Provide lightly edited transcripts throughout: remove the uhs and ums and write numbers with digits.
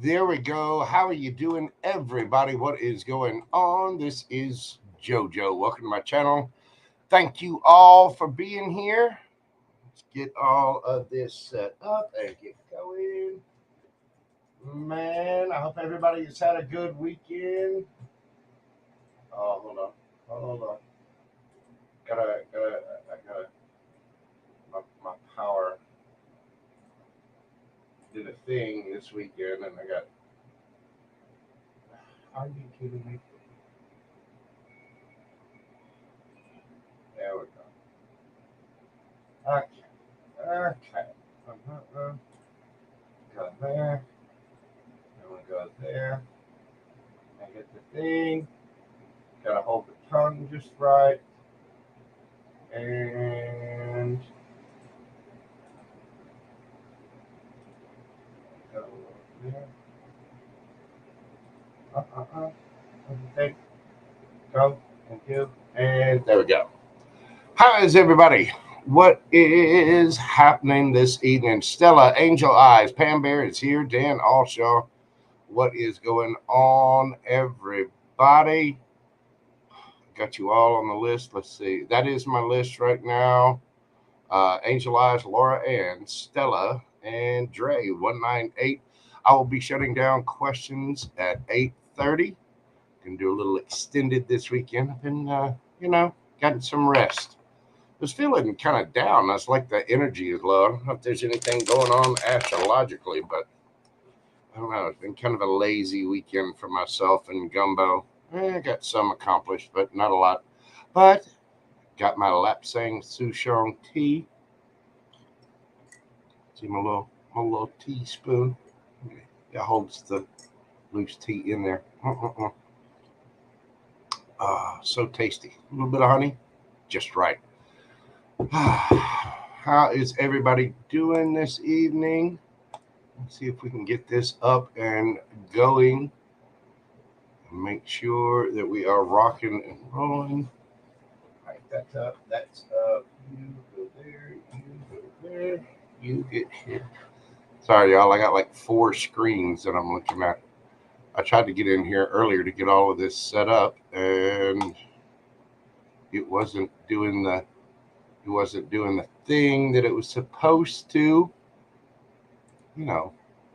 There we go. How are you doing, everybody? What is going on? This is Jojo. Welcome to my channel. Thank you all for being here. Let's get all of this set up and get going. Man, I hope everybody has had a good weekend. Oh, hold on. I gotta, my power did a thing this weekend, and are you kidding me? There we go. Okay. Go there. I'm gonna go there. I get the thing. Gotta hold the tongue just right. And go there. Okay. Go and do. And there we go. How is everybody? What is happening this evening? Stella, Angel Eyes, Pam Bear is here. Dan Allshaw. What is going on, everybody? Got you all on the list. Let's see. That is my list right now. Angel Eyes, Laura Ann, Stella, and Dre, 198. I will be shutting down questions at 8:30. Can do a little extended this weekend. I've been, gotten some rest. I was feeling kind of down. I was like the energy is low. I don't know if there's anything going on astrologically, but I don't know. It's been kind of a lazy weekend for myself and Gumbo. I got some accomplished, but not a lot. But got my Lapsang Souchong tea. See my little teaspoon. That holds the loose tea in there. So tasty. A little bit of honey, just right. How is everybody doing this evening? Let's see if we can get this up and going. Make sure that we are rocking and rolling. All right, that's up. That's up. You go there. You go there. You get here. Sorry, y'all. I got like 4 screens that I'm looking at. I tried to get in here earlier to get all of this set up, and it wasn't doing the thing that it was supposed to.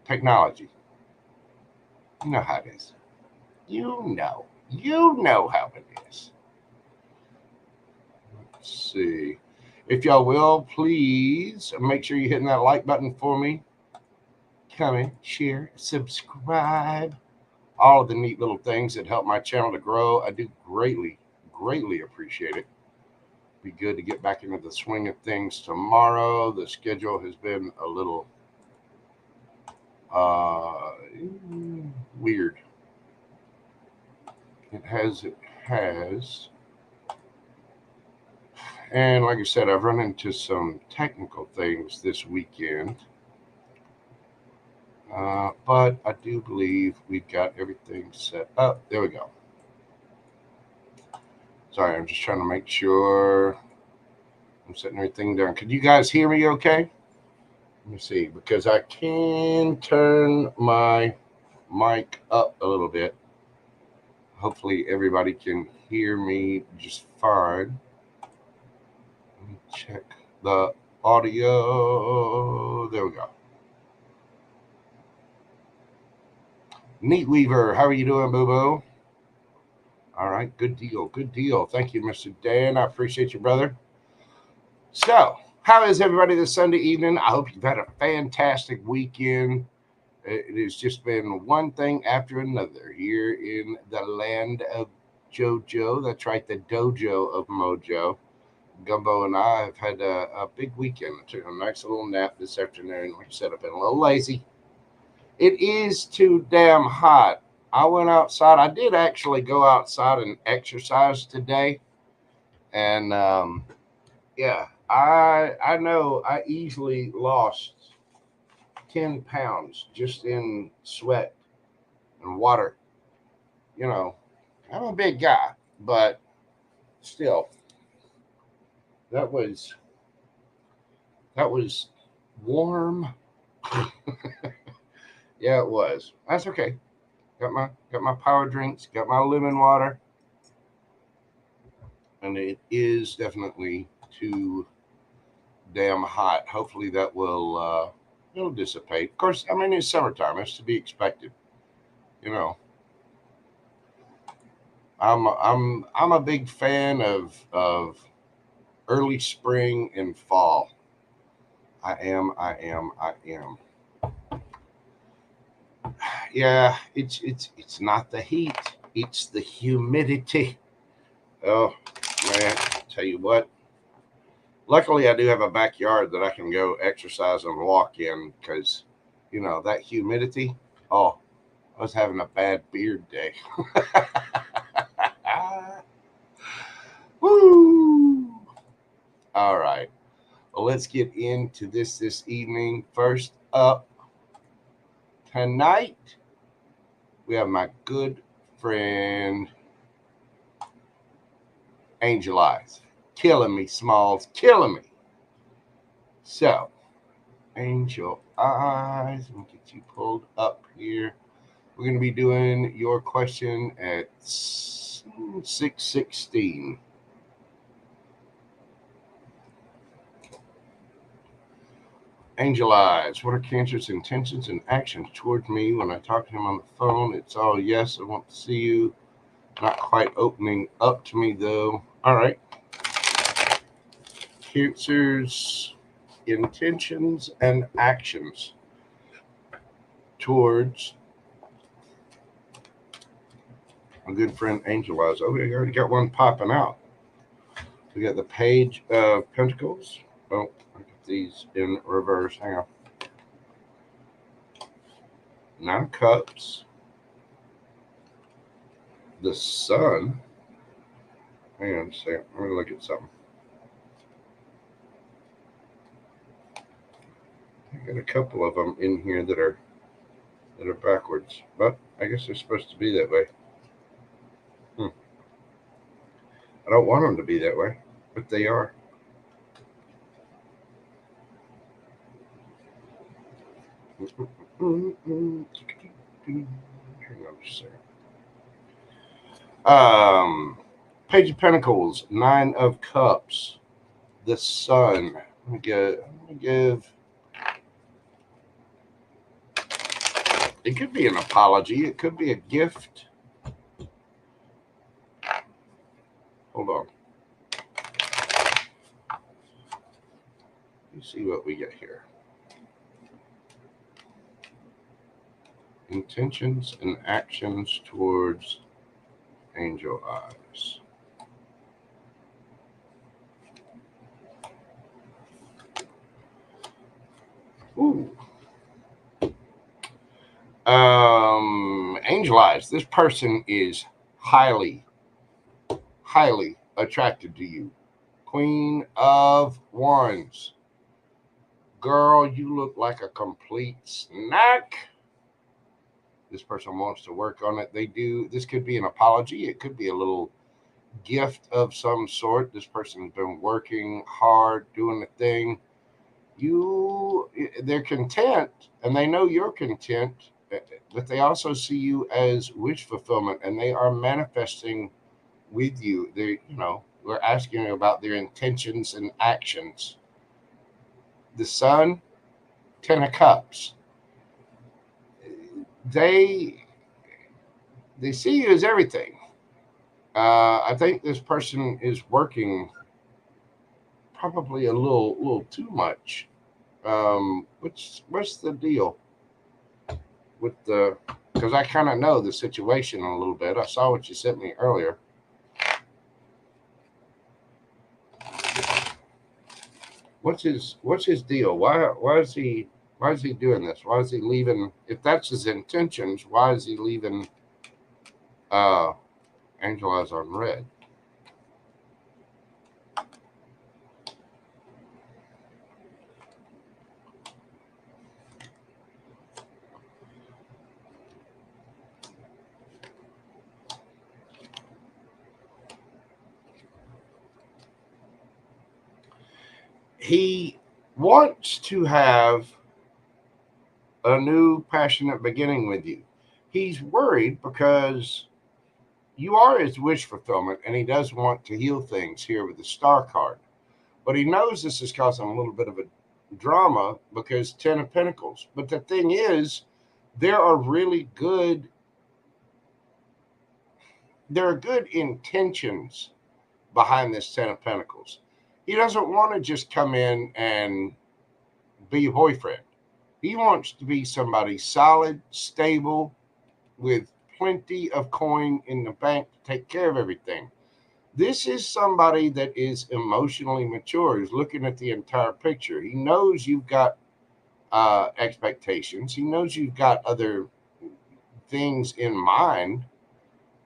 Technology. You know how it is. You know how it is. Let's see. If y'all will, please make sure you're hitting that like button for me. Comment, share, subscribe. All of the neat little things that help my channel to grow. I do greatly appreciate it. Be good to get back into the swing of things tomorrow. The schedule has been a little weird. It has. And like I said, I've run into some technical things this weekend. But I do believe we've got everything set up. There we go. Sorry, I'm just trying to make sure I'm setting everything down. Could you guys hear me okay? Let me see, because I can turn my mic up a little bit. Hopefully everybody can hear me just fine. Let me check the audio. There we go. Neat Weaver, how are you doing, boo-boo? All right, good deal. Thank you, Mr. Dan. I appreciate you, brother. So, how is everybody this Sunday evening? I hope you've had a fantastic weekend. It has just been one thing after another here in the land of JoJo. That's right, the dojo of Mojo. Gumbo and I have had a big weekend. I took a nice little nap this afternoon. Like I said, I've been a little lazy. It is too damn hot. I went outside. I did actually go outside and exercise today. And, I know I easily lost 10 pounds just in sweat and water. I'm a big guy, but still, that was warm. Yeah, it was. That's okay. Got my power drinks, got my lemon water, and it is definitely too damn hot. Hopefully that will it'll dissipate. Of course, I mean it's summertime. It's to be expected. You know, I'm a big fan of early spring and fall. I am. Yeah, it's not the heat. It's the humidity. Oh man, tell you what. Luckily, I do have a backyard that I can go exercise and walk in because, that humidity. Oh, I was having a bad beard day. Woo! All right. Well, let's get into this evening. First up tonight, we have my good friend Angel Eyes. Killing me, Smalls. Killing me. So, Angel Eyes, let me get you pulled up here. We're going to be doing your question at 6:16. Angel Eyes, what are Cancer's intentions and actions towards me when I talk to him on the phone? It's all yes, I want to see you. Not quite opening up to me though. All right. Cancer's intentions and actions towards my good friend Angel Eyes. Oh, we already got one popping out. We got the Page of Pentacles. Oh, I get these in reverse. Hang on. 9 of Cups. The Sun. Hang on a second. Let me look at something. I got a couple of them in here that are backwards, but I guess they're supposed to be that way. I don't want them to be that way, but they are. Hang on a second. Page of Pentacles, 9 of Cups, the Sun. Let me give. It could be an apology. It could be a gift. Hold on. Let's see what we get here. Intentions and actions towards Angel Eyes. Ooh. Angel Eyes. This person is highly attracted to you. Queen of Wands. Girl, you look like a complete snack. This person wants to work on it. They do. This could be an apology. It could be a little gift of some sort. This person's been working hard, doing the thing. They're content, and they know you're content, but they also see you as wish fulfillment, and they are manifesting with you. We're asking about their intentions and actions. The Sun, 10 of Cups. They see you as everything. I think this person is working probably a little too much. What's the deal with the? Because I kind of know the situation a little bit. I saw what you sent me earlier. What's his deal? Why is he doing this? Why is he leaving? If that's his intentions, why is he leaving? Angel Eyes on red. He wants to have a new passionate beginning with you. He's worried because you are his wish fulfillment, and he does want to heal things here with the Star card. But he knows this is causing a little bit of a drama because 10 of Pentacles. But the thing is, there are good intentions behind this 10 of Pentacles. He doesn't want to just come in and be a boyfriend. He wants to be somebody solid, stable, with plenty of coin in the bank to take care of everything. This is somebody that is emotionally mature. He's looking at the entire picture. He knows you've got expectations. He knows you've got other things in mind,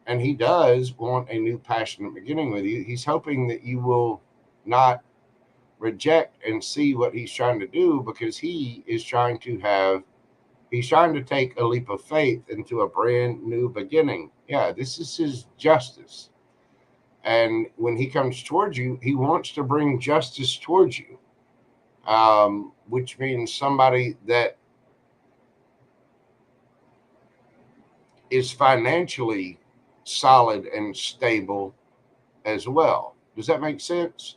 and he does want a new passionate beginning with you. He's hoping that you will not reject and see what he's trying to do, because he's trying to take a leap of faith into a brand new beginning. Yeah, this is his justice. And when he comes towards you, he wants to bring justice towards you, which means somebody that is financially solid and stable as well. Does that make sense?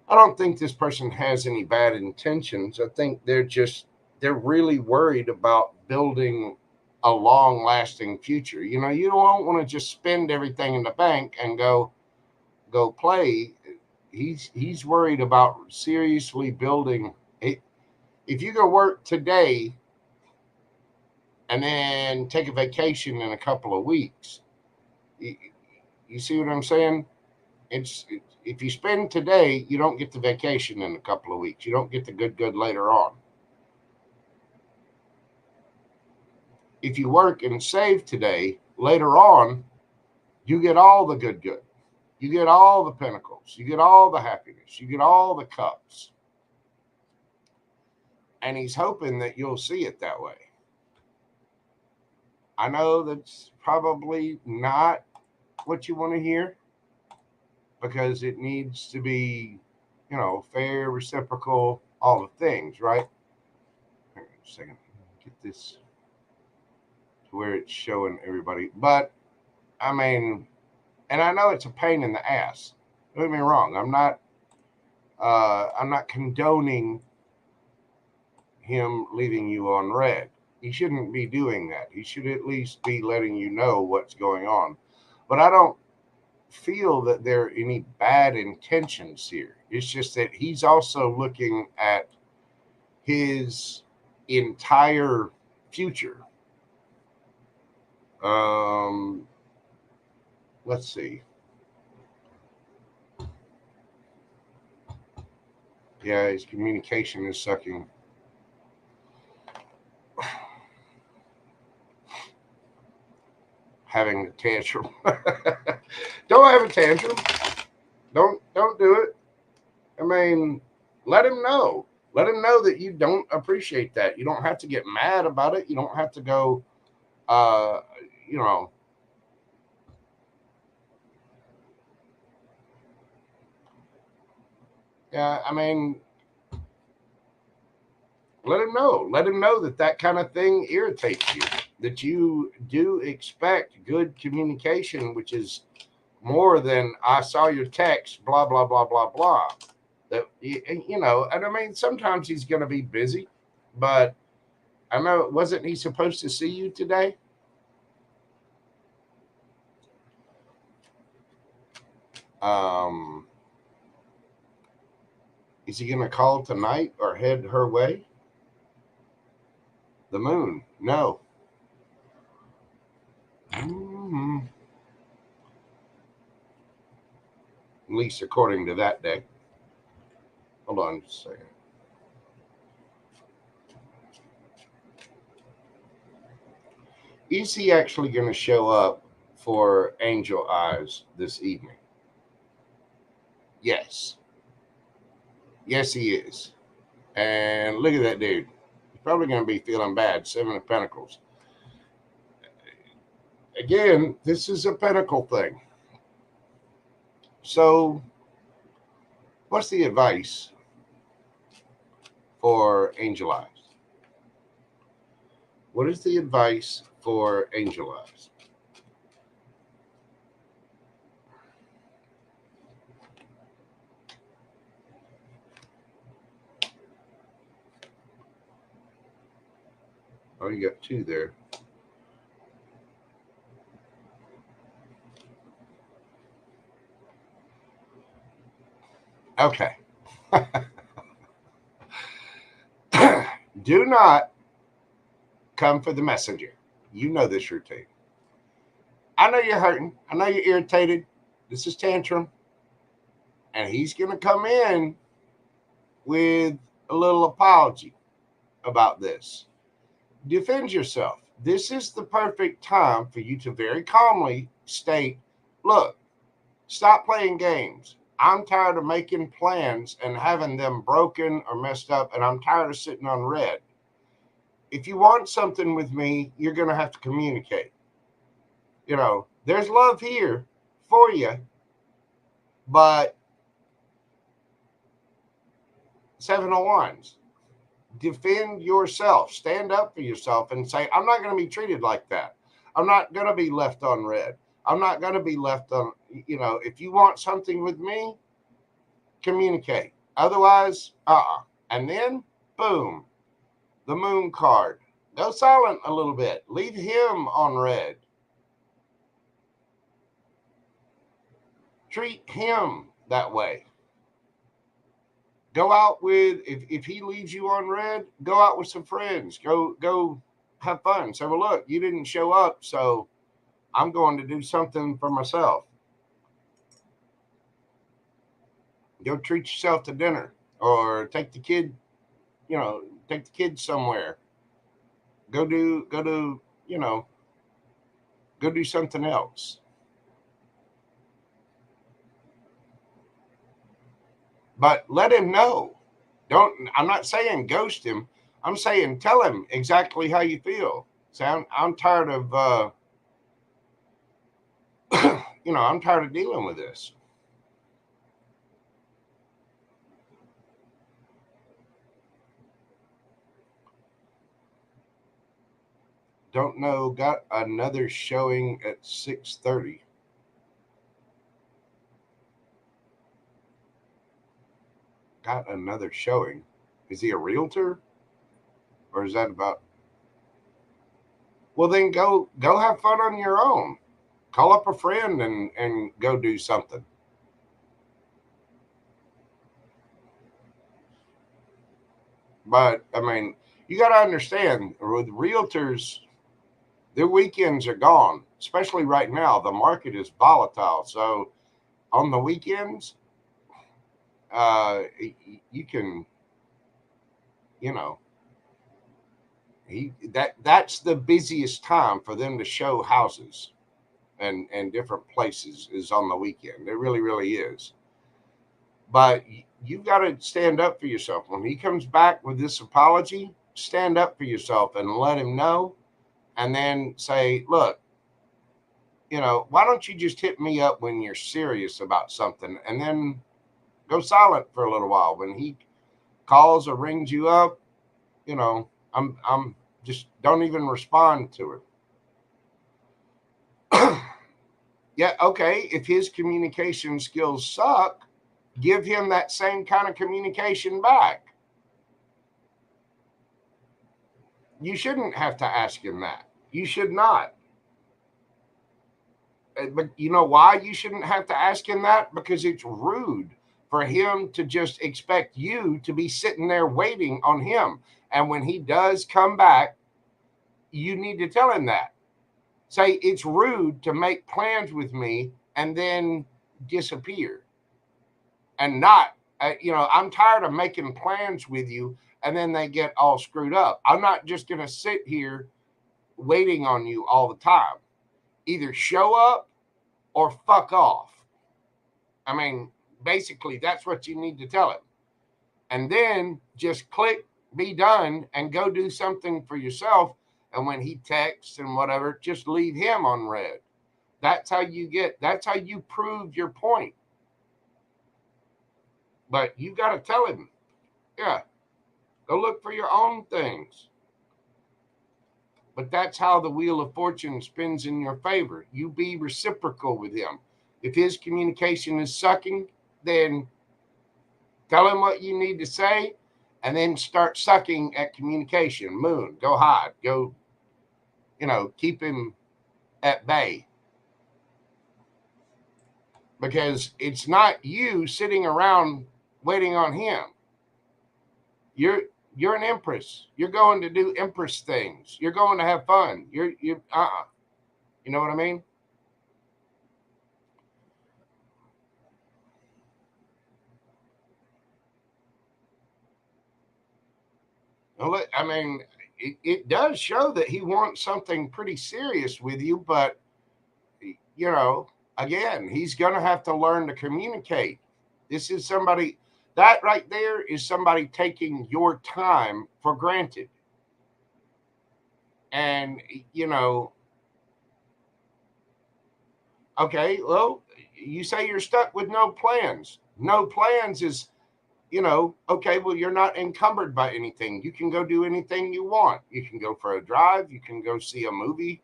I don't think this person has any bad intentions. I think they're really worried about building a long-lasting future. You know, you don't want to just spend everything in the bank and go play. He's worried about seriously building it. If you go work today and then take a vacation in a couple of weeks, you see what I'm saying? If you spend today, you don't get the vacation in a couple of weeks. You don't get the good later on. If you work and save today, later on, you get all the good. You get all the pentacles. You get all the happiness. You get all the cups. And he's hoping that you'll see it that way. I know that's probably not what you want to hear, because it needs to be, fair, reciprocal, all the things, right? Hang on a second. Get this to where it's showing everybody. But, I mean, and I know it's a pain in the ass. Don't get me wrong. I'm not condoning him leaving you on red. He shouldn't be doing that. He should at least be letting you know what's going on. But I don't feel that there are any bad intentions here. It's just that he's also looking at his entire future. Let's see. Yeah, his communication is sucking. Having a tantrum. Don't have a tantrum. Don't do it. I mean, let him know. Let him know that you don't appreciate that. You don't have to get mad about it. You don't have to go, Yeah, I mean, let him know. Let him know that kind of thing irritates you. That you do expect good communication, which is more than I saw your text, blah, blah, blah, blah, blah. That, and I mean, sometimes he's going to be busy, but I know, wasn't he supposed to see you today? Is he going to call tonight or head her way? The moon, no. Mm-hmm. At least according to that deck. Hold on just a second. Is he actually going to show up for Angel Eyes this evening? Yes. Yes, he is. And look at that dude. He's probably going to be feeling bad. 7 of Pentacles. Again, this is a pentacle thing. So, what's the advice for Angel Eyes? What is the advice for Angel Eyes? Oh, you got two there. Okay. Do not come for the messenger. You know this routine. I know you're hurting. I know you're irritated. This is tantrum. And he's going to come in with a little apology about this. Defend yourself. This is the perfect time for you to very calmly state, look, stop playing games. I'm tired of making plans and having them broken or messed up, and I'm tired of sitting on red. If you want something with me, you're going to have to communicate. You know, there's love here for you, but 701s, defend yourself. Stand up for yourself and say, I'm not going to be treated like that. I'm not going to be left on red. I'm not going to be left on, you know, if you want something with me, communicate. Otherwise, And then, boom, the moon card. Go silent a little bit. Leave him on red. Treat him that way. Go out with, if he leaves you on red, go out with some friends. Go have fun. Say, well, look, you didn't show up, so I'm going to do something for myself. Go treat yourself to dinner or take the kid, you know, take the kids somewhere. Go do, you know, go do something else. But let him know. I'm not saying ghost him. I'm saying tell him exactly how you feel. Say, I'm tired of, you know, I'm tired of dealing with this. Don't know. Got another showing at 6:30. Got another showing. Is he a realtor? Or is that about? Well, then go have fun on your own. Call up a friend and go do something. But I mean, you got to understand with realtors, their weekends are gone, especially right now. The market is volatile. So on the weekends, you can, you know, that's the busiest time for them to show houses and different places is on the weekend. It really, really is. But you've got to stand up for yourself. When he comes back with this apology, stand up for yourself and let him know. And then say, look, you know, why don't you just hit me up when you're serious about something, and then go silent for a little while. When he calls or rings you up, you know, I'm just don't even respond to it. Yeah, okay. If his communication skills suck, give him that same kind of communication back. You shouldn't have to ask him that. You should not. But you know why you shouldn't have to ask him that? Because it's rude for him to just expect you to be sitting there waiting on him. And when he does come back, you need to tell him that. Say, it's rude to make plans with me and then disappear. And not, you know, I'm tired of making plans with you and then they get all screwed up. I'm not just going to sit here waiting on you all the time. Either show up or fuck off. I mean, basically, that's what you need to tell him. And then just click, be done, and go do something for yourself. And when he texts and whatever, just leave him on red. That's how you prove your point. But you got to tell him, yeah, go look for your own things. But that's how the wheel of fortune spins in your favor. You be reciprocal with him. If his communication is sucking, then tell him what you need to say, and then start sucking at communication. Moon, go hide. Go, keep him at bay. Because it's not you sitting around waiting on him. You're an empress. You're going to do empress things. You're going to have fun. You know what I mean? I mean, it does show that he wants something pretty serious with you, but again, he's going to have to learn to communicate. This is somebody that right there is somebody taking your time for granted. And, okay, well, you say you're stuck with no plans. No plans is, okay, well, you're not encumbered by anything. You can go do anything you want. You can go for a drive. You can go see a movie.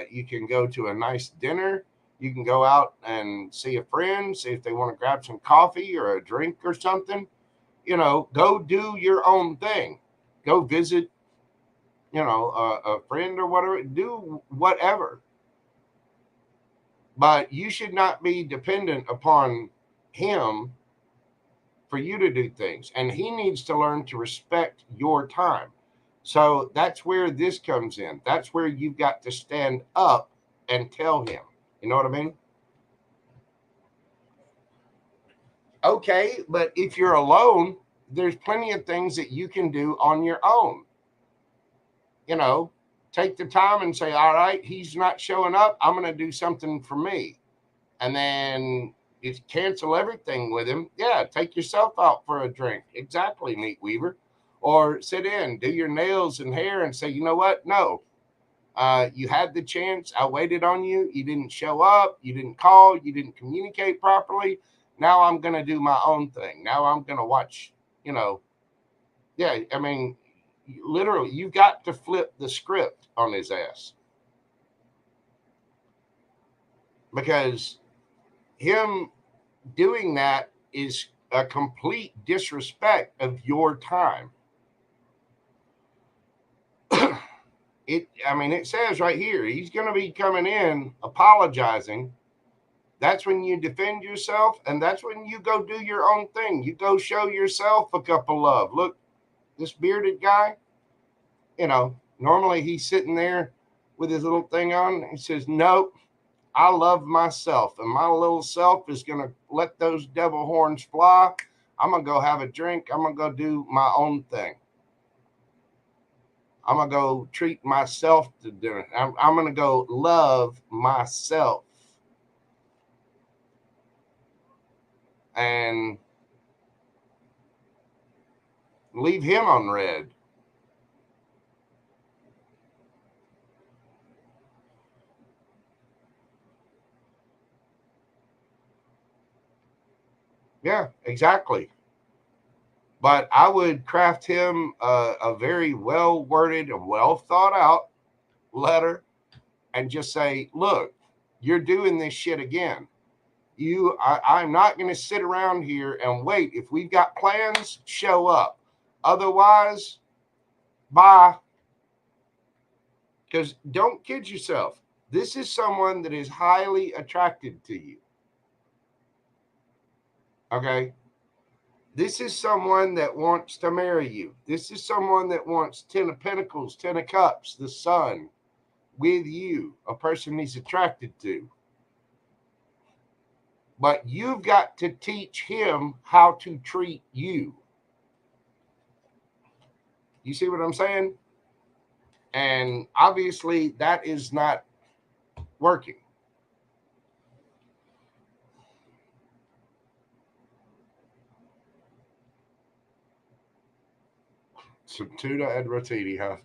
You can go to a nice dinner. You can go out and see a friend, see if they want to grab some coffee or a drink or something. Go do your own thing. Go visit, a friend or whatever. Do whatever. But you should not be dependent upon him for you to do things. And he needs to learn to respect your time. So that's where this comes in. That's where you've got to stand up and tell him. You know what I mean? Okay, but if you're alone, there's plenty of things that you can do on your own. Take the time and say, all right, he's not showing up. I'm going to do something for me. And then you cancel everything with him. Yeah, take yourself out for a drink. Exactly, Meat Weaver. Or sit in, do your nails and hair and say, you know what? No, you had the chance. I waited on you. You didn't show up. You didn't call. You didn't communicate properly. Now I'm going to do my own thing. Now I'm going to watch, Yeah, I mean, literally, you got to flip the script on his ass. Because him doing that is a complete disrespect of your time. It says right here, he's going to be coming in apologizing. That's when you defend yourself, and that's when you go do your own thing. You go show yourself a cup of love. Look, this bearded guy, normally he's sitting there with his little thing on. He says, nope, I love myself, and my little self is going to let those devil horns fly. I'm going to go have a drink. I'm going to go do my own thing. I'm going to go treat myself to dinner. I'm going to go love myself. And leave him on red. Yeah, exactly. But I would craft him a very well worded and well thought out letter and just say, look, you're doing this shit again. I'm not going to sit around here and wait. If we've got plans, show up. Otherwise, bye. Because don't kid yourself. This is someone that is highly attracted to you. Okay? This is someone that wants to marry you. This is someone that wants 10 of Pentacles, 10 of Cups, the sun with you, a person he's attracted to. But you've got to teach him how to treat you. You see what I'm saying? And obviously that is not working. Subtuda ad rotiti, huh?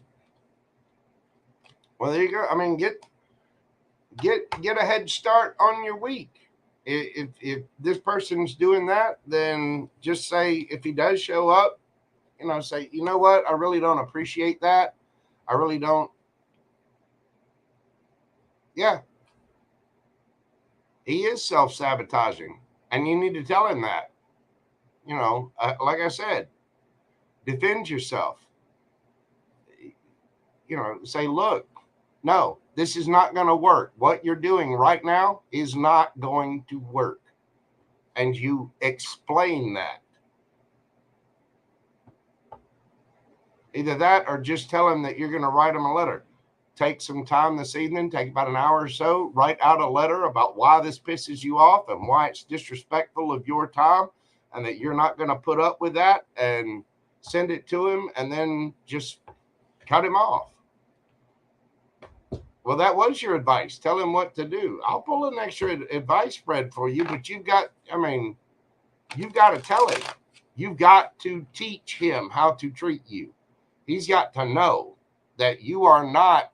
Well, there you go. I mean, get a head start on your week. If this person's doing that, then just say, if he does show up, say, you know what? I really don't appreciate that. I really don't, Yeah. He is self-sabotaging. And you need to tell him that. You know, like I said, defend yourself. You know, say, look, no, this is not going to work. What you're doing right now is not going to work. And you explain that. Either that or just tell him that you're going to write him a letter. Take some time this evening, take about an hour or so, write out a letter about why this pisses you off and why it's disrespectful of your time and that you're not going to put up with that, and send it to him and then just cut him off. Well, that was your advice. Tell him what to do. I'll pull an extra advice spread for you, but you've got to tell him. You've got to teach him how to treat you. He's got to know that you are not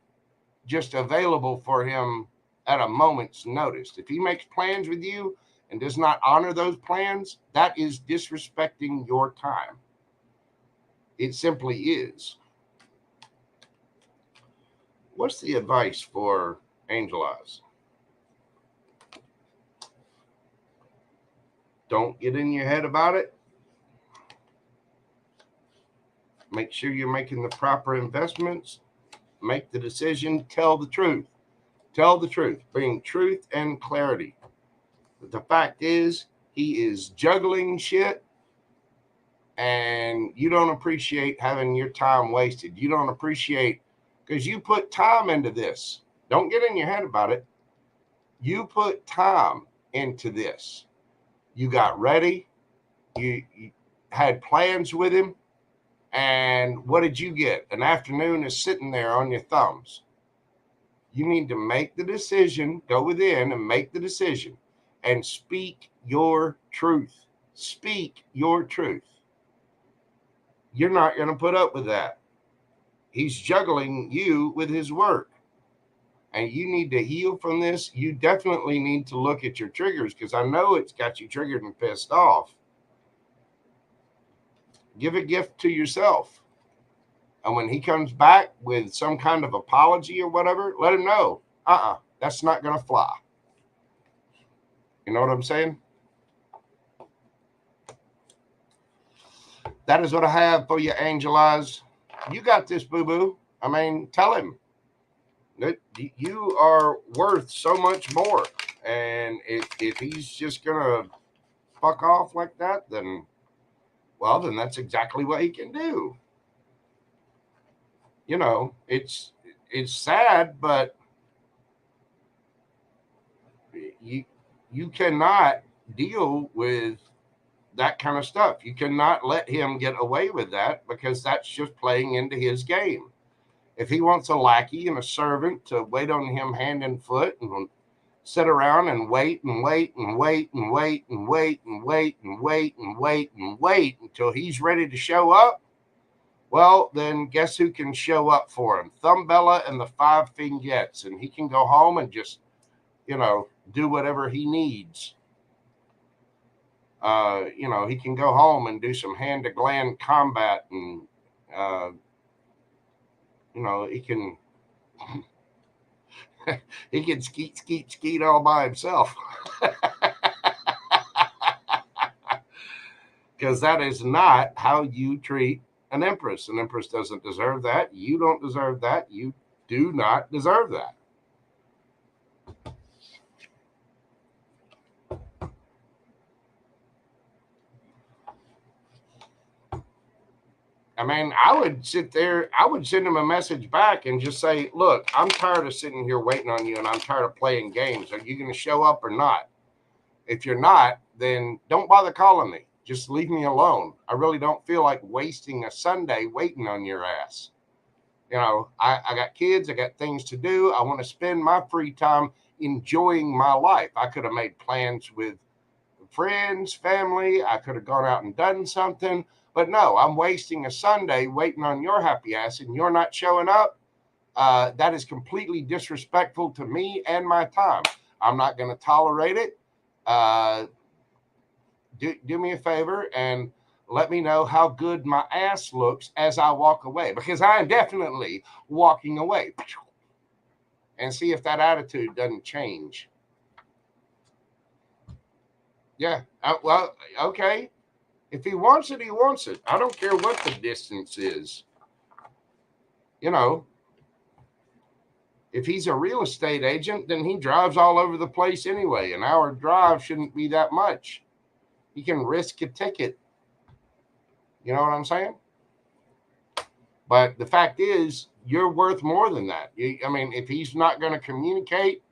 just available for him at a moment's notice. If he makes plans with you and does not honor those plans, that is disrespecting your time. It simply is. What's the advice for Angel Eyes? Don't get in your head about it. Make sure you're making the proper investments. Make the decision. Tell the truth. Tell the truth. Bring truth and clarity. But the fact is, he is juggling shit, and you don't appreciate having your time wasted. You don't appreciate, because you put time into this. Don't get in your head about it. You put time into this. You got ready. You had plans with him. And what did you get? An afternoon is sitting there on your thumbs. You need to make the decision, go within and make the decision and speak your truth. Speak your truth. You're not going to put up with that. He's juggling you with his work. And you need to heal from this. You definitely need to look at your triggers, because I know it's got you triggered and pissed off. Give a gift to yourself. And when he comes back with some kind of apology or whatever, let him know, that's not going to fly. You know what I'm saying? That is what I have for you, Angel Eyes. You got this, boo-boo. I mean, tell him that you are worth so much more. And if he's just going to fuck off like that, then that's exactly what he can do. You know, it's sad, but you cannot deal with that kind of stuff. You cannot let him get away with that, because that's just playing into his game. If he wants a lackey and a servant to wait on him hand and foot and sit around and wait and wait and wait and wait and wait and wait and wait and wait and wait until he's ready to show up, well, then guess who can show up for him? Thumbella and the 5 Fingettes, and he can go home and just, do whatever he needs. He can go home and do some hand-to-gland combat, and, he can he can skeet all by himself. Because that is not how you treat an empress. An empress doesn't deserve that. You don't deserve that. You do not deserve that. I mean, I would sit there, I would send him a message back and just say, look, I'm tired of sitting here waiting on you, and I'm tired of playing games. Are you going to show up or not? If you're not, then don't bother calling me. Just leave me alone. I really don't feel like wasting a Sunday waiting on your ass. I got kids. I got things to do. I want to spend my free time enjoying my life. I could have made plans with friends, family. I could have gone out and done something. But no, I'm wasting a Sunday waiting on your happy ass, and you're not showing up. That is completely disrespectful to me and my time. I'm not going to tolerate it. Do me a favor and let me know how good my ass looks as I walk away, because I am definitely walking away. and see if that attitude doesn't change. Yeah. Well, okay. If he wants it, he wants it. I don't care what the distance is. You know, if he's a real estate agent, then he drives all over the place anyway. An hour drive shouldn't be that much. He can risk a ticket. You know what I'm saying? But the fact is, you're worth more than that. I mean, if he's not going to communicate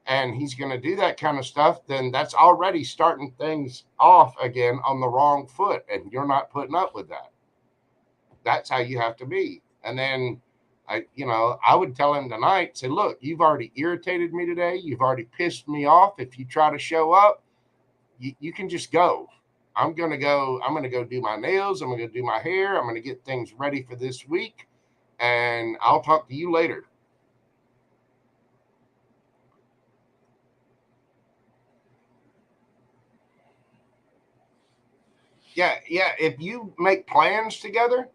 and he's going to do that kind of stuff, then that's already starting things off again on the wrong foot, and you're not putting up with that. That's how you have to be. And then, I would tell him tonight, say, look, you've already irritated me today. You've already pissed me off. If you try to show up, you can just go. I'm going to go do my nails. I'm going to do my hair. I'm going to get things ready for this week. And I'll talk to you later. Yeah. If you make plans together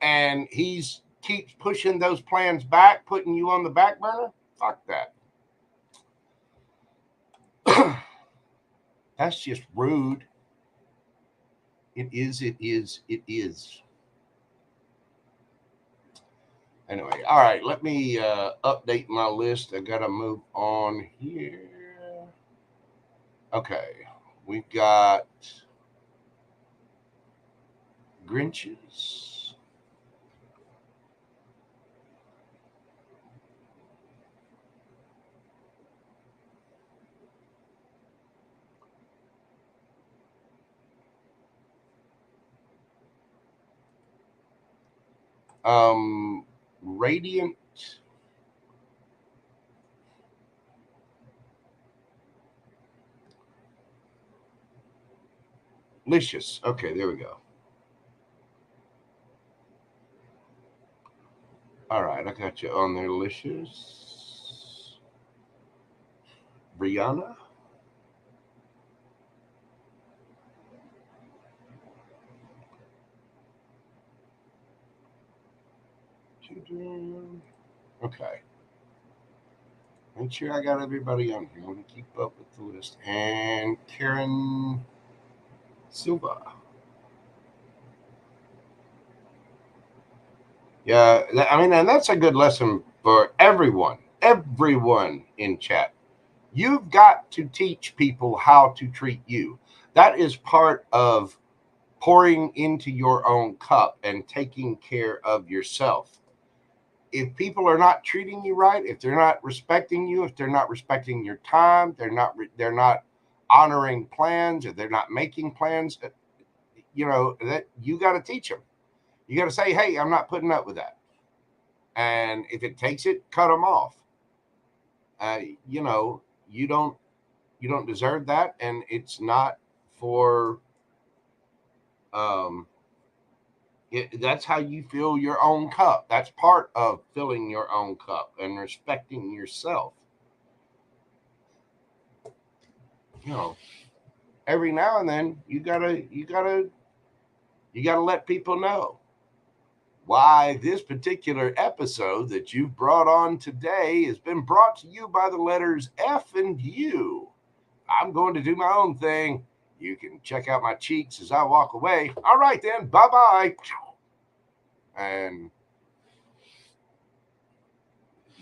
and he's keeps pushing those plans back, putting you on the back burner, fuck that. That's just rude. It is. Anyway, all right, let me update my list. I got to move on here. Okay, we've got Grinches. Radiant. Licious. Okay, there we go. All right, I got you on there, Licious. Brianna. Okay. Make sure I got everybody on here. I'm going to keep up with the list. And Karen Silva. Yeah, I mean, and that's a good lesson for everyone in chat. You've got to teach people how to treat you. That is part of pouring into your own cup and taking care of yourself. If people are not treating you right, if they're not respecting you, if they're not respecting your time, they're not honoring plans, or they're not making plans, that you got to teach them. You got to say, hey, I'm not putting up with that. And if it takes it, cut them off. You don't deserve that, and it's not for that's how you fill your own cup. That's part of filling your own cup and respecting yourself. Every now and then you gotta let people know why this particular episode that you've brought on today has been brought to you by the letters F and U. I'm going to do my own thing. You can check out my cheeks as I walk away. All right, then. Bye-bye. And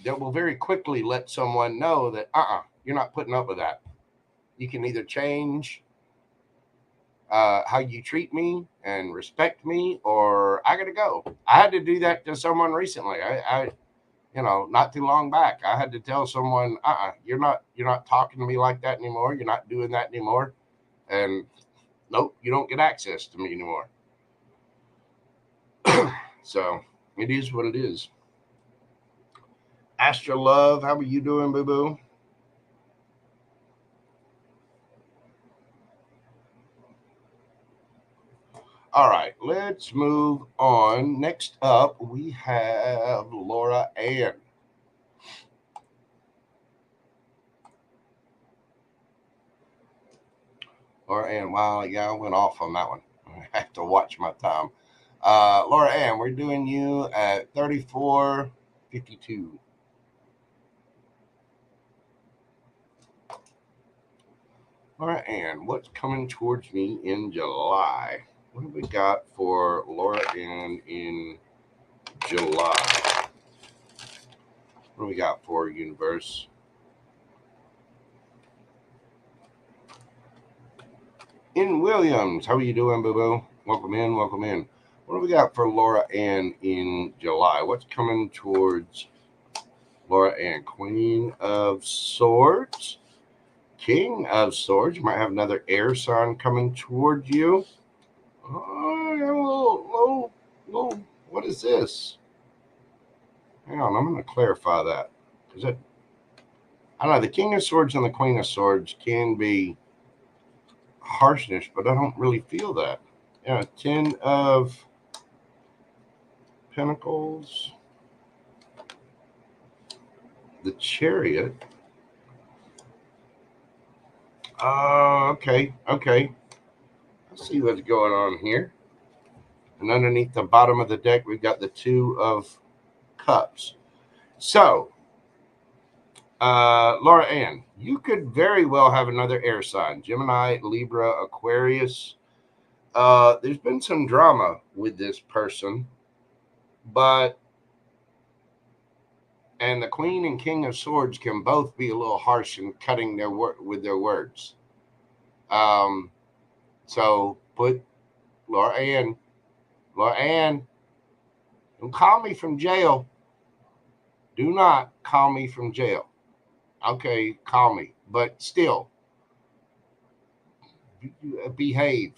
that will very quickly let someone know that, you're not putting up with that. You can either change how you treat me and respect me, or I got to go. I had to do that to someone recently. I not too long back, I had to tell someone, you're not talking to me like that anymore. You're not doing that anymore. And nope, you don't get access to me anymore. So it is what it is. Astro Love, how are you doing, boo-boo? All right, let's move on. Next up, we have Laura Ann. Laura Ann, wow, yeah, I went off on that one. I have to watch my time. Laura Ann, we're doing you at 34.52. Laura Ann, what's coming towards me in July? What have we got for Laura Ann in July? What do we got for universe? In Williams, how are you doing, boo-boo? Welcome in, welcome in. What do we got for Laura Ann in July? What's coming towards Laura Ann? Queen of Swords, King of Swords. You might have another air sign coming towards you. Oh, yeah, a little, what is this? Hang on, I'm going to clarify that. Because I don't know, the King of Swords and the Queen of Swords can be harshness, but I don't really feel that. Yeah, 10 of Pentacles, the Chariot. Okay. Let's see what's going on here. And underneath the bottom of the deck, we've got the Two of Cups. So, Laura Ann, you could very well have another air sign. Gemini, Libra, Aquarius. There's been some drama with this person, and the Queen and King of Swords can both be a little harsh in cutting with their words. So put Laura Ann, don't call me from jail. Do not call me from jail. Okay, call me, but still behave.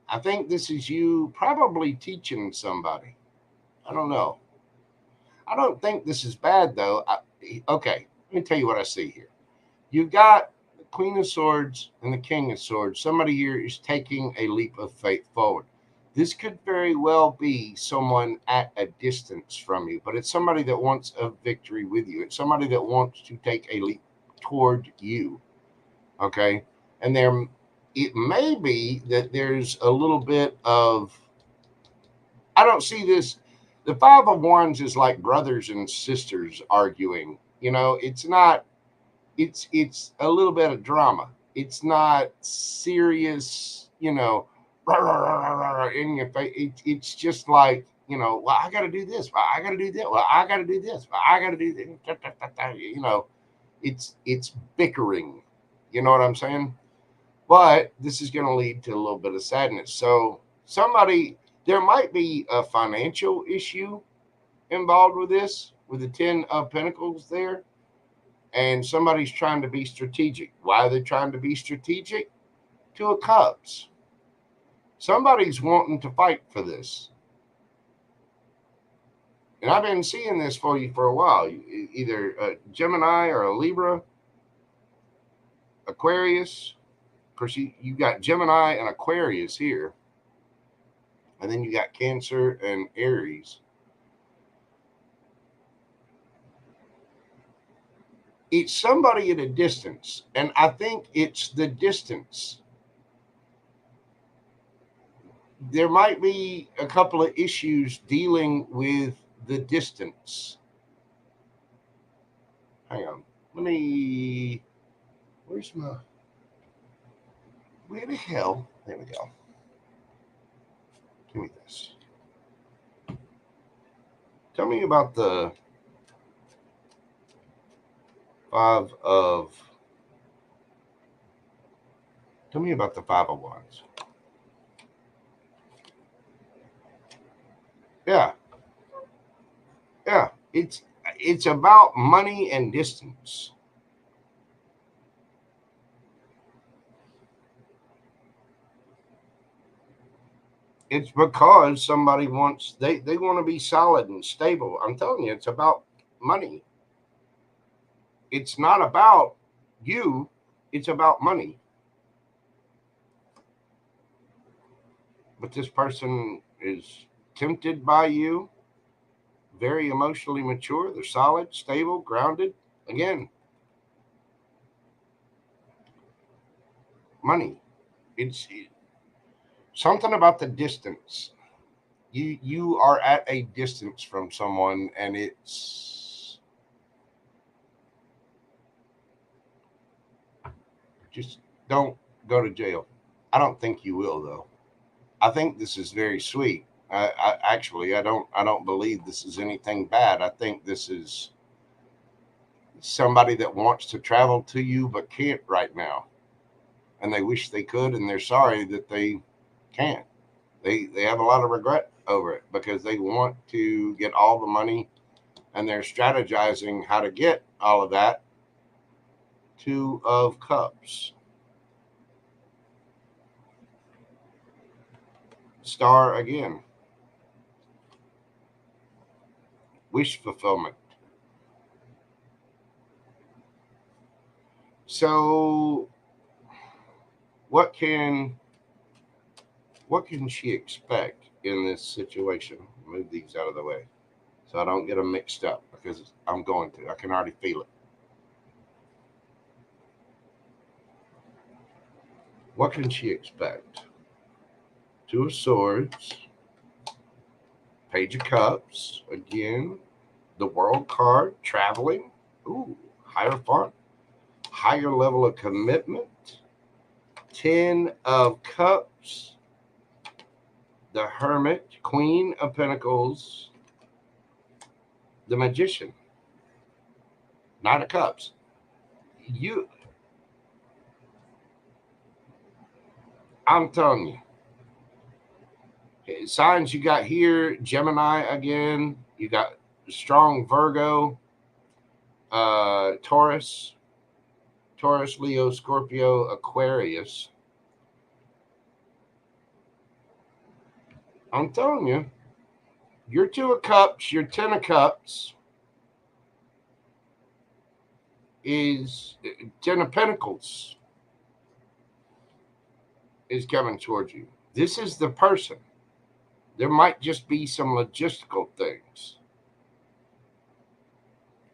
I think this is you probably teaching somebody. I don't know. I don't think this is bad though. Okay, let me tell you what I see here. You've got the Queen of Swords and the King of Swords. Somebody here is taking a leap of faith forward. This could very well be someone at a distance from you, but it's somebody that wants a victory with you. It's somebody that wants to take a leap toward you. Okay. And it may be that there's a little bit of, I don't see this. The Five of Wands is like brothers and sisters arguing. It's not, it's a little bit of drama. It's not serious, in your face. It's just like, well, I got to do this. Well, I got to do that. Well, I got to do this. Well, I got to do this. It's bickering. You know what I'm saying? But this is going to lead to a little bit of sadness. So there might be a financial issue involved with this, with the 10 of Pentacles there. And somebody's trying to be strategic. Why are they trying to be strategic? Two of Cups. Somebody's wanting to fight for this. And I've been seeing this for you for a while. Either a Gemini or a Libra, Aquarius. Of course, you got Gemini and Aquarius here. And then you got Cancer and Aries. It's somebody at a distance. And I think it's the distance. There might be a couple of issues dealing with the distance. Hang on. Where the hell? There we go. Give me this. Tell me about the Five of Wands. Yeah. It's about money and distance. It's because somebody wants, they want to be solid and stable. I'm telling you, it's about money. It's not about you. It's about money. But this person is tempted by you, very emotionally mature. They're solid, stable, grounded. Again, money. It's something about the distance. You are at a distance from someone, and it's Just don't go to jail. I don't think you will, though. I think this is very sweet. I don't believe this is anything bad. I think this is somebody that wants to travel to you but can't right now, and they wish they could, and they're sorry that they can't. They have a lot of regret over it because they want to get all the money, and they're strategizing how to get all of that. Two of Cups. Star again. Wish fulfillment. So what can she expect in this situation? Move these out of the way so I don't get them mixed up, because I'm going to. I can already feel it. What can she expect? Two of Swords, Page of Cups, again, the World card, traveling, ooh, Hierophant, higher level of commitment, 10 of Cups, the Hermit, Queen of Pentacles, the Magician, Knight of Cups. I'm telling you, signs you got here, Gemini again, you got strong Virgo, Taurus, Leo, Scorpio, Aquarius. I'm telling you, your Two of Cups, your 10 of Cups is 10 of Pentacles is coming towards you. This is the person. There might just be some logistical things,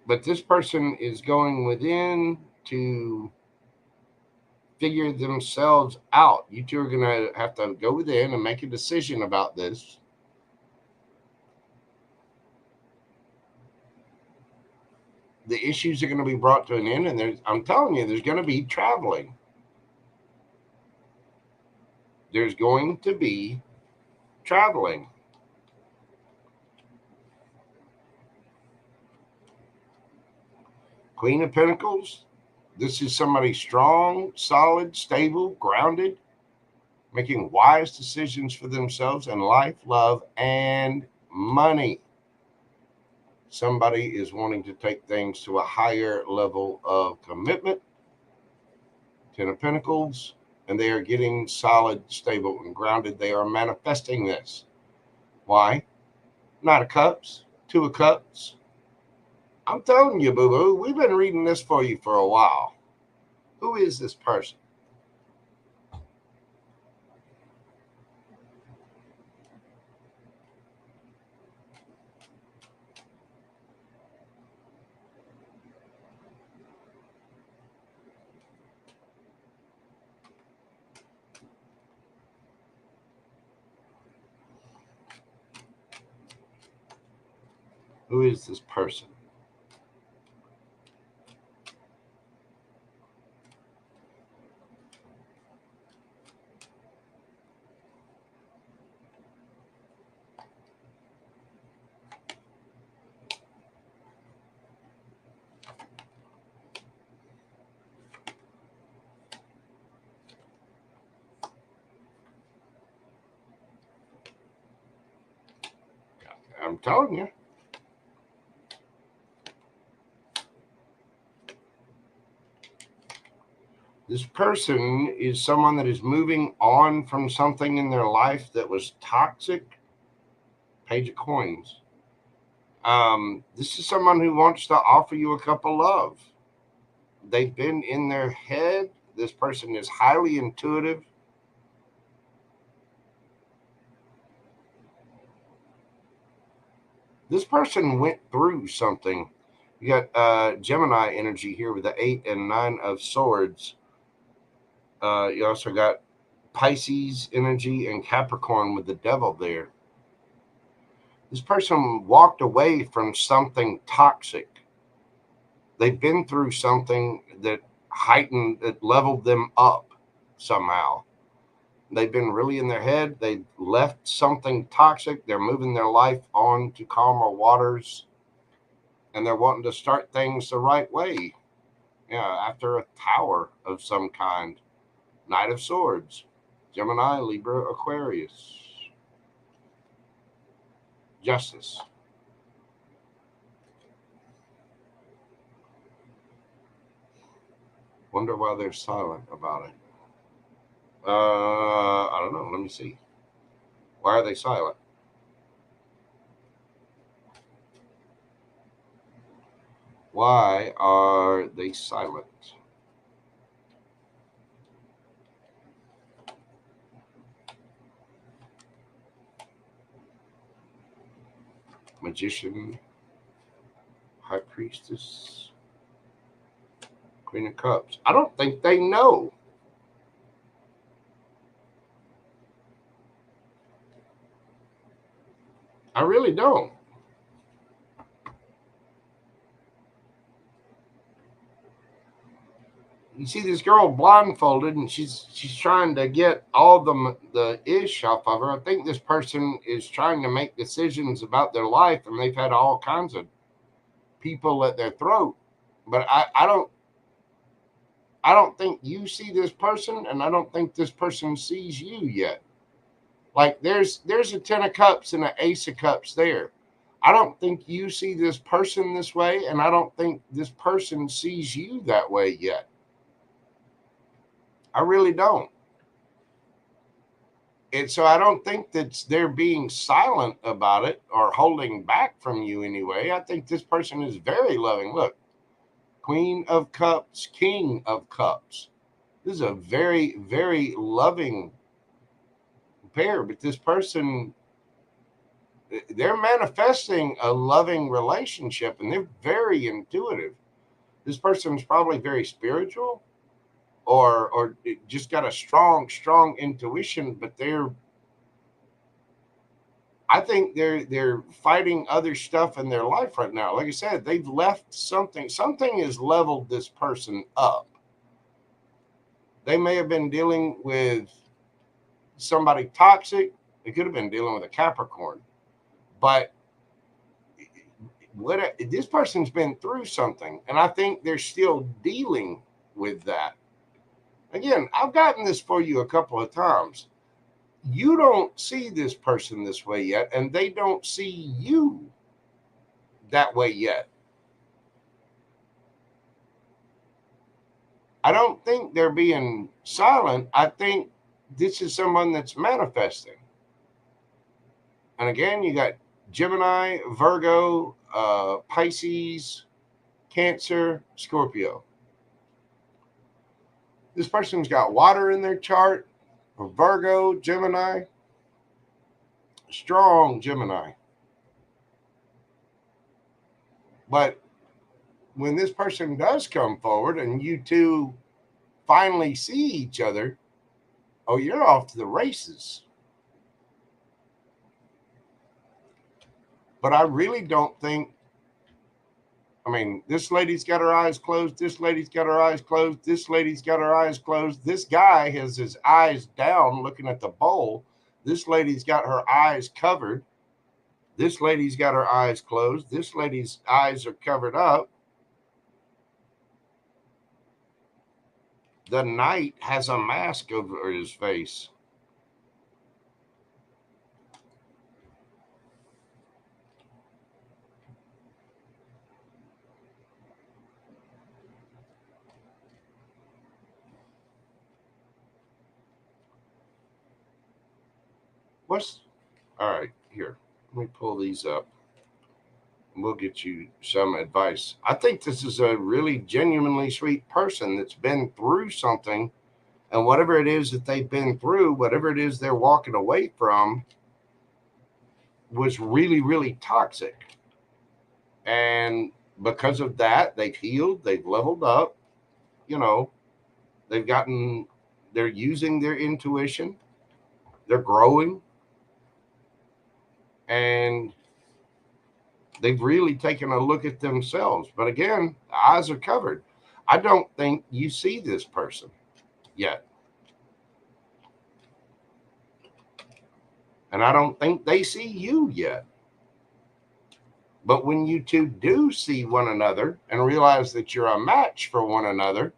but this person is going within to figure themselves out. You two are going to have to go within and make a decision about this. The issues are going to be brought to an end, and I'm telling you, there's going to be traveling. There's going to be traveling. Queen of Pentacles. This is somebody strong, solid, stable, grounded, making wise decisions for themselves in life, love, and money. Somebody is wanting to take things to a higher level of commitment. 10 of Pentacles. And they are getting solid, stable, and grounded. They are manifesting this. Why? Knight of Cups, Two of Cups. I'm telling you, boo-boo, we've been reading this for you for a while. Who is this person? Who is this person? I'm telling you. This person is someone that is moving on from something in their life that was toxic. Page of Coins. This is someone who wants to offer you a cup of love. They've been in their head. This person is highly intuitive. This person went through something. You got Gemini energy here with the 8 and 9 of Swords. You also got Pisces energy and Capricorn with the Devil there. This person walked away from something toxic. They've been through something that heightened, it leveled them up somehow. They've been really in their head. They've left something toxic. They're moving their life on to calmer waters, and they're wanting to start things the right way. Yeah, after a tower of some kind. Knight of Swords, Gemini, Libra, Aquarius. Justice. Wonder why they're silent about it. I don't know. Let me see. Why are they silent? Why are they silent? Magician, High Priestess, Queen of Cups. I don't think they know. I really don't. You see this girl blindfolded, and she's trying to get all the ish off of her. I think this person is trying to make decisions about their life, and they've had all kinds of people at their throat. But I don't think you see this person, and I don't think this person sees you yet. Like there's a 10 of cups and an ace of cups there. I don't think you see this person this way, and I don't think this person sees you that way yet. I really don't. And so I don't think that they're being silent about it or holding back from you anyway. I think this person is very loving. Look, Queen of Cups, King of Cups. This is a very, very loving pair, but this person, they're manifesting a loving relationship, and they're very intuitive. This person's probably very spiritual, or just got a strong intuition, but I think they're fighting other stuff in their life right now. Like I said, they've left something has leveled this person up. They may have been dealing with somebody toxic. They could have been dealing with a Capricorn, but this person's been through something, and I think they're still dealing with that. Again, I've gotten this for you a couple of times. You don't see this person this way yet, and they don't see you that way yet. I don't think they're being silent. I think this is someone that's manifesting. And again, you got Gemini, Virgo, Pisces, Cancer, Scorpio. This person's got water in their chart, Virgo, Gemini, strong Gemini. But when this person does come forward and you two finally see each other, oh, you're off to the races. But I really don't think, I mean, this lady's got her eyes closed. This lady's got her eyes closed. This lady's got her eyes closed. This guy has his eyes down looking at the bowl. This lady's got her eyes covered. This lady's got her eyes closed. This lady's eyes are covered up. The knight has a mask over his face. All right, here, let me pull these up. We'll get you some advice. I think this is a really genuinely sweet person that's been through something, and whatever it is that they've been through, whatever it is they're walking away from, was really, really toxic. And because of that, they've healed, they've leveled up, they're using their intuition, they're growing, and they've really taken a look at themselves. But again, the eyes are covered. I don't think you see this person yet. And I don't think they see you yet. But when you two do see one another and realize that you're a match for one another,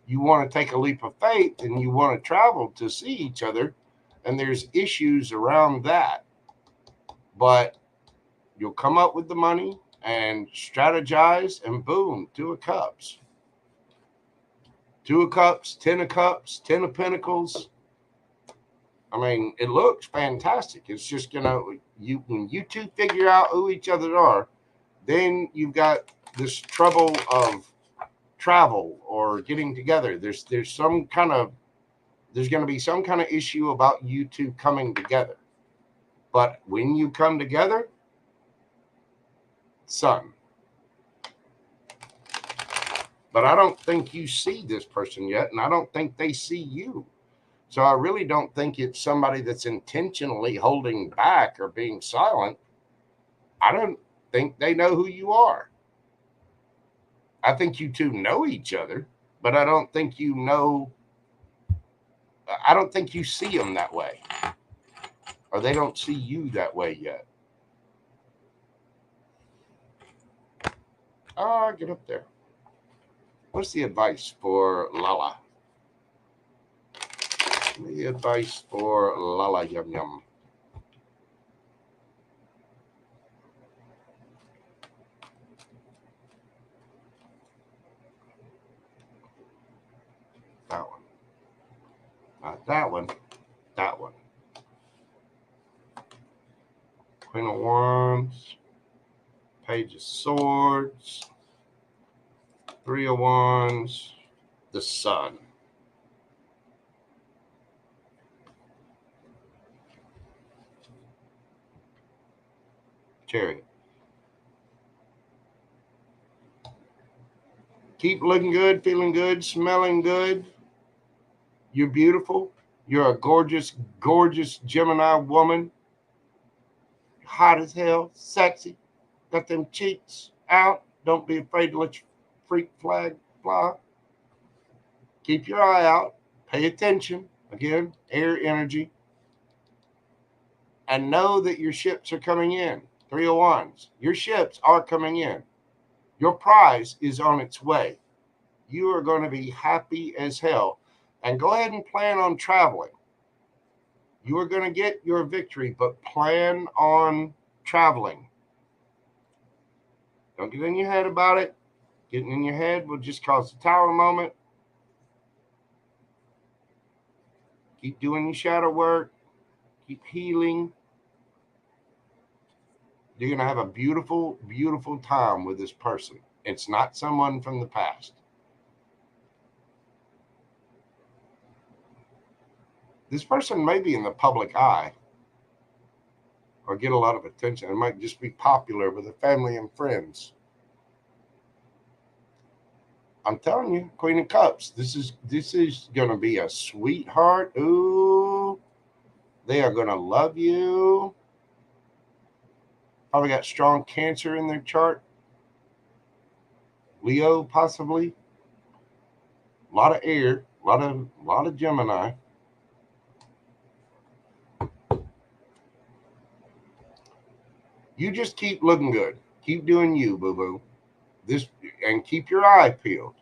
you want to take a leap of faith and you want to travel to see each other. And there's issues around that. But you'll come up with the money and strategize, and boom, 2 of Cups. 2 of Cups, 10 of Cups, 10 of Pentacles. I mean, it looks fantastic. It's just when you two figure out who each other are, then you've got this trouble of travel or getting together. There's going to be some kind of issue about you two coming together. But when you come together, Sun. But I don't think you see this person yet, and I don't think they see you. So I really don't think it's somebody that's intentionally holding back or being silent. I don't think they know who you are. I think you two know each other, but I don't think you see them that way. Or they don't see you that way yet. Get up there. What's the advice for Lala? The advice for Lala Yum Yum. That one. Not that one. That one. Queen of Wands. Page of Swords. 3 of Wands. The Sun. Chariot. Keep looking good, feeling good, smelling good. You're beautiful. You're a gorgeous, gorgeous Gemini woman. Hot as hell, sexy. Got them cheeks out. Don't be afraid to let your freak flag fly. Keep your eye out. Pay attention. Again, air energy. And know that your ships are coming in. 3 of Wands. Your ships are coming in. Your prize is on its way. You are going to be happy as hell. And go ahead and plan on traveling. You are going to get your victory, but plan on traveling. Don't get in your head about it. Getting in your head will just cause a tower moment. Keep doing your shadow work. Keep healing. You're going to have a beautiful, beautiful time with this person. It's not someone from the past. This person may be in the public eye or get a lot of attention. It might just be popular with the family and friends. I'm telling you, Queen of Cups, this is going to be a sweetheart. Ooh, they are going to love you. Probably got strong Cancer in their chart. Leo, possibly. A lot of air, a lot of Gemini. You just keep looking good. Keep doing you, boo-boo. And keep your eye peeled.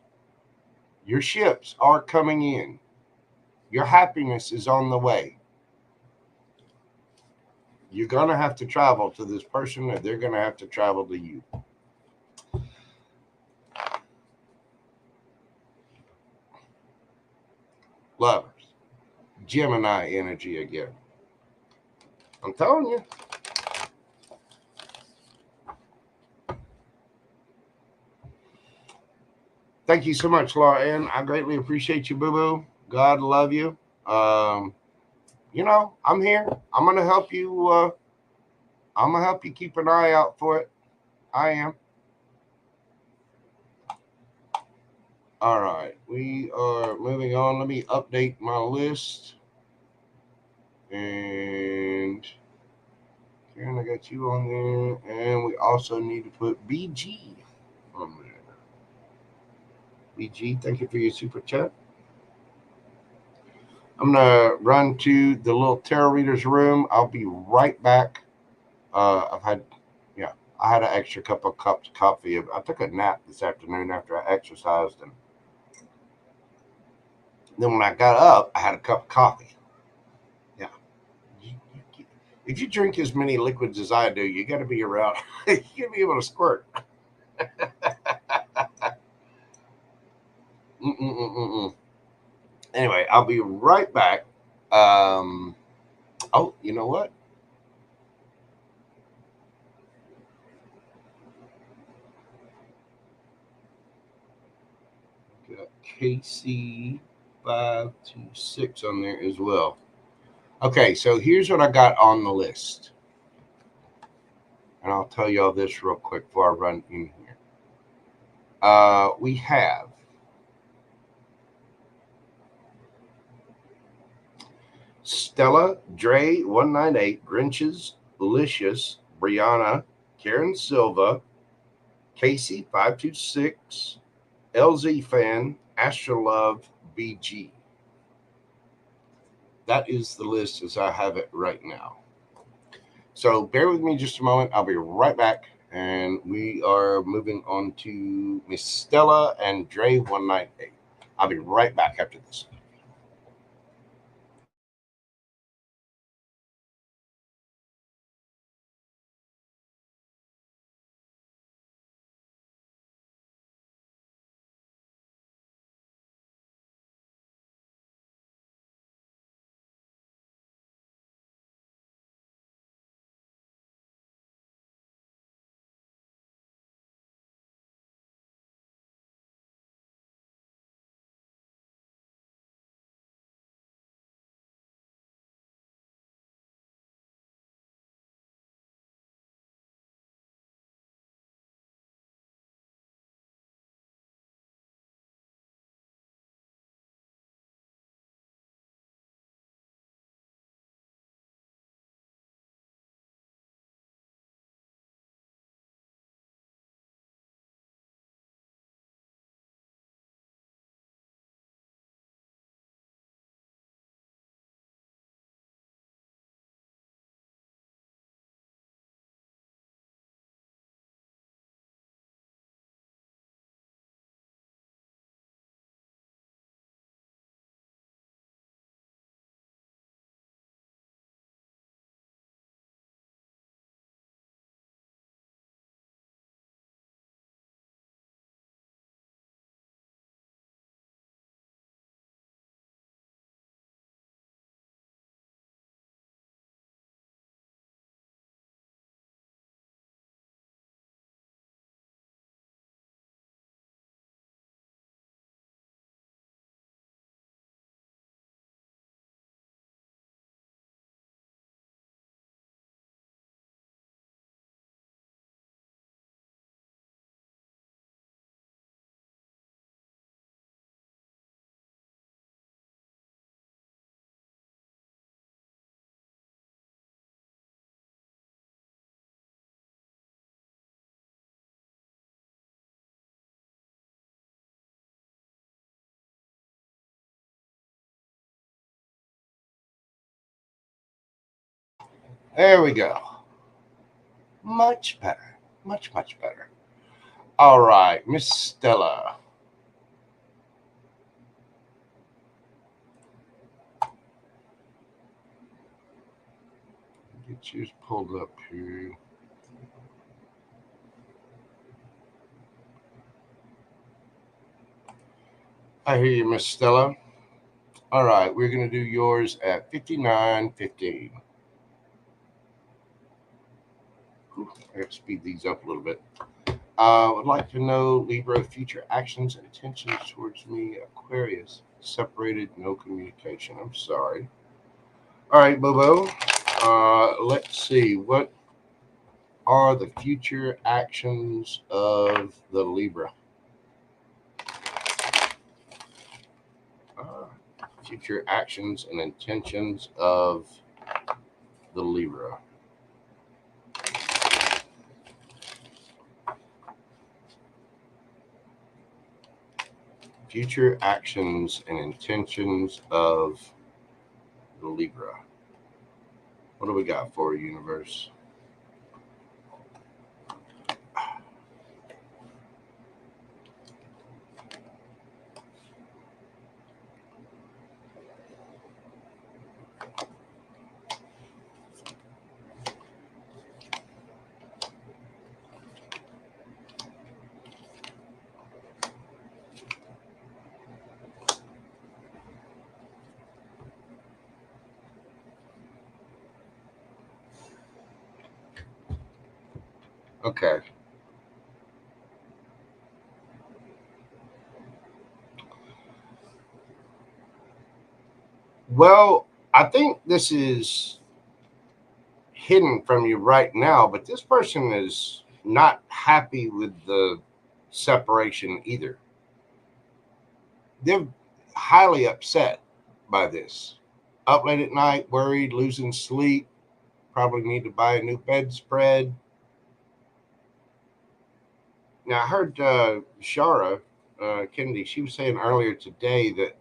Your ships are coming in. Your happiness is on the way. You're going to have to travel to this person, or they're going to have to travel to you. Lovers. Gemini energy again. I'm telling you. Thank you so much, Laura Ann. I greatly appreciate you, boo-boo. God love you. I'm here. I'm going to help you. I'm going to help you keep an eye out for it. I am. All right. We are moving on. Let me update my list. And Karen, I got you on there. And we also need to put BG on there. BG, thank you for your super chat. I'm gonna run to the little tarot readers room. I'll be right back. I had an extra couple of cups of coffee. I took a nap this afternoon after I exercised, and then when I got up, I had a cup of coffee. Yeah, if you drink as many liquids as I do, you got to be around. You got to be able to squirt. Anyway, I'll be right back. Oh, you know what? Got KC526 on there as well. Okay, so here's what I got on the list. And I'll tell y'all this real quick before I run in here. We have Stella, Dre 198, Grinches, Delicious, Brianna, Karen Silva, Casey 526, LZ Fan, Astrolove, BG. That is the list as I have it right now. So bear with me just a moment. I'll be right back. And we are moving on to Miss Stella and Dre 198. I'll be right back after this. There we go. Much better. Much, much better. All right, Miss Stella. Get yours pulled up here. I hear you, Miss Stella. All right, we're going to do yours at 59.15. I have to speed these up a little bit. Would like to know Libra future actions and intentions towards me, Aquarius. Separated, no communication. I'm sorry. All right, Bobo. Let's see. What are the future actions of the Libra? Future actions and intentions of the Libra. Future actions and intentions of the Libra. What do we got for you, universe? Okay. Well, I think this is hidden from you right now, but this person is not happy with the separation either. They're highly upset by this. Up late at night, worried, losing sleep, probably need to buy a new bedspread. Now, I heard Shara Kennedy, she was saying earlier today that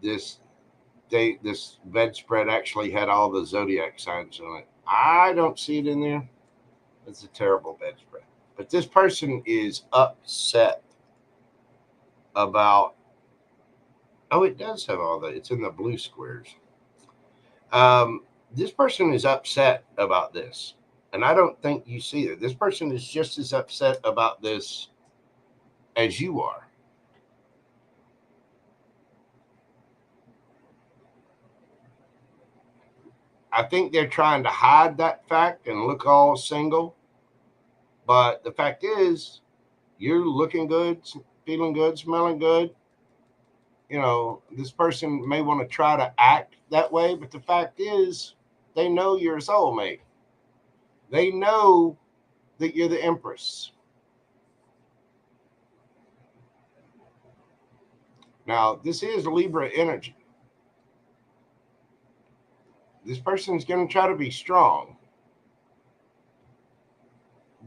this this bedspread actually had all the zodiac signs on it. I don't see it in there. It's a terrible bedspread. But this person is upset about. Oh, it does have all that. It's in the blue squares. This person is upset about this. And I don't think you see it. This person is just as upset about this as you are. I think they're trying to hide that fact and look all single. But the fact is, you're looking good, feeling good, smelling good. You know, this person may want to try to act that way, but the fact is, they know you're a soulmate. They know that you're the Empress. Now, this is Libra energy. This person's going to try to be strong,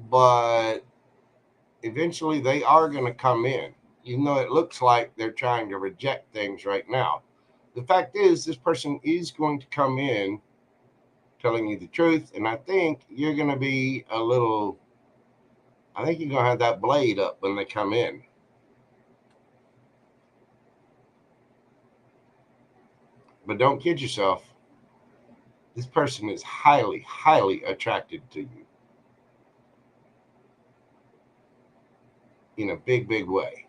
but eventually they are going to come in. Even though it looks like they're trying to reject things right now. The fact is, this person is going to come in telling you the truth, and I think you're going to be I think you're going to have that blade up when they come in. But don't kid yourself. This person is highly, highly attracted to you in a big, big way.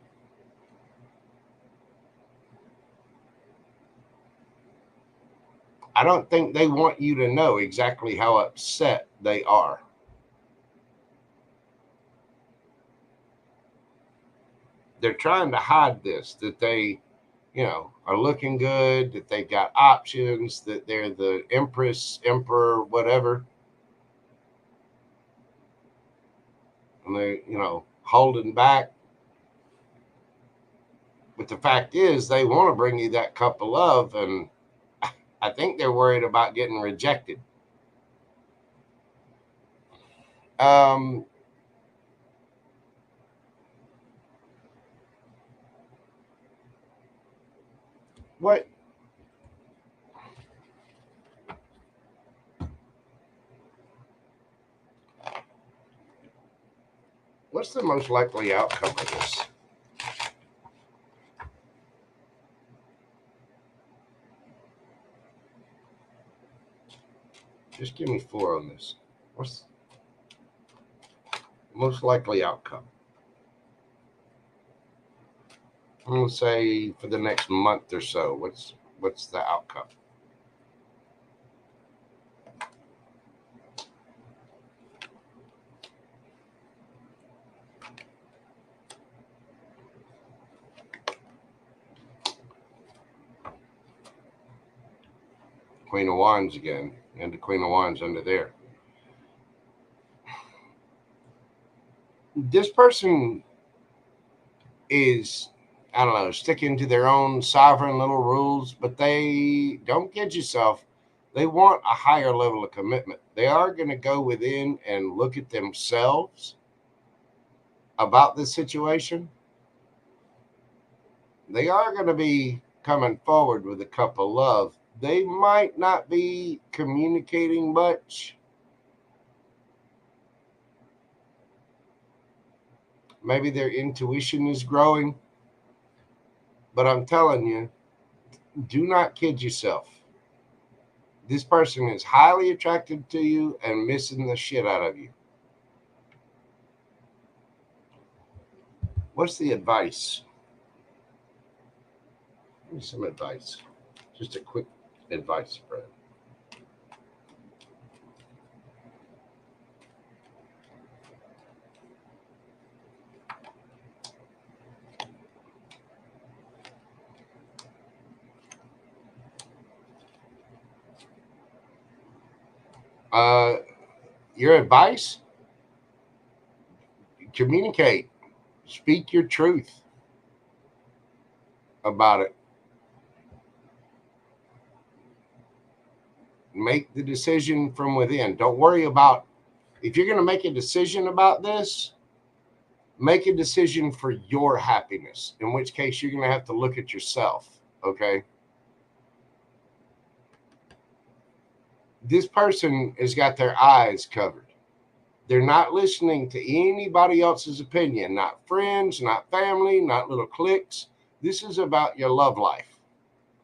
I don't think they want you to know exactly how upset they are. They're trying to hide this, that they, are looking good, that they've got options, that they're the Empress, Emperor, whatever. And they're, holding back. But the fact is, they want to bring you that cup of love, and I think they're worried about getting rejected. What? What's the most likely outcome of this? Just give me 4 on this. What's the most likely outcome? I'm going to say for the next month or so. What's the outcome? Queen of Wands again, and the Queen of Wands under there. This person is, I don't know, sticking to their own sovereign little rules, but they don't kid yourself. They want a higher level of commitment. They are going to go within and look at themselves about this situation. They are going to be coming forward with a cup of love. They might not be communicating much. Maybe their intuition is growing. But I'm telling you, do not kid yourself. This person is highly attracted to you and missing the shit out of you. What's the advice? Give me some advice. Just a quick advice spread. Your advice? Communicate. Speak your truth about it. Make the decision from within. Don't worry about, if you're going to make a decision about this, make a decision for your happiness, in which case you're going to have to look at yourself, okay? This person has got their eyes covered. They're not listening to anybody else's opinion, not friends, not family, not little cliques. This is about your love life,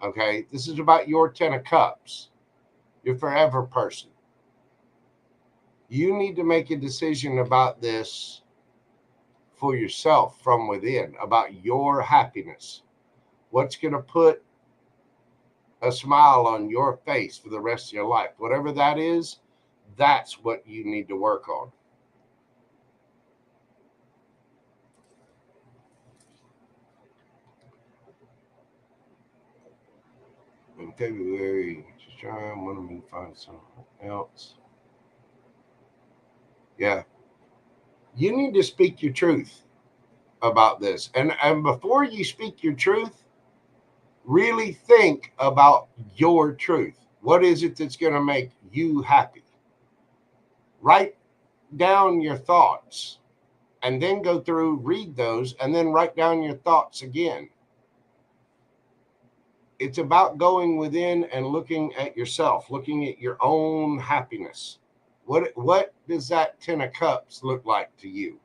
okay? This is about your 10 of cups, your forever person. You need to make a decision about this for yourself from within, about your happiness. What's going to put a smile on your face for the rest of your life? Whatever that is, that's what you need to work on. In February, just trying, want me to find something else. Yeah. You need to speak your truth about this. And before you speak your truth, really think about your truth. What is it that's going to make you happy? Write down your thoughts and then go through, read those, and then write down your thoughts again. It's about going within and looking at yourself, looking at your own happiness. What does that 10 of cups look like to you?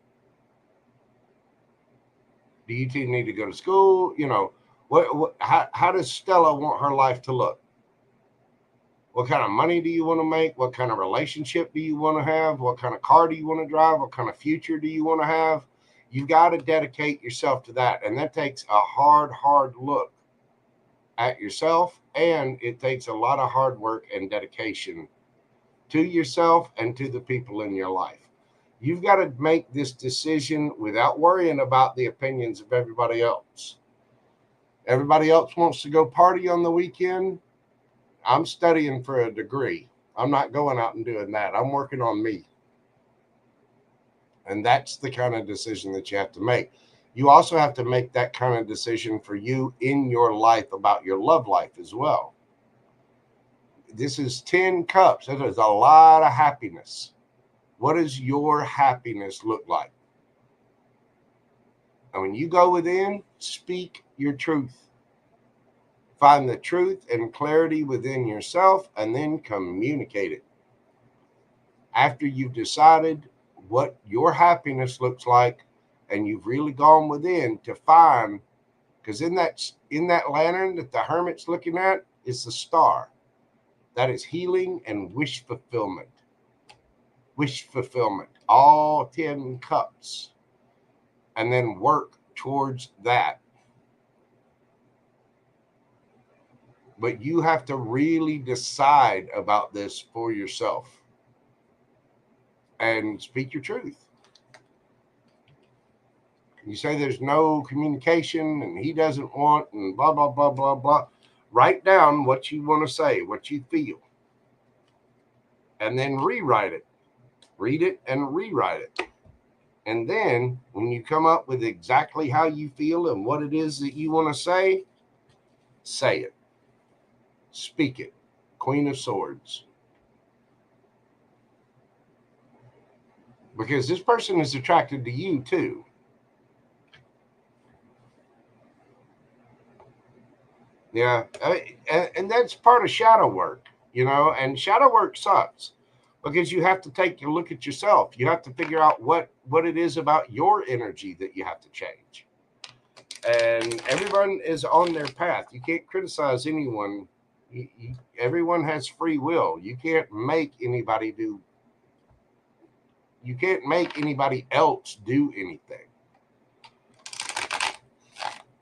Do you two need to go to school? You know, how does Stella want her life to look? What kind of money do you want to make? What kind of relationship do you want to have? What kind of car do you want to drive? What kind of future do you want to have? You've got to dedicate yourself to that. And that takes a hard look at yourself. And it takes a lot of hard work and dedication to yourself and to the people in your life. You've got to make this decision without worrying about the opinions of everybody else. Everybody else wants to go party on the weekend. I'm studying for a degree. I'm not going out and doing that. I'm working on me. And that's the kind of decision that you have to make. You also have to make that kind of decision for you in your life about your love life as well. This is 10 cups. That is a lot of happiness. What does your happiness look like? And when you go within, speak your truth. Find the truth and clarity within yourself and then communicate it. After you've decided what your happiness looks like and you've really gone within to find, because in that lantern that the hermit's looking at is the star. That is healing and wish fulfillment. Wish fulfillment. All 10 cups. And then work towards that. But you have to really decide about this for yourself and speak your truth. You say there's no communication and he doesn't want and blah, blah, blah, blah, blah. Write down what you want to say, what you feel, and then rewrite it. Read it and rewrite it. And then when you come up with exactly how you feel and what it is that you want to say it. Speak it. Queen of Swords. Because this person is attracted to you too. Yeah, and that's part of shadow work, you know. And shadow work sucks because you have to take a look at yourself. You have to figure out what it is about your energy that you have to change. And everyone is on their path. You can't criticize anyone. Everyone has free will. You can't make anybody do. You can't make anybody else do anything.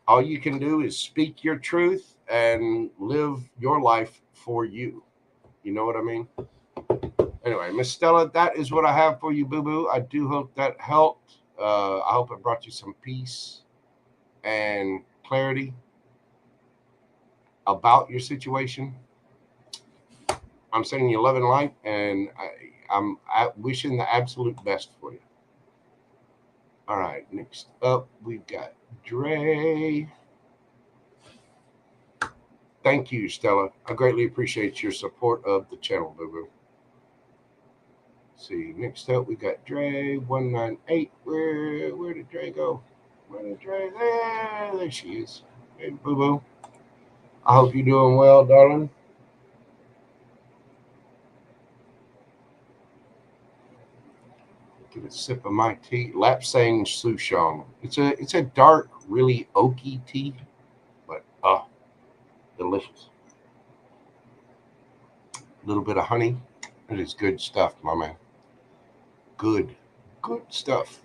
All you can do is speak your truth and live your life for you. You know what I mean? Anyway, Miss Stella, that is what I have for you, Boo Boo. I do hope that helped. I hope it brought you some peace and clarity about your situation. I'm sending you love and light, and I'm wishing the absolute best for you. All right, next up, we've got Dre. Thank you, Stella. I greatly appreciate your support of the channel, Boo Boo. See, next up we got Dre 198. Where did Dre go? Where did Dre? There she is. Hey, Boo Boo. I hope you're doing well, darling. Get a sip of my tea. Lapsang Souchong. It's a dark, really oaky tea, but delicious. A little bit of honey. It is good stuff, my man. Good stuff.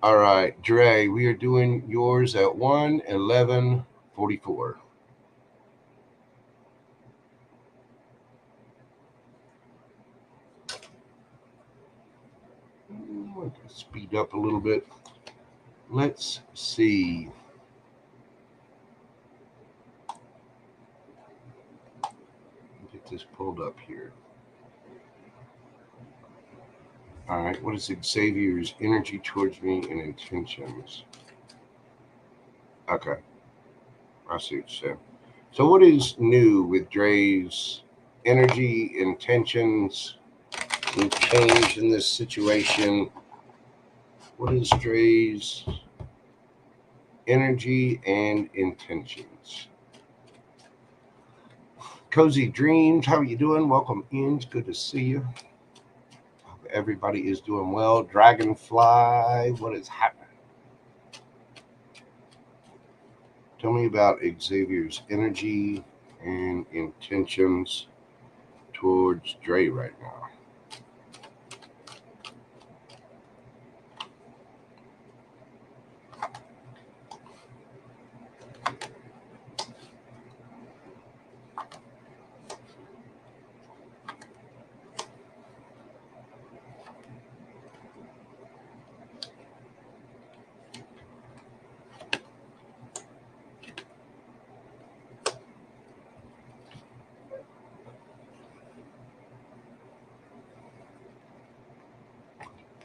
All right, Dre, we are doing yours at 1:11:44. Speed up a little bit. Let's see. Get this pulled up here. All right, what is Xavier's energy towards me and intentions? Okay, I see what you said. So, what is new with Dre's energy, intentions, and change in this situation? What is Dre's energy and intentions? Cozy Dreams, how are you doing? Welcome in. It's good to see you. Hope everybody is doing well. Dragonfly, what is happening? Tell me about Xavier's energy and intentions towards Dre right now.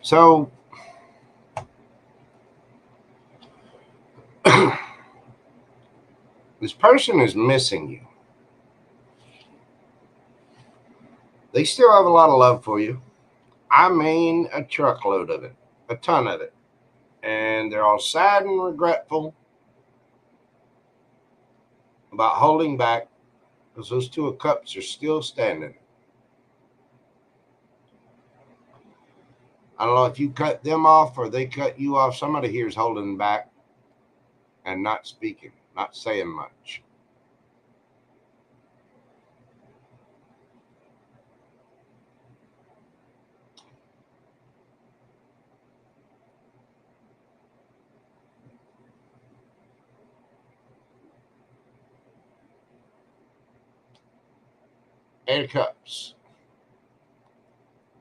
So, this person is missing you. They still have a lot of love for you. I mean, a truckload of it, a ton of it. And they're all sad and regretful about holding back because those two of cups are still standing. I don't know if you cut them off or they cut you off. Somebody here is holding back and not speaking, not saying much. Eight of Cups.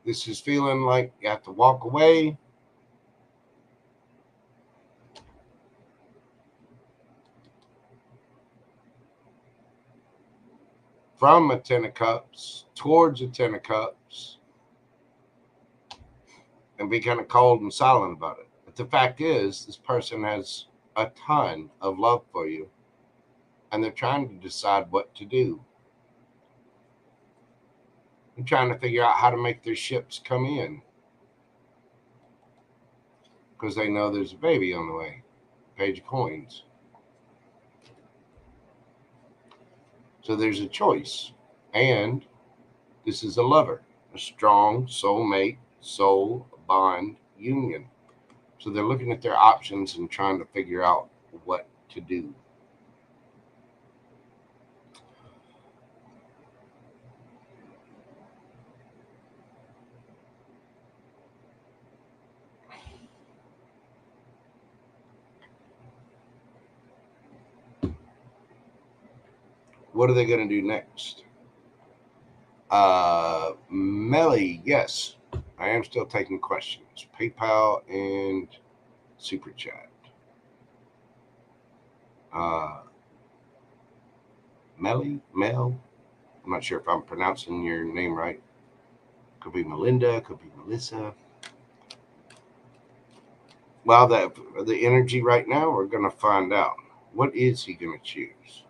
This is feeling like you have to walk away. From a Ten of Cups towards a Ten of Cups and be kind of cold and silent about it. But the fact is, this person has a ton of love for you and they're trying to decide what to do. They're trying to figure out how to make their ships come in because they know there's a baby on the way. Page of Coins. So there's a choice. And this is a lover, a strong soulmate, soul bond union. So they're looking at their options and trying to figure out what to do. What are they going to do next? Melly, yes. I am still taking questions. PayPal and Superchat. Melly, Mel. I'm not sure if I'm pronouncing your name right. Could be Melinda, could be Melissa. Well, the energy right now, we're going to find out. What is he going to choose?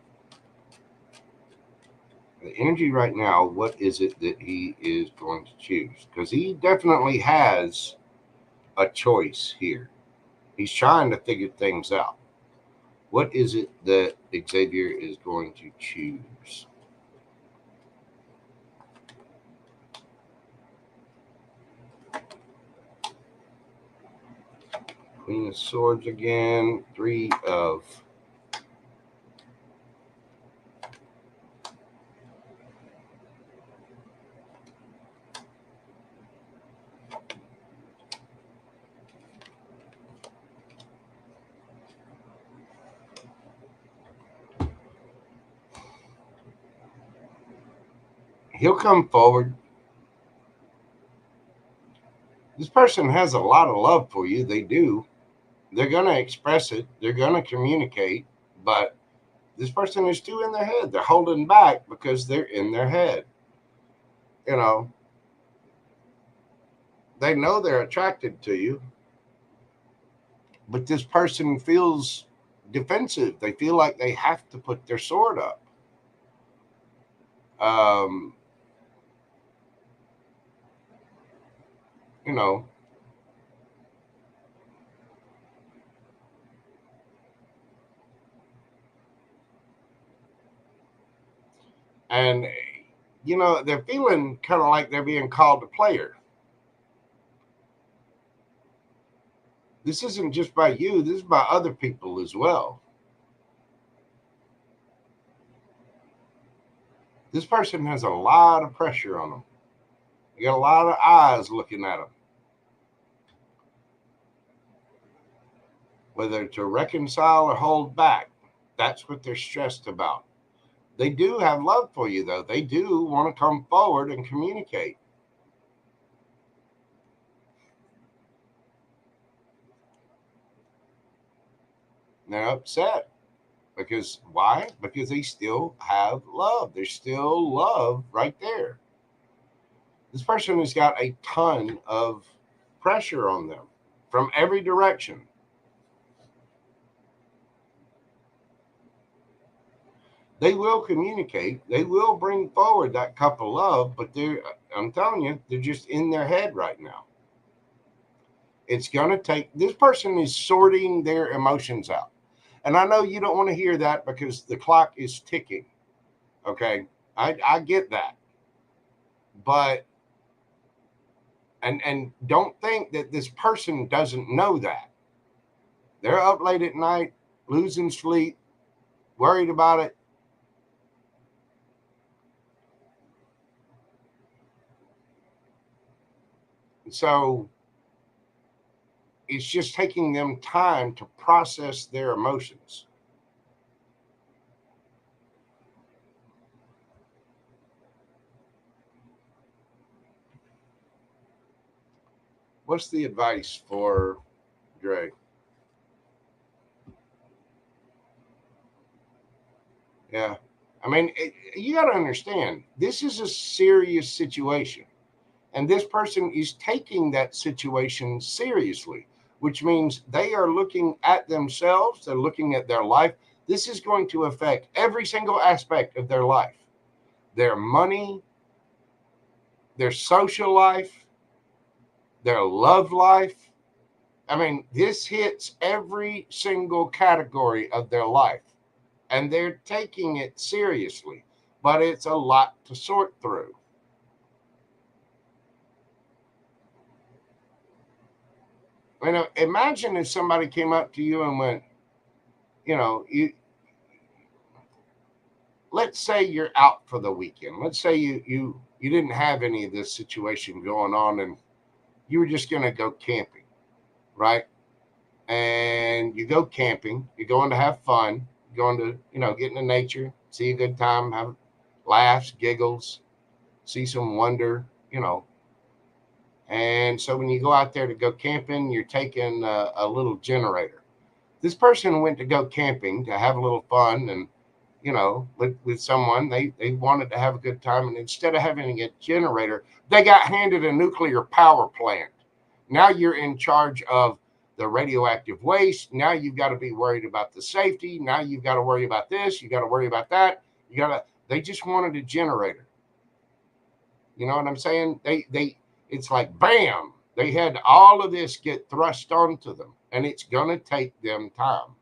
The energy right now, what is it that he is going to choose? Because he definitely has a choice here. He's trying to figure things out. What is it that Xavier is going to choose? Queen of Swords again. 3 of... He'll come forward. This person has a lot of love for you. They do. They're going to express it. They're going to communicate. But this person is too in their head. They're holding back because they're in their head. You know, they know they're attracted to you. But this person feels defensive. They feel like they have to put their sword up. You know, and, you know, they're feeling kind of like they're being called a player. This isn't just by you. This is by other people as well. This person has a lot of pressure on them. You got a lot of eyes looking at them. Whether to reconcile or hold back, that's what they're stressed about. They do have love for you, though. They do want to come forward and communicate. They're upset. Because why? Because they still have love. There's still love right there. This person has got a ton of pressure on them from every direction. They will communicate. They will bring forward that cup of love, but I'm telling you, they're just in their head right now. It's going to take, this person is sorting their emotions out. And I know you don't want to hear that because the clock is ticking. Okay. I get that. But, and don't think that this person doesn't know that. They're up late at night, losing sleep, worried about it. So it's just taking them time to process their emotions. What's the advice for Dre? Yeah. I mean, you got to understand, this is a serious situation. And this person is taking that situation seriously, which means they are looking at themselves. They're looking at their life. This is going to affect every single aspect of their life, their money, their social life, their love life. I mean, this hits every single category of their life, and they're taking it seriously. but it's a lot to sort through. Imagine if somebody came up to you and went, let's say you're out for the weekend. Let's say you didn't have any of this situation going on and you were just going to go camping, right? And you go camping, you're going to have fun, you're going to, get into nature, see a good time, have laughs, giggles, see some wonder, And so when you go out there to go camping, you're taking a little generator. This person went to go camping to have a little fun and, with someone, they wanted to have a good time. And instead of having a generator, they got handed a nuclear power plant. Now you're in charge of the radioactive waste. Now you've got to be worried about the safety. Now you've got to worry about this. You got to worry about that. They just wanted a generator. You know what I'm saying? It's like, bam, they had all of this get thrust onto them, and it's going to take them time.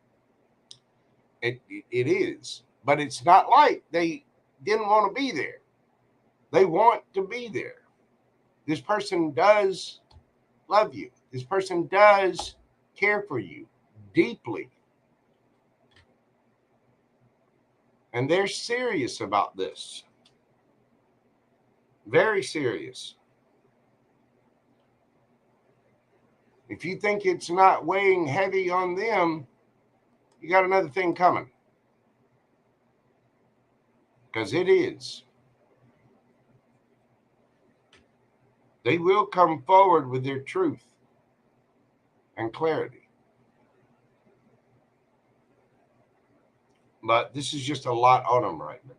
It is, but it's not like they didn't want to be there. They want to be there. This person does love you. This person does care for you deeply. And they're serious about this. Very serious. If you think it's not weighing heavy on them, you got another thing coming. Because it is. They will come forward with their truth and clarity. But this is just a lot on them right now.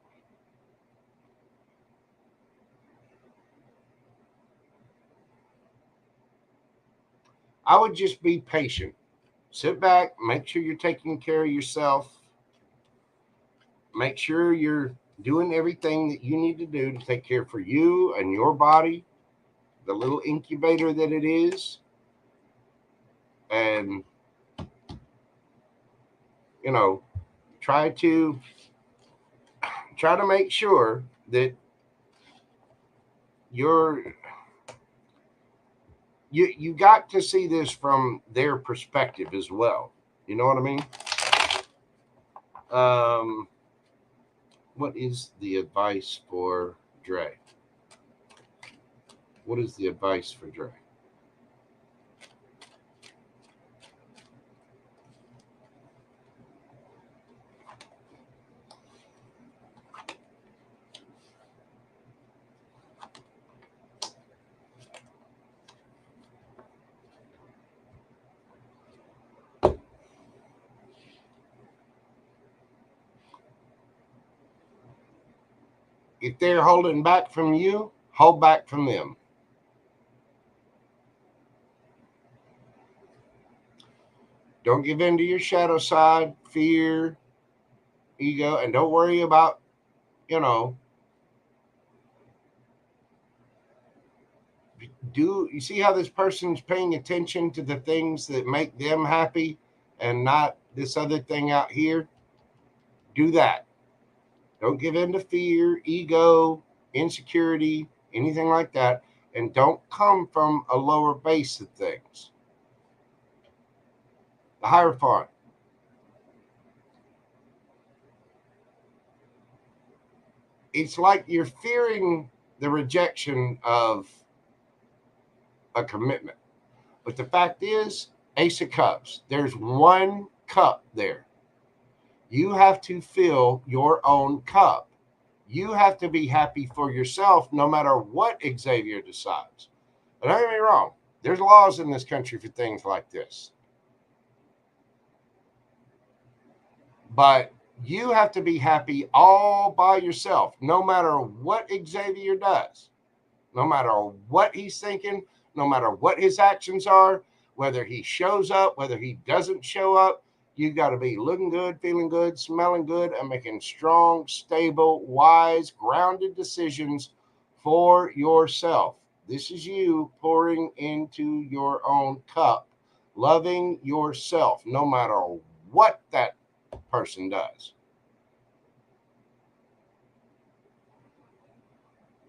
I would just be patient. Sit back, make sure you're taking care of yourself. Make sure you're doing everything that you need to do to take care for you and your body, the little incubator that it is. And, try to make sure that you got to see this from their perspective as well. You know what I mean? What is the advice for Dre? What is the advice for Dre? If they're holding back from you, hold back from them. Don't give in to your shadow side, fear, ego, and don't worry about, you see how this person's paying attention to the things that make them happy and not this other thing out here? Do that. Don't give in to fear, ego, insecurity, anything like that. And don't come from a lower base of things. The Hierophant. It's like you're fearing the rejection of a commitment. But the fact is, Ace of Cups, there's one cup there. You have to fill your own cup. You have to be happy for yourself no matter what Xavier decides. But don't get me wrong, there's laws in this country for things like this. But you have to be happy all by yourself, no matter what Xavier does, no matter what he's thinking, no matter what his actions are, whether he shows up, whether he doesn't show up. You got to be looking good, feeling good, smelling good, and making strong, stable, wise, grounded decisions for yourself. This is you pouring into your own cup, loving yourself, no matter what that person does.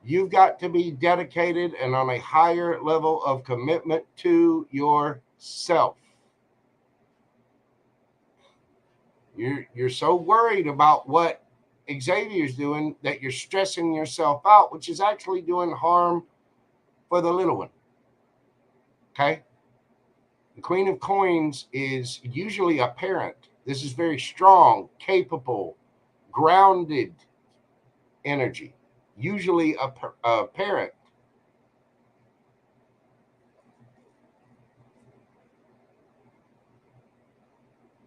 You've got to be dedicated and on a higher level of commitment to yourself. You're so worried about what Xavier's doing that you're stressing yourself out, which is actually doing harm for the little one. Okay? The Queen of Coins is usually a parent. This is very strong, capable, grounded energy. Usually a parent.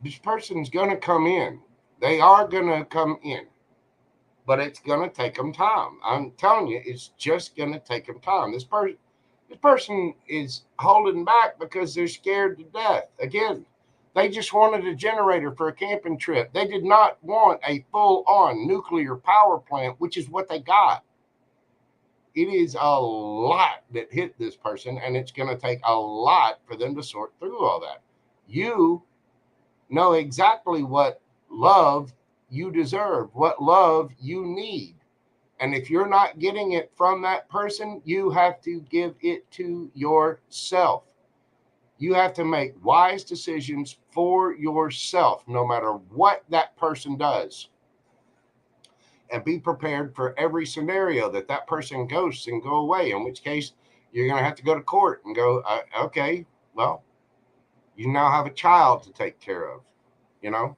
This person's going to come in. They are going to come in. But it's going to take them time. I'm telling you, it's just going to take them time. This person is holding back because they're scared to death. Again, they just wanted a generator for a camping trip. They did not want a full-on nuclear power plant, which is what they got. It is a lot that hit this person, and it's going to take a lot for them to sort through all that. You know exactly what love you deserve, what love you need. And if you're not getting it from that person, you have to give it to yourself. You have to make wise decisions for yourself, no matter what that person does. And be prepared for every scenario that person ghosts and go away, in which case you're going to have to go to court and go, okay, well, you now have a child to take care of, you know?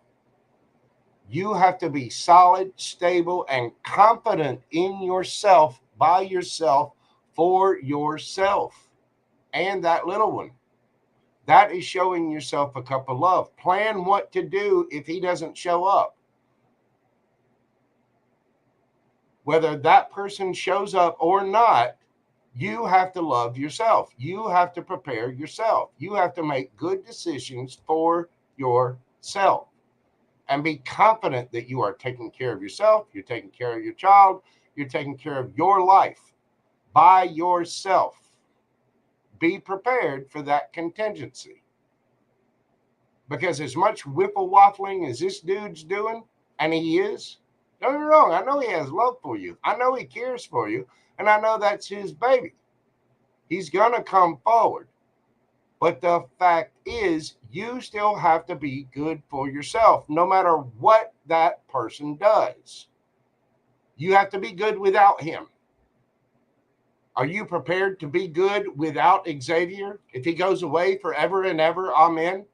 You have to be solid, stable, and confident in yourself, by yourself, for yourself, and that little one. That is showing yourself a cup of love. Plan what to do if he doesn't show up. Whether that person shows up or not, you have to love yourself. You have to prepare yourself. You have to make good decisions for yourself. And be confident that you are taking care of yourself, you're taking care of your child, you're taking care of your life by yourself. Be prepared for that contingency. Because as much whiffle waffling as this dude's doing, and he is, don't get me wrong, I know he has love for you. I know he cares for you, and I know that's his baby. He's going to come forward. But the fact is, you still have to be good for yourself, no matter what that person does. You have to be good without him. Are you prepared to be good without Xavier? If he goes away forever and ever, amen.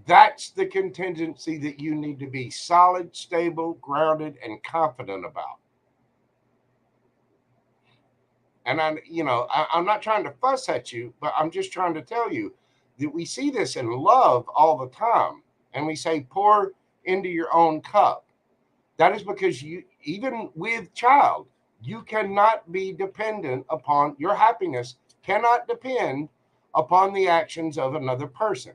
That's the contingency that you need to be solid, stable, grounded, and confident about. And I'm not trying to fuss at you, but I'm just trying to tell you that we see this in love all the time. And we say, pour into your own cup. That is because you, even with child, you cannot be dependent upon, your happiness cannot depend upon the actions of another person.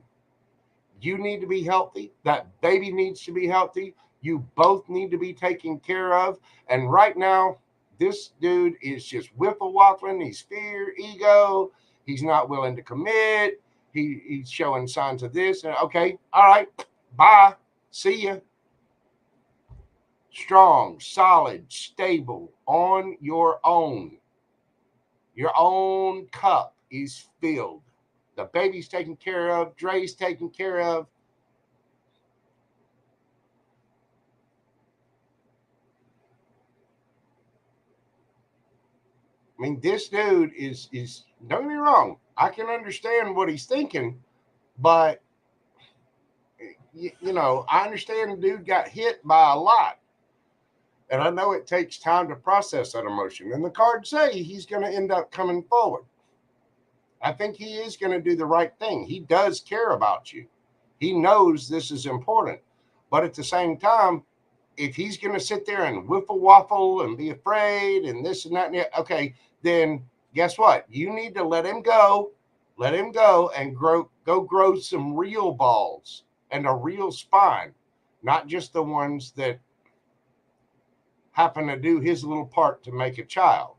You need to be healthy. That baby needs to be healthy. You both need to be taken care of. And right now, this dude is just whiffle waffling. He's fear, ego. He's not willing to commit. He's showing signs of this. And okay, all right, bye. See ya. Strong, solid, stable, on your own. Your own cup is filled. The baby's taken care of. Dre's taken care of. I mean, this dude is don't get me wrong, I can understand what he's thinking, but I understand the dude got hit by a lot. And I know it takes time to process that emotion. And the cards say he's going to end up coming forward. I think he is going to do the right thing. He does care about you. He knows this is important. But at the same time, if he's going to sit there and whiffle waffle and be afraid and this and that, and that, okay, then guess what? You need to let him go and grow some real balls and a real spine, not just the ones that happen to do his little part to make a child.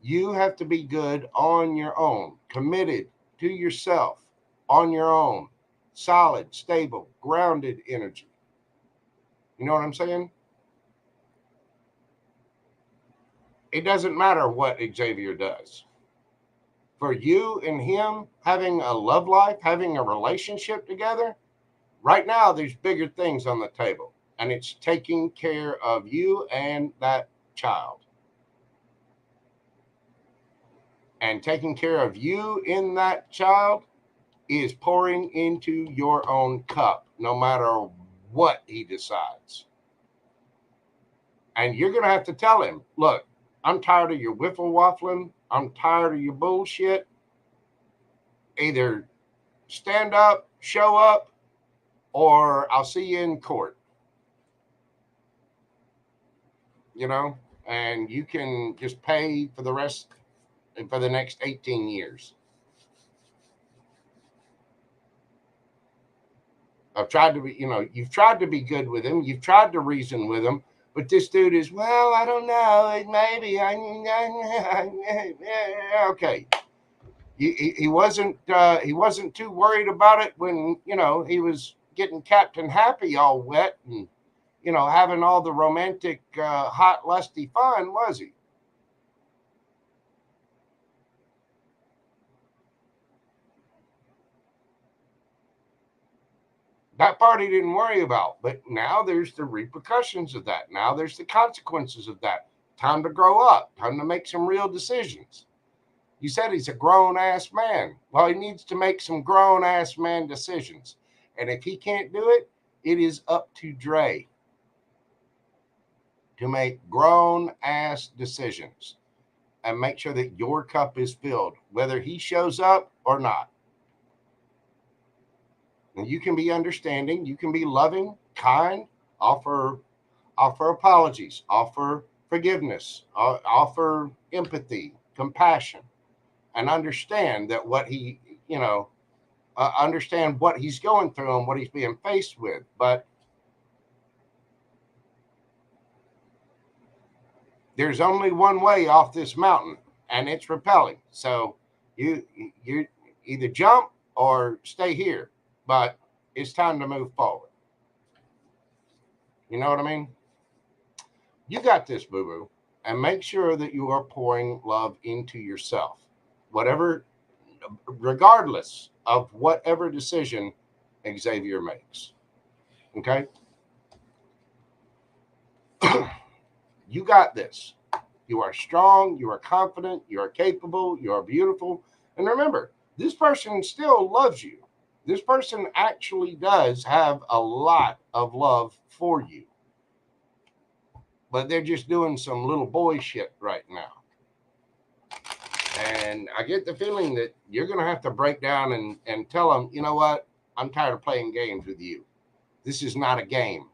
You have to be good on your own, committed to yourself on your own, solid, stable, grounded energy. You know what I'm saying? it doesn't matter what Xavier does. For you and him having a love life, having a relationship together, right now there's bigger things on the table. And it's taking care of you and that child. And taking care of you in that child is pouring into your own cup, no matter what he decides. And you're going to have to tell him, look, I'm tired of your wiffle waffling. I'm tired of your bullshit. Either stand up, show up, or I'll see you in court. You know, and you can just pay for the rest, for the next 18 years. I've tried to be, you've tried to be good with him. You've tried to reason with him. But this dude is, well, I don't know. Maybe okay. He wasn't too worried about it when, he was getting Captain Happy all wet and, having all the romantic, hot, lusty fun, was he? That part he didn't worry about. But now there's the repercussions of that. Now there's the consequences of that. Time to grow up. Time to make some real decisions. You said he's a grown-ass man. Well, he needs to make some grown-ass man decisions. And if he can't do it, it is up to Dre to make grown-ass decisions and make sure that your cup is filled, whether he shows up or not. And you can be understanding, you can be loving, kind, offer apologies, offer forgiveness, offer empathy, compassion, and understand that what he, understand what he's going through and what he's being faced with. But there's only one way off this mountain, and it's rappelling. So you either jump or stay here. But it's time to move forward. You know what I mean? You got this, boo-boo. And make sure that you are pouring love into yourself. Whatever, regardless of whatever decision Xavier makes. Okay? You got this. You are strong. You are confident. You are capable. You are beautiful. And remember, this person still loves you. This person actually does have a lot of love for you. But they're just doing some little boy shit right now. And I get the feeling that you're going to have to break down and tell them, you know what? I'm tired of playing games with you. This is not a game.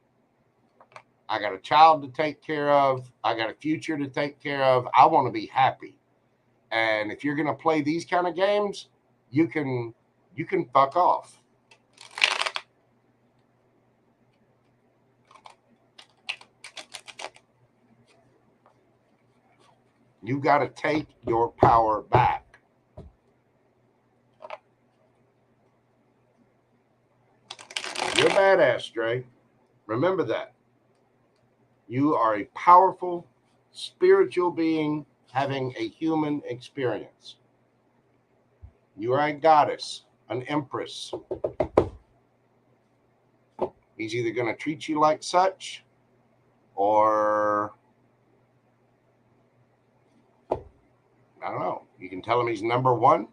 I got a child to take care of. I got a future to take care of. I want to be happy. And if you're going to play these kind of games, you can fuck off. You got to take your power back. You're badass, Dre. Remember that. You are a powerful, spiritual being having a human experience. You are a goddess, an empress. He's either going to treat you like such or, I don't know. You can tell him he's number one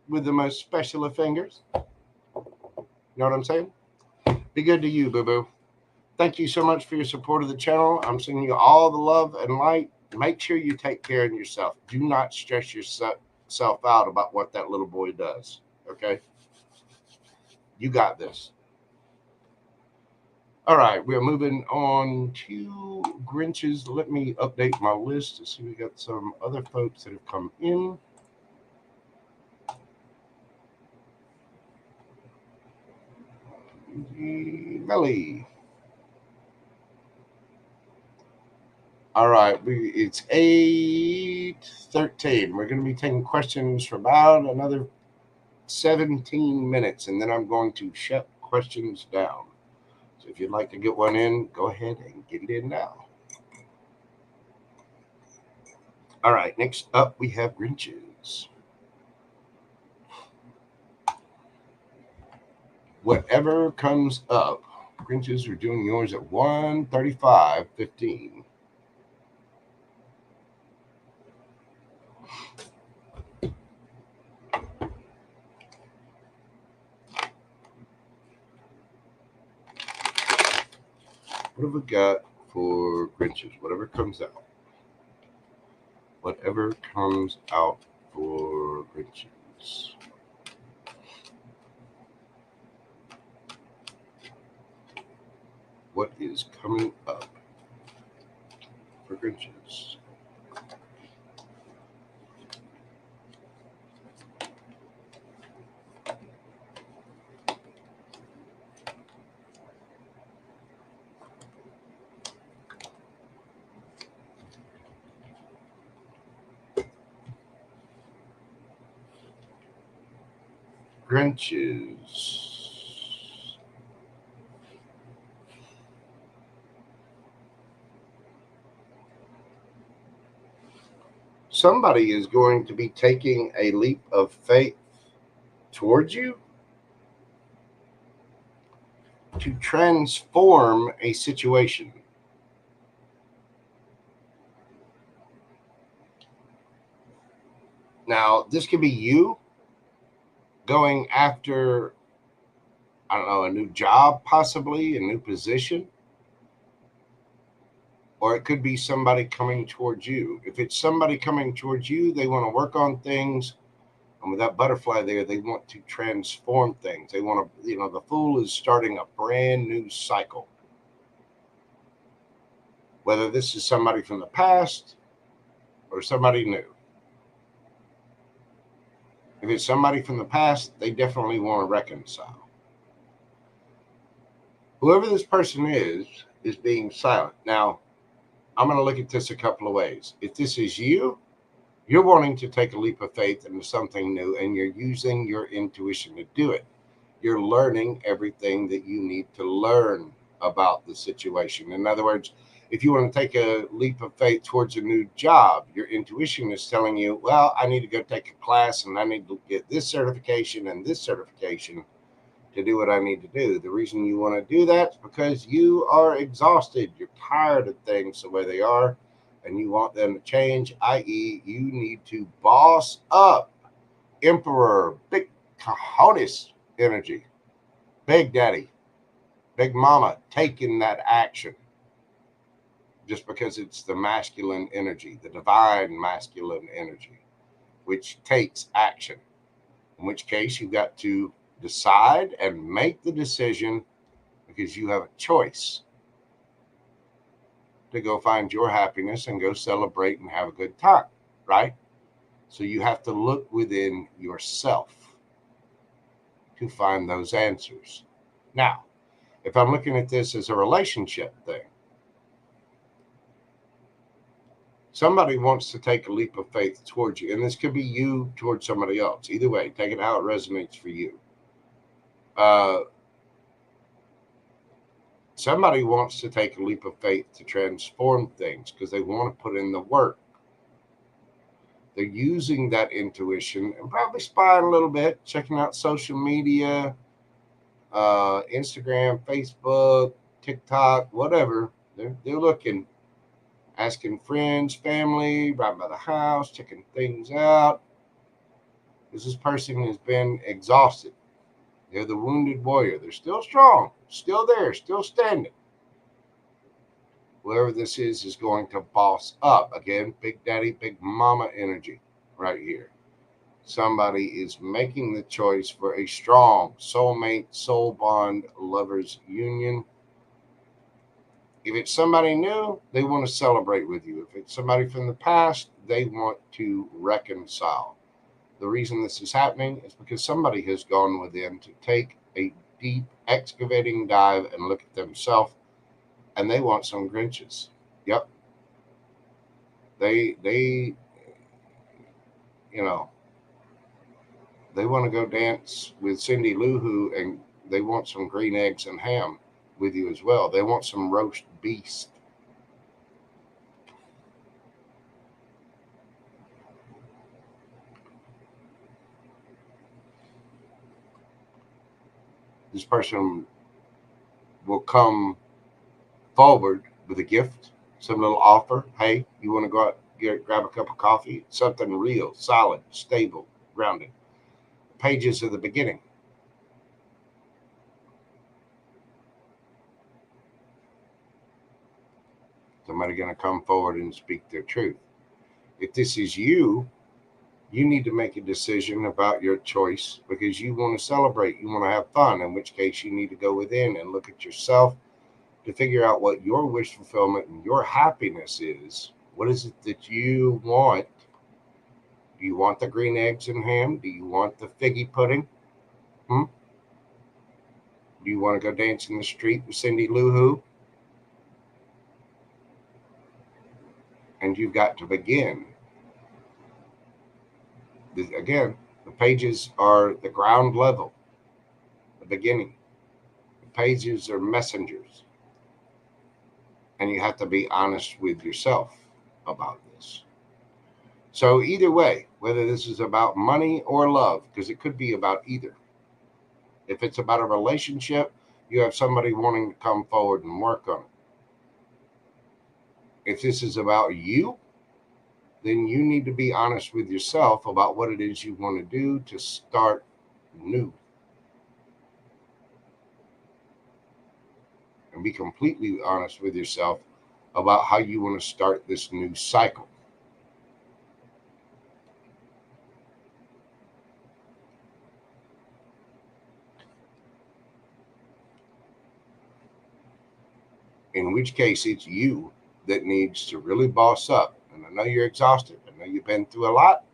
with the most special of fingers. You know what I'm saying? Be good to you, boo-boo. Thank you so much for your support of the channel. I'm sending you all the love and light. Make sure you take care of yourself. Do not stress yourself out about what that little boy does. Okay? You got this. All right, we're moving on to Grinches. Let me update my list to see we got some other folks that have come in. Belly. All right, it's 8:13. We're going to be taking questions for about another 17 minutes, and then I'm going to shut questions down. So if you'd like to get one in, go ahead and get it in now. All right, next up we have Grinches. Whatever comes up, Grinches are doing yours at 135.15. What have we got for Grinches? Whatever comes out. Whatever comes out for Grinches. What is coming up for Grinches? Grinches. Somebody is going to be taking a leap of faith towards you to transform a situation. Now, this could be you going after, I don't know, a new job, possibly a new position, or it could be somebody coming towards you. If it's somebody coming towards you, they want to work on things. And with that butterfly there, they want to transform things. They want to, the Fool is starting a brand new cycle. Whether this is somebody from the past or somebody new. If it's somebody from the past, they definitely want to reconcile. Whoever this person is being silent. Now, I'm going to look at this a couple of ways. If this is you, you're wanting to take a leap of faith into something new, and you're using your intuition to do it. You're learning everything that you need to learn about the situation. In other words, if you want to take a leap of faith towards a new job, your intuition is telling you, well, I need to go take a class and I need to get this certification and this certification to do what I need to do. The reason you want to do that is because you are exhausted. You're tired of things the way they are, and you want them to change, i.e., you need to boss up. Emperor, big cojones energy, big daddy, big mama taking that action just because it's the masculine energy, the divine masculine energy, which takes action. In which case, you've got to decide and make the decision because you have a choice to go find your happiness and go celebrate and have a good time, right? So you have to look within yourself to find those answers. Now, if I'm looking at this as a relationship thing, somebody wants to take a leap of faith towards you, and this could be you towards somebody else. Either way, take it how it resonates for you. Somebody wants to take a leap of faith to transform things because they want to put in the work. They're using that intuition and probably spying a little bit, checking out social media, Instagram, Facebook, TikTok, whatever. They're looking, asking friends, family, right by the house, checking things out. This person has been exhausted. They're the wounded warrior. They're still strong, still there, still standing. Whoever this is going to boss up. Again, big daddy, big mama energy right here. Somebody is making the choice for a strong soulmate, soul bond, lovers union. If it's somebody new, they want to celebrate with you. If it's somebody from the past, they want to reconcile. The reason this is happening is because somebody has gone within to take a deep excavating dive and look at themselves, and they want some Grinches. Yep. They they want to go dance with Cindy Lou Who, and they want some green eggs and ham with you as well. They want some roast beast. This person will come forward with a gift, some little offer. Hey, you want to go out, grab a cup of coffee? Something real, solid, stable, grounded. Pages of the beginning. Somebody going to come forward and speak their truth. If this is you, you need to make a decision about your choice because you want to celebrate, you want to have fun, in which case you need to go within and look at yourself to figure out what your wish fulfillment and your happiness is. What is it that you want? Do you want the green eggs and ham? Do you want the figgy pudding? Do you want to go dance in the street with Cindy Lou Who? And you've got to begin. Again, the pages are the ground level, the beginning. The pages are messengers. And you have to be honest with yourself about this. So either way, whether this is about money or love, because it could be about either. If it's about a relationship, you have somebody wanting to come forward and work on it. If this is about you, then you need to be honest with yourself about what it is you want to do to start new. And be completely honest with yourself about how you want to start this new cycle. In which case, it's you that needs to really boss up. And I know you're exhausted. I know you've been through a lot.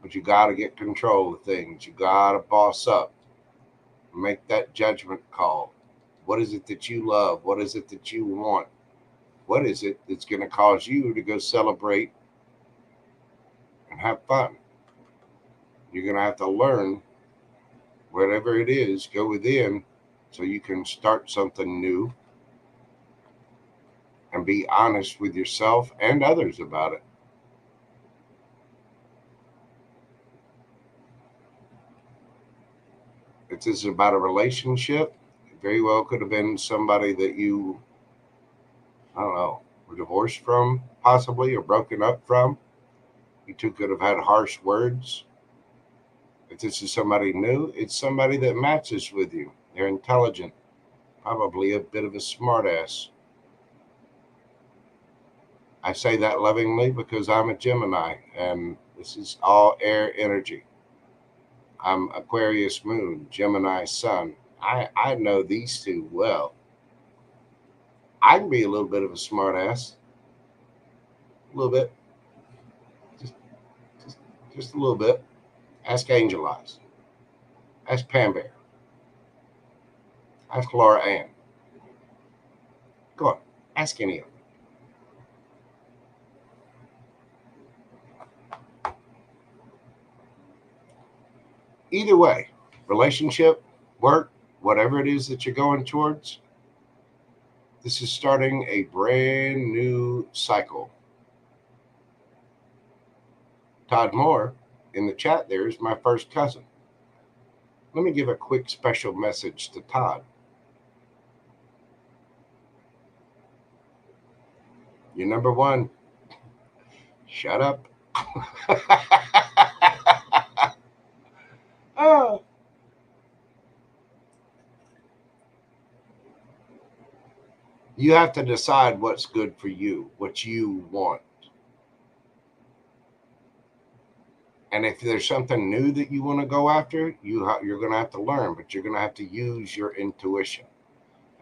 But you got to get control of things. You got to boss up. Make that judgment call. What is it that you love? What is it that you want? What is it that's going to cause you to go celebrate and have fun? You're going to have to learn whatever it is, go within so you can start something new and be honest with yourself and others about it. If this is about a relationship, it very well could have been somebody that you, I don't know, were divorced from, possibly, or broken up from. You two could have had harsh words. If this is somebody new, it's somebody that matches with you. They're intelligent, probably a bit of a smartass. I say that lovingly because I'm a Gemini, and this is all air energy. I'm Aquarius moon, Gemini sun. I know these two well. I can be a little bit of a smartass. A little bit. Just a little bit. Ask Angel Eyes. Ask Pam Bear. Ask Laura Ann. Go on. Ask any of them. Either way, relationship, work, whatever it is that you're going towards, this is starting a brand new cycle. Todd Moore in the chat there is my first cousin. Let me give a quick special message to Todd. You're number one. Shut up. Oh. You have to decide what's good for you, what you want. And if there's something new that you want to go after, you're going to have to learn, but you're going to have to use your intuition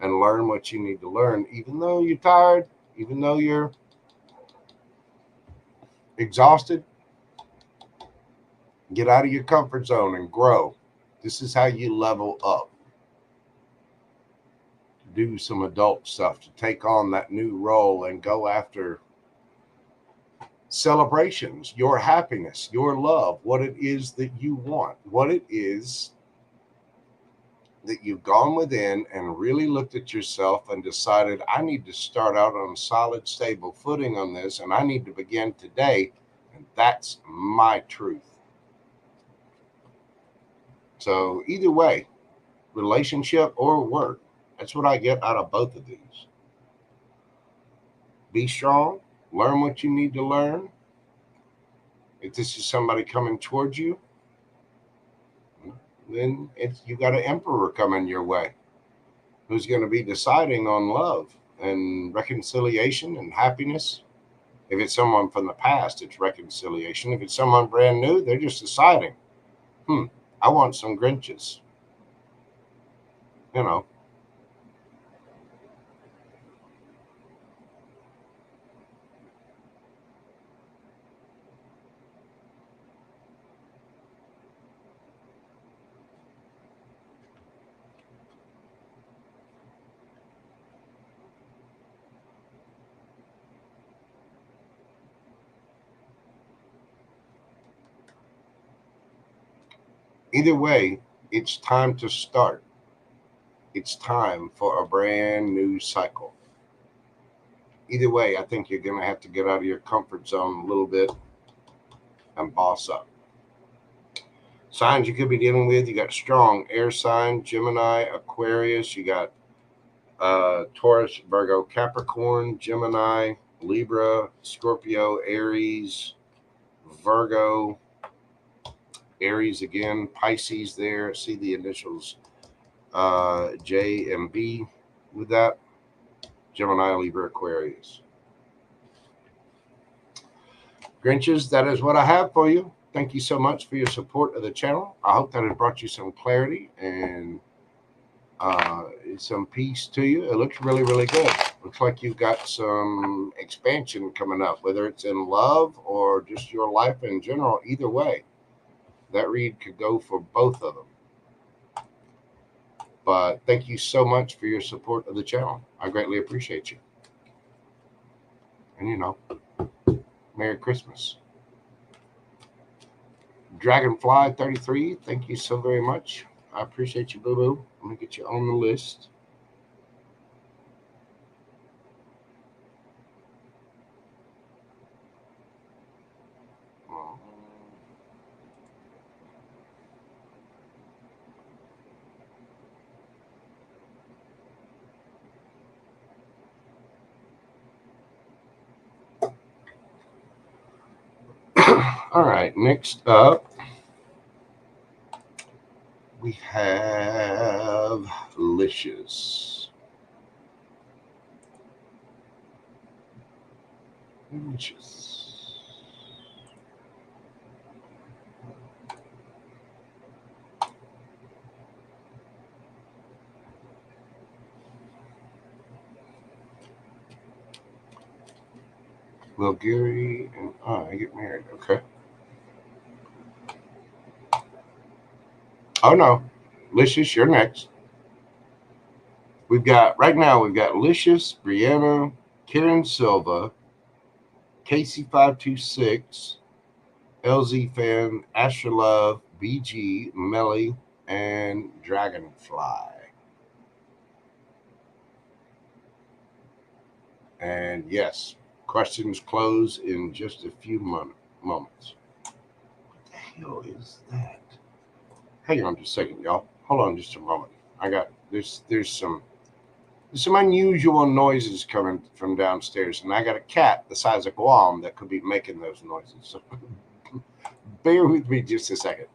and learn what you need to learn, even though you're tired, even though you're exhausted. Get out of your comfort zone and grow. This is how you level up. Do some adult stuff, to take on that new role and go after celebrations, your happiness, your love, what it is that you want, what it is that you've gone within and really looked at yourself and decided, I need to start out on solid, stable footing on this, and I need to begin today. And that's my truth. So either way, relationship or work, that's what I get out of both of these. Be strong, learn what you need to learn. If this is somebody coming towards you, then you got an emperor coming your way who's going to be deciding on love and reconciliation and happiness. If it's someone from the past, it's reconciliation. If it's someone brand new, they're just deciding, I want some Grinches. You know, either way, it's time to start. It's time for a brand new cycle. Either way, I think you're going to have to get out of your comfort zone a little bit and boss up. Signs you could be dealing with, you got strong air sign, Gemini, Aquarius, you got Taurus, Virgo, Capricorn, Gemini, Libra, Scorpio, Aries, Virgo, Aries again, Pisces there. See the initials J and B with that. Gemini, Libra, Aquarius. Grinches, that is what I have for you. Thank you so much for your support of the channel. I hope that has brought you some clarity and some peace to you. It looks really, really good. Looks like you've got some expansion coming up, whether it's in love or just your life in general. Either way, that read could go for both of them. But thank you so much for your support of the channel. I greatly appreciate you. And Merry Christmas. Dragonfly 33, thank you so very much. I appreciate you, boo-boo. I'm going to get you on the list. All right, next up, we have Licious. Licious. Will Gary and I get married? Okay. Oh no, Licious, you're next. We've got Licious, Brianna, Karen Silva, Casey526, LZ Fan, Asher Love, BG, Melly, and Dragonfly. And yes, questions close in just a few moments. What the hell is that? Hang on just a second, y'all. Hold on just a moment. There's some unusual noises coming from downstairs, and I got a cat the size of Guam that could be making those noises. So bear with me just a second.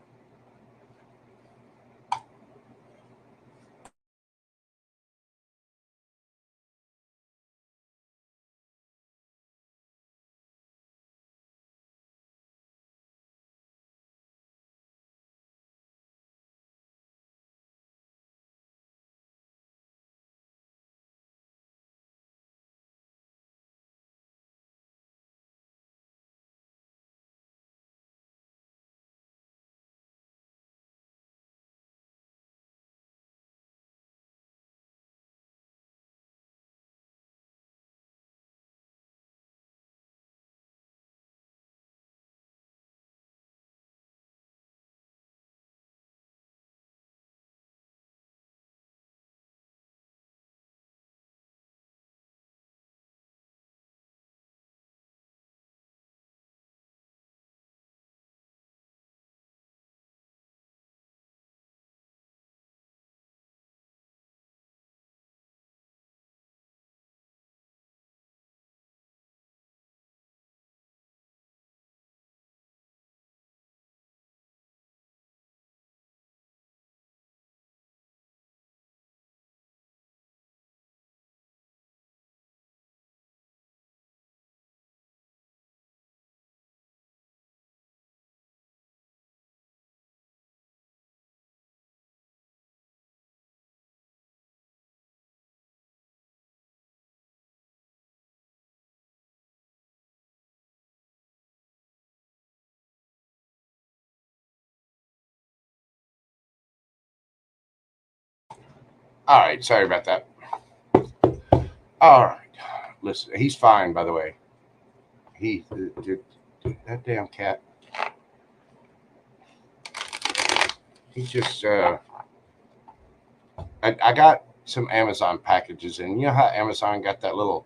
All right, sorry about that. All right, listen, he's fine, by the way. That damn cat. He just, I got some Amazon packages, and you know how Amazon got that little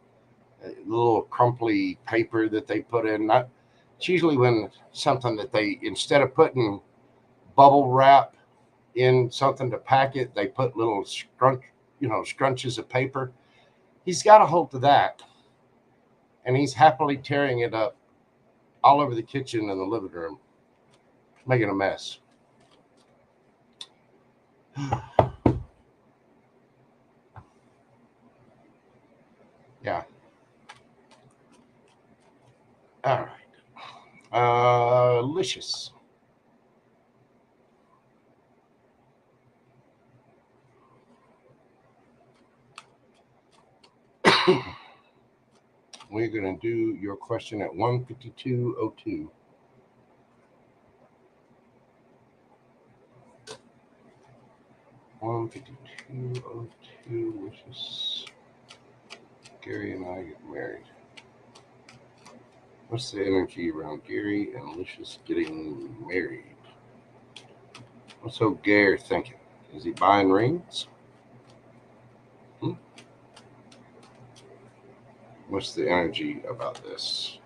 crumply paper that they put in? Not, it's usually when something that they, instead of putting bubble wrap in something to pack it, they put little scrunches of paper. He's got a hold of that, and he's happily tearing it up all over the kitchen and the living room, making a mess. Yeah. All right. Licious. We're going to do your question at 1:52:02. Licious. Gary and I get married. What's the energy around Gary and Licious getting married? What's old Gary thinking? Is he buying rings? What's the energy about this?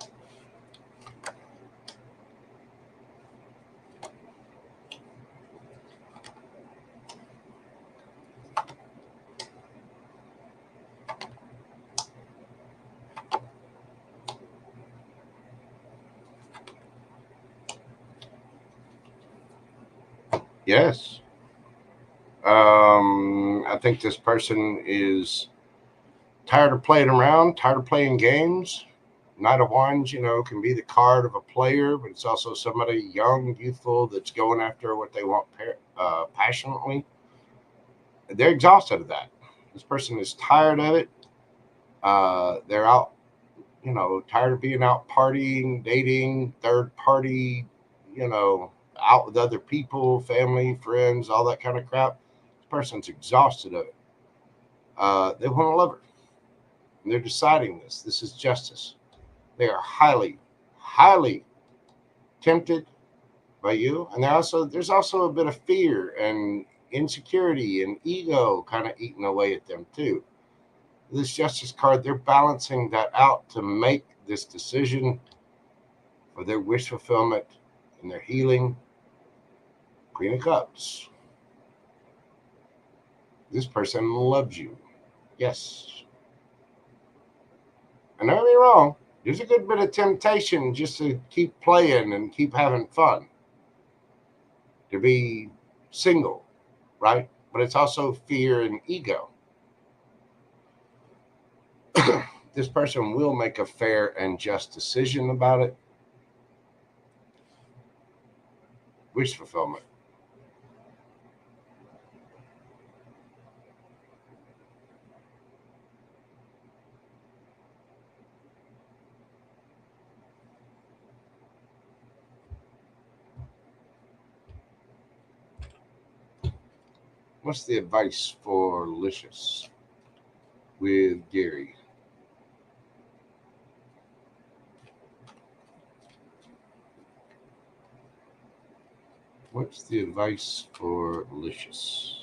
Yes. I think this person is tired of playing around, tired of playing games. Knight of Wands, can be the card of a player, but it's also somebody young, youthful, that's going after what they want passionately. They're exhausted of that. This person is tired of it. They're out, tired of being out partying, dating, third party, out with other people, family, friends, all that kind of crap. This person's exhausted of it. They want to love her. And they're deciding this. This is justice. They are highly, highly tempted by you. And there's also a bit of fear and insecurity and ego kind of eating away at them too. This justice card, they're balancing that out to make this decision for their wish fulfillment and their healing. Queen of Cups. This person loves you. Yes. And don't get me wrong, there's a good bit of temptation just to keep playing and keep having fun, to be single, right? But it's also fear and ego. This person will make a fair and just decision about it. Wish fulfillment. What's the advice for Licious with Gary? What's the advice for Licious?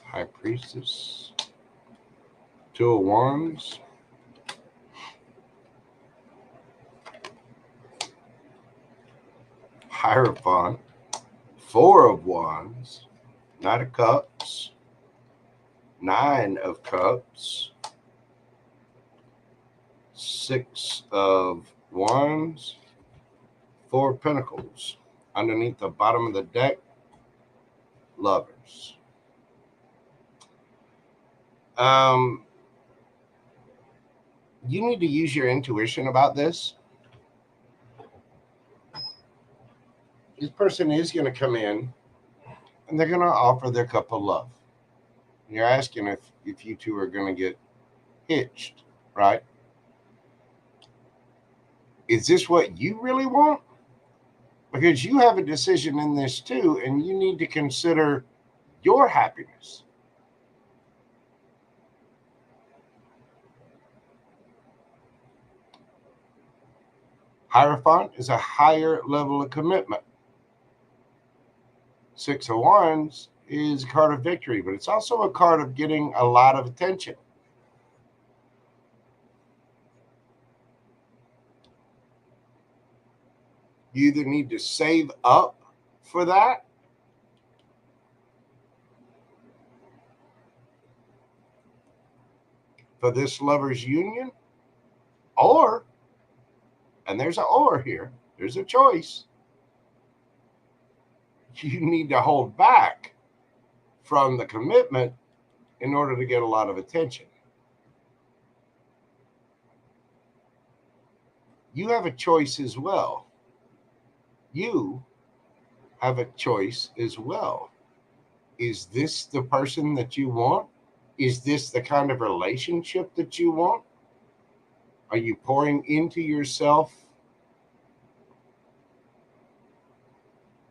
High Priestess. Two of Wands. Hierophant. Four of Wands. Knight of Cups. Nine of Cups. Six of Wands. Four of Pentacles. Underneath the bottom of the deck, Lovers. You need to use your intuition about this. this person is going to come in and they're going to offer their cup of love. You're asking if you two are going to get hitched, right? Is this what you really want? Because you have a decision in this too, and you need to consider your happiness. Hierophant is a higher level of commitment. Six of Wands is a card of victory, but it's also a card of getting a lot of attention. You either need to save up for that, for this lover's union, or, and there's an or here, there's a choice, you need to hold back from the commitment in order to get a lot of attention. You have a choice as well. You have a choice as well. Is this the person that you want? Is this the kind of relationship that you want? Are you pouring into yourself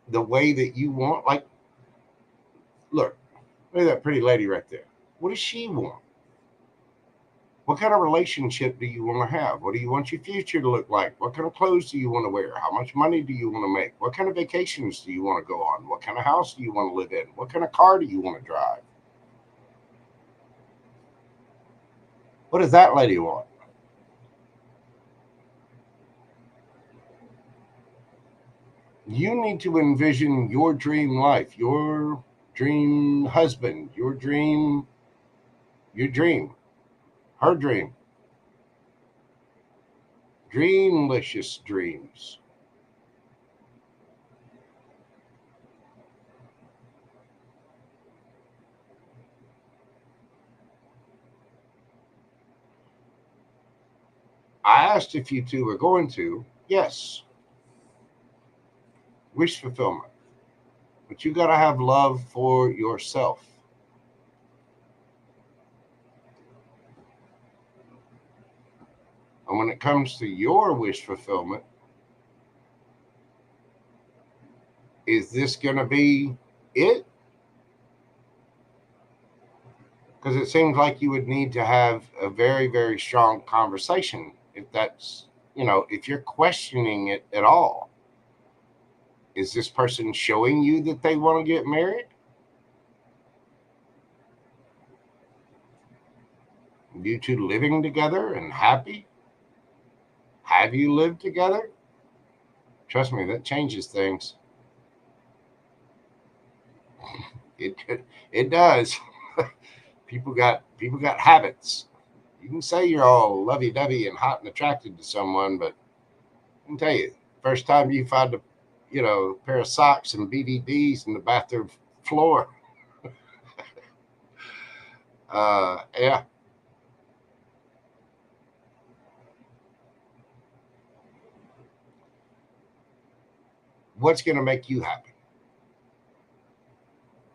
the way that you want? Like, look at that pretty lady right there. What does she want? What kind of relationship do you want to have? What do you want your future to look like? What kind of clothes do you want to wear? How much money do you want to make? What kind of vacations do you want to go on? What kind of house do you want to live in? What kind of car do you want to drive? What does that lady want? You need to envision your dream life, your dream husband, your dream, her dream. Dreamlicious dreams. I asked if you two were going to. Yes. Wish fulfillment. But you got to have love for yourself. And when it comes to your wish fulfillment, is this going to be it? Because it seems like you would need to have a very, very strong conversation if that's, if you're questioning it at all. Is this person showing you that they want to get married? You two living together and happy? Have you lived together? Trust me, that changes things. It does. People got habits. You can say you're all lovey-dovey and hot and attracted to someone, but I can tell you, first time you find a pair of socks and BDDs in the bathroom floor. Yeah. What's going to make you happy?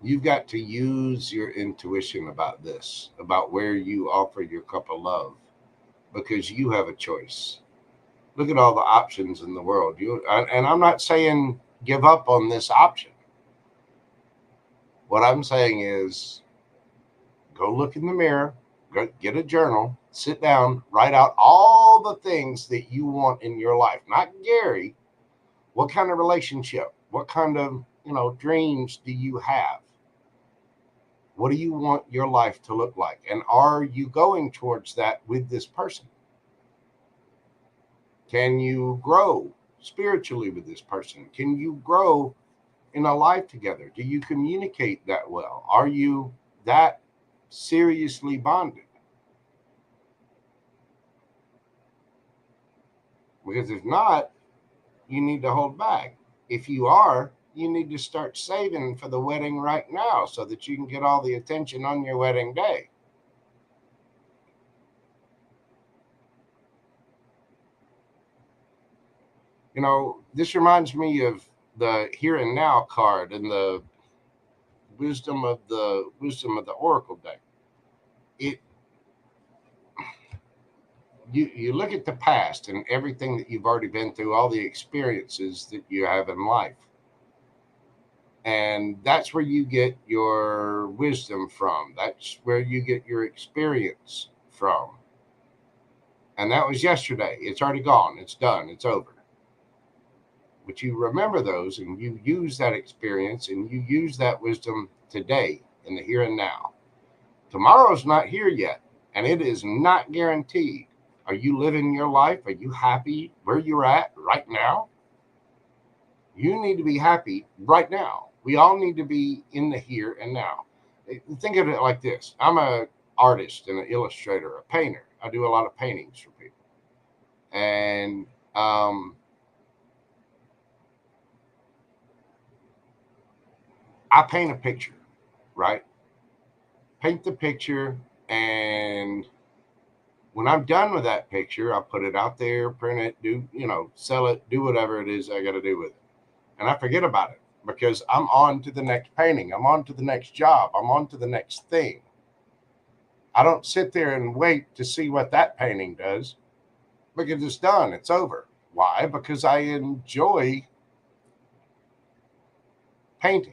You've got to use your intuition about this, about where you offer your cup of love, because you have a choice. Look at all the options in the world. And I'm not saying give up on this option. What I'm saying is go look in the mirror, go get a journal, sit down, write out all the things that you want in your life. Not Gary. What kind of relationship? What kind of, dreams do you have? What do you want your life to look like? And are you going towards that with this person? Can you grow spiritually with this person? Can you grow in a life together? Do you communicate that well? Are you that seriously bonded? Because if not, you need to hold back. If you are, you need to start saving for the wedding right now so that you can get all the attention on your wedding day. This reminds me of the here and now card and the wisdom of the oracle deck, you look at the past and everything that you've already been through, all the experiences that you have in life, and that's where you get your wisdom from. That's where you get your experience from. And that was yesterday. It's already gone. It's done. It's over. But you remember those, and you use that experience, and you use that wisdom today in the here and now. Tomorrow's not here yet, and it is not guaranteed. Are you living your life? Are you happy where you're at right now? You need to be happy right now. We all need to be in the here and now. Think of it like this. I'm an artist and an illustrator, a painter. I do a lot of paintings for people. And I paint a picture, right? Paint the picture, and when I'm done with that picture, I'll put it out there, print it, sell it, do whatever it is I got to do with it. And I forget about it because I'm on to the next painting. I'm on to the next job. I'm on to the next thing. I don't sit there and wait to see what that painting does because it's done. It's over. Why? Because I enjoy painting.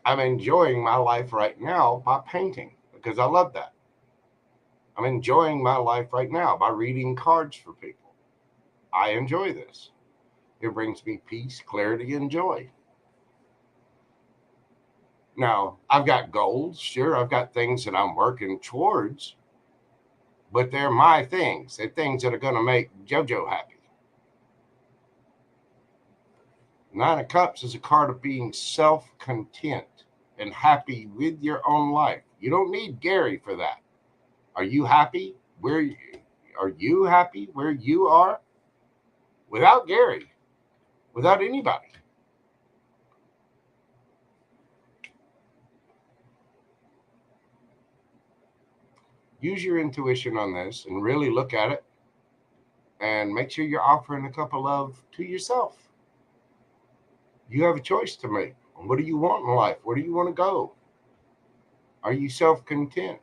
I'm enjoying my life right now by painting because I love that. I'm enjoying my life right now by reading cards for people. I enjoy this. It brings me peace, clarity, and joy. Now, I've got goals. Sure, I've got things that I'm working towards, but they're my things. They're things that are going to make JoJo happy. Nine of Cups is a card of being self-content and happy with your own life. You don't need Gary for that. Are you happy? Are you happy where you are? Without Gary, without anybody. Use your intuition on this and really look at it and make sure you're offering a cup of love to yourself. You have a choice to make. What do you want in life? Where do you want to go? Are you self-content?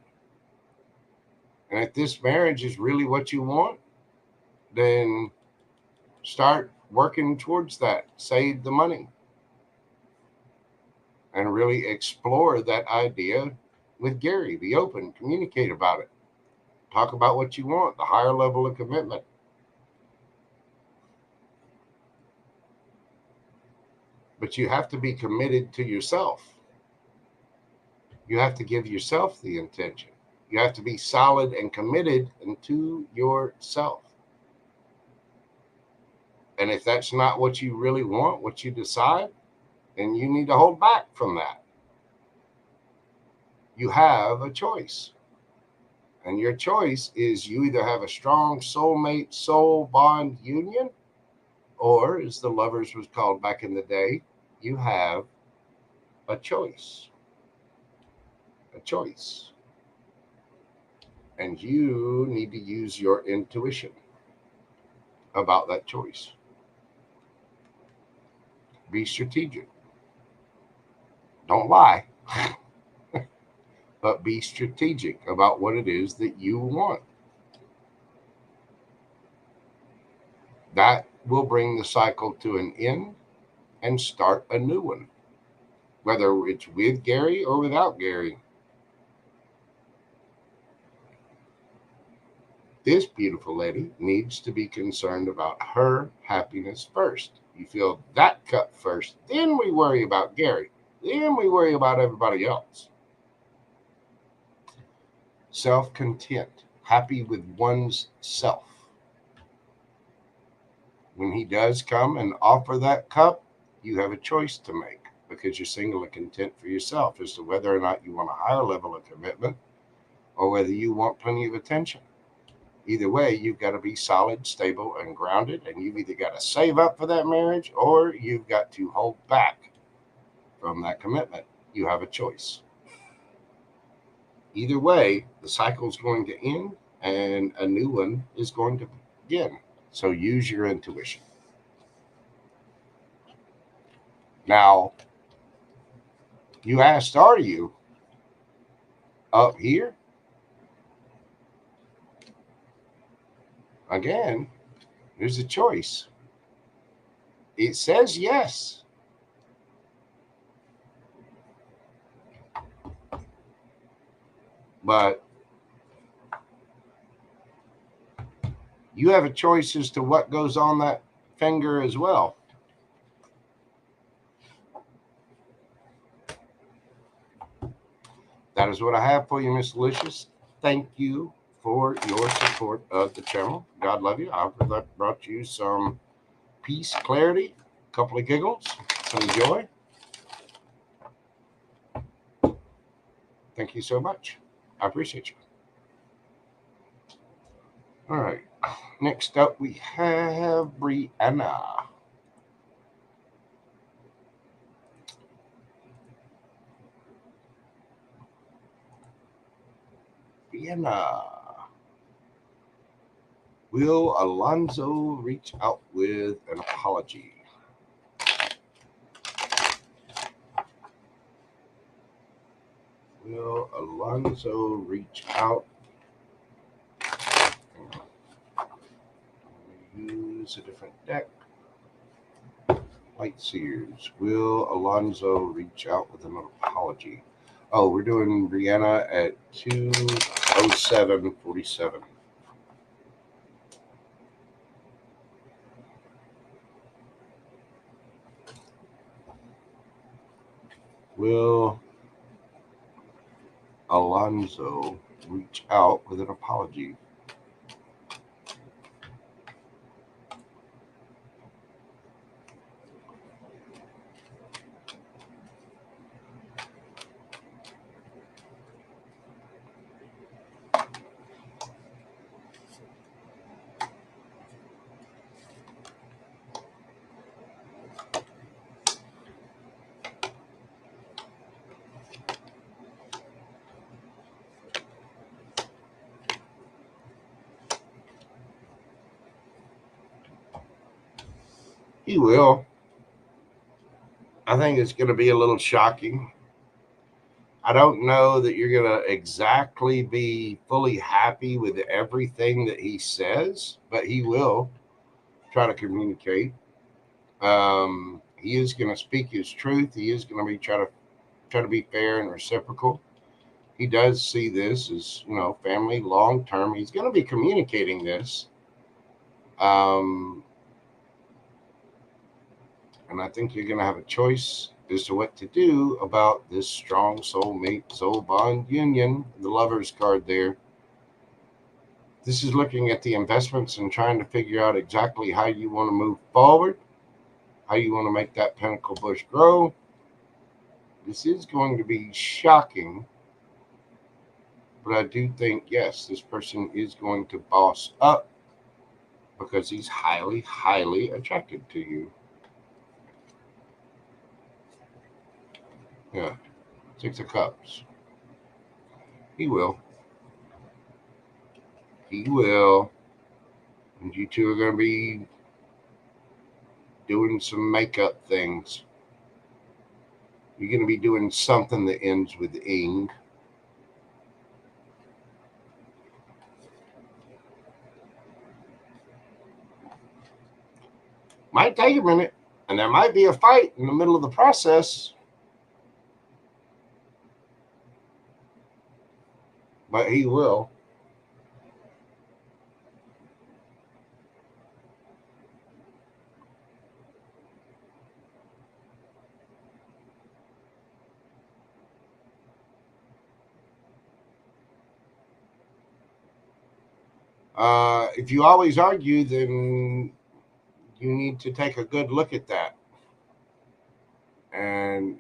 And if this marriage is really what you want, then start working towards that. Save the money. And really explore that idea with Gary. Be open. Communicate about it. Talk about what you want, the higher level of commitment. But you have to be committed to yourself. You have to give yourself the intention. You have to be solid and committed to yourself. And if that's not what you really want, what you decide, then you need to hold back from that. You have a choice. And your choice is you either have a strong soulmate, soul bond union, or as the Lovers was called back in the day, you have a choice. A choice. And you need to use your intuition about that choice. Be strategic. Don't lie. But be strategic about what it is that you want. That will bring the cycle to an end and start a new one, whether it's with Gary or without Gary. This beautiful lady needs to be concerned about her happiness first. You fill that cup first, then we worry about Gary, then we worry about everybody else. Self-content, happy with one's self. When he does come and offer that cup, you have a choice to make because you're single and content for yourself as to whether or not you want a higher level of commitment or whether you want plenty of attention. Either way, you've got to be solid, stable, and grounded, and you've either got to save up for that marriage or you've got to hold back from that commitment. You have a choice. Either way, the cycle is going to end and a new one is going to begin. So use your intuition. Now, you asked, are you up here? Again, there's a choice. It says yes. But you have a choice as to what goes on that finger as well. That is what I have for you, Miss Delicious. Thank you for your support of the channel. God love you. I hope that brought you some peace, clarity, a couple of giggles, some joy. Thank you so much. I appreciate you. All right. Next up, we have Brianna. Brianna. Will Alonzo reach out with an apology? Will Alonzo reach out? Use a different deck. Light Seers. Will Alonzo reach out with an apology? Oh, we're doing Brianna at 207.47. Will Alonzo reach out with an apology? He will. I think it's going to be a little shocking. I don't know that you're going to exactly be fully happy with everything that he says, but he will try to communicate. He is going to speak his truth. He is going to be try to be fair and reciprocal. He does see this as, family long term. He's going to be communicating this. And I think you're going to have a choice as to what to do about this strong soulmate, soul bond union, the Lover's card there. This is looking at the investments and trying to figure out exactly how you want to move forward, how you want to make that pentacle bush grow. This is going to be shocking, but I do think, yes, this person is going to boss up because he's highly, highly attracted to you. Yeah, 6 of Cups. He will. He will. And you two are going to be doing some makeup things. You're going to be doing something that ends with ing. Might take a minute, and there might be a fight in the middle of the process. But he will. If you always argue, then you need to take a good look at that. And,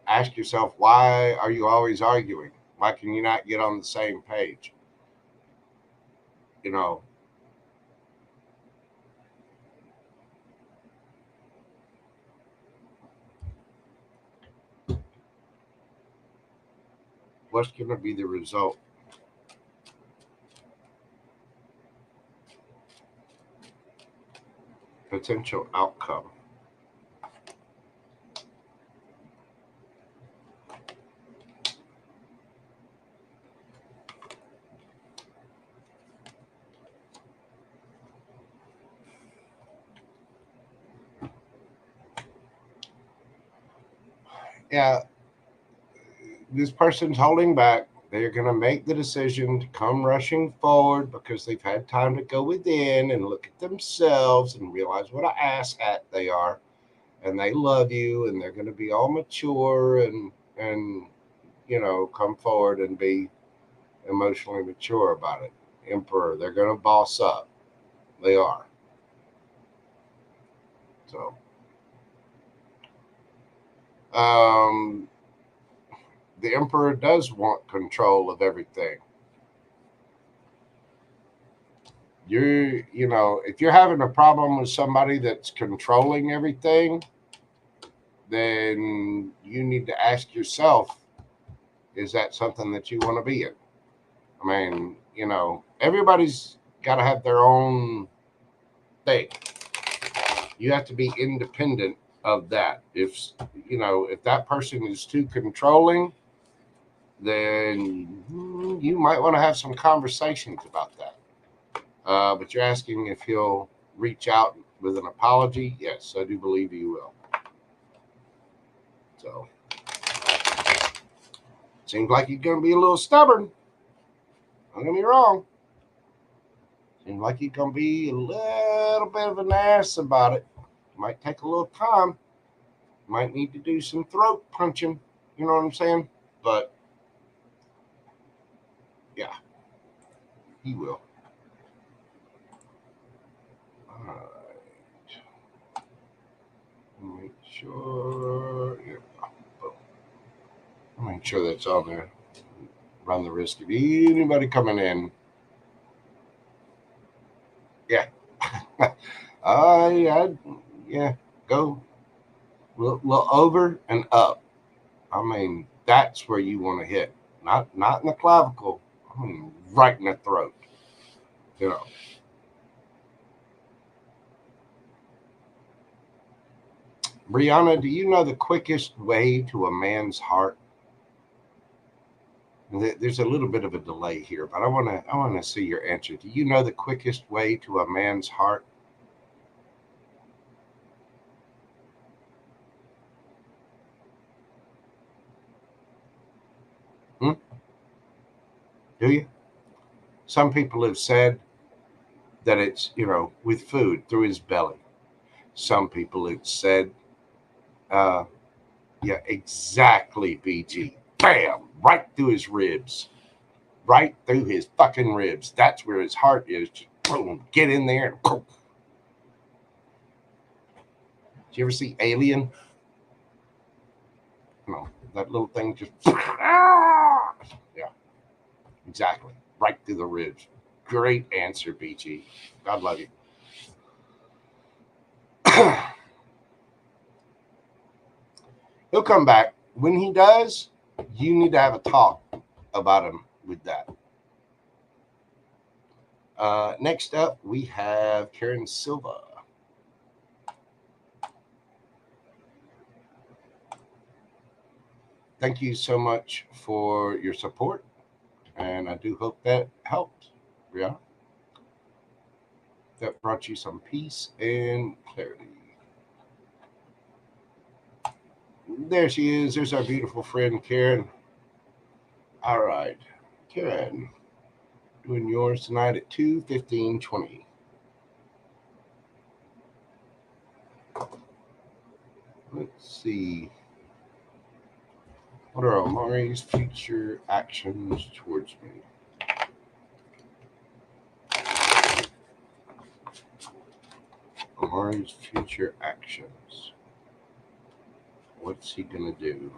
ask yourself, why are you always arguing? Why can you not get on the same page? you know, what's going to be the result? Potential outcome. Yeah, this person's holding back. They're going to make the decision to come rushing forward because they've had time to go within and look at themselves and realize what an asshat they are. And they love you, and they're going to be all mature and you know, come forward and be emotionally mature about it. Emperor, they're going to boss up. They are. So, the Emperor does want control of everything. You know, if you're having a problem with somebody that's controlling everything, then you need to ask yourself, is that something that you want to be in? I mean, you know, everybody's got to have their own thing. You have to be independent of that. If, you know, if that person is too controlling, then you might want to have some conversations about that. But you're asking if he'll reach out with an apology. Yes, I do believe he will. So, seems like he's going to be a little stubborn. Don't get me wrong. Seems like he's going to be a little bit of an ass about it. Might take a little time. Might need to do some throat punching. You know what I'm saying? But, yeah, he will. All right. Make sure. Yeah. Make sure that's on there. Run the risk of anybody coming in. Yeah. Yeah, go little over and up. I mean, that's where you want to hit. Not in the clavicle. I mean, right in the throat. You know. Brianna, do you know the quickest way to a man's heart? There's a little bit of a delay here, but I want to see your answer. Do you know the quickest way to a man's heart? Hmm? Do you? Some people have said that it's, you know, with food through his belly. Some people have said, yeah, exactly, BG. Bam! Right through his ribs. Right through his fucking ribs. That's where his heart is. Just boom, get in there. And boom. Did you ever see Alien? No, that little thing just. Yeah, exactly. Right through the ribs. Great answer, BG. God love you. He'll come back. When he does, you need to have a talk about him with that. Next up, we have Karen Silva. Thank you so much for your support, and I do hope that helped, Brianna. That brought you some peace and clarity. There she is. There's our beautiful friend, Karen. All right, Karen, doing yours tonight at 2:15:20. Let's see. What are Amari's future actions towards me? Amari's future actions. What's he gonna do?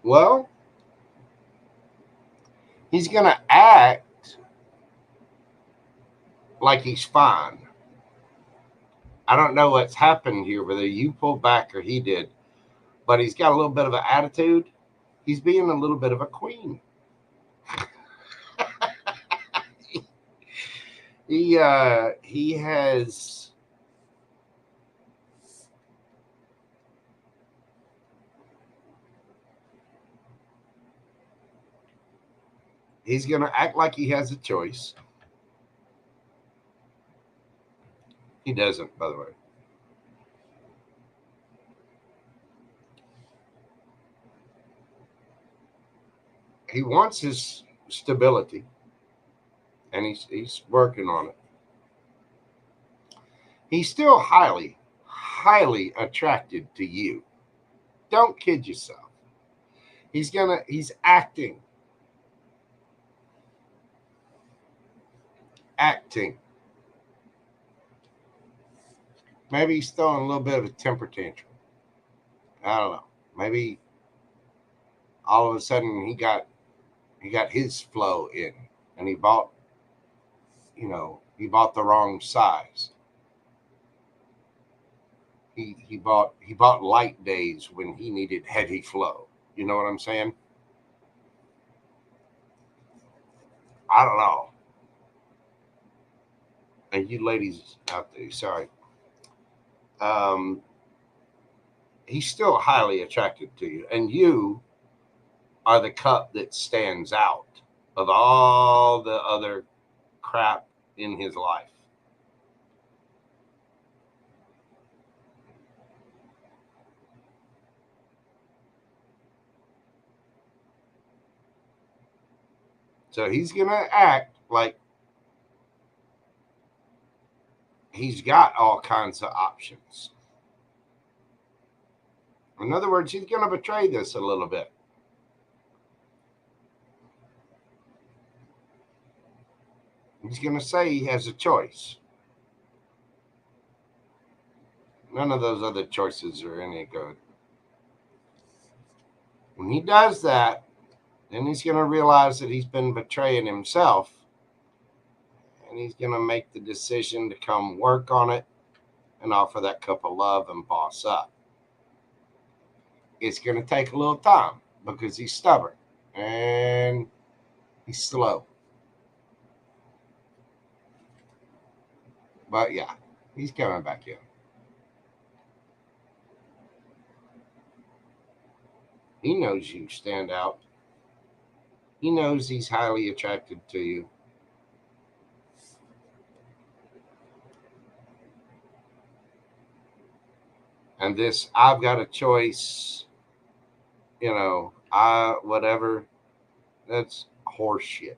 Well, he's going to act like he's fine. I don't know what's happened here, whether you pulled back or he did, but he's got a little bit of an attitude. He's being a little bit of a queen. He has he's going to act like he has a choice. He doesn't, by the way. He wants his stability, and he's working on it. He's still highly attracted to you. Don't kid yourself. He's acting. Maybe he's throwing a little bit of a temper tantrum. I don't know. Maybe all of a sudden he got his flow in, and he bought the wrong size. He bought light days when he needed heavy flow. You know what I'm saying? I don't know. And you ladies out there, sorry. He's still highly attracted to you, and you are the cup that stands out of all the other crap in his life. So he's going to act like he's got all kinds of options. In other words, he's going to betray this a little bit. He's going to say he has a choice. None of those other choices are any good. When he does that, then he's going to realize that he's been betraying himself, and he's going to make the decision to come work on it and offer that cup of love and boss up. It's going to take a little time because he's stubborn and he's slow. But yeah, he's coming back in. He knows you stand out. He knows he's highly attracted to you. And this, I've got a choice, whatever, that's horseshit.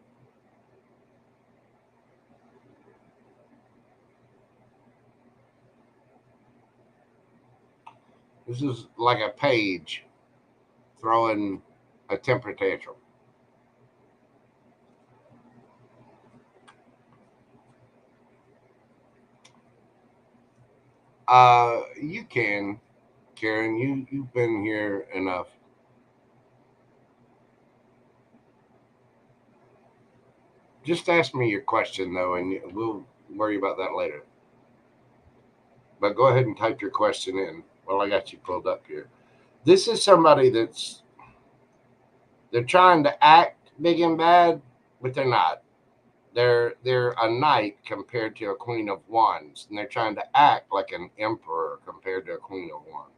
This is like a page throwing a temper tantrum. You can, Karen. You've been here enough. Just ask me your question though, and we'll worry about that later. But go ahead and type your question in while I got you pulled up here. This is somebody they're trying to act big and bad, but they're not. They're a knight compared to a queen of wands, and they're trying to act like an emperor compared to a queen of wands.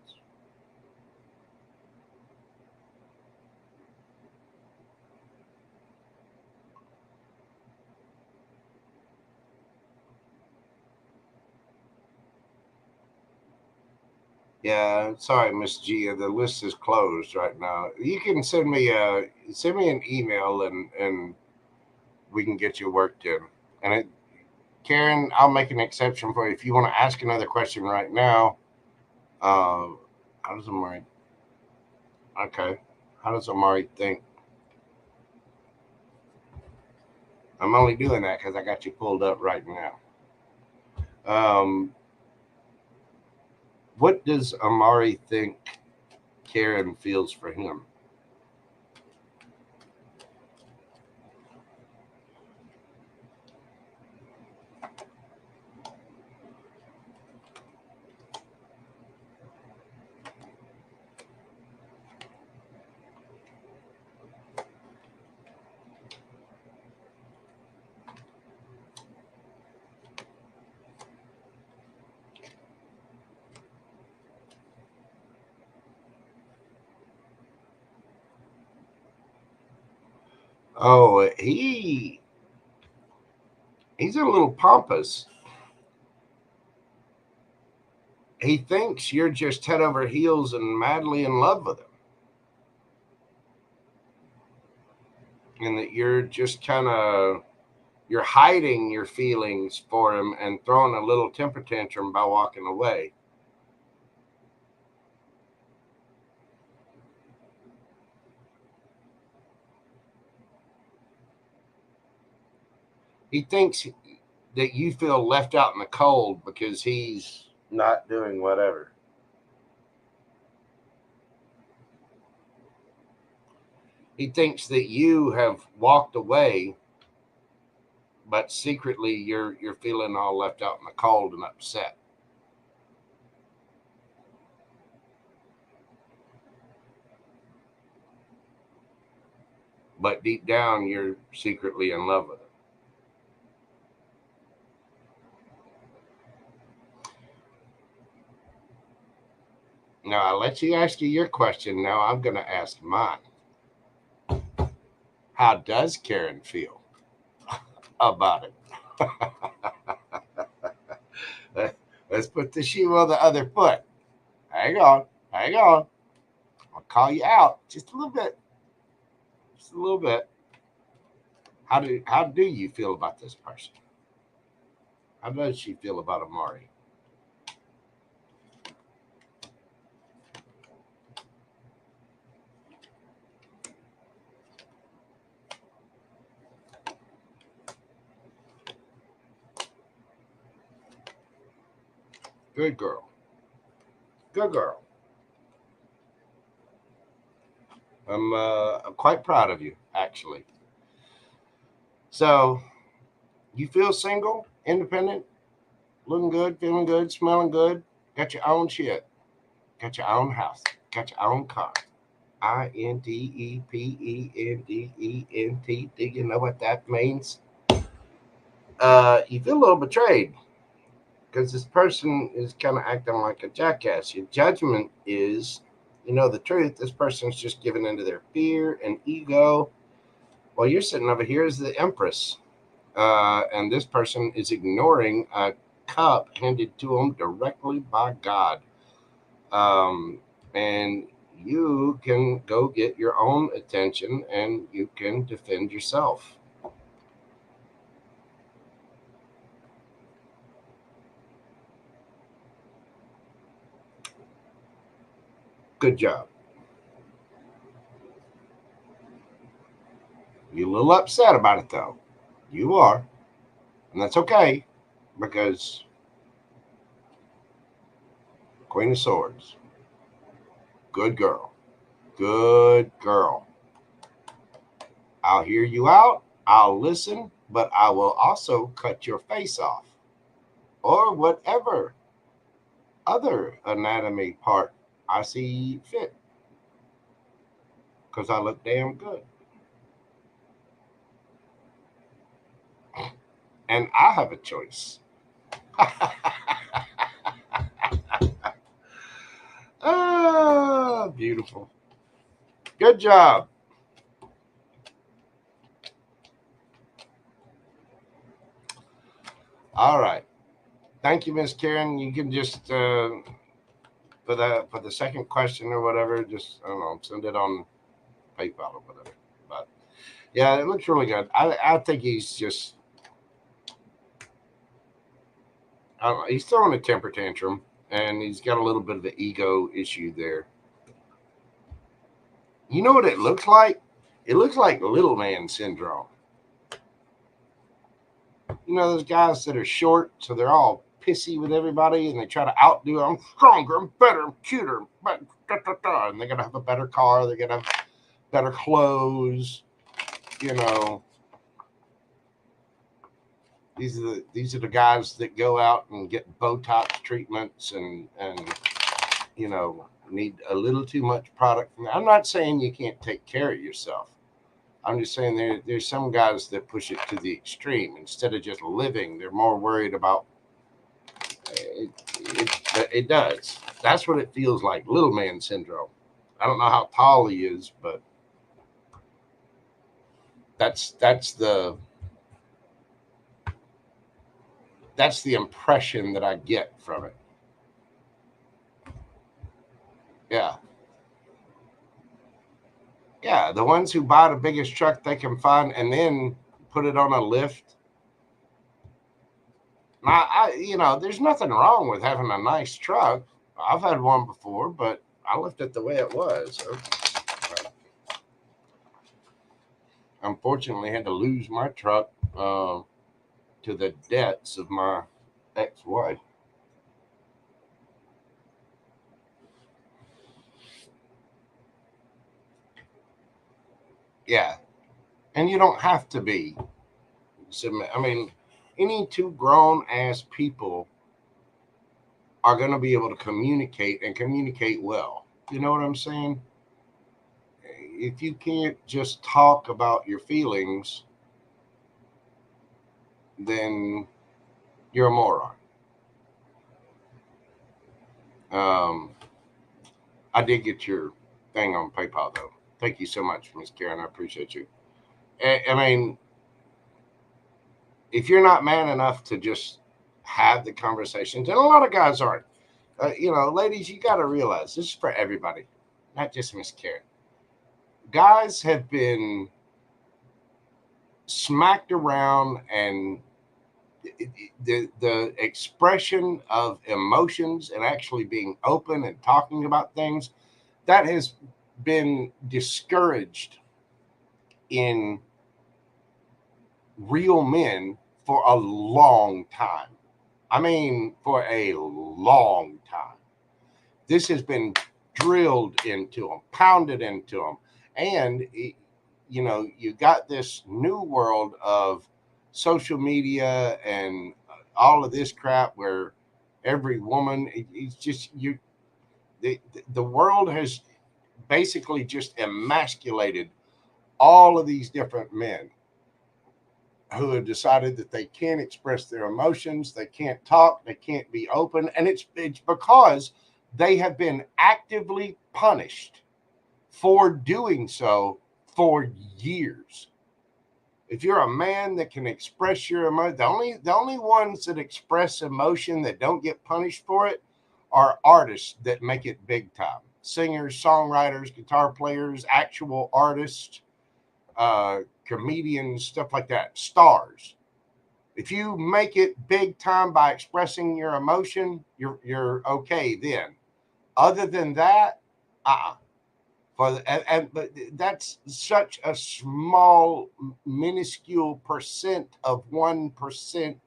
Yeah, sorry, Miss Gia. The list is closed right now. You can send me an email and we can get you worked in. And Karen, I'll make an exception for you if you want to ask another question right now. How does it work? Okay. How does Amari think? I'm only doing that because I got you pulled up right now. What does Amari think Karen feels for him? Oh, he's a little pompous. He thinks you're just head over heels and madly in love with him, and that you're just you're hiding your feelings for him and throwing a little temper tantrum by walking away. He thinks that you feel left out in the cold because he's not doing whatever. He thinks that you have walked away, but secretly you're feeling all left out in the cold and upset. But deep down, you're secretly in love with him. Now, I let you ask your question. Now I'm going to ask mine. How does Karen feel about it? Let's put the shoe on the other foot. Hang on. Hang on. I'll call you out just a little bit. Just a little bit. How do you feel about this person? How does she feel about Amari? Good girl. Good girl. I'm quite proud of you, actually. So, you feel single, independent, looking good, feeling good, smelling good, got your own shit, got your own house, got your own car. Independent. Do you know what that means? You feel a little betrayed because this person is kind of acting like a jackass. Your judgment is, you know, the truth. This person's just giving into their fear and ego. While you're sitting over here as the Empress, and this person is ignoring a cup handed to them directly by God. And you can go get your own attention and you can defend yourself. Good job. You're a little upset about it, though. You are. And that's okay because Queen of Swords. Good girl. Good girl. I'll hear you out. I'll listen, but I will also cut your face off or whatever other anatomy part I see fit because I look damn good. And I have a choice. Ah, beautiful. Good job. All right. Thank you, Miss Karen. You can just for the second question or whatever, just I don't know, send it on PayPal or whatever. But yeah, it looks really good. I think he's just I don't know, he's throwing a temper tantrum and he's got a little bit of an ego issue there. You know what it looks like? It looks like little man syndrome. You know those guys that are short, so they're all pissy with everybody, and they try to outdo them. I'm stronger, I'm better, I'm cuter, but and they're gonna have a better car, they're gonna have better clothes. You know, these are the guys that go out and get Botox treatments and you know, need a little too much product. I'm not saying you can't take care of yourself. I'm just saying there's some guys that push it to the extreme. Instead of just living, they're more worried about it does. That's what it feels like, little man syndrome. I don't know how tall he is, but that's the impression that I get from it. Yeah. Yeah, the ones who buy the biggest truck they can find and then put it on a lift. You know, there's nothing wrong with having a nice truck. I've had one before, but I left it the way it was. Unfortunately, had to lose my truck to the debts of my ex-wife. Yeah, and you don't have to be. I mean, any two grown ass people are going to be able to communicate and communicate well. You know what I'm saying? If you can't just talk about your feelings, then you're a moron. Um, I did get your thing on PayPal though. Thank you so much, Miss Karen. I appreciate you. I mean, if you're not man enough to just have the conversations, and a lot of guys aren't, you know, ladies, you got to realize this is for everybody, not just Miss Karen. Guys have been smacked around, and the expression of emotions and actually being open and talking about things, that has been discouraged in real men for a long time. I mean, for a long time. This has been drilled into them, pounded into them. And, you know, you got this new world of social media and all of this crap where every woman, it's just, the world has basically just emasculated all of these different men who have decided that they can't express their emotions, they can't talk, they can't be open, and it's because they have been actively punished for doing so for years. If you're a man that can express your emotion, the only ones that express emotion that don't get punished for it are artists that make it big time. Singers, songwriters, guitar players, actual artists, comedians, stuff like that, stars. If you make it big time by expressing your emotion, you're okay then. Other than that, but that's such a small, minuscule percent of 1%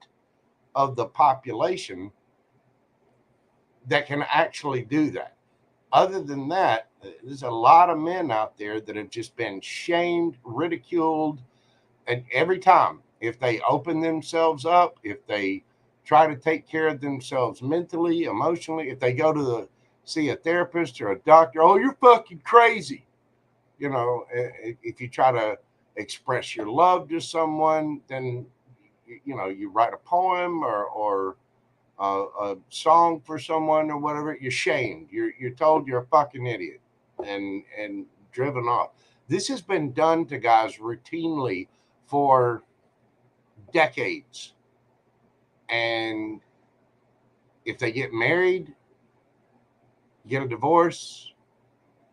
of the population that can actually do that. Other than that, there's a lot of men out there that have just been shamed, ridiculed, and every time, if they open themselves up, if they try to take care of themselves mentally, emotionally, if they go to see a therapist or a doctor, oh, you're fucking crazy. You know, if you try to express your love to someone, then, you know, you write a poem or a song for someone or whatever, you're shamed. You're told you're a fucking idiot and driven off. This has been done to guys routinely for decades. And if they get married, get a divorce,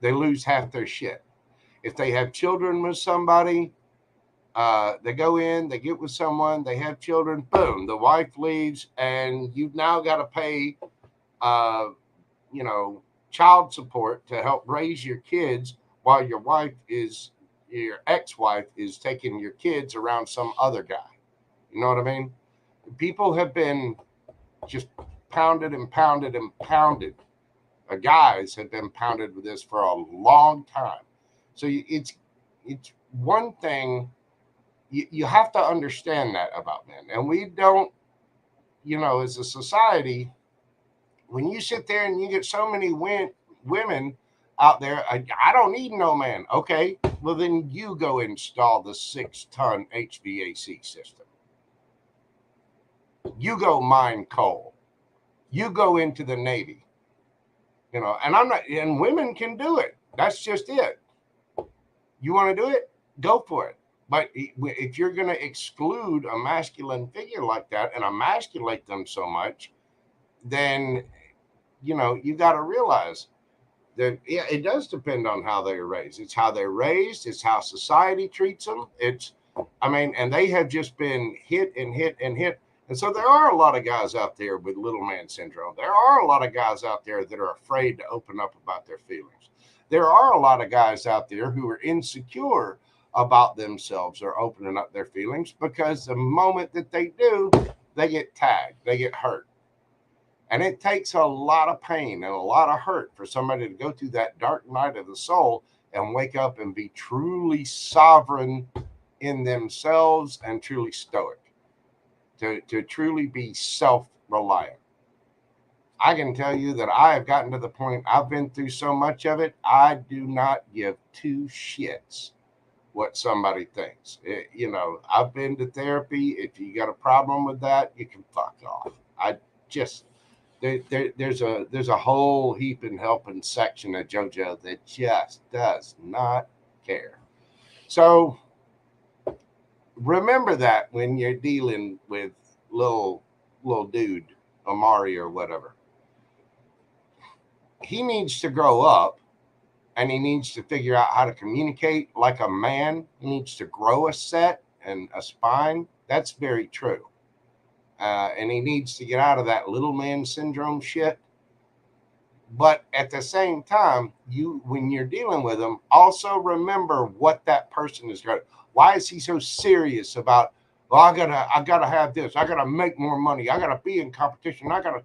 they lose half their shit. If they have children with somebody, they go in, they get with someone, they have children, boom, the wife leaves, and you've now got to pay, you know, child support to help raise your kids while your ex-wife is taking your kids around some other guy. You know what I mean? People have been just pounded and pounded and pounded. Guys have been pounded with this for a long time. So it's one thing you have to understand that about men. And we don't, as a society, when you sit there and you get so many women out there, I don't need no man. Okay, well then you go install the 6-ton HVAC system. You go mine coal. You go into the Navy. And women can do it. That's just it. You want to do it? Go for it. But if you're going to exclude a masculine figure like that and emasculate them so much, then, you got to realize that, yeah, it does depend on how they're raised. It's how they're raised. It's how society treats them. And they have just been hit and hit and hit. And so there are a lot of guys out there with little man syndrome. There are a lot of guys out there that are afraid to open up about their feelings. There are a lot of guys out there who are insecure about themselves or opening up their feelings, because the moment that they do, they get tagged, they get hurt. And it takes a lot of pain and a lot of hurt for somebody to go through that dark night of the soul and wake up and be truly sovereign in themselves and truly stoic. To truly be self-reliant. I can tell you that I have gotten to the point, I've been through so much of it, I do not give two shits what somebody thinks. I've been to therapy. If you got a problem with that, you can fuck off. There's a whole heap and helping section of JoJo that just does not care. So remember that when you're dealing with little dude, Amari or whatever. He needs to grow up, and he needs to figure out how to communicate like a man. He needs to grow a set and a spine. That's very true. And he needs to get out of that little man syndrome shit. But at the same time, when you're dealing with him, also remember what that person is going to. Why is he so serious about, well, I gotta have this. I gotta make more money. I gotta be in competition. I gotta.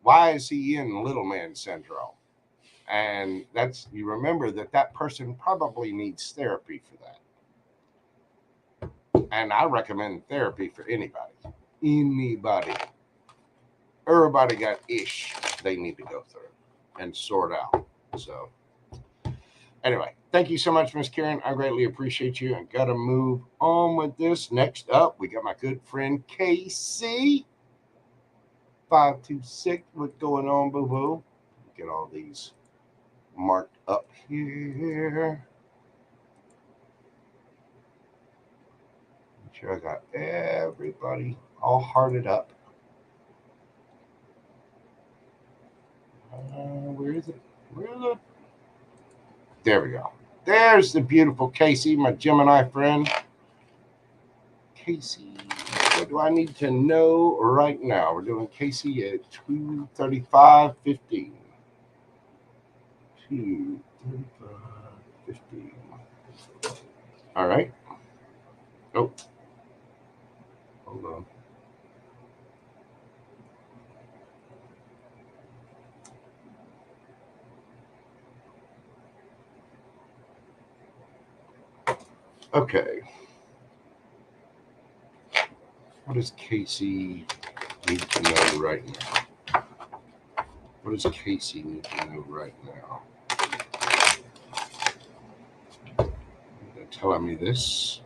Why is he in little man syndrome? And you remember that person probably needs therapy for that. And I recommend therapy for anybody. Everybody got ish they need to go through and sort out. So anyway, thank you so much, Miss Karen. I greatly appreciate you. I got to move on with this. Next up, we got my good friend Casey. 526. What's going on, boo-boo? Get all these marked up here. Make sure I got everybody all hearted up. Where is it? There we go. There's the beautiful Casey, my Gemini friend. Casey, what do I need to know right now? We're doing Casey at 2:35:15. 2:35:15. All right. Oh, hold on. Okay. What does Casey need to know right now? What does Casey need to know right now? They're telling me this.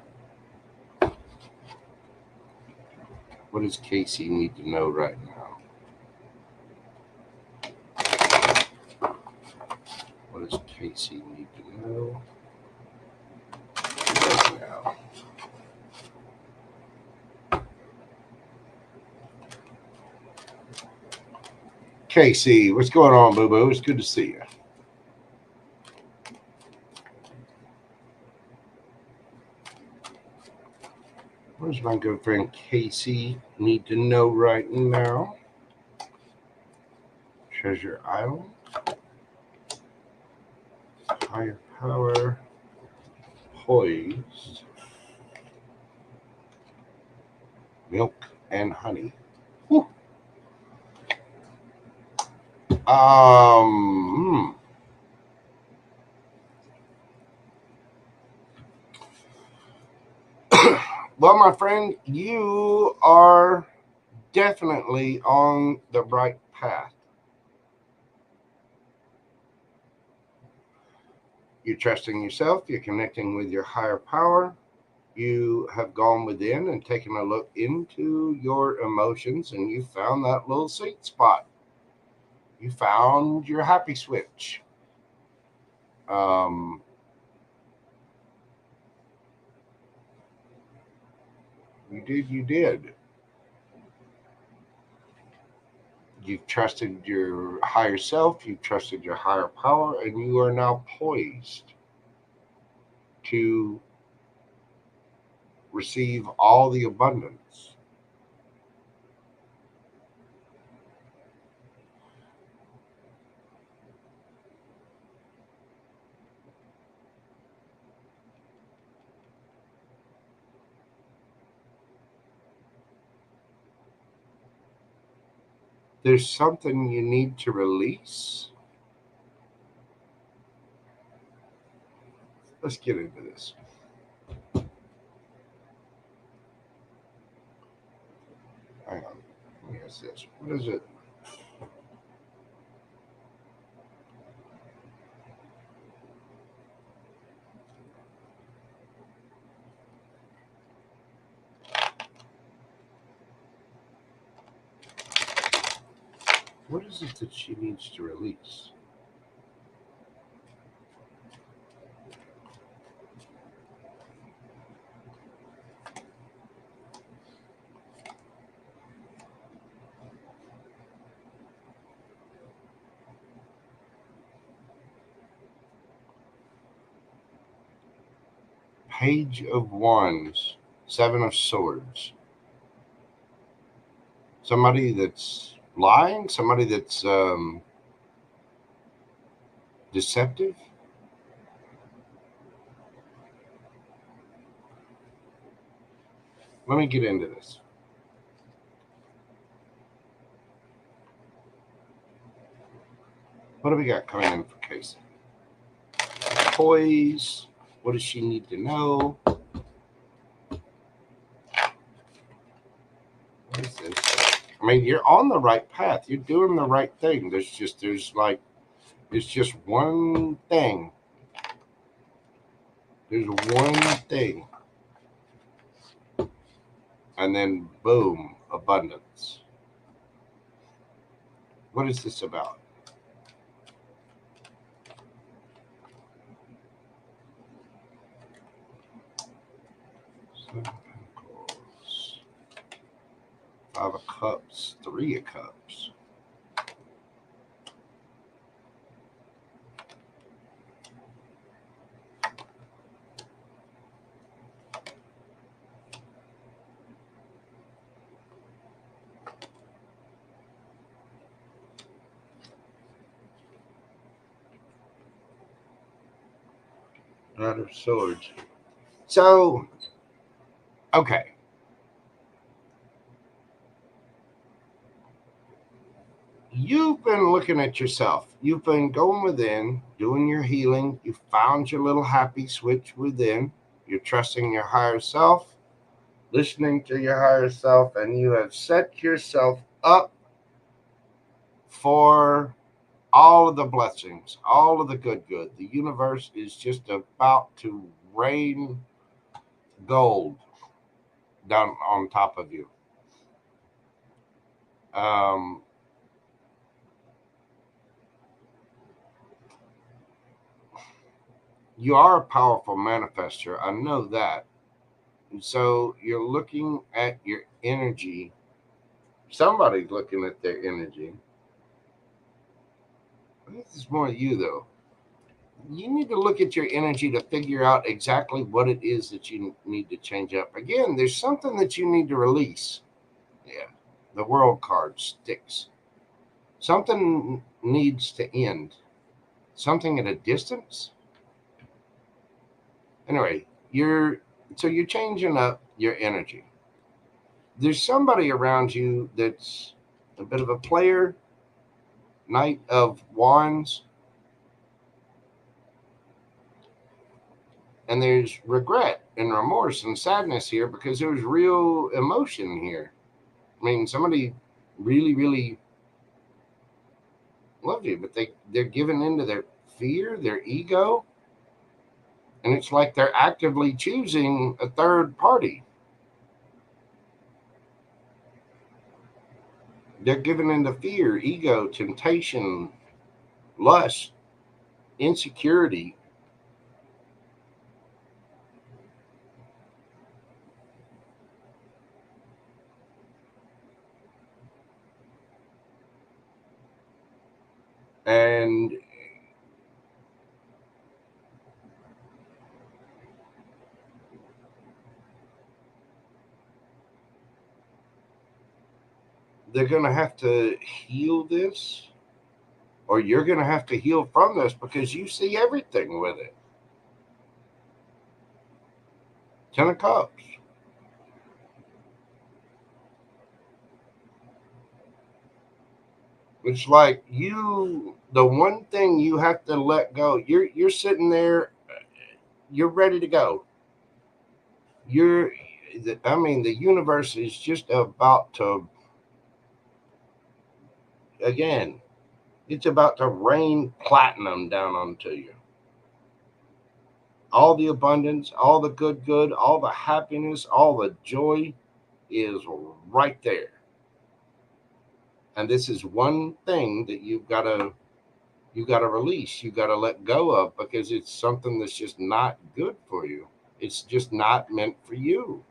What does Casey need to know right now? What does Casey need to know right now? Casey, what's going on, boo-boo? It's good to see you. What does my good friend Casey need to know right now? Treasure Island. higher power, poised, milk and honey. Whew. Well, my friend, you are definitely on the right path. You're trusting yourself. You're connecting with your higher power. You have gone within and taken a look into your emotions, and you found that little sweet spot. You found your happy switch. You did. You've trusted your higher self, you've trusted your higher power, and you are now poised to receive all the abundance. There's something you need to release. Let's get into this. Hang on. Let me ask this. What is it? What is it that she needs to release? Page of Wands, Seven of Swords. Somebody that's lying, somebody that's deceptive. Let me get into this. What do we got coming in for Casey? Poise. What does she need to know? What is this? I mean, you're on the right path. You're doing the right thing. It's just one thing. There's one thing. And then boom, abundance. What is this about? Seven of Pentacles. Five of Cups. Three of Cups. Knight of Swords. So, okay. You've been looking at yourself. You've been going within, doing your healing. You found your little happy switch within. You're trusting your higher self, listening to your higher self, and you have set yourself up for all of the blessings, all of the good. The universe is just about to rain gold down on top of you. You are a powerful manifester. I know that. And so you're looking at your energy. Somebody's looking at their energy. This is more you, though. You need to look at your energy to figure out exactly what it is that you need to change up. Again, there's something that you need to release. Yeah, the world card sticks. Something needs to end. Something at a distance. Anyway, you're changing up your energy. There's somebody around you that's a bit of a player, Knight of Wands, and there's regret and remorse and sadness here because there's real emotion here. I mean, somebody really, really loved you, but they're giving into their fear, their ego, and it's like they're actively choosing a third party. They're giving into fear, ego, temptation, lust, insecurity. And they're going to have to heal this, or you're going to have to heal from this because you see everything with it. 10 of Cups. It's like the one thing you have to let go. You're sitting there, you're ready to go. The universe is just about to, again, it's about to rain platinum down onto you. All the abundance, all the good, all the happiness, all the joy is right there. And this is one thing that you got to release, you got to let go of, because it's something that's just not good for you. It's just not meant for you.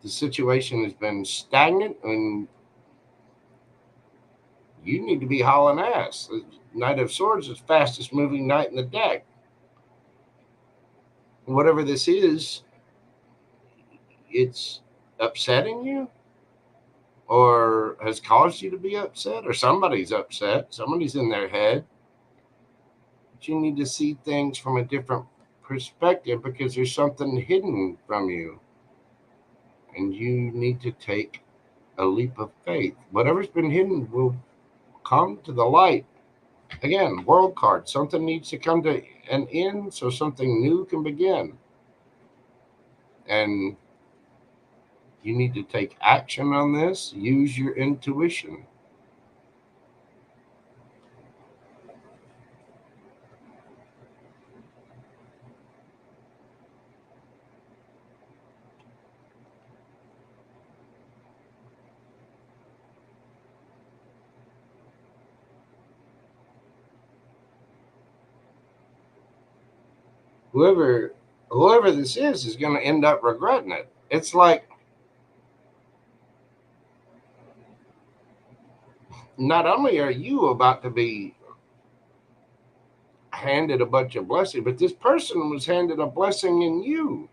The situation has been stagnant, and you need to be hauling ass. The Knight of Swords is fastest moving knight in the deck. Whatever this is, it's upsetting you, or has caused you to be upset, or somebody's upset. Somebody's in their head. But you need to see things from a different perspective because there's something hidden from you. And you need to take a leap of faith. Whatever's been hidden will come to the light. Again, world card. Something needs to come to an end so something new can begin. And you need to take action on this. Use your intuition. Whoever this is going to end up regretting it. It's like, not only are you about to be handed a bunch of blessings, but this person was handed a blessing in you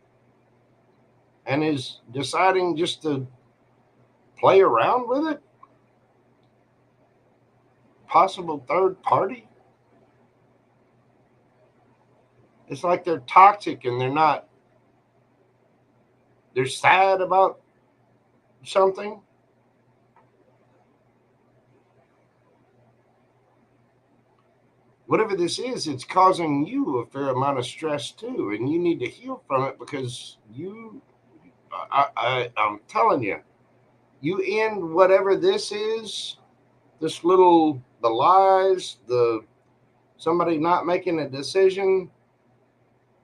and is deciding just to play around with it. Possible third party. It's like they're toxic and they're sad about something. Whatever this is, it's causing you a fair amount of stress too, and you need to heal from it because I'm telling you, you end whatever this is, the lies, somebody not making a decision.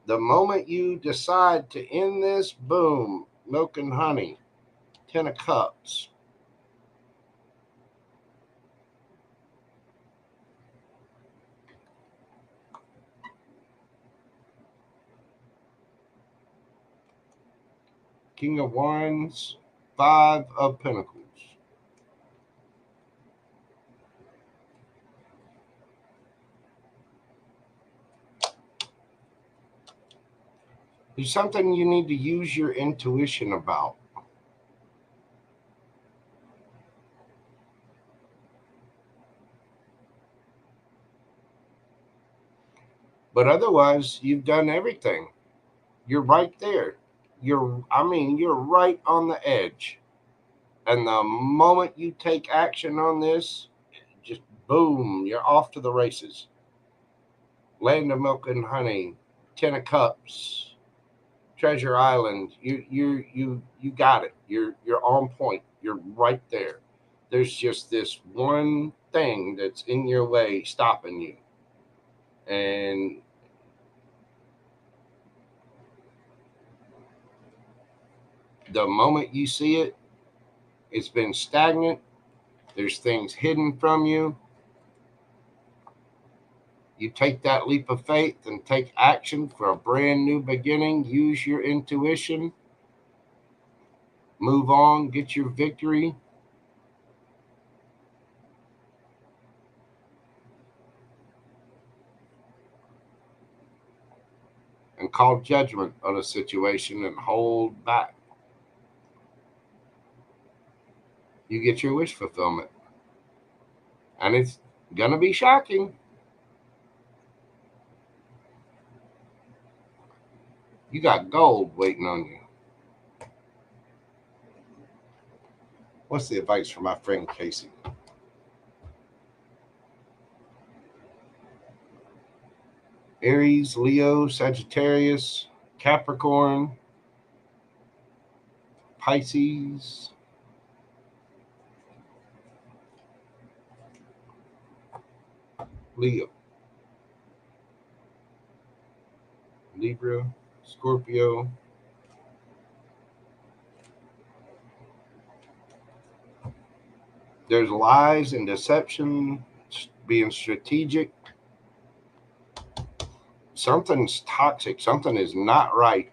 The moment you decide to end this, boom, milk and honey, 10 of Cups. King of Wands, 5 of Pentacles. There's something you need to use your intuition about. But otherwise, you've done everything. You're right there. You're right on the edge. And the moment you take action on this, just boom, you're off to the races. Land of Milk and Honey, Ten of Cups, Treasure Island. You got it. You're on point. You're right there. There's just this one thing that's in your way stopping you. And the moment you see it, it's been stagnant. There's things hidden from you. You take that leap of faith and take action for a brand new beginning. Use your intuition. Move on. Get your victory. And call judgment on a situation and hold back. You get your wish fulfillment. And it's going to be shocking. You got gold waiting on you. What's the advice for my friend Casey? Aries, Leo, Sagittarius, Capricorn, Pisces, Leo, Libra, Scorpio, there's lies and deception, being strategic. Something's toxic. Something is not right.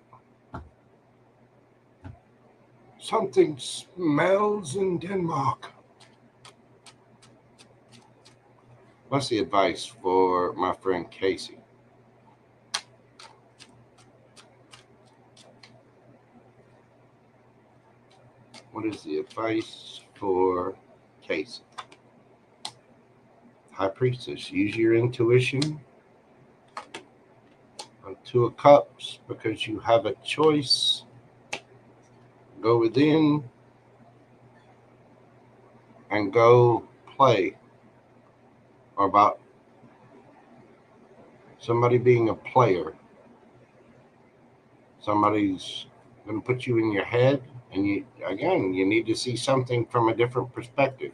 Something smells in Denmark. What's the advice for my friend Casey? What is the advice for Casey? High Priestess, use your intuition. Two of Cups, because you have a choice. Go within and go play. Or about somebody being a player. Somebody's going to put you in your head, and you need to see something from a different perspective,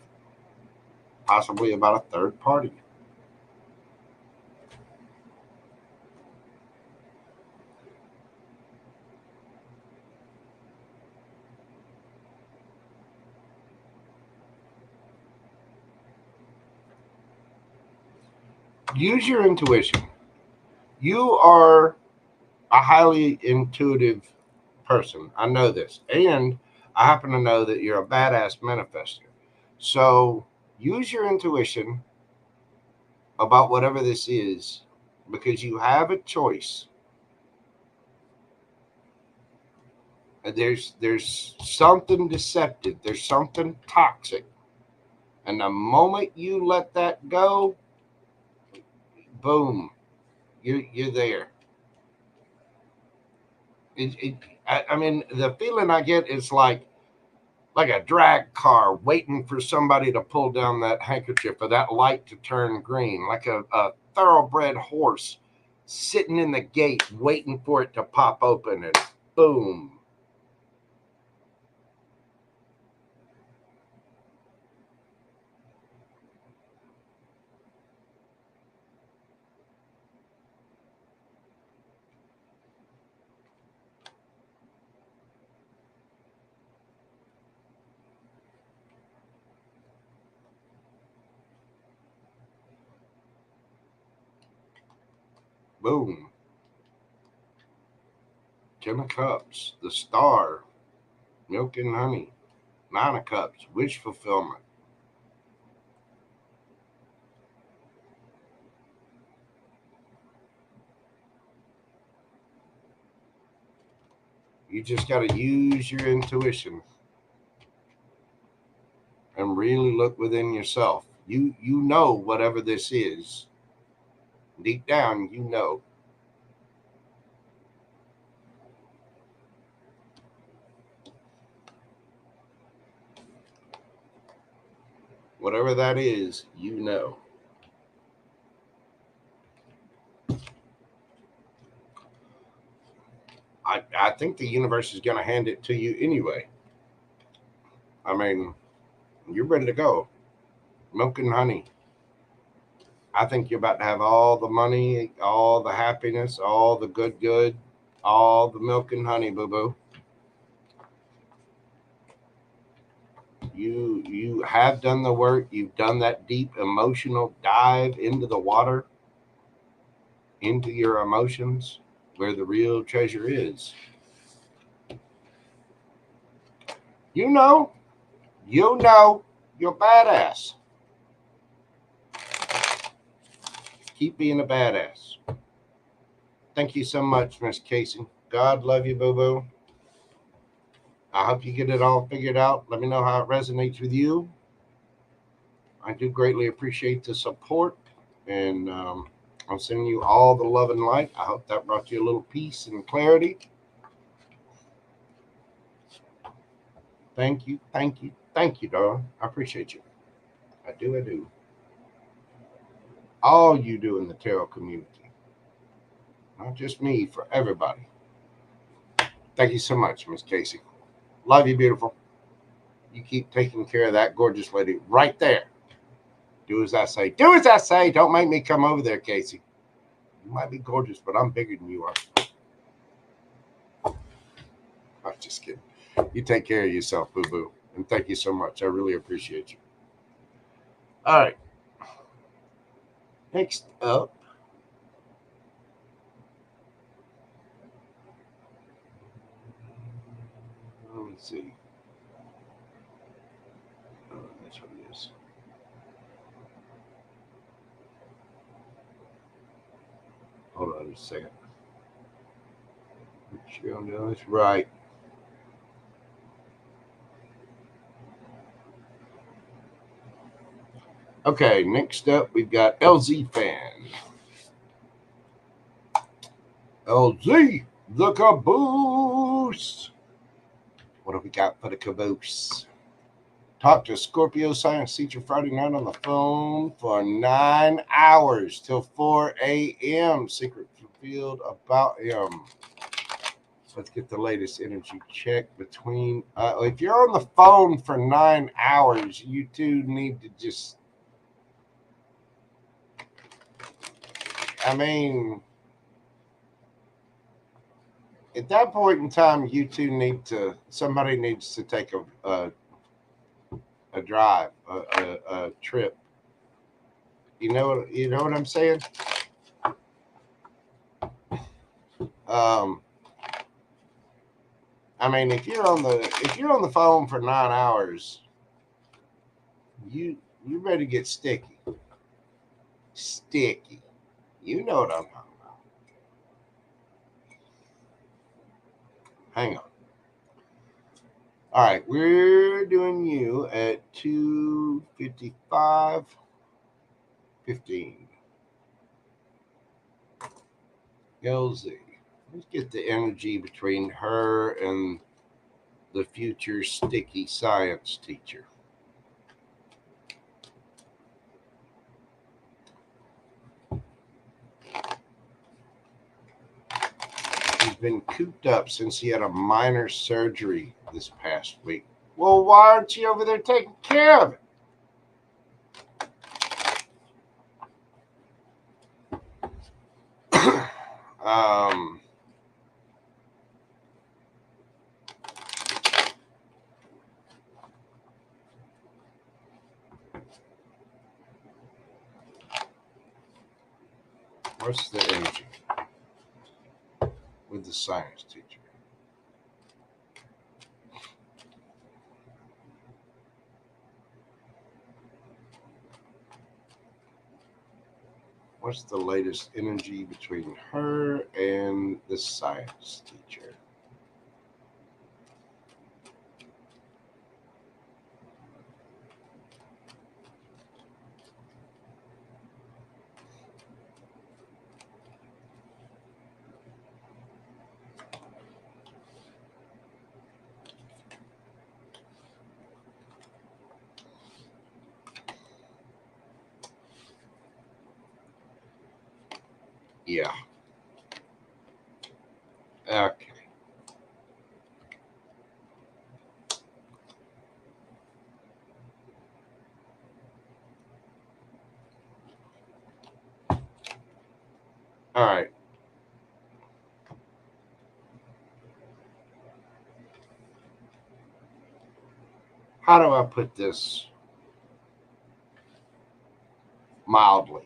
possibly about a third party. Use your intuition. You are a highly intuitive person. I know this. And I happen to know that you're a badass manifester. So use your intuition about whatever this is, because you have a choice. There's something deceptive. There's something toxic. And the moment you let that go, boom, you're there. I mean, the feeling I get is like a drag car waiting for somebody to pull down that handkerchief or that light to turn green, like a thoroughbred horse sitting in the gate waiting for it to pop open, and boom. Boom. Ten of Cups, the Star, Milk and Honey, Nine of Cups, wish fulfillment. You just got to use your intuition and really look within yourself. You know whatever this is. Deep down, you know. whatever that is, you know. I think the universe is going to hand it to you anyway. I mean, you're ready to go. Milk and honey. I think you're about to have all the money, all the happiness, all the good, all the milk and honey, boo-boo. You have done the work. You've done that deep emotional dive into the water, into your emotions, where the real treasure is. You know, you're badass. Keep being a badass. Thank you so much, Miss Casey. God love you, boo-boo. I hope you get it all figured out. Let me know how it resonates with you. I do greatly appreciate the support, and I'm sending you all the love and light. I hope that brought you a little peace and clarity. Thank you, darling. I appreciate you. I do. All you do in the tarot community. Not just me, for everybody. Thank you so much, Miss Casey. Love you, beautiful. You keep taking care of that gorgeous lady right there. Do as I say. Do as I say. Don't make me come over there, Casey. You might be gorgeous, but I'm bigger than you are. I'm just kidding. You take care of yourself, boo-boo. And thank you so much. I really appreciate you. All right. Next up. Let me see. Oh, that's what it is. Hold on just a second. Make sure I'm doing this right. Okay, next up we've got LZ Fan. LZ, the caboose. What have we got for the caboose? Talk to Scorpio science teacher Friday night on the phone for 9 hours till 4 a.m. Secret revealed about him. Let's get the latest energy check between. If you're on the phone for 9 hours, you two need to just. I mean, at that point in time, you two need to. Somebody needs to take a drive, a trip. You know what I'm saying? I mean, if you're on the phone for 9 hours, you ready to get sticky. Sticky. You know what I'm talking about. Hang on. All right, we're doing you at 2:55:15. LZ. Let's get the energy between her and the future sticky science teacher. He's been cooped up since he had a minor surgery this past week. Well, why aren't you over there taking care of it? What's the energy with the science teacher? What's the latest energy between her and the science teacher? Yeah. Okay. All right. How do I put this mildly?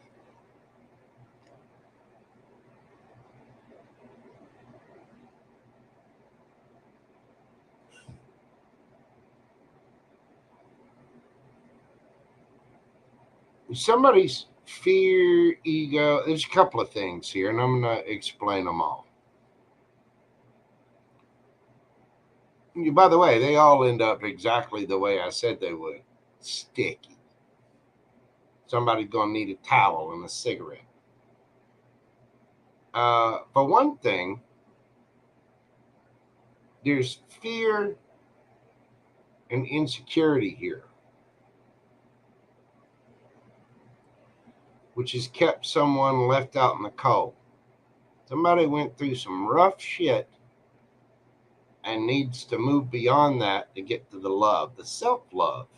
Somebody's fear, ego, there's a couple of things here, and I'm going to explain them all. By the way, they all end up exactly the way I said they would. Sticky. Somebody's going to need a towel and a cigarette. For one thing, there's fear and insecurity here, which has kept someone left out in the cold. Somebody went through some rough shit and needs to move beyond that to get to the love, the self-love.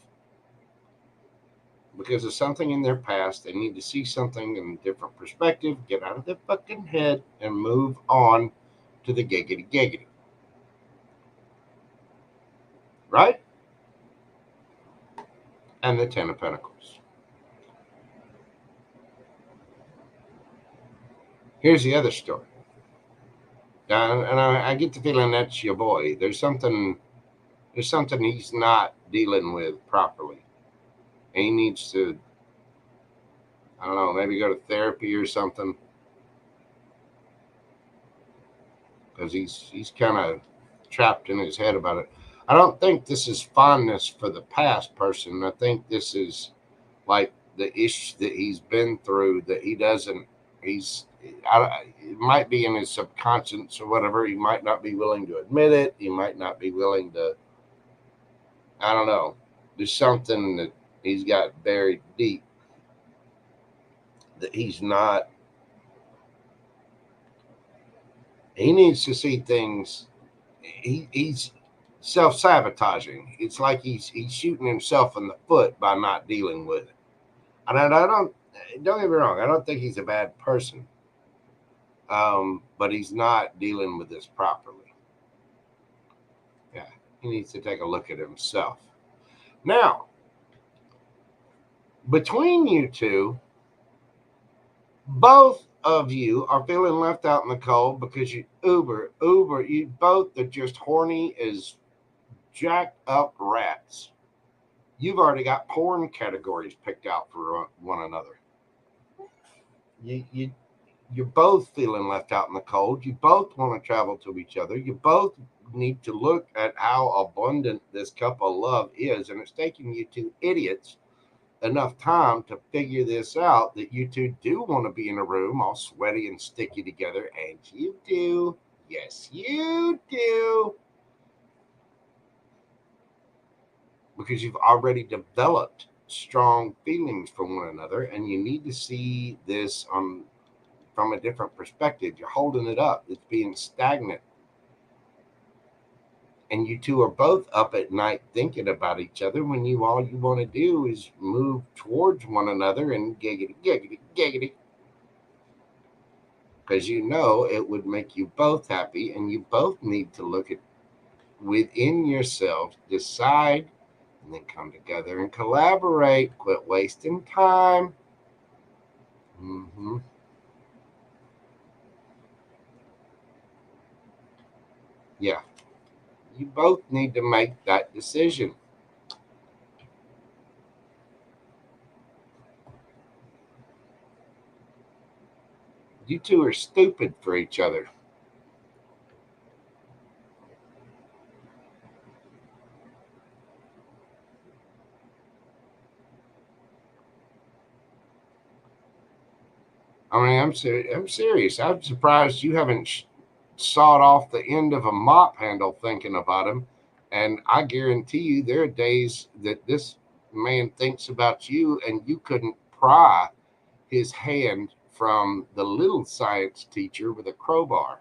Because of something in their past, they need to see something in a different perspective, get out of their fucking head, and move on to the giggity giggity. Right? And the Ten of Pentacles. Here's the other story. And I get the feeling that's your boy. There's something he's not dealing with properly. And he needs to, I don't know, maybe go to therapy or something. Because he's kind of trapped in his head about it. I don't think this is fondness for the past person. I think this is like the issue that he's been through that he doesn't, it might be in his subconscious or whatever. He might not be willing to admit it. He might not be willing to, I don't know. There's something that he's got buried deep that he's not, he needs to see things. He's self-sabotaging. It's like he's shooting himself in the foot by not dealing with it. And I don't get me wrong. I don't think he's a bad person, but he's not dealing with this properly. Yeah, he needs to take a look at himself. Now, between you two, both of you are feeling left out in the cold because you both are just horny as jacked up rats. You've already got porn categories picked out for one another. You're both feeling left out in the cold. You both want to travel to each other. You both need to look at how abundant this cup of love is, and it's taking you two idiots enough time to figure this out, that you two do want to be in a room all sweaty and sticky together, and you do. Yes, you do. Because you've already developed strong feelings for one another, and you need to see this from a different perspective. You're holding it up. It's being stagnant. And you two are both up at night thinking about each other when all you want to do is move towards one another and giggity, giggity, giggity. Because you know it would make you both happy, and you both need to look at within yourselves, decide, and then come together and collaborate. Quit wasting time. Yeah. You both need to make that decision. You two are stupid for each other. I mean, I'm serious. I'm surprised you haven't sawed off the end of a mop handle thinking about him. And I guarantee you, there are days that this man thinks about you, and you couldn't pry his hand from the little science teacher with a crowbar.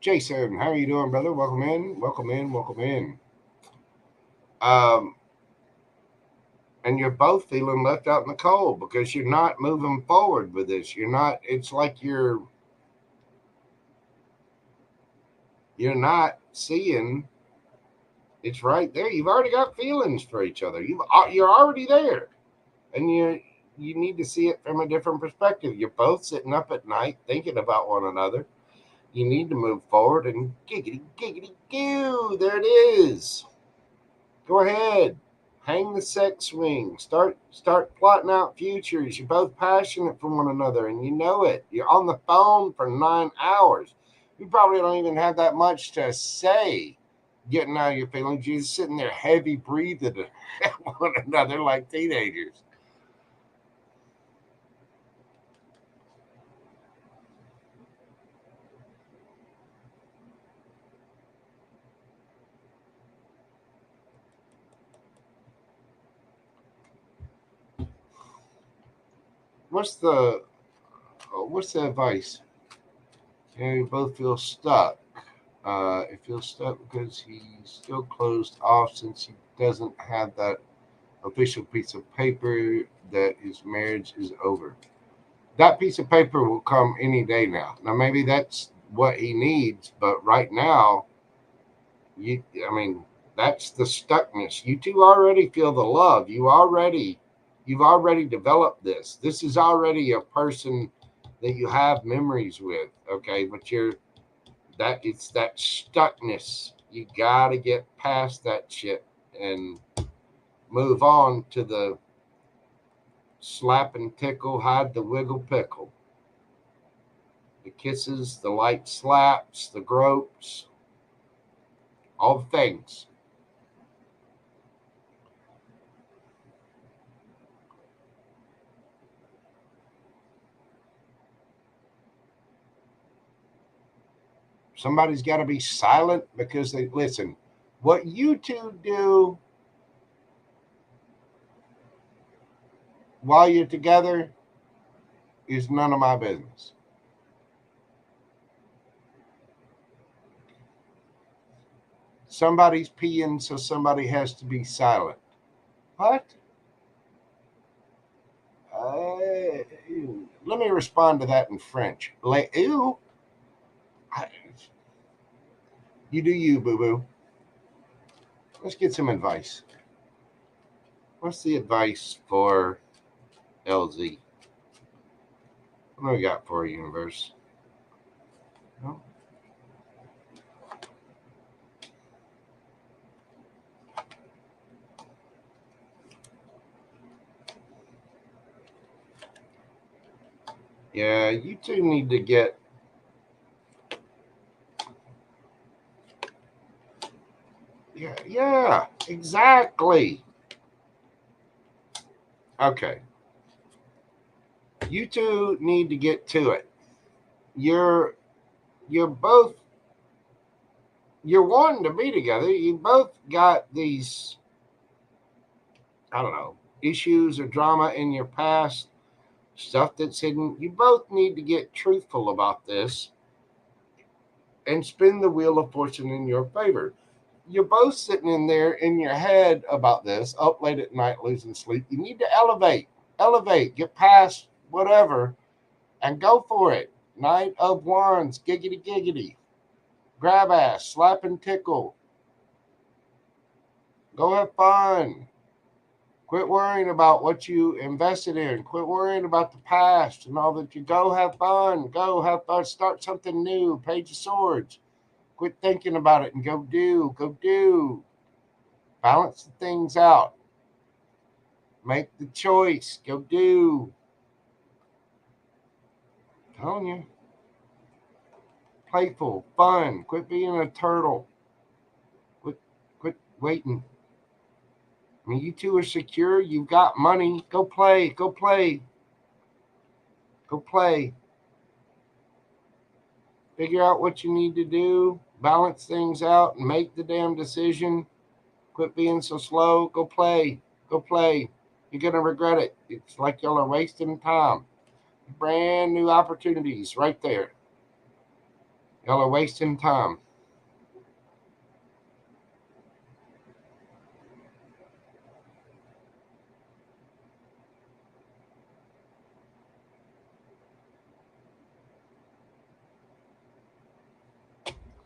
Jason, how are you doing, brother? Welcome in, welcome in, welcome in. And you're both feeling left out in the cold because you're not moving forward with this. You're not, it's like you're not seeing it's right there. You've already got feelings for each other. You're already there. And you need to see it from a different perspective. You're both sitting up at night thinking about one another. You need to move forward and giggity, giggity, goo. There it is. Go ahead. Hang the sex swing. Start plotting out futures. You're both passionate for one another and you know it. You're on the phone for 9 hours. You probably don't even have that much to say getting out of your feelings. You're just sitting there heavy breathing at one another like teenagers. What's the advice? You both feel stuck. It feels stuck because he's still closed off since he doesn't have that official piece of paper that his marriage is over. That piece of paper will come any day now. Now maybe that's what he needs, but right now, that's the stuckness. You two already feel the love. You've already developed this. This is already a person that you have memories with. Okay, but it's that stuckness. You gotta get past that shit and move on to the slap and tickle, hide the wiggle pickle. The kisses, the light slaps, the gropes, all the things. Somebody's got to be silent because they listen. What you two do while you're together is none of my business. Somebody's peeing, so somebody has to be silent. What? Let me respond to that in French. Ew. You do you, boo boo. Let's get some advice. What's the advice for LZ? What do we got for you, universe? No? Yeah, you two need to get. Yeah, exactly. Okay. You two need to get to it. You're both you're wanting to be together. You both got these, I don't know, issues or drama in your past, stuff that's hidden. You both need to get truthful about this and spin the wheel of fortune in your favor. You're both sitting in there in your head about this, up late at night, losing sleep. You need to elevate, get past whatever, and go for it. Knight of Wands, giggity giggity. Grab ass, slap and tickle. Go have fun. Quit worrying about what you invested in. Quit worrying about the past and all that. You go have fun. Go have fun. Start something new. Page of Swords. Quit thinking about it and go do. Go do. Balance the things out. Make the choice. Go do. I'm telling you. Playful. Fun. Quit being a turtle. Quit waiting. I mean, you two are secure. You've got money. Go play. Go play. Go play. Figure out what you need to do. Balance things out and make the damn decision. Quit being so slow. Go play. Go play. You're going to regret it. It's like y'all are wasting time. Brand new opportunities right there. Y'all are wasting time.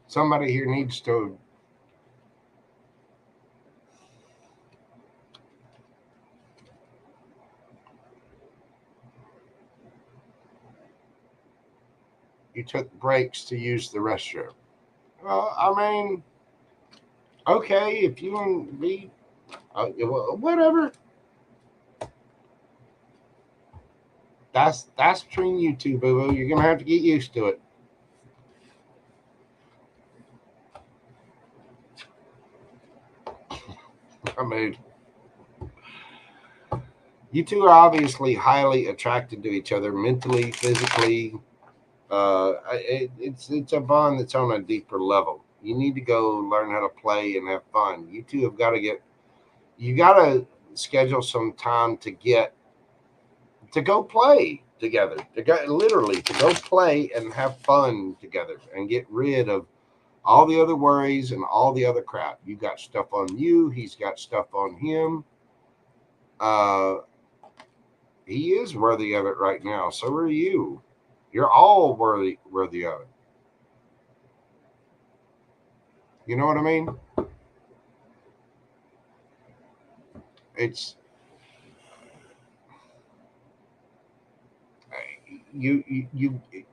Somebody here needs to you took breaks to use the restroom. Well, I mean, okay, if you want to be, whatever. That's between you two, boo boo. You're gonna have to get used to it. I mean, you two are obviously highly attracted to each other, mentally, physically. It's a bond that's on a deeper level. You need to go learn how to play and have fun. You two have got to you got to schedule some time to go play together. To go play and have fun together and get rid of all the other worries and all the other crap. You got stuff on you. He's got stuff on him. He is worthy of it right now. So are you. You're all worthy of it. You know what I mean? It's you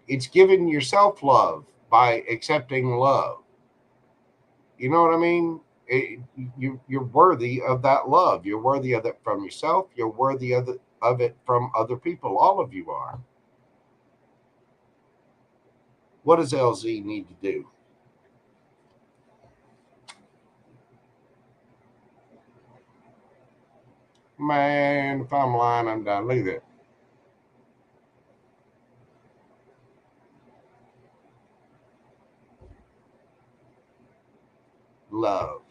it's giving yourself love by accepting love. You know what I mean? You're worthy of that love. You're worthy of it from yourself. You're worthy of it from other people. All of you are. What does LZ need to do? Man, if I'm lying, I'm done. Look at that. Love.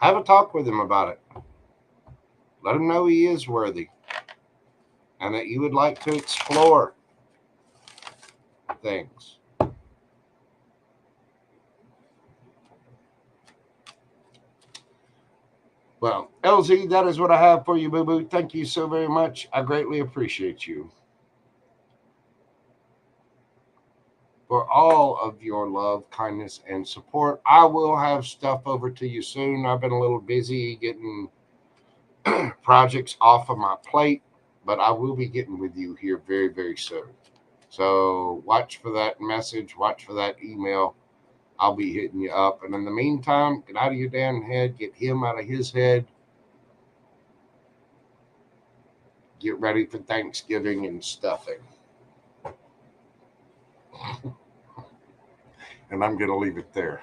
Have a talk with him about it. Let him know he is worthy and that you would like to explore things. Well, LZ, that is what I have for you, boo boo. Thank you so very much. I greatly appreciate you for all of your love, kindness, and support. I will have stuff over to you soon. I've been a little busy getting projects off of my plate, but I will be getting with you here very, very soon. So watch for that message, watch for that email. I'll be hitting you up. And in the meantime, get out of your damn head, get him out of his head. Get ready for Thanksgiving and stuffing. And I'm going to leave it there.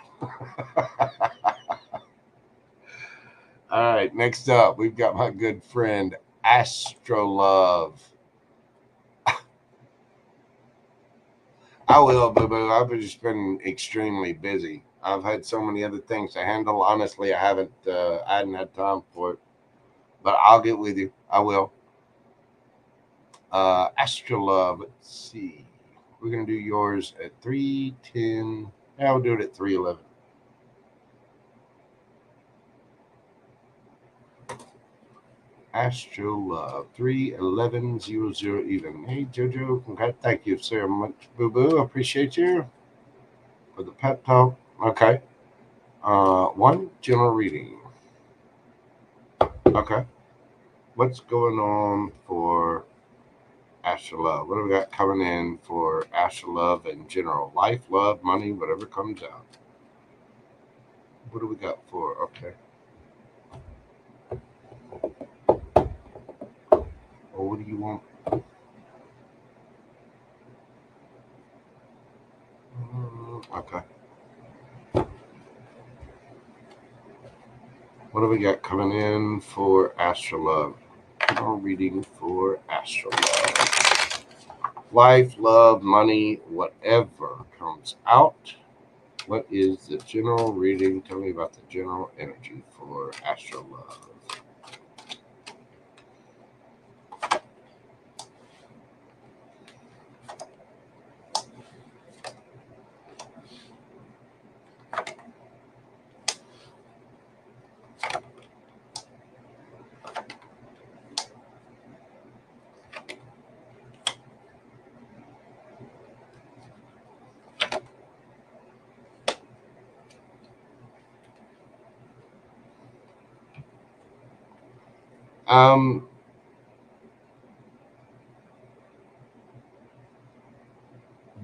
All right, next up, we've got my good friend Astrolove. I will, boo boo. I've just been extremely busy. I've had so many other things to handle. Honestly, I hadn't had time for it. But I'll get with you. I will. Astrolove, let's see. We're going to do yours at 3:10. Yeah, we'll do it at 3:11. Astrolove, 3:11:00 even. Hey, Jojo, congrats. Thank you so much, boo boo. Appreciate you for the pep talk. Okay. One general reading. Okay. What's going on for Astrolove? What do we got coming in for Astrolove in general? Life, love, money, whatever comes out. What do we got for? Okay. Well, what do you want? Okay. What do we got coming in for Astrolove? general reading for astral love. Life, love, money, whatever comes out. What is the general reading? Tell me about the general energy for astral love.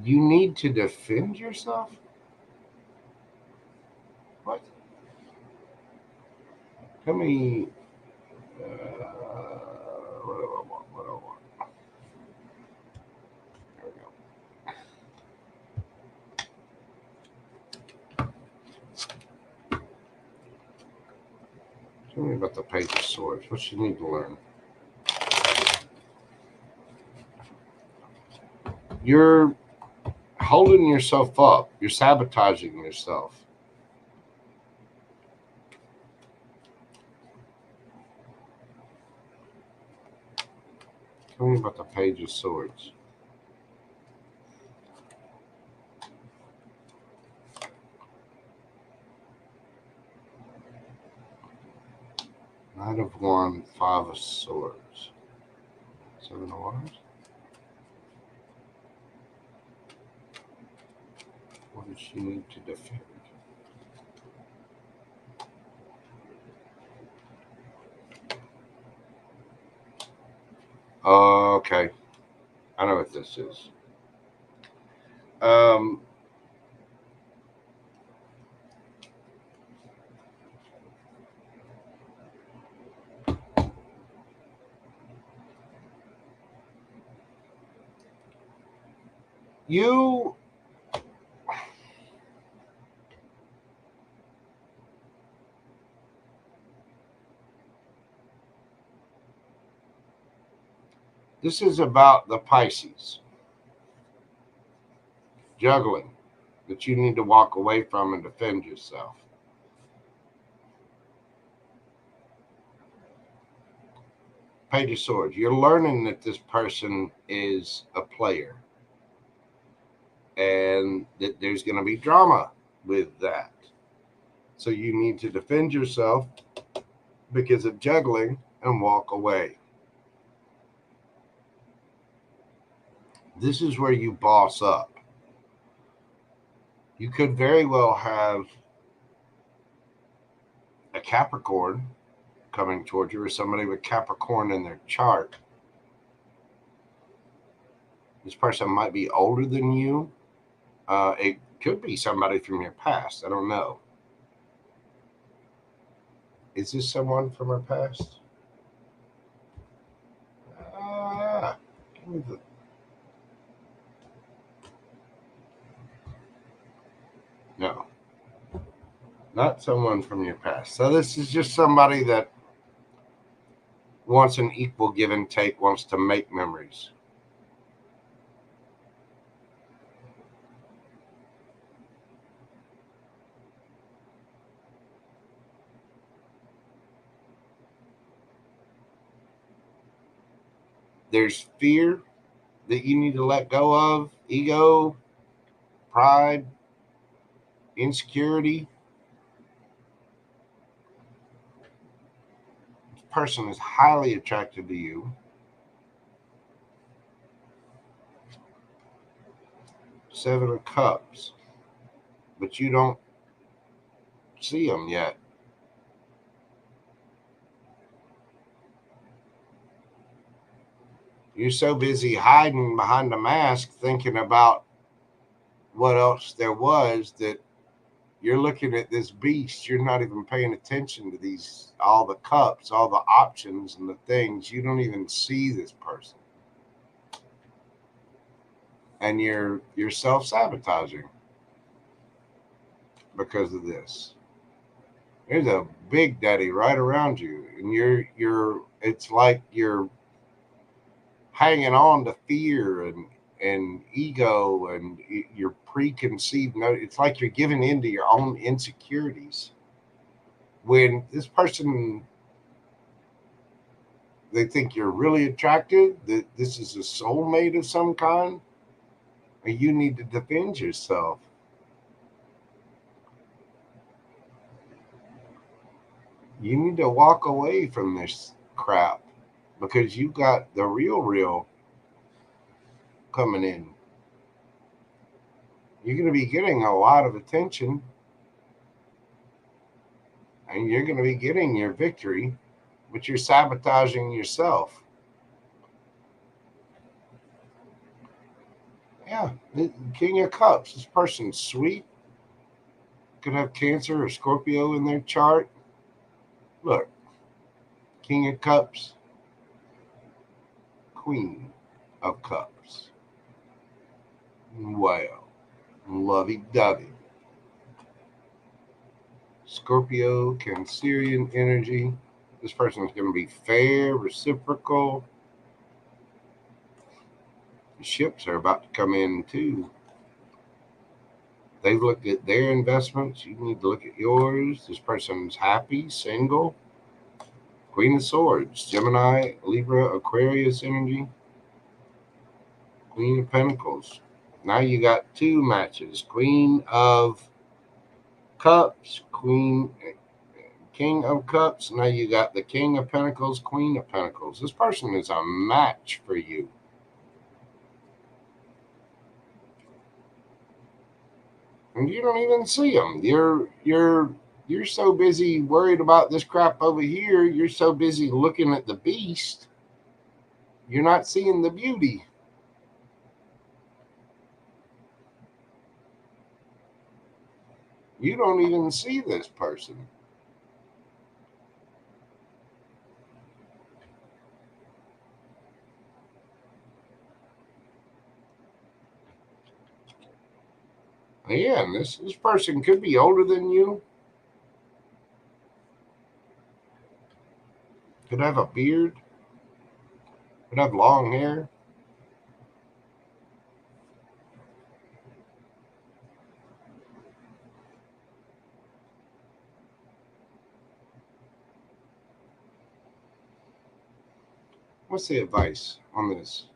You need to defend yourself? What? Tell me. What do I want? What do I want? There we go. Tell me about the Page of Swords. What you need to learn? You're holding yourself up. You're sabotaging yourself. Tell me about the Page of Swords. Knight of Wands, Five of Swords. Seven of Wands. What does she need to defend? Okay. I know what this is. You this is about the Pisces. Juggling that you need to walk away from and defend yourself. Page of Swords. You're learning that this person is a player and that there's going to be drama with that. So you need to defend yourself because of juggling and walk away. This is where you boss up. You could very well have a Capricorn coming towards you or somebody with Capricorn in their chart. This person might be older than you. It could be somebody from your past. I don't know. Is this someone from our past? Give me the... No. Not someone from your past. So this is just somebody that wants an equal give and take, wants to make memories. There's fear that you need to let go of, ego, pride, insecurity. This person is highly attracted to you. Seven of Cups. But you don't see them yet. You're so busy hiding behind the mask thinking about what else there was that you're looking at this beast. You're not even paying attention to these, all the cups, all the options and the things. You don't even see this person. And you're self-sabotaging because of this. There's a big daddy right around you, and it's like you're hanging on to fear and ego and your preconceived notion. It's like you're giving in to your own insecurities. When this person, they think you're really attractive, that this is a soulmate of some kind, and you need to defend yourself. You need to walk away from this crap because you got the real coming in. You're going to be getting a lot of attention, and you're going to be getting your victory, but you're sabotaging yourself. Yeah, the King of Cups. This person's sweet. Could have Cancer or Scorpio in their chart. Look, King of Cups, Queen of Cups. Wow, lovey-dovey. Scorpio, Cancerian energy. This person's going to be fair, reciprocal. The ships are about to come in too. They've looked at their investments. You need to look at yours. This person's happy, single. Queen of Swords, Gemini, Libra, Aquarius energy. Queen of Pentacles. Now you got two matches. Queen of Cups, King of Cups. Now you got the King of Pentacles, Queen of Pentacles. This person is a match for you. And you don't even see them. You're so busy worried about this crap over here. You're so busy looking at the beast. You're not seeing the beauty. You don't even see this person. Yeah, and this person could be older than you. Could have a beard. Could have long hair. What's the advice on this?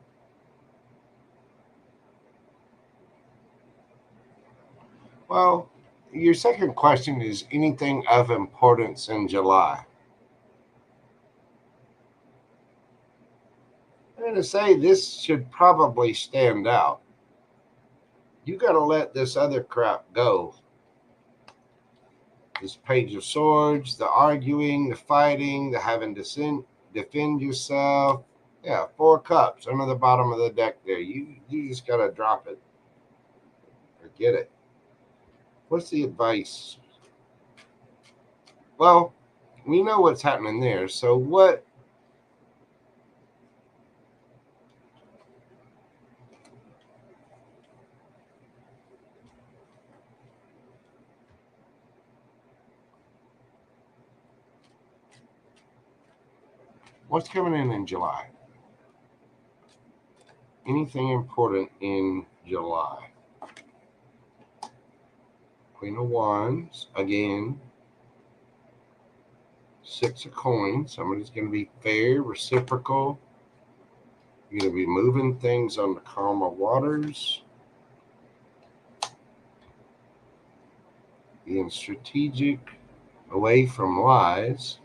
Well, your second question is anything of importance in July. I'm going to say this should probably stand out. You got to let this other crap go. This Page of Swords, the arguing, the fighting, the having to defend yourself. Yeah, 4 cups under the bottom of the deck there. You just got to drop it. Forget it. What's the advice? Well, we know what's happening there. So what's coming in July? Anything important in July? Queen of Wands, again. 6 of Coins. Somebody's going to be fair, reciprocal. You're going to be moving things on the calmer waters. Being strategic, away from lies.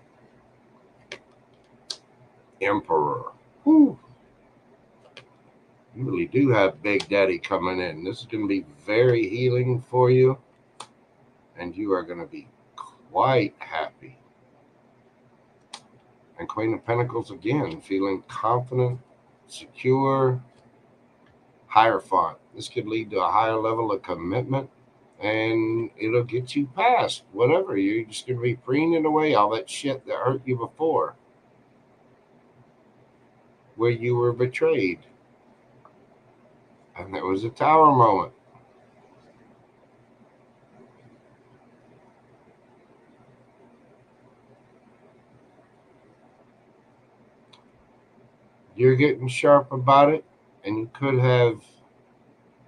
Emperor. Whew. You really do have Big Daddy coming in. This is going to be very healing for you. And you are going to be quite happy. And Queen of Pentacles again, feeling confident, secure, Hierophant. This could lead to a higher level of commitment, and it'll get you past whatever. You're just going to be preening away all that shit that hurt you before, where you were betrayed. And there was a Tower moment. You're getting sharp about it, and you could have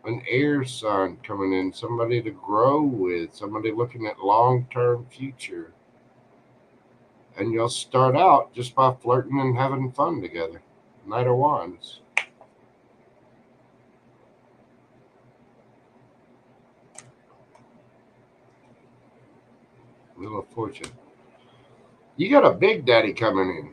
an air sign coming in, somebody to grow with, somebody looking at long-term future. And you'll start out just by flirting and having fun together. Knight of Wands. Wheel of Fortune. You got a big daddy coming in.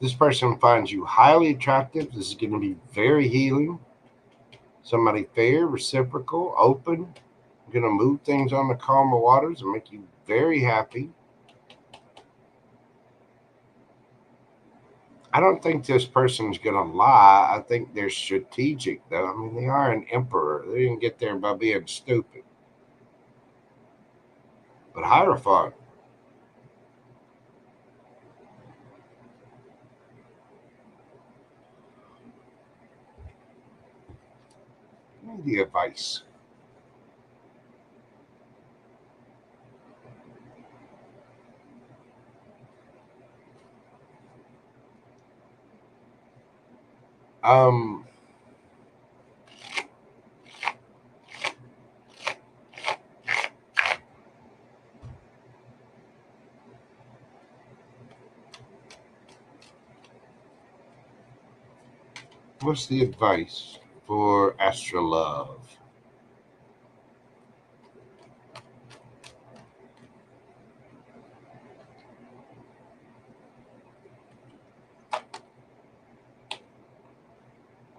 This person finds you highly attractive. This is going to be very healing. Somebody fair, reciprocal, open. Going to move things on the calmer waters and make you very happy. I don't think this person's going to lie. I think they're strategic, though. I mean, they are an emperor. They didn't get there by being stupid. But Hierophant. The advice. What's the advice for Astro Love?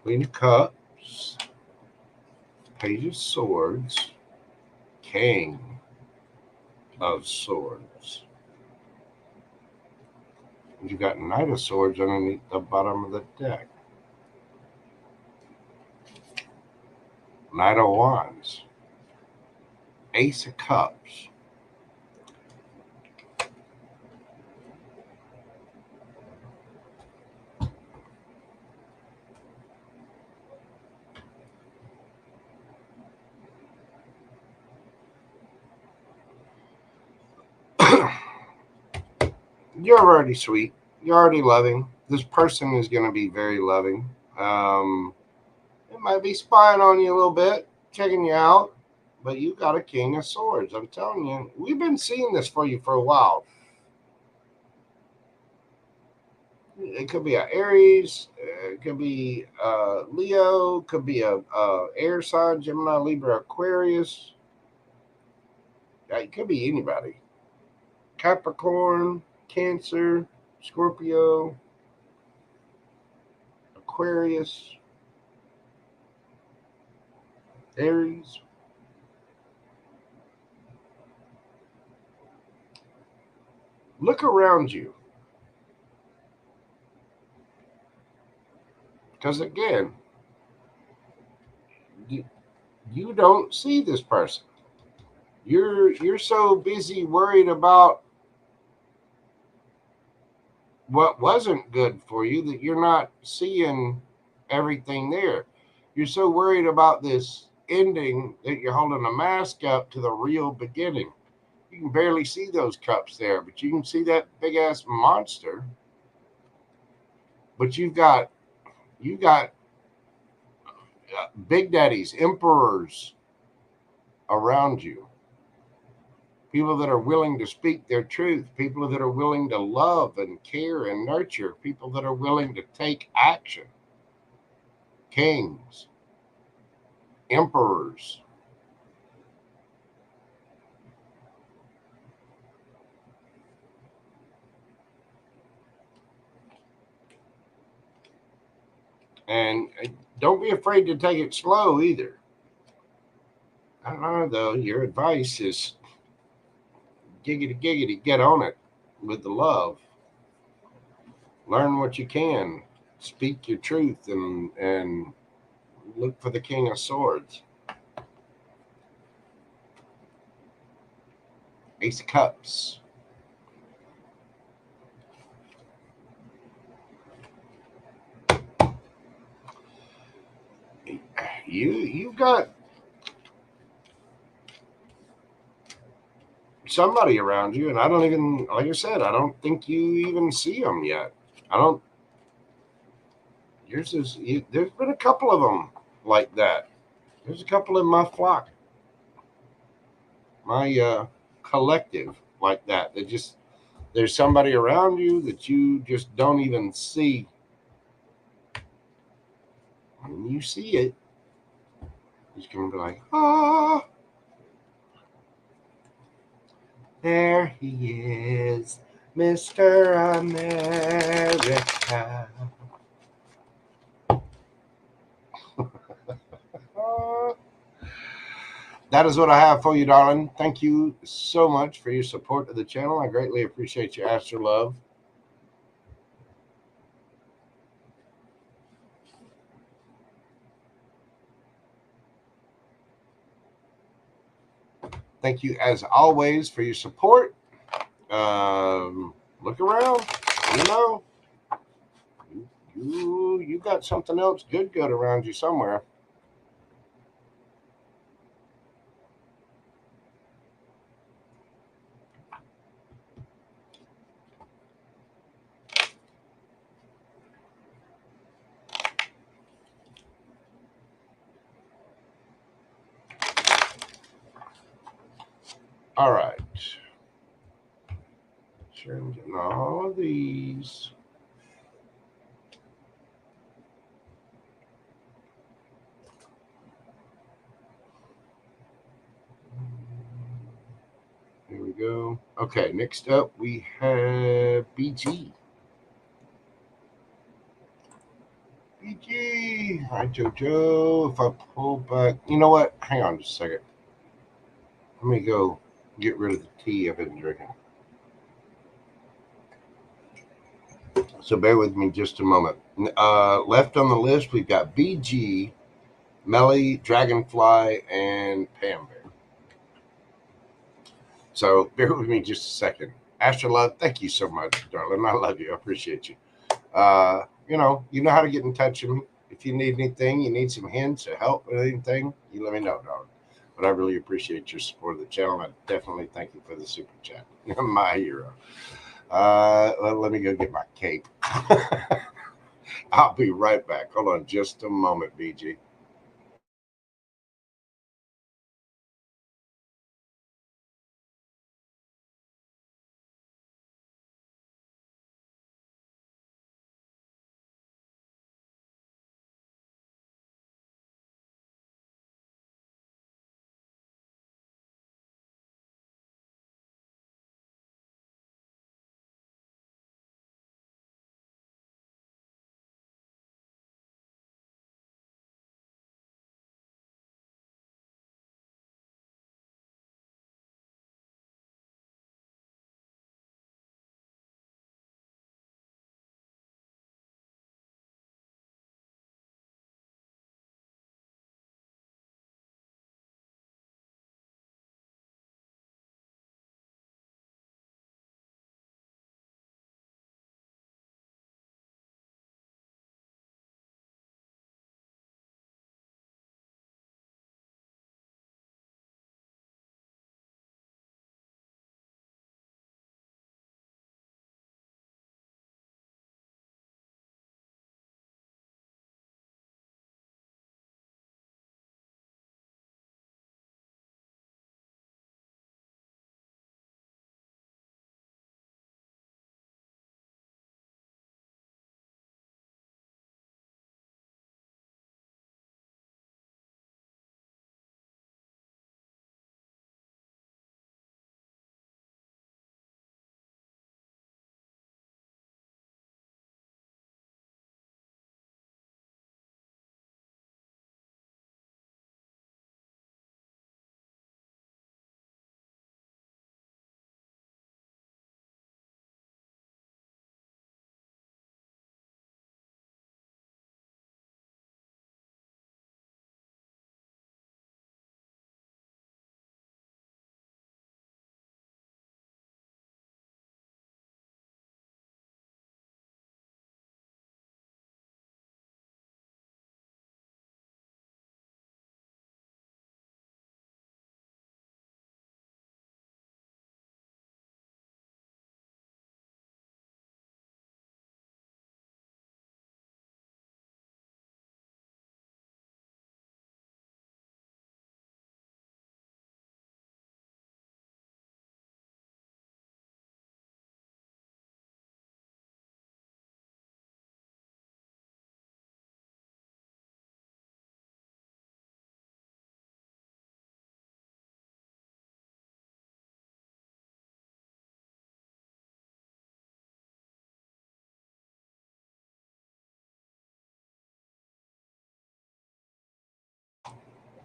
Queen of Cups, Page of Swords, King of Swords. And you got Knight of Swords underneath the bottom of the deck. Knight of Wands, Ace of Cups. You're already sweet. You're already loving. This person is going to be very loving. It might be spying on you a little bit, checking you out, but you got a King of Swords. I'm telling you, we've been seeing this for you for a while. It could be an Aries, it could be Leo, could be a air sign, Gemini, Libra, Aquarius. It could be anybody. Capricorn, Cancer, Scorpio, Aquarius, Aries. Look around you. Because again, you don't see this person. You're so busy worried about what wasn't good for you that you're not seeing everything there. You're so worried about this ending that you're holding a mask up to the real beginning. You can barely see those cups there, but you can see that big ass monster. But you got big daddies, emperors around you. People that are willing to speak their truth, people that are willing to love and care and nurture, people that are willing to take action. Kings, emperors. And don't be afraid to take it slow either. I don't know, though. Your advice is giggity, get on it with the love. Learn what you can. Speak your truth and look for the King of Swords. Ace of Cups. You've got somebody around you, and I don't even, like I said, I don't think you even see them yet. I don't. There's been a couple of them like that. There's a couple in my flock, my collective like that. That just there's somebody around you that you just don't even see. When you see it, it's gonna be like, ah, there he is, Mr. America. Ah. That is what I have for you, darling. Thank you so much for your support of the channel. I greatly appreciate your Astro love. Thank you, as always, for your support. Look around. You know, you got something else good around you somewhere. All right. Sure, I'm getting all of these. Here we go. Okay, next up we have BG. BG. Hi, JoJo. If I pull back, you know what? Hang on just a second. Let me go get rid of the tea I've been drinking. So bear with me just a moment. Left on the list, we've got BG, Melly, Dragonfly, and Pam Bear. So bear with me just a second. Astro Love, thank you so much, darling. I love you. I appreciate you. You know how to get in touch with me. If you need anything, you need some hints or help with anything, you let me know, darling. But I really appreciate your support of the channel. I definitely thank you for the super chat. You're my hero. Let me go get my cape. I'll be right back. Hold on just a moment, BG.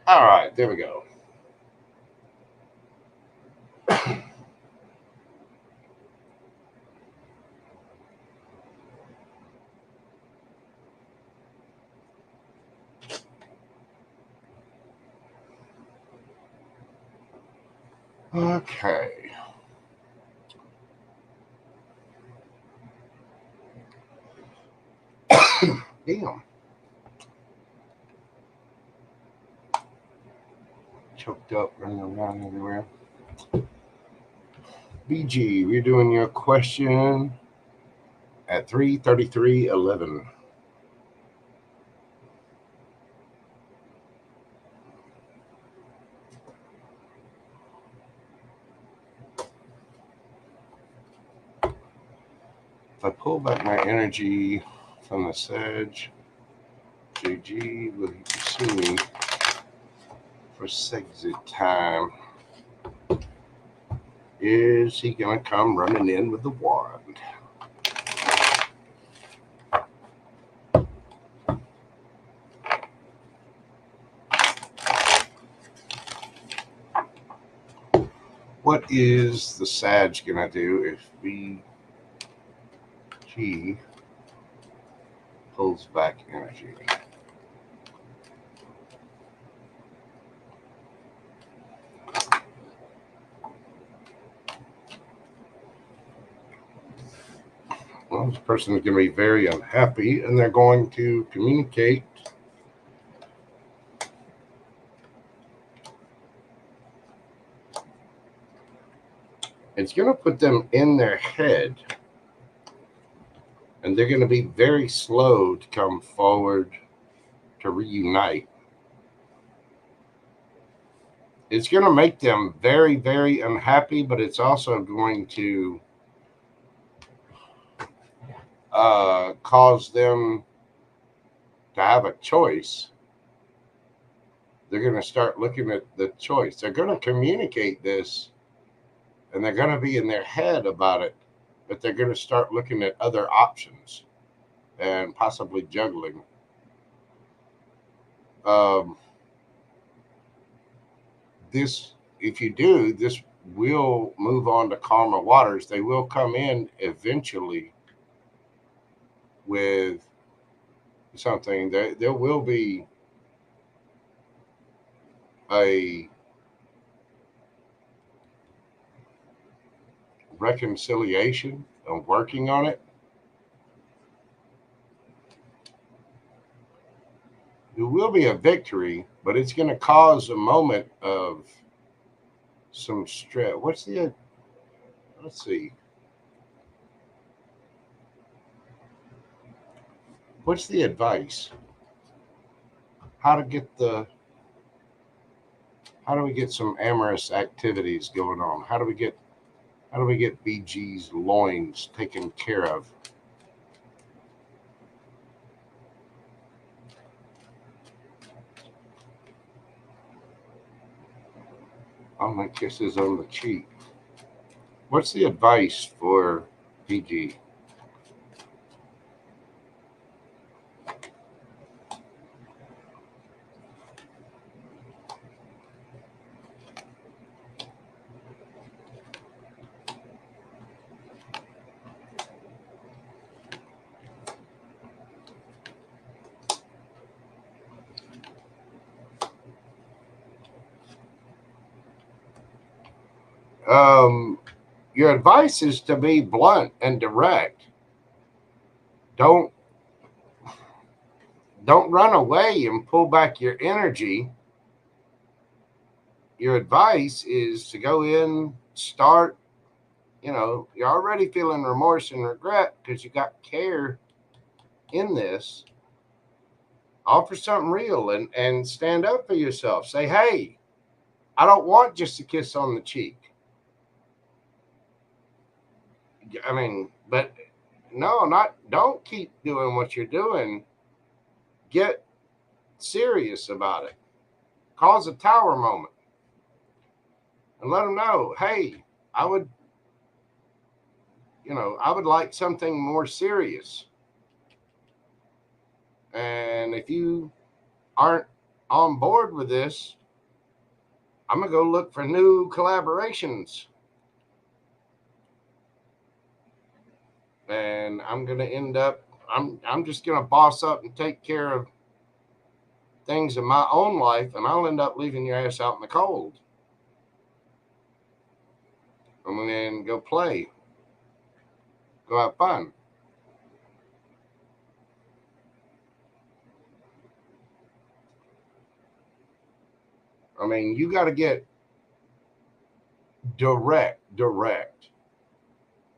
All right, there we go. Okay. Damn. Choked up, running around everywhere. BG, we're doing your question at 3:33:11. If I pull back my energy from the Sag, JG, will he pursue me for exit time? Is he going to come running in with the wand? What is the Sag going to do if BG pulls back energy? Well, this person is going to be very unhappy, and they're going to communicate. It's going to put them in their head, and they're going to be very slow to come forward to reunite. It's going to make them very, very unhappy, but it's also going to cause them to have a choice. They're going to start looking at the choice. They're going to communicate this, and they're going to be in their head about it, but they're going to start looking at other options and possibly juggling. This, if you do, this will move on to calmer waters. They will come in eventually with something. There will be a reconciliation and working on it. There will be a victory, but it's going to cause a moment of some stress. Let's see. What's the advice? How do we get some amorous activities going on? How do we get BG's loins taken care of? Oh, my kisses on the cheek. What's the advice for BG? Your advice is to be blunt and direct. Don't run away and pull back your energy. Your advice is to go in, start. You're already feeling remorse and regret because you got care in this. Offer something real and stand up for yourself. Say, hey, I don't want just a kiss on the cheek. I mean, but no, don't keep doing what you're doing. Get serious about it. Cause a tower moment. And let them know, hey, I would like something more serious. And if you aren't on board with this, I'm going to go look for new collaborations. And I'm going to end up, I'm just going to boss up and take care of things in my own life, and I'll end up leaving your ass out in the cold. And then go play. Go have fun. I mean, you got to get direct.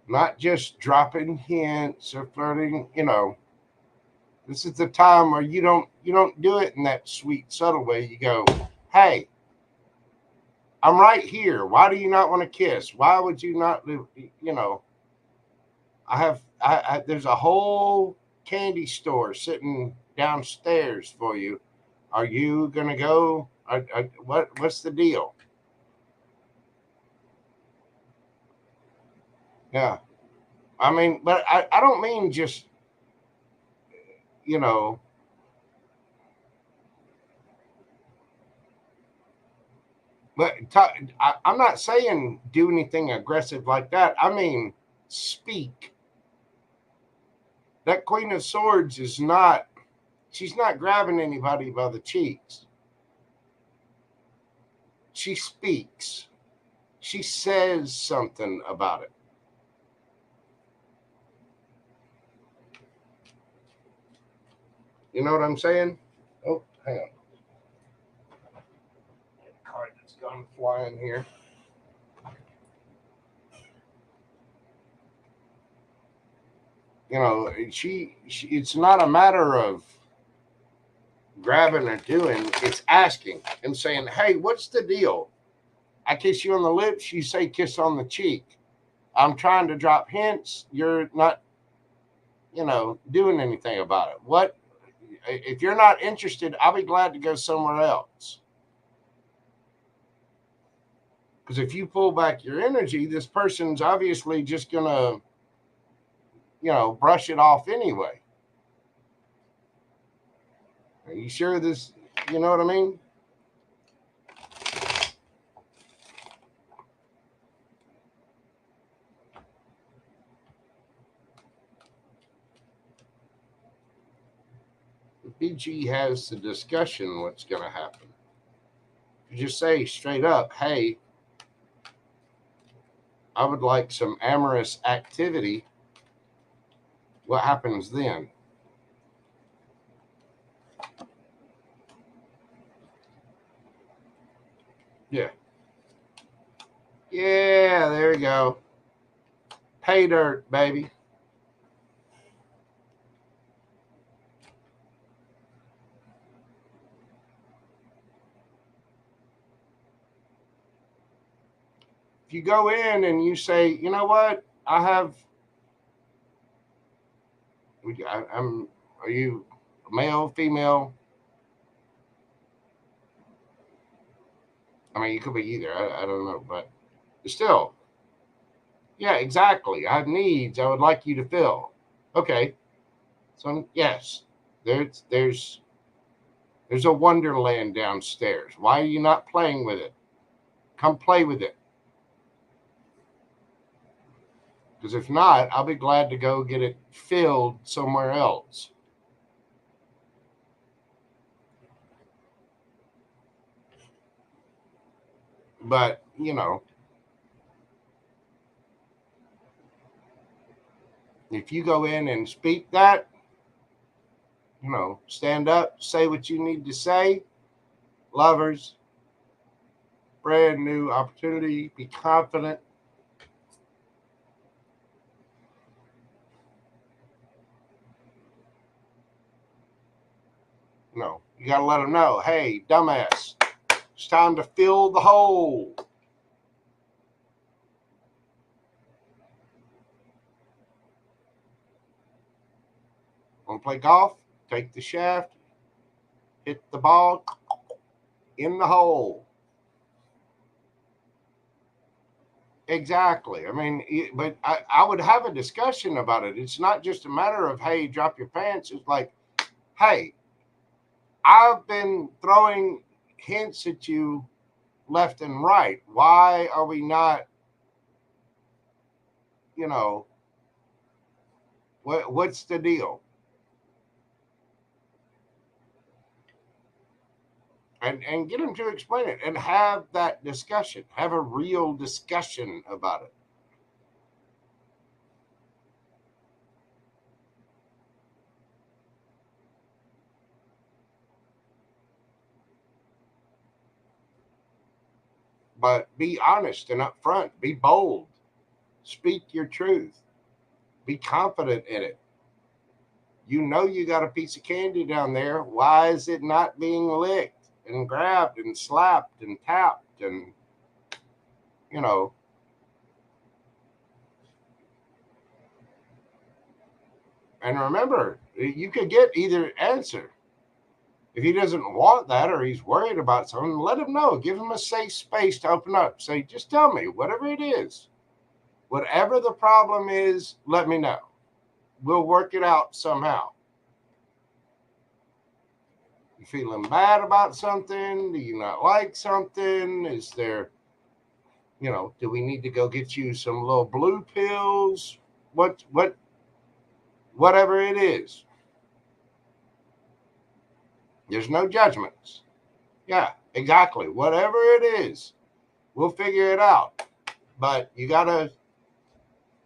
Not just dropping hints or flirting, This is the time where you don't do it in that sweet, subtle way. You go, hey, I'm right here. Why do you not want to kiss? Why would you not, there's a whole candy store sitting downstairs for you. Are you going to go? What's the deal? Yeah. I mean, but I don't mean just, but I'm not saying do anything aggressive like that. I mean, speak. That Queen of Swords she's not grabbing anybody by the cheeks. She speaks. She says something about it. You know what I'm saying? Oh, hang on. Card that's gone flying here. She it's not a matter of grabbing or doing, it's asking and saying, hey, what's the deal? I kiss you on the lips, you say kiss on the cheek. I'm trying to drop hints, you're not, doing anything about it. What if you're not interested? I'll be glad to go somewhere else. Because if you pull back your energy, this person's obviously just gonna, brush it off anyway. Are you sure this, you know what I mean? The PG has the discussion, what's going to happen. You just say straight up, hey, I would like some amorous activity. What happens then? Yeah. Yeah, there we go. Pay dirt, baby. If you go in and you say, you know what, are you male, female? I mean, you could be either. I don't know, but still, yeah, exactly. I have needs I would like you to fill. Okay, so yes, there's a wonderland downstairs. Why are you not playing with it? Come play with it. Because if not, I'll be glad to go get it filled somewhere else. But, if you go in and speak that, stand up, say what you need to say. Lovers, brand new opportunity, be confident. You got to let them know, hey, dumbass, it's time to fill the hole. Want to play golf? Take the shaft, hit the ball in the hole. Exactly. I mean, but I would have a discussion about it. It's not just a matter of, hey, drop your pants. It's like, hey, I've been throwing hints at you left and right? Why are we not, what's the deal? And get them to explain it and have that discussion. Have a real discussion about it. But be honest and upfront. Be bold. Speak your truth. Be confident in it. You know you got a piece of candy down there. Why is it not being licked and grabbed and slapped and tapped and, And remember, you could get either answer. If he doesn't want that or he's worried about something, let him know. Give him a safe space to open up. Say, just tell me, whatever it is. Whatever the problem is, let me know. We'll work it out somehow. You feeling bad about something? Do you not like something? Is there, do we need to go get you some little blue pills? Whatever it is. There's no judgments. Yeah, exactly. Whatever it is, we'll figure it out. But you gotta,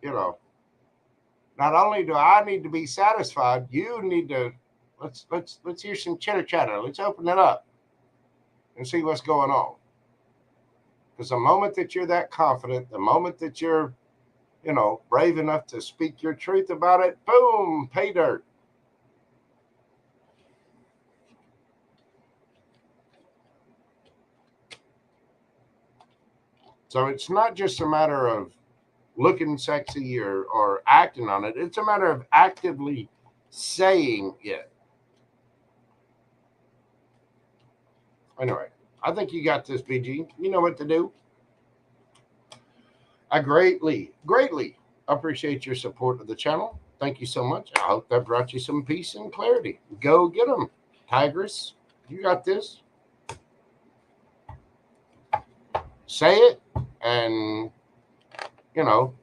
not only do I need to be satisfied, you need to let's hear some chitter chatter. Let's open it up and see what's going on. Because the moment that you're that confident, the moment that you're, brave enough to speak your truth about it, boom, pay dirt. So it's not just a matter of looking sexy or acting on it. It's a matter of actively saying it. Anyway, I think you got this, BG. You know what to do. I greatly appreciate your support of the channel. Thank you so much. I hope that brought you some peace and clarity. Go get them, Tigress. You got this. Say it and,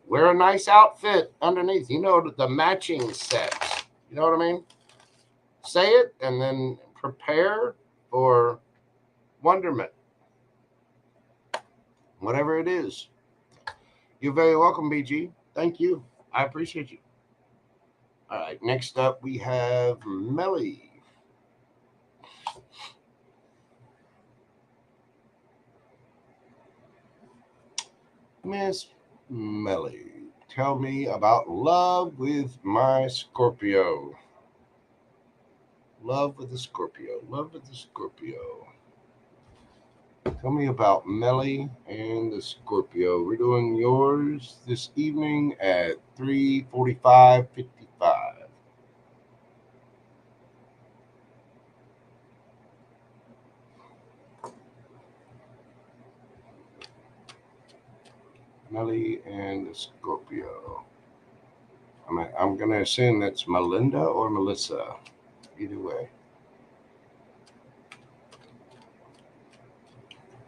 wear a nice outfit underneath. The matching sets. You know what I mean? Say it and then prepare for wonderment. Whatever it is. You're very welcome, BG. Thank you. I appreciate you. All right. Next up, we have Melly. Miss Melly, tell me about love with my Scorpio. Love with the Scorpio. Love with the Scorpio. Tell me about Melly and the Scorpio. We're doing yours this evening at 3:45:55. Melly and the Scorpio. I'm going to assume that's Melinda or Melissa. Either way.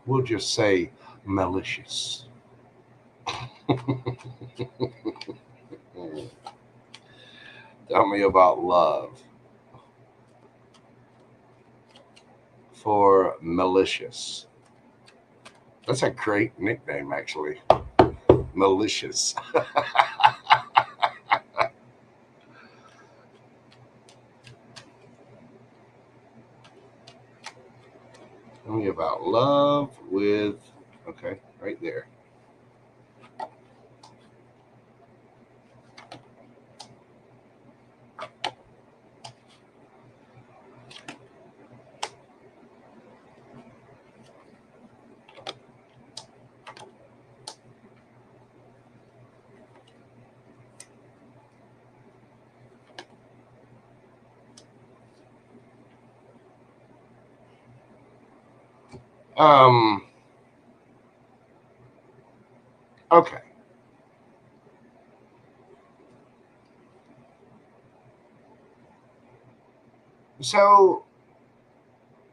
We'll just say malicious. Tell me about love for malicious. That's a great nickname, actually. Malicious. Tell me about love with, okay, right there. Okay. So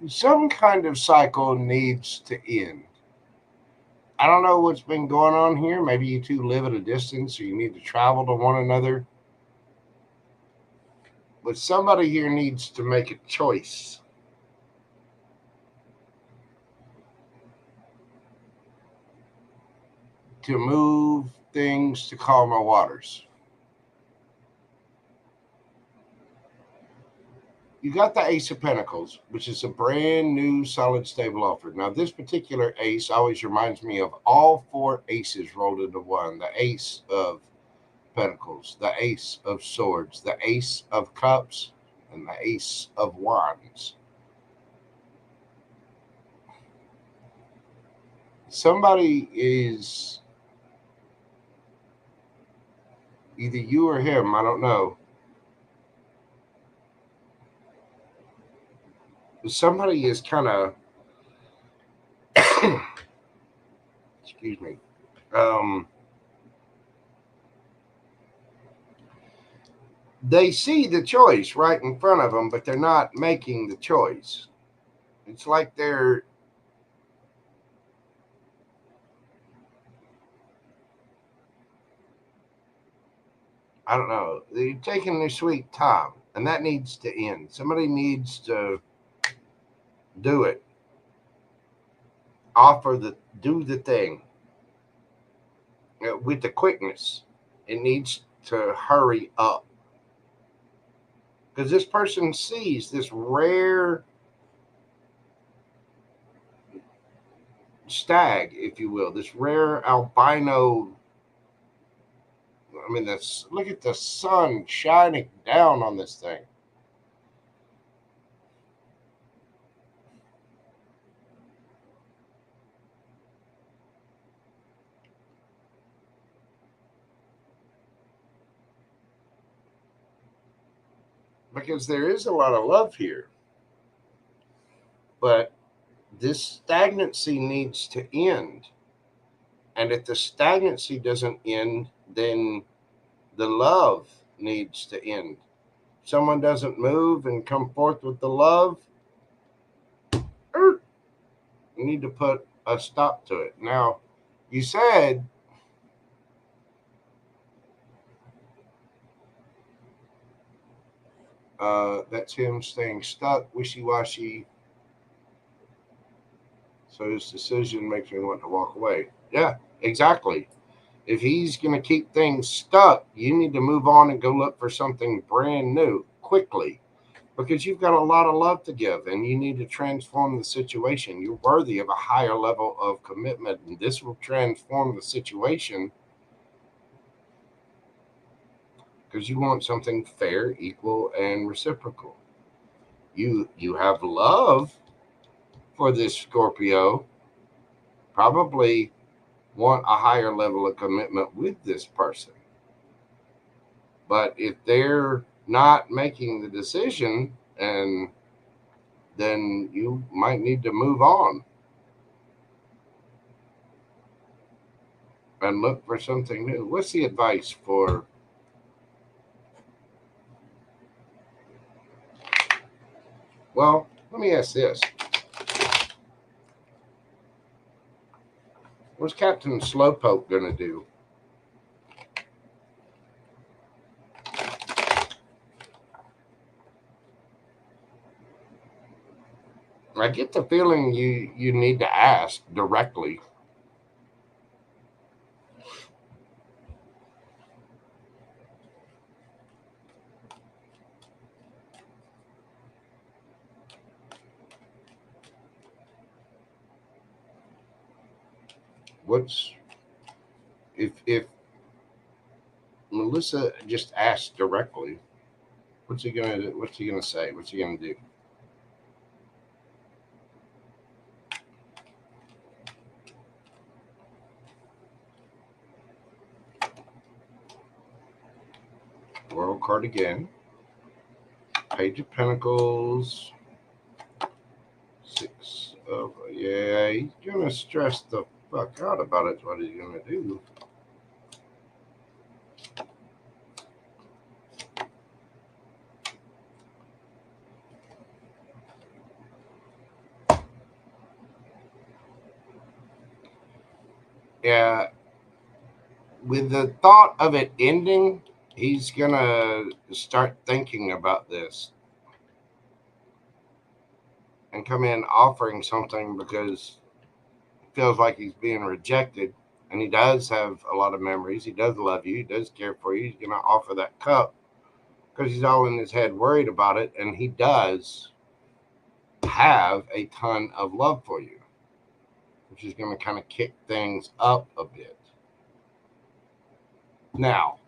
some kind of cycle needs to end. I don't know what's been going on here. Maybe you two live at a distance or you need to travel to one another. But somebody here needs to make a choice. To move things to calmer waters. You got the Ace of Pentacles, which is a brand new, solid, stable offer. Now, this particular ace always reminds me of all four aces rolled into one. The Ace of Pentacles, the Ace of Swords, the Ace of Cups, and the Ace of Wands. Somebody is, either you or him, I don't know. Somebody is kind of, excuse me, they see the choice right in front of them, but they're not making the choice. It's like they're, I don't know, they're taking their sweet time, and that needs to end. Somebody needs to do it. Do the thing with the quickness. It needs to hurry up. Because this person sees this rare stag, if you will, this rare albino. I mean, look at the sun shining down on this thing. Because there is a lot of love here. But this stagnancy needs to end. And if the stagnancy doesn't end, then the love needs to end. If someone doesn't move and come forth with the love, you need to put a stop to it. Now, you said that's him staying stuck, wishy-washy. So his decision makes me want to walk away. Yeah, exactly. If he's going to keep things stuck, you need to move on and go look for something brand new quickly, because you've got a lot of love to give and you need to transform the situation. You're worthy of a higher level of commitment, and this will transform the situation because you want something fair, equal, and reciprocal. You have love for this Scorpio, probably want a higher level of commitment with this person. But if they're not making the decision, and then you might need to move on and look for something new. What's the advice for? Well, let me ask this. What's Captain Slowpoke going to do? I get the feeling you need to ask directly. What's if Melissa just asked directly, what's he gonna do? What's he gonna say? What's he gonna do? World card again. Page of Pentacles. Six of, yeah, he's gonna stress the fuck out about it. What he's gonna do? With the thought of it ending, he's going to start thinking about this and come in offering something because he feels like he's being rejected. And he does have a lot of memories. He does love you. He does care for you. He's going to offer that cup because he's all in his head worried about it. And he does have a ton of love for you, which is going to kind of kick things up a bit. Now,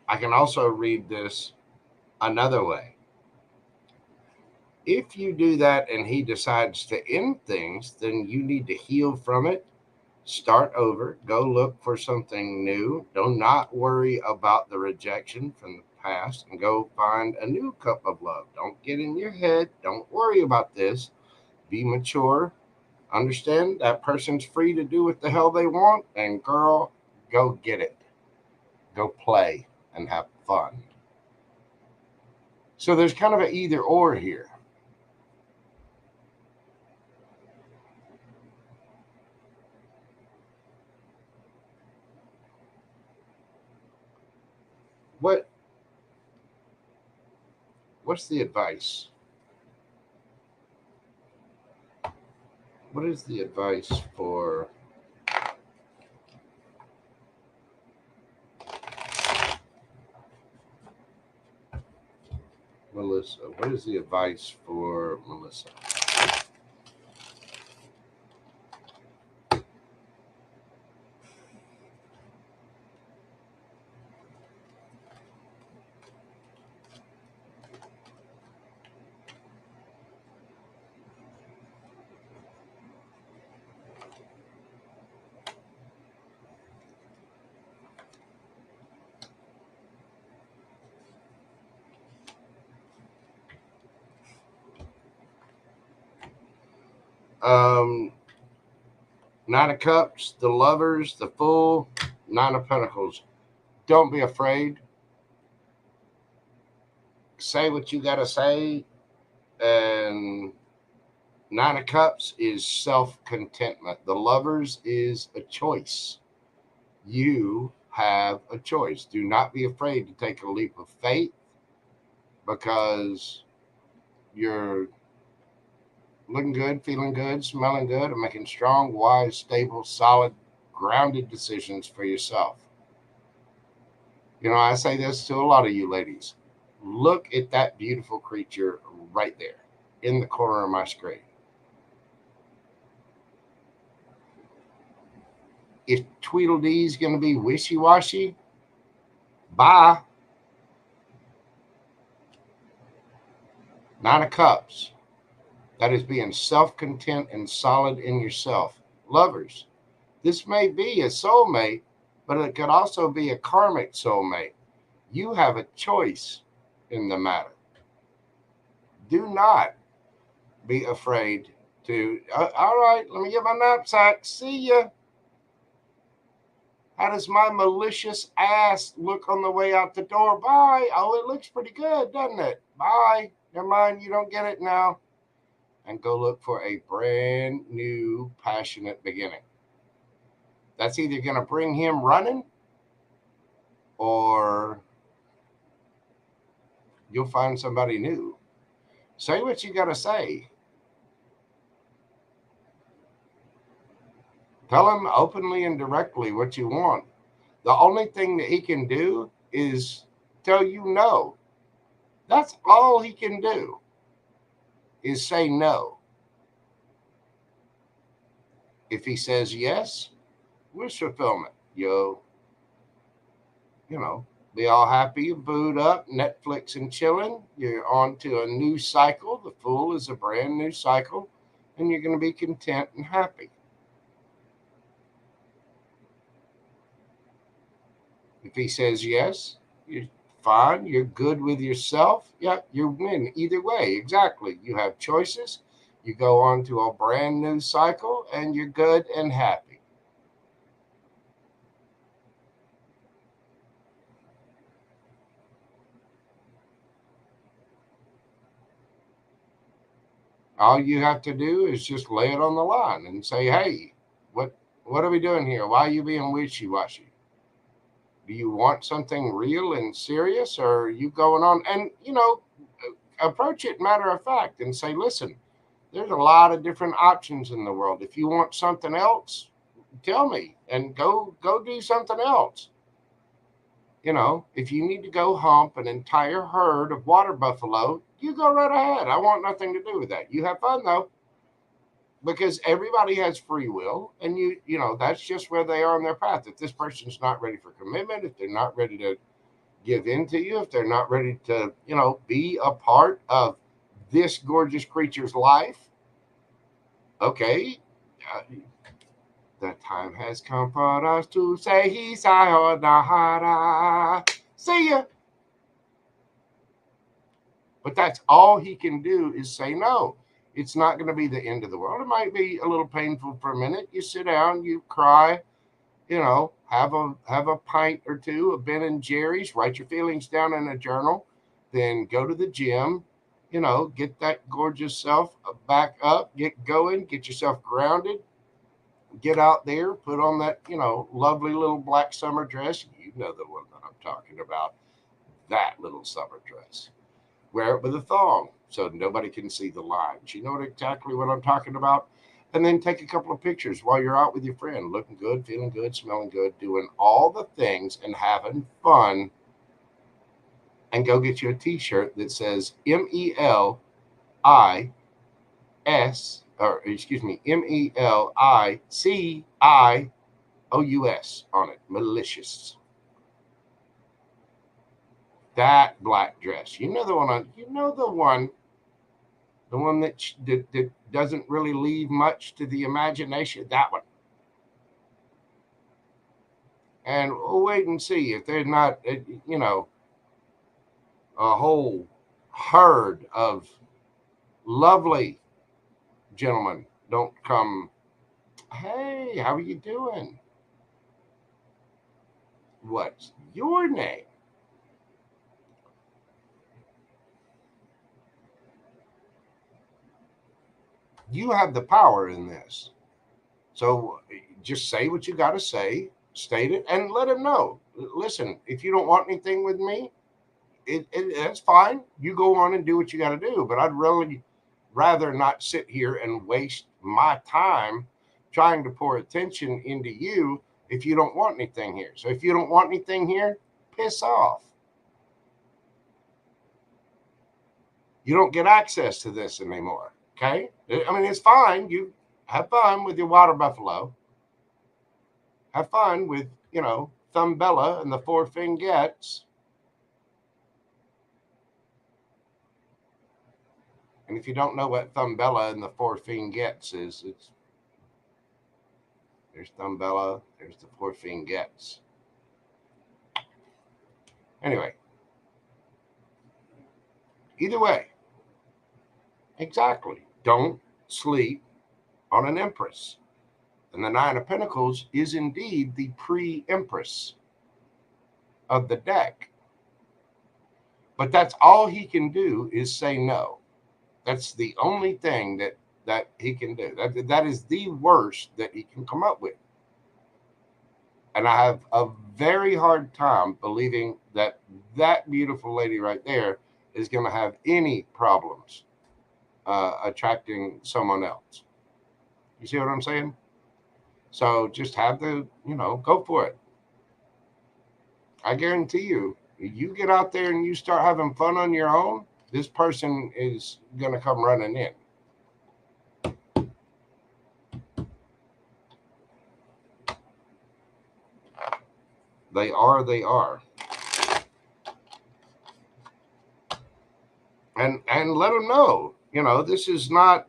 I can also read this another way. If you do that and he decides to end things, then you need to heal from it, start over, go look for something new. Do not worry about the rejection from the past and go find a new cup of love. Don't get in your head. Don't worry about this. Be mature. Understand that person's free to do what the hell they want. And girl, go get it. Go play and have fun. So there's kind of an either or here. What's the advice? What is the advice for Melissa? What is the advice for Melissa? Nine of Cups, the Lovers, the Fool, Nine of Pentacles. Don't be afraid. Say what you got to say. And Nine of Cups is self-contentment. The Lovers is a choice. You have a choice. Do not be afraid to take a leap of faith because you're looking good, feeling good, smelling good, and making strong, wise, stable, solid, grounded decisions for yourself. You know, I say this to a lot of you ladies. Look at that beautiful creature right there in the corner of my screen. If Tweedledee's going to be wishy-washy, bye. Nine of Cups. That is being self-content and solid in yourself. Lovers. This may be a soulmate, but it could also be a karmic soulmate. You have a choice in the matter. Do not be afraid to, all right, let me get my knapsack. See ya. How does my malicious ass look on the way out the door? Bye. Oh, it looks pretty good, doesn't it? Bye. Never mind, you don't get it now. And go look for a brand new, passionate beginning. That's either going to bring him running or you'll find somebody new. Say what you got to say. Tell him openly and directly what you want. The only thing that he can do is tell you no. That's all he can do is say no. If he says yes, wish fulfillment. You know, be all happy, booed up, Netflix and chilling. You're on to a new cycle. The Fool is a brand new cycle, and you're going to be content and happy. If he says yes, you're fine. You're good with yourself. Yeah, you win either way. Exactly. You have choices. You go on to a brand new cycle, and you're good and happy. All you have to do is just lay it on the line and say, hey, what What are we doing here? Why are you being wishy-washy? Do you want something real and serious, or are you going on? And, approach it matter of fact and say, listen, there's a lot of different options in the world. If you want something else, tell me and go do something else. If you need to go hump an entire herd of water buffalo, you go right ahead. I want nothing to do with that. You have fun though, because everybody has free will, and that's just where they are on their path. If this person's not ready for commitment, if they're not ready to give in to you, if they're not ready to, be a part of this gorgeous creature's life, okay, the time has come for us to say sayonara. See ya. But that's all he can do is say no. It's not going to be the end of the world. It might be a little painful for a minute. You sit down, you cry, have a pint or two of Ben and Jerry's, write your feelings down in a journal, then go to the gym, get that gorgeous self back up, get going, get yourself grounded, get out there, put on that, lovely little black summer dress. You know the one that I'm talking about, that little summer dress. Wear it with a thong so nobody can see the lines. You know exactly what I'm talking about? And then take a couple of pictures while you're out with your friend, looking good, feeling good, smelling good, doing all the things and having fun. And go get you a t-shirt that says MELIS, or excuse me, MELICIOUS on it. Malicious. That black dress. You know the one that doesn't really leave much to the imagination. That one. And we'll wait and see if there's not, a whole herd of lovely gentlemen don't come. Hey, how are you doing? What's your name? You have the power in this. So just say what you got to say, state it, and let him know. Listen, if you don't want anything with me, that's fine. You go on and do what you got to do. But I'd really rather not sit here and waste my time trying to pour attention into you if you don't want anything here. So if you don't want anything here, piss off. You don't get access to this anymore. Okay? I mean, it's fine. You have fun with your water buffalo. Have fun with, Thumbella and the four fingettes. And if you don't know what Thumbella and the four fingettes is, there's Thumbella, there's the four fingettes. Anyway, either way, exactly. Don't sleep on an empress. And the Nine of Pentacles is indeed the pre-empress of the deck. But that's all he can do is say no. That's the only thing that he can do. That is the worst that he can come up with. And I have a very hard time believing that beautiful lady right there is going to have any problems attracting someone else. You see what I'm saying? So just have go for it. I guarantee you, you get out there and you start having fun on your own, this person is going to come running in. They are. And let them know, this is not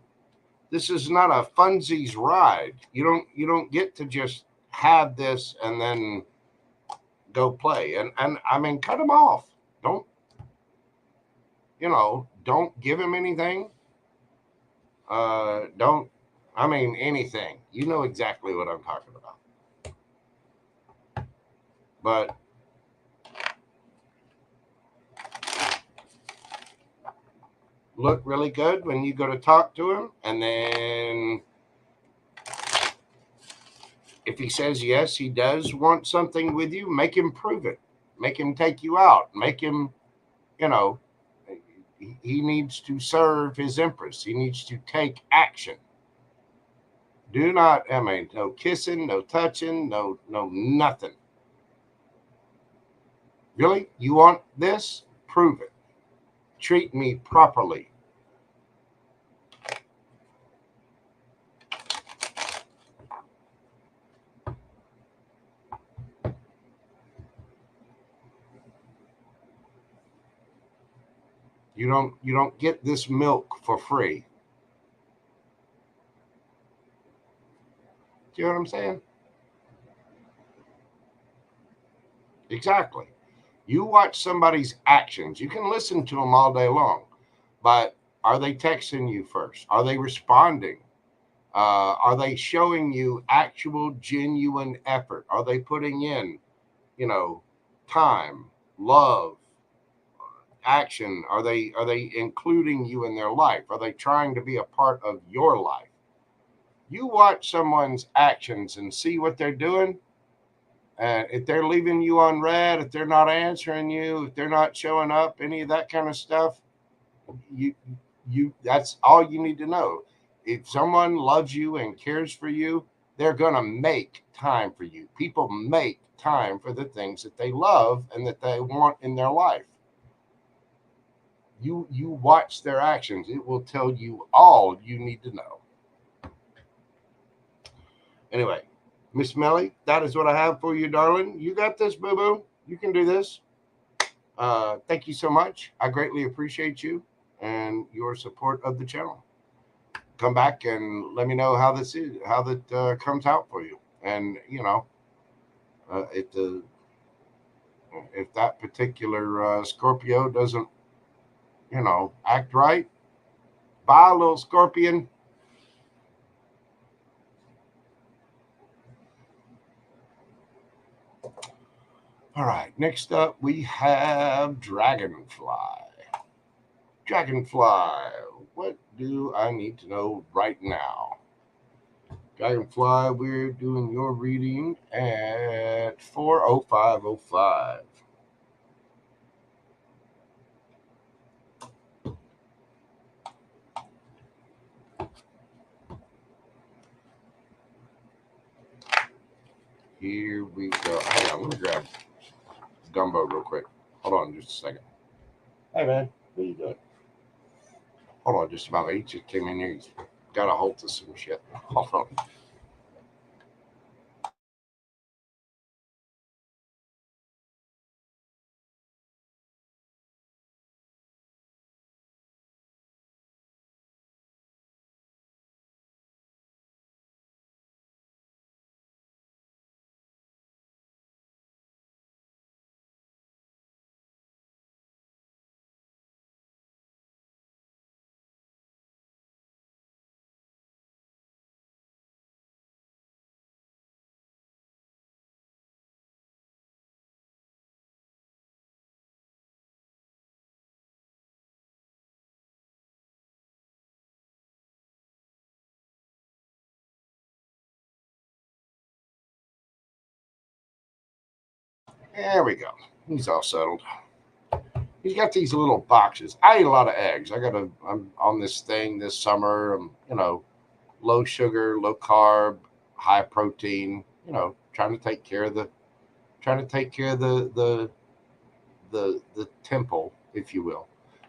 a funsies ride. You don't get to just have this and then go play. And I mean, cut him off. Don't give him anything. Anything. You know exactly what I'm talking about. But look really good when you go to talk to him, and then If he says yes, he does want something with you, make him prove it. Make him take you out. Make him, you know, he needs to serve his empress. He needs to take action. Do not, I mean, no kissing, no touching, no nothing. Really? You want this? Prove it. Treat me properly. You don't get this milk for free. Do you know what I'm saying? Exactly. You watch somebody's actions. You can listen to them all day long, but are they texting you first? Are they responding? Are they showing you actual, genuine effort? Are they putting in, time, love, action? Are they including you in their life? Are they trying to be a part of your life? You watch someone's actions and see what they're doing. And if they're leaving you on red, if they're not answering you, if they're not showing up, any of that kind of stuff, that's all you need to know. If someone loves you and cares for you, they're gonna make time for you. People make time for the things that they love and that they want in their life. You watch their actions. It will tell you all you need to know. Anyway, Miss Melly, that is what I have for you, darling. You got this, boo-boo. You can do this. Thank you so much. I greatly appreciate you and your support of the channel. Come back and let me know how that comes out for you. And if that particular Scorpio doesn't act right, bye, little Scorpion. All right, next up we have Dragonfly. Dragonfly, what do I need to know right now? Dragonfly, we're doing your reading at 4:05:05. Here we go. Hang on, let me grab gumbo real quick. Hold on just a second. Hey, man, what are you doing? Hold on just a moment. He just came in here. He's got a hold of some shit. Hold on. There we go. He's all settled. He's got these little boxes. I eat a lot of eggs. I'm on this thing this summer. Low sugar, low carb, high protein. Trying to take care of the temple, if you will.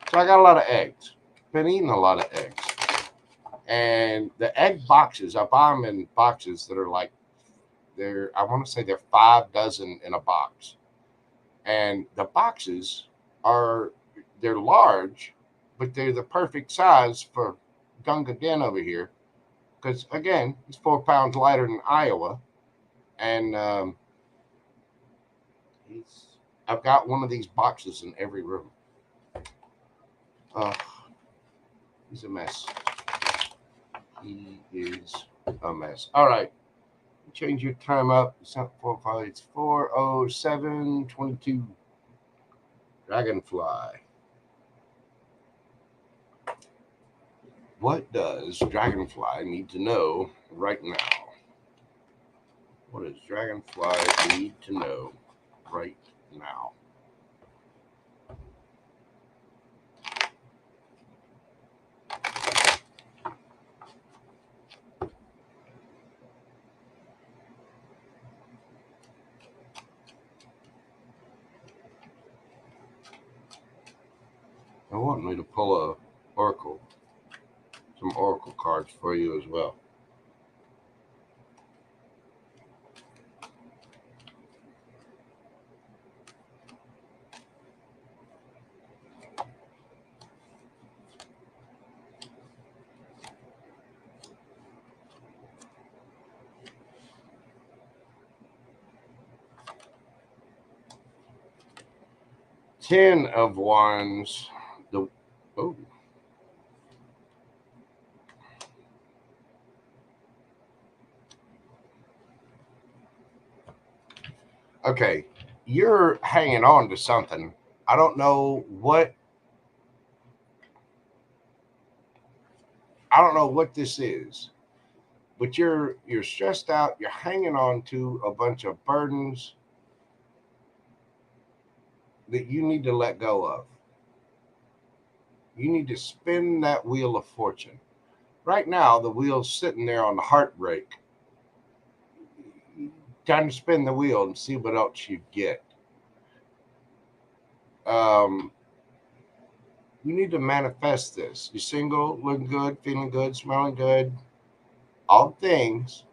So I got a lot of eggs. Been eating a lot of eggs. And the egg boxes, I buy them in boxes that are like I want to say they're 5 dozen in a box. And the boxes they're large, but they're the perfect size for Gunga Den over here. Because again, he's 4 pounds lighter than Iowa. And I've got one of these boxes in every room. He's a mess. He is a mess. All right. Change your time up. It's not 4:05. It's 4:07:22. Dragonfly. What does Dragonfly need to know right now? What does Dragonfly need to know right now? I want me to pull some oracle cards for you as well. Ten of Wands. Okay, you're hanging on to something. I don't know what this is, but you're stressed out. You're hanging on to a bunch of burdens that you need to let go of. You need to spin that wheel of fortune. Right now, the wheel's sitting there on the heartbreak. Time to spin the wheel and see what else you get. You need to manifest this. You're single, looking good, feeling good, smelling good, all things.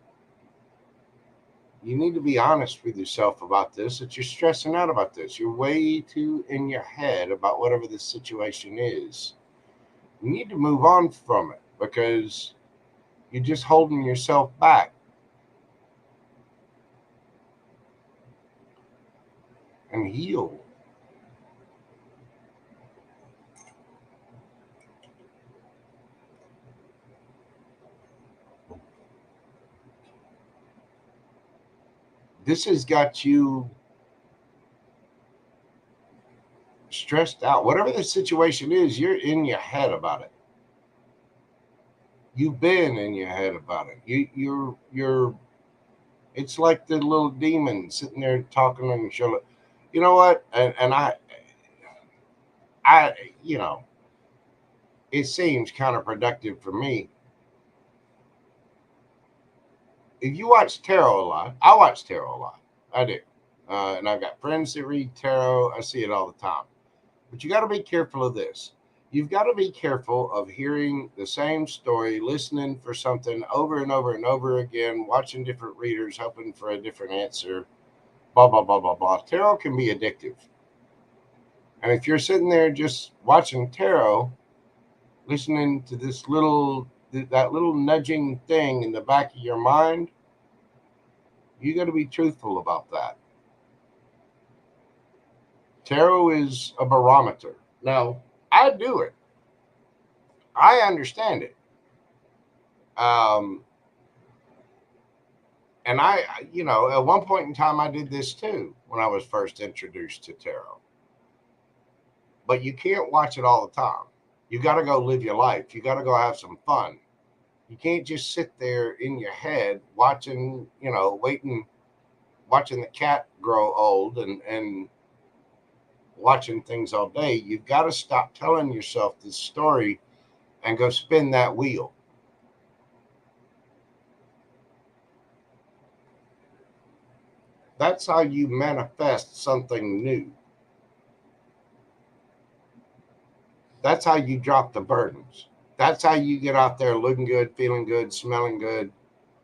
You need to be honest with yourself about this, that you're stressing out about this. You're way too in your head about whatever this situation is. You need to move on from it because you're just holding yourself back. And heal. This has got you stressed out. Whatever the situation is, you're in your head about it. You've been in your head about it. You're it's like the little demon sitting there talking on your shoulder. You know what? And I it seems counterproductive for me. If you watch tarot a lot, I watch tarot a lot. I do. And I've got friends that read tarot. I see it all the time. But you got to be careful of this. You've got to be careful of hearing the same story, listening for something over and over and over again, watching different readers, hoping for a different answer, blah, blah, blah, blah, blah. Tarot can be addictive. And if you're sitting there just watching tarot, listening to that little nudging thing in the back of your mind, you got to be truthful about that. Tarot is a barometer. Now, I do it. I understand it. And at one point in time, I did this too when I was first introduced to tarot. But you can't watch it all the time. You got to go live your life. You got to go have some fun. You can't just sit there in your head watching, watching the cat grow old and watching things all day. You've got to stop telling yourself this story and go spin that wheel. That's how you manifest something new. That's how you drop the burdens. That's how you get out there looking good, feeling good, smelling good,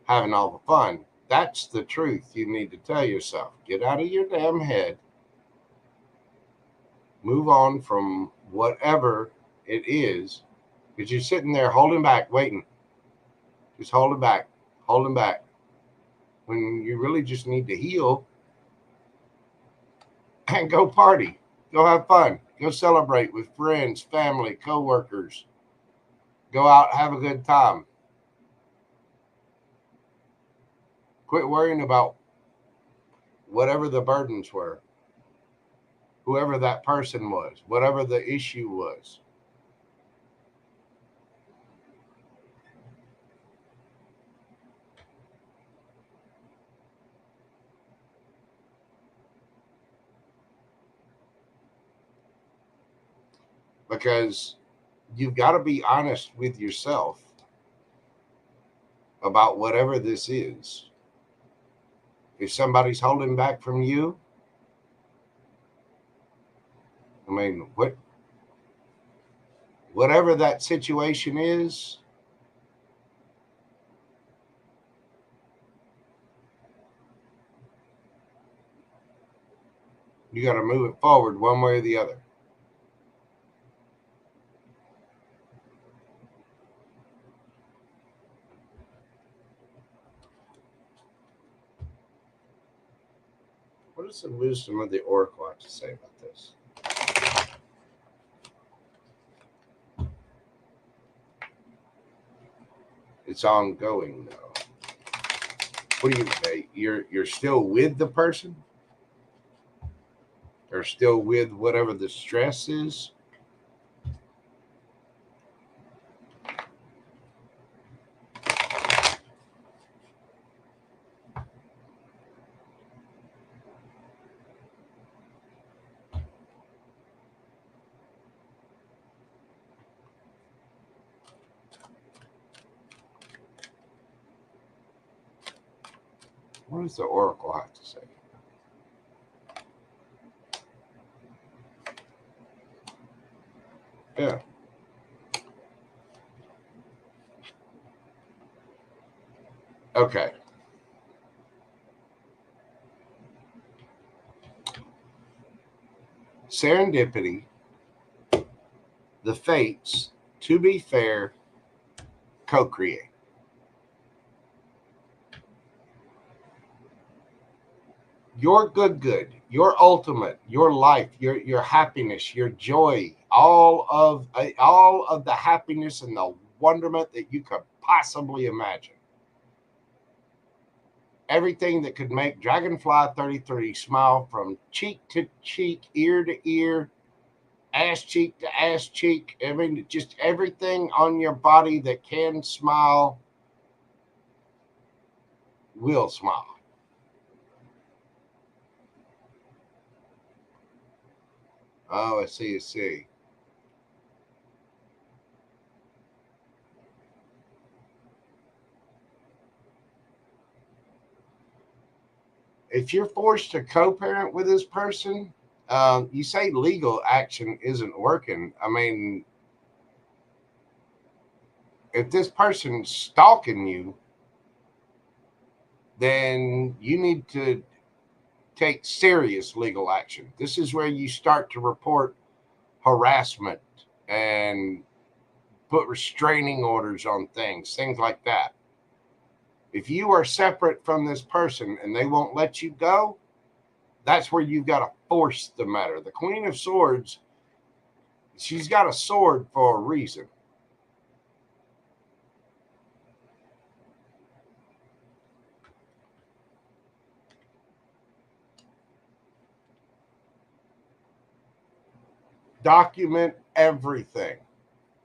having all the fun. That's the truth you need to tell yourself. Get out of your damn head. Move on from whatever it is, because you're sitting there holding back, waiting. Just holding back, when you really just need to heal and go party, go have fun, go celebrate with friends, family, co-workers. Go out, have a good time. Quit worrying about whatever the burdens were, whoever that person was, whatever the issue was. because you've got to be honest with yourself about whatever this is. If somebody's holding back from you, I mean, whatever that situation is, you got to move it forward one way or the other. What does the wisdom of the oracle have to say about this? It's ongoing, though. What do you say? You're still with the person? Or still with whatever the stress is? What does the oracle have to say? Yeah. Okay. Serendipity, the fates, to be fair, co-create. Your good, your ultimate, your life, your happiness, your joy, all of the happiness and the wonderment that you could possibly imagine. Everything that could make Dragonfly 33 smile from cheek to cheek, ear to ear, ass cheek to ass cheek. I mean, just everything on your body that can smile will smile. Oh, I see. If you're forced to co-parent with this person, you say legal action isn't working. I mean, if this person's stalking you, then you need to take serious legal action. This is where you start to report harassment and put restraining orders on things like that. If you are separate from this person and they won't let you go, that's where you've got to force the matter. The Queen of Swords, she's got a sword for a reason. Document everything,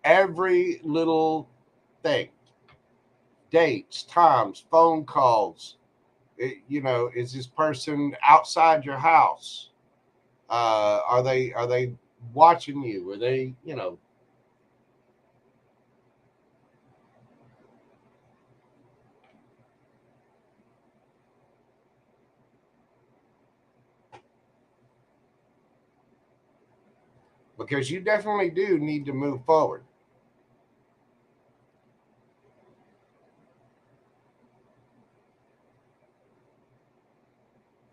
every little thing, dates, times, phone calls. Is this person outside your house? Are they watching you? Are they, because you definitely do need to move forward.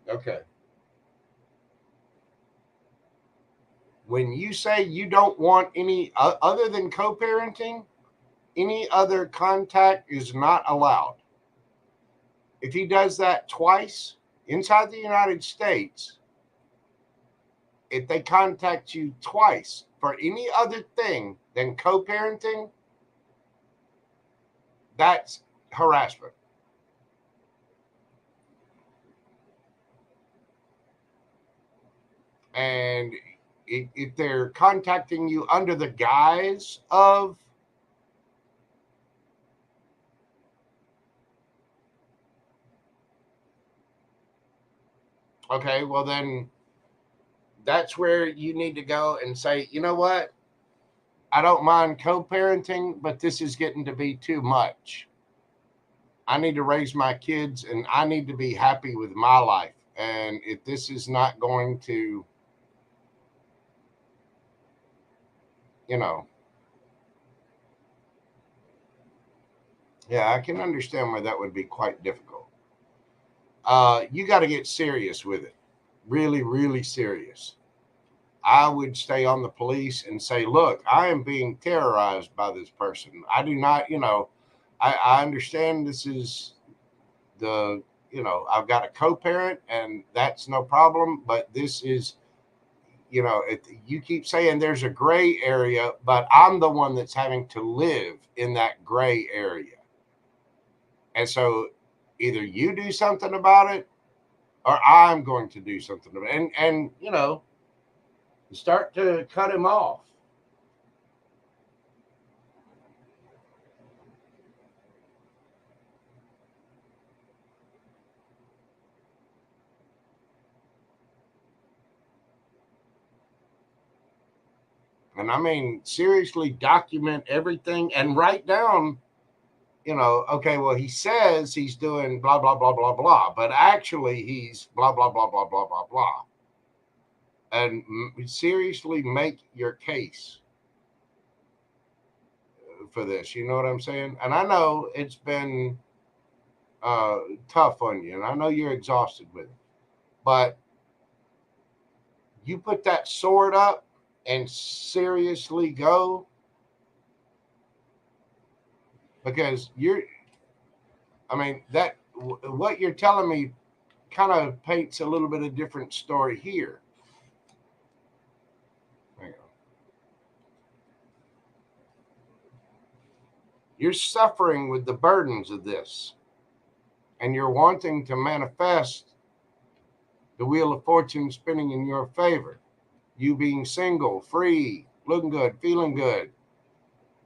Okay. When you say you don't want any other than co-parenting, any other contact is not allowed. If he does that twice inside the United States, if they contact you twice for any other thing than co-parenting, that's harassment. And if they're contacting you under the guise of okay, well then that's where you need to go and say, you know what? I don't mind co-parenting, but this is getting to be too much. I need to raise my kids and I need to be happy with my life. And if this is not going to, yeah, I can understand why that would be quite difficult. You got to get serious with it. Really, really serious. I would stay on the police and say, look, I am being terrorized by this person. I do not, I understand this is I've got a co-parent and that's no problem, but this is, you keep saying there's a gray area, but I'm the one that's having to live in that gray area. And so either you do something about it or I'm going to do something about it. And start to cut him off. And I mean, seriously document everything and write down, okay, well, he says he's doing blah, blah, blah, blah, blah, but actually he's blah, blah, blah, blah, blah, blah, blah. And seriously make your case for this. You know what I'm saying? And I know it's been tough on you, and I know you're exhausted with it, but you put that sword up and seriously go, because what you're telling me kind of paints a little bit of different story here. You're suffering with the burdens of this, and you're wanting to manifest the wheel of fortune spinning in your favor. You being single, free, looking good, feeling good.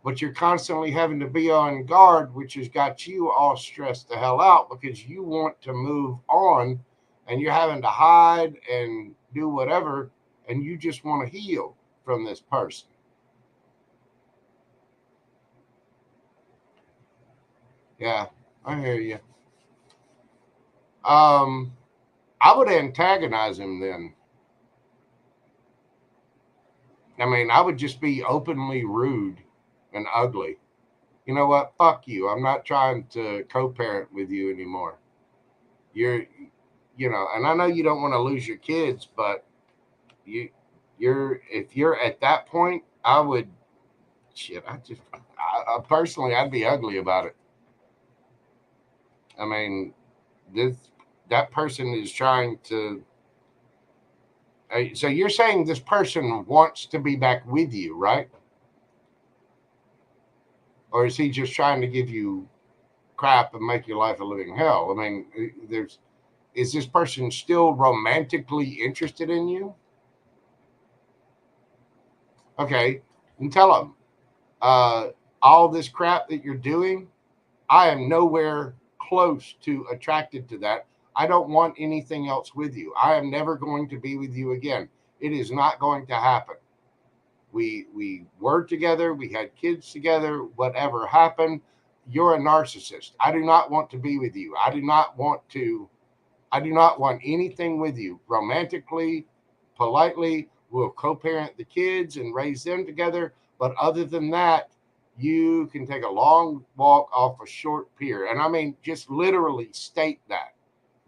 But you're constantly having to be on guard, which has got you all stressed the hell out because you want to move on and you're having to hide and do whatever, and you just want to heal from this person. Yeah, I hear you. I would antagonize him then. I mean, I would just be openly rude and ugly. You know what? Fuck you. I'm not trying to co-parent with you anymore. You're, and I know you don't want to lose your kids, but if you're at that point, I would, personally, I'd be ugly about it. I mean, that person is trying to. So you're saying this person wants to be back with you, right? Or is he just trying to give you crap and make your life a living hell? I mean, is this person still romantically interested in you? Okay, and tell them all this crap that you're doing, I am nowhere close to attracted to that. I don't want anything else with you. I am never going to be with you again. It is not going to happen. We were together, we had kids together, whatever happened, you're a narcissist. I do not want to be with you. I do not want anything with you. Romantically, politely, we'll co-parent the kids and raise them together. But other than that, you can take a long walk off a short pier. And I mean, just literally state that.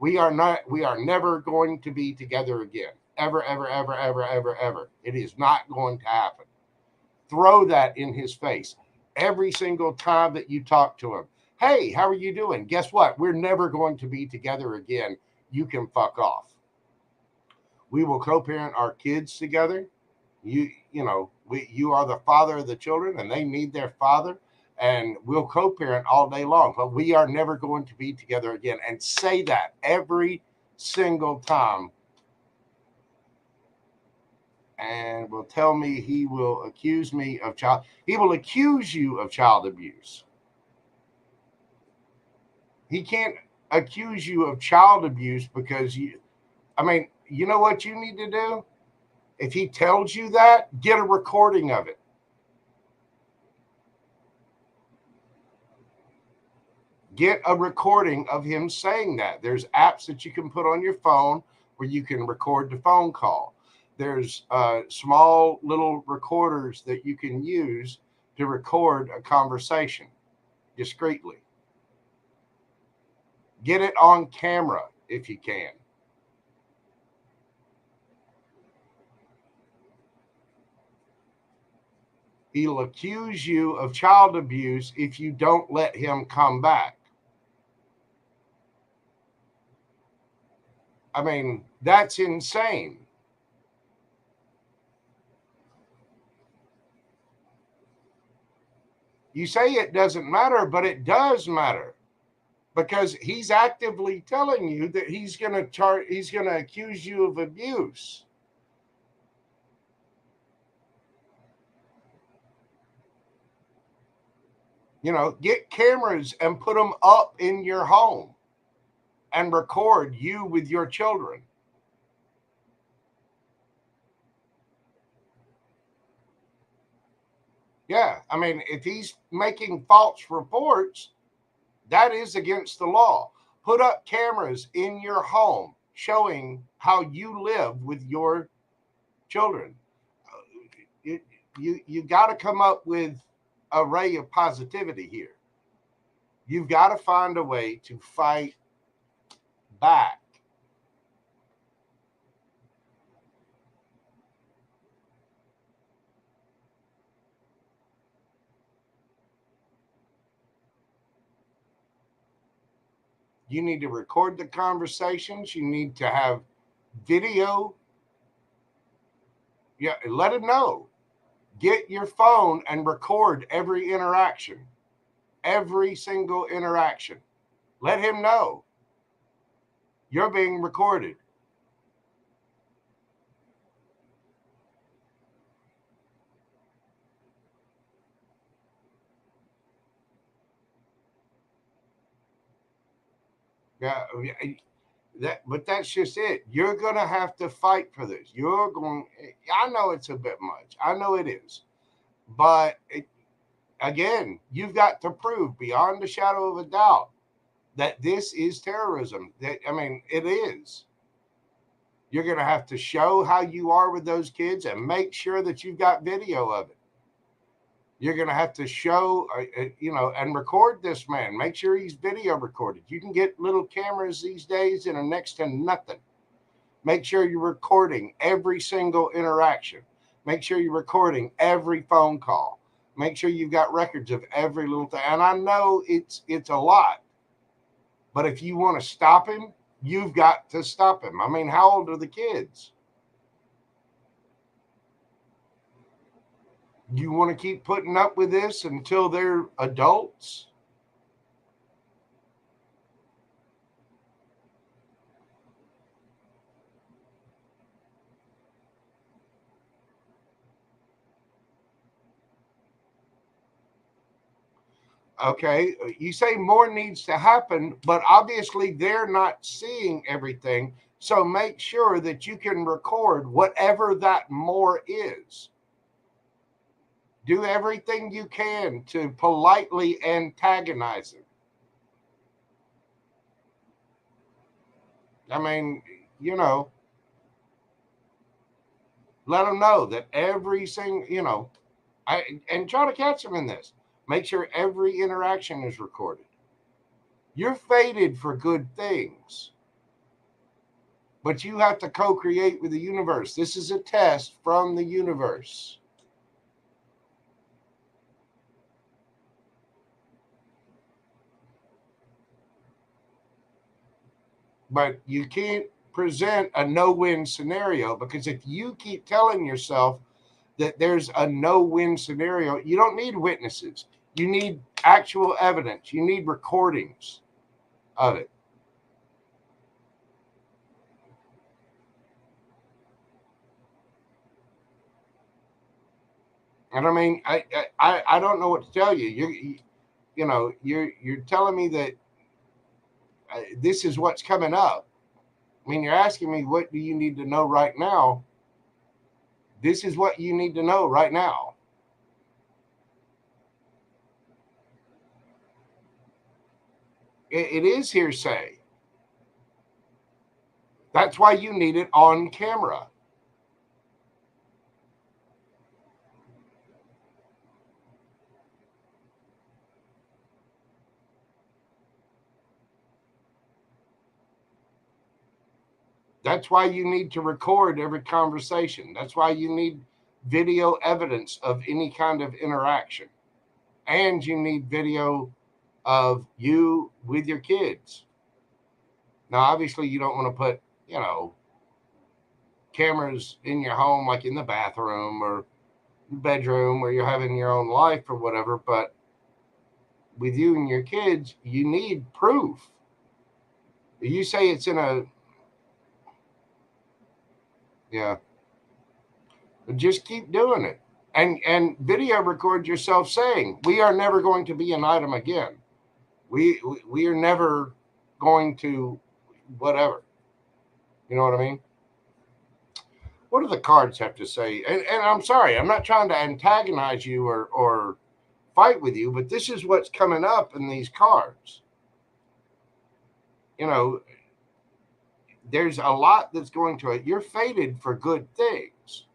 We are never going to be together again. Ever, ever, ever, ever, ever, ever. It is not going to happen. Throw that in his face every single time that you talk to him. Hey, how are you doing? Guess what? We're never going to be together again. You can fuck off. We will co-parent our kids together. You are the father of the children and they need their father, and we'll co-parent all day long, but we are never going to be together again. And say that every single time. And will tell me he will accuse me of he will accuse you of child abuse. He can't accuse you of child abuse because you know what you need to do? If he tells you that, get a recording of it. get a recording of him saying that. There's apps that you can put on your phone where you can record the phone call. There's small little recorders that you can use to record a conversation discreetly. Get it on camera if you can. He'll accuse you of child abuse if you don't let him come back. I mean, that's insane. You say it doesn't matter, but it does matter, because he's actively telling you that he's going to accuse you of abuse. You know, get cameras and put them up in your home and record you with your children. Yeah, I mean, if he's making false reports, that is against the law. Put up cameras in your home showing how you live with your children. You got to come up with a ray of positivity here. You've got to find a way to fight back. You need to record the conversations. You need to have video. Yeah, let him know. Get your phone and record every interaction, every single interaction. Let him know you're being recorded. Yeah, but that's just it. You're going to have to fight for this. I know it's a bit much. I know it is. But again, you've got to prove beyond a shadow of a doubt that this is terrorism. It is. You're going to have to show how you are with those kids and make sure that you've got video of it. You're going to have to show, and record this man. Make sure he's video recorded. You can get little cameras these days that are next to nothing. Make sure you're recording every single interaction. Make sure you're recording every phone call. Make sure you've got records of every little thing. And I know it's a lot, but if you want to stop him, you've got to stop him. I mean, how old are the kids? You want to keep putting up with this until they're adults? Okay, you say more needs to happen, but obviously they're not seeing everything. So make sure that you can record whatever that more is. Do everything you can to politely antagonize him. I mean, let them know that every single, and try to catch them in this. Make sure every interaction is recorded. You're fated for good things, but you have to co-create with the universe. This is a test from the universe. But you can't present a no-win scenario, because if you keep telling yourself that there's a no-win scenario, you don't need witnesses. You need actual evidence. You need recordings of it. And I mean, I don't know what to tell you. You're telling me that this is what's coming up. I mean, you're asking me, what do you need to know right now? This is what you need to know right now. It is hearsay. That's why you need it on camera. That's why you need to record every conversation. That's why you need video evidence of any kind of interaction. And you need video of you with your kids. Now, obviously, you don't want to put, cameras in your home, like in the bathroom or bedroom where you're having your own life or whatever. But with you and your kids, you need proof. You say it's in a, yeah, but just keep doing it. And video record yourself saying, we are never going to be an item again. We are never going to whatever. You know what I mean? What do the cards have to say? And I'm sorry, I'm not trying to antagonize you or fight with you, but this is what's coming up in these cards. There's a lot that's going to it. You're fated for good things.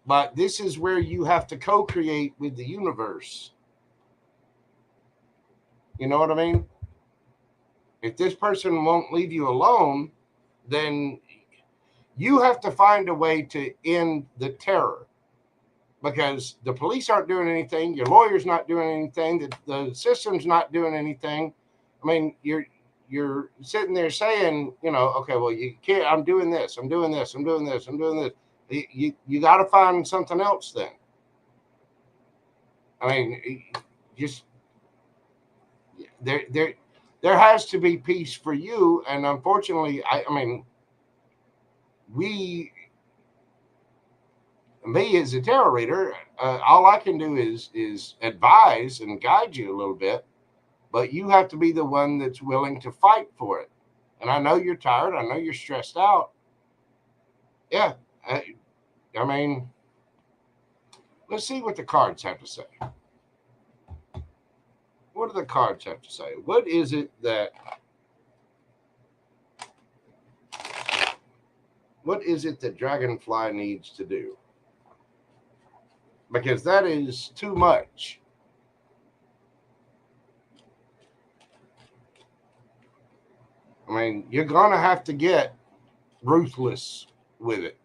But this is where you have to co-create with the universe. You know what I mean? If this person won't leave you alone, then you have to find a way to end the terror, because the police aren't doing anything. Your lawyer's not doing anything. The system's not doing anything. I mean, you're sitting there saying, okay, well, you can't, I'm doing this. I'm doing this. I'm doing this. I'm doing this. You got to find something else then. I mean, just there has to be peace for you. And unfortunately, I mean, me as a tarot reader, all I can do is advise and guide you a little bit, but you have to be the one that's willing to fight for it. And I know you're tired. I know you're stressed out. Yeah. I mean, let's see what the cards have to say. What do the cards have to say? What is it that Dragonfly needs to do? Because that is too much. I mean, you're going to have to get ruthless with it.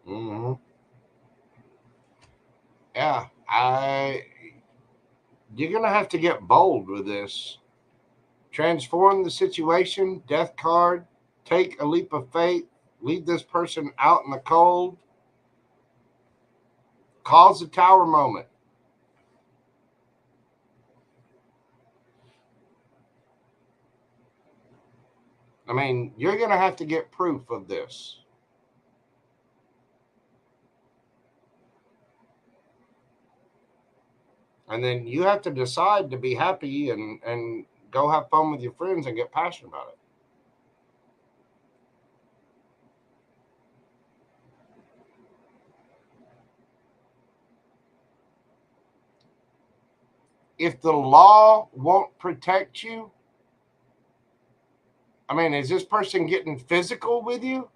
Mm-hmm. Yeah, you're going to have to get bold with this. Transform the situation, death card, take a leap of faith, leave this person out in the cold, cause a tower moment. I mean, you're going to have to get proof of this. And then you have to decide to be happy and go have fun with your friends and get passionate about it. If the law won't protect you, I mean, is this person getting physical with you?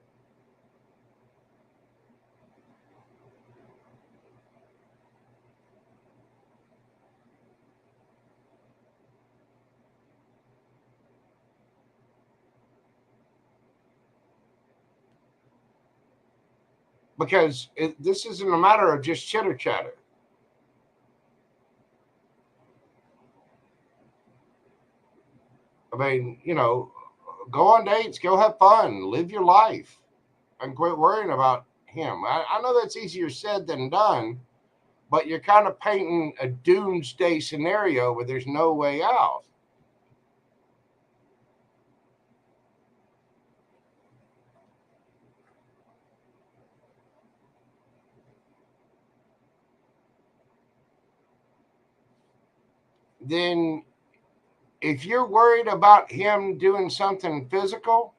Because this isn't a matter of just chitter chatter. I mean, go on dates, go have fun, live your life, and quit worrying about him. I know that's easier said than done, but you're kind of painting a doomsday scenario where there's no way out. Then if you're worried about him doing something physical,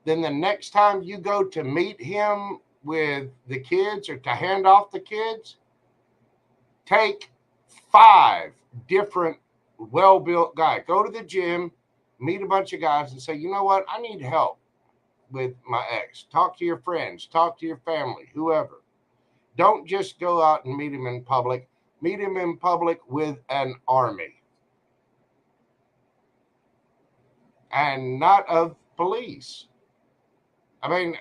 then the next time you go to meet him with the kids or to hand off the kids, take 5 different well-built guys. Go to the gym, meet a bunch of guys and say, you know what? I need help with my ex. Talk to your friends, talk to your family, whoever. Don't just go out and meet him in public. Meet him in public with an army. And not of police. I mean,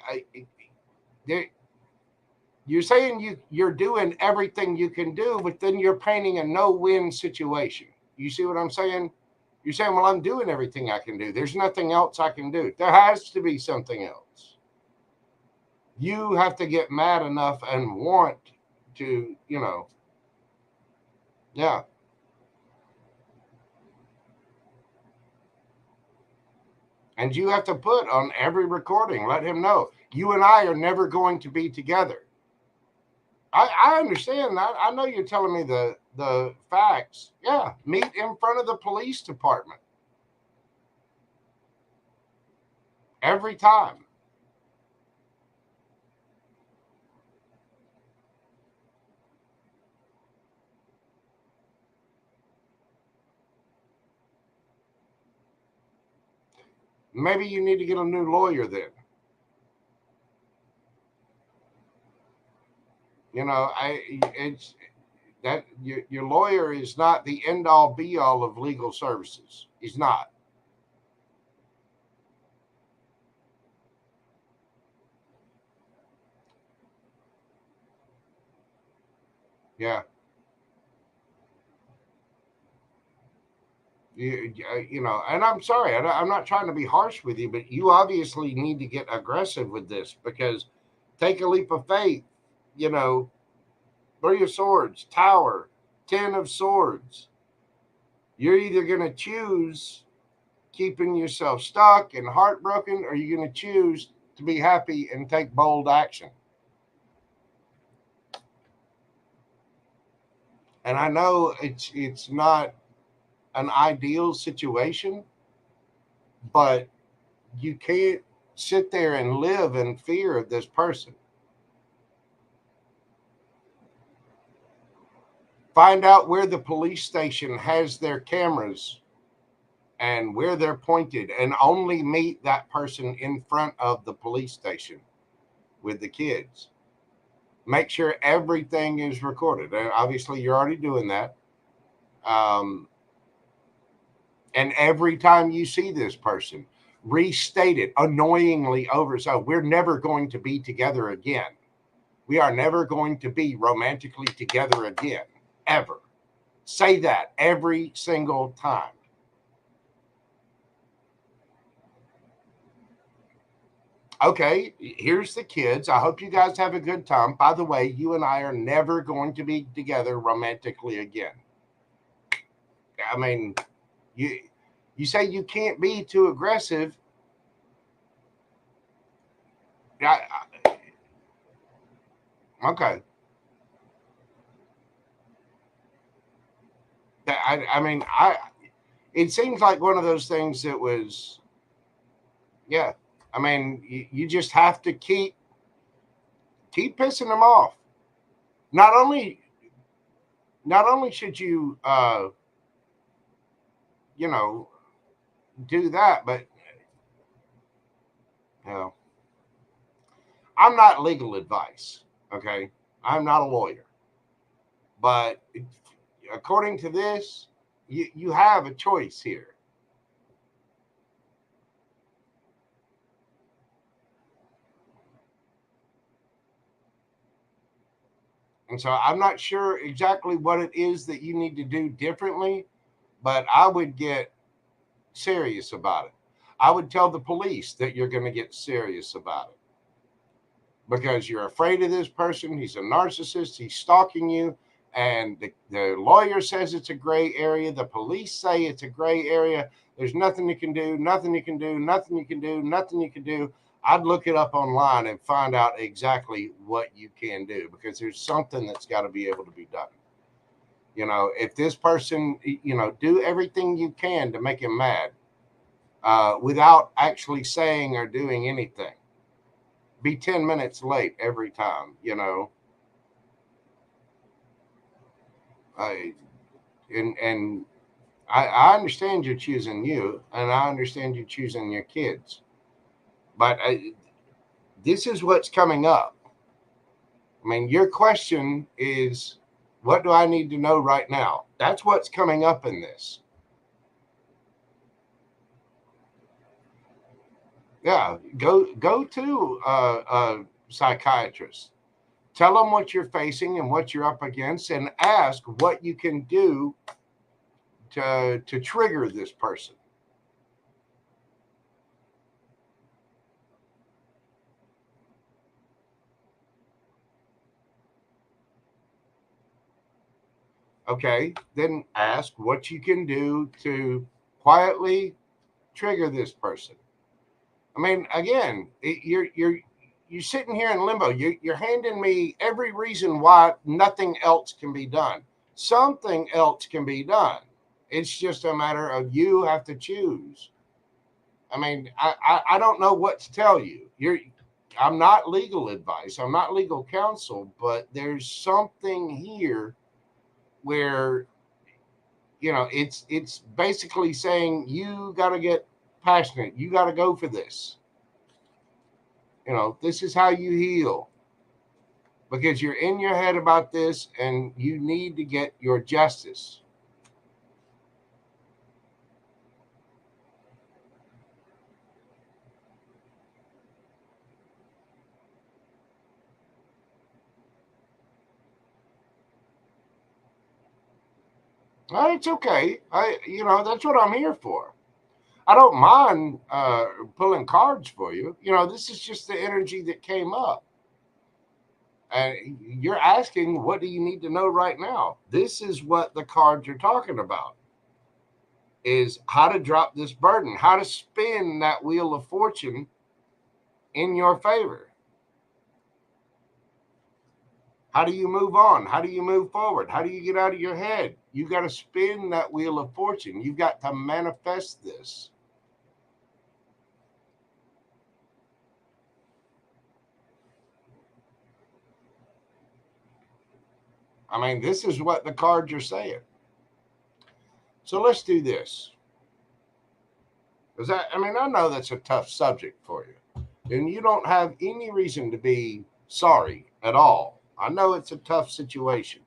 you're saying you're doing everything you can do, but then you're painting a no-win situation. You see what I'm saying? You're saying, well, I'm doing everything I can do. There's nothing else I can do. There has to be something else. You have to get mad enough and want to, yeah. And you have to put on every recording, let him know, you and I are never going to be together. I understand that. I know you're telling me the facts. Yeah, meet in front of the police department. Every time. Maybe you need to get a new lawyer then. It's that your lawyer is not the end all be all of legal services. He's not. Yeah. And I'm sorry, I'm not trying to be harsh with you, but you obviously need to get aggressive with this, because take a leap of faith, 3 of swords, tower, 10 of swords. You're either going to choose keeping yourself stuck and heartbroken, or you're going to choose to be happy and take bold action. And I know it's not an ideal situation, but you can't sit there and live in fear of this person. Find out where the police station has their cameras and where they're pointed, and only meet that person in front of the police station with the kids. Make sure everything is recorded. And obviously, you're already doing that. And every time you see this person, restate it annoyingly over. So we're never going to be together again. We are never going to be romantically together again, ever. Say that every single time. Okay, here's the kids. I hope you guys have a good time. By the way, you and I are never going to be together romantically again. I mean, you say you can't be too aggressive. Okay. It seems like one of those things that was, yeah. I mean, you just have to keep pissing them off. Not only should you, do that, but I'm not legal advice. Okay, I'm not a lawyer, but according to this, you have a choice here. And so I'm not sure exactly what it is that you need to do differently, but I would get serious about it. I would tell the police that you're going to get serious about it because you're afraid of this person. He's a narcissist. He's stalking you. And the lawyer says it's a gray area. The police say it's a gray area. There's nothing you can do, nothing you can do, nothing you can do, nothing you can do. I'd look it up online and find out exactly what you can do because there's something that's got to be able to be done. You know, if this person, you know, do everything you can to make him mad without actually saying or doing anything. Be 10 minutes late every time, you know. And I understand you're choosing you, and I understand you're choosing your kids. But this is what's coming up. I mean, your question is, what do I need to know right now? That's what's coming up in this. Yeah, go to a psychiatrist. Tell them what you're facing and what you're up against, and ask what you can do to trigger this person. Okay, then ask what you can do to quietly trigger this person. I mean, again, you're sitting here in limbo. You're handing me every reason why nothing else can be done. Something else can be done. It's just a matter of you have to choose. I mean, I don't know what to tell you. I'm not legal advice. I'm not legal counsel, but there's something here where, you know, it's basically saying you got to get passionate. You got to go for this. You know, this is how you heal because you're in your head about this and you need to get your justice. It's okay. You know, that's what I'm here for. I don't mind pulling cards for you. You know, this is just the energy that came up. And you're asking, what do you need to know right now? This is what the cards are talking about. Is how to drop this burden, how to spin that wheel of fortune in your favor. How do you move on? How do you move forward? How do you get out of your head? You got to spin that wheel of fortune. You've got to manifest this. I mean, this is what the cards are saying. So let's do this. Because I mean, I know that's a tough subject for you. And you don't have any reason to be sorry at all. I know it's a tough situation.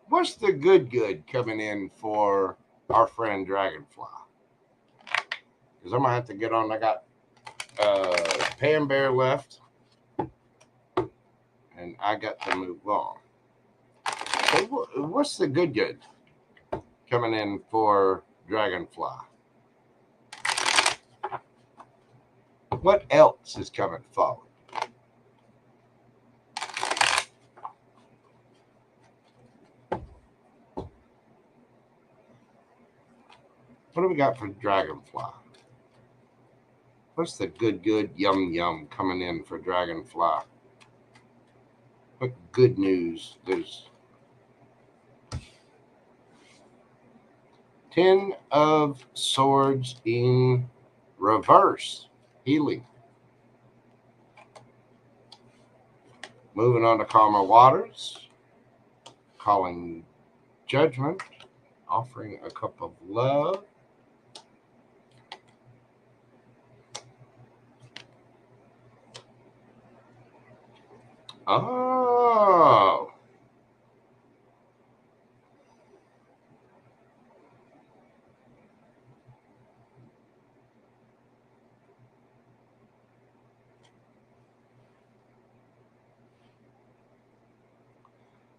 What's the good coming in for our friend Dragonfly? Because I'm going to have to get on. I got Pam Bear left. And I got to move on. So what's the good coming in for Dragonfly? What else is coming forward? What do we got for Dragonfly? What's the good yum coming in for Dragonfly? What good news? There's 10 of Swords in reverse. Healing. Moving on to calmer waters. Calling judgment. Offering a cup of love. Oh.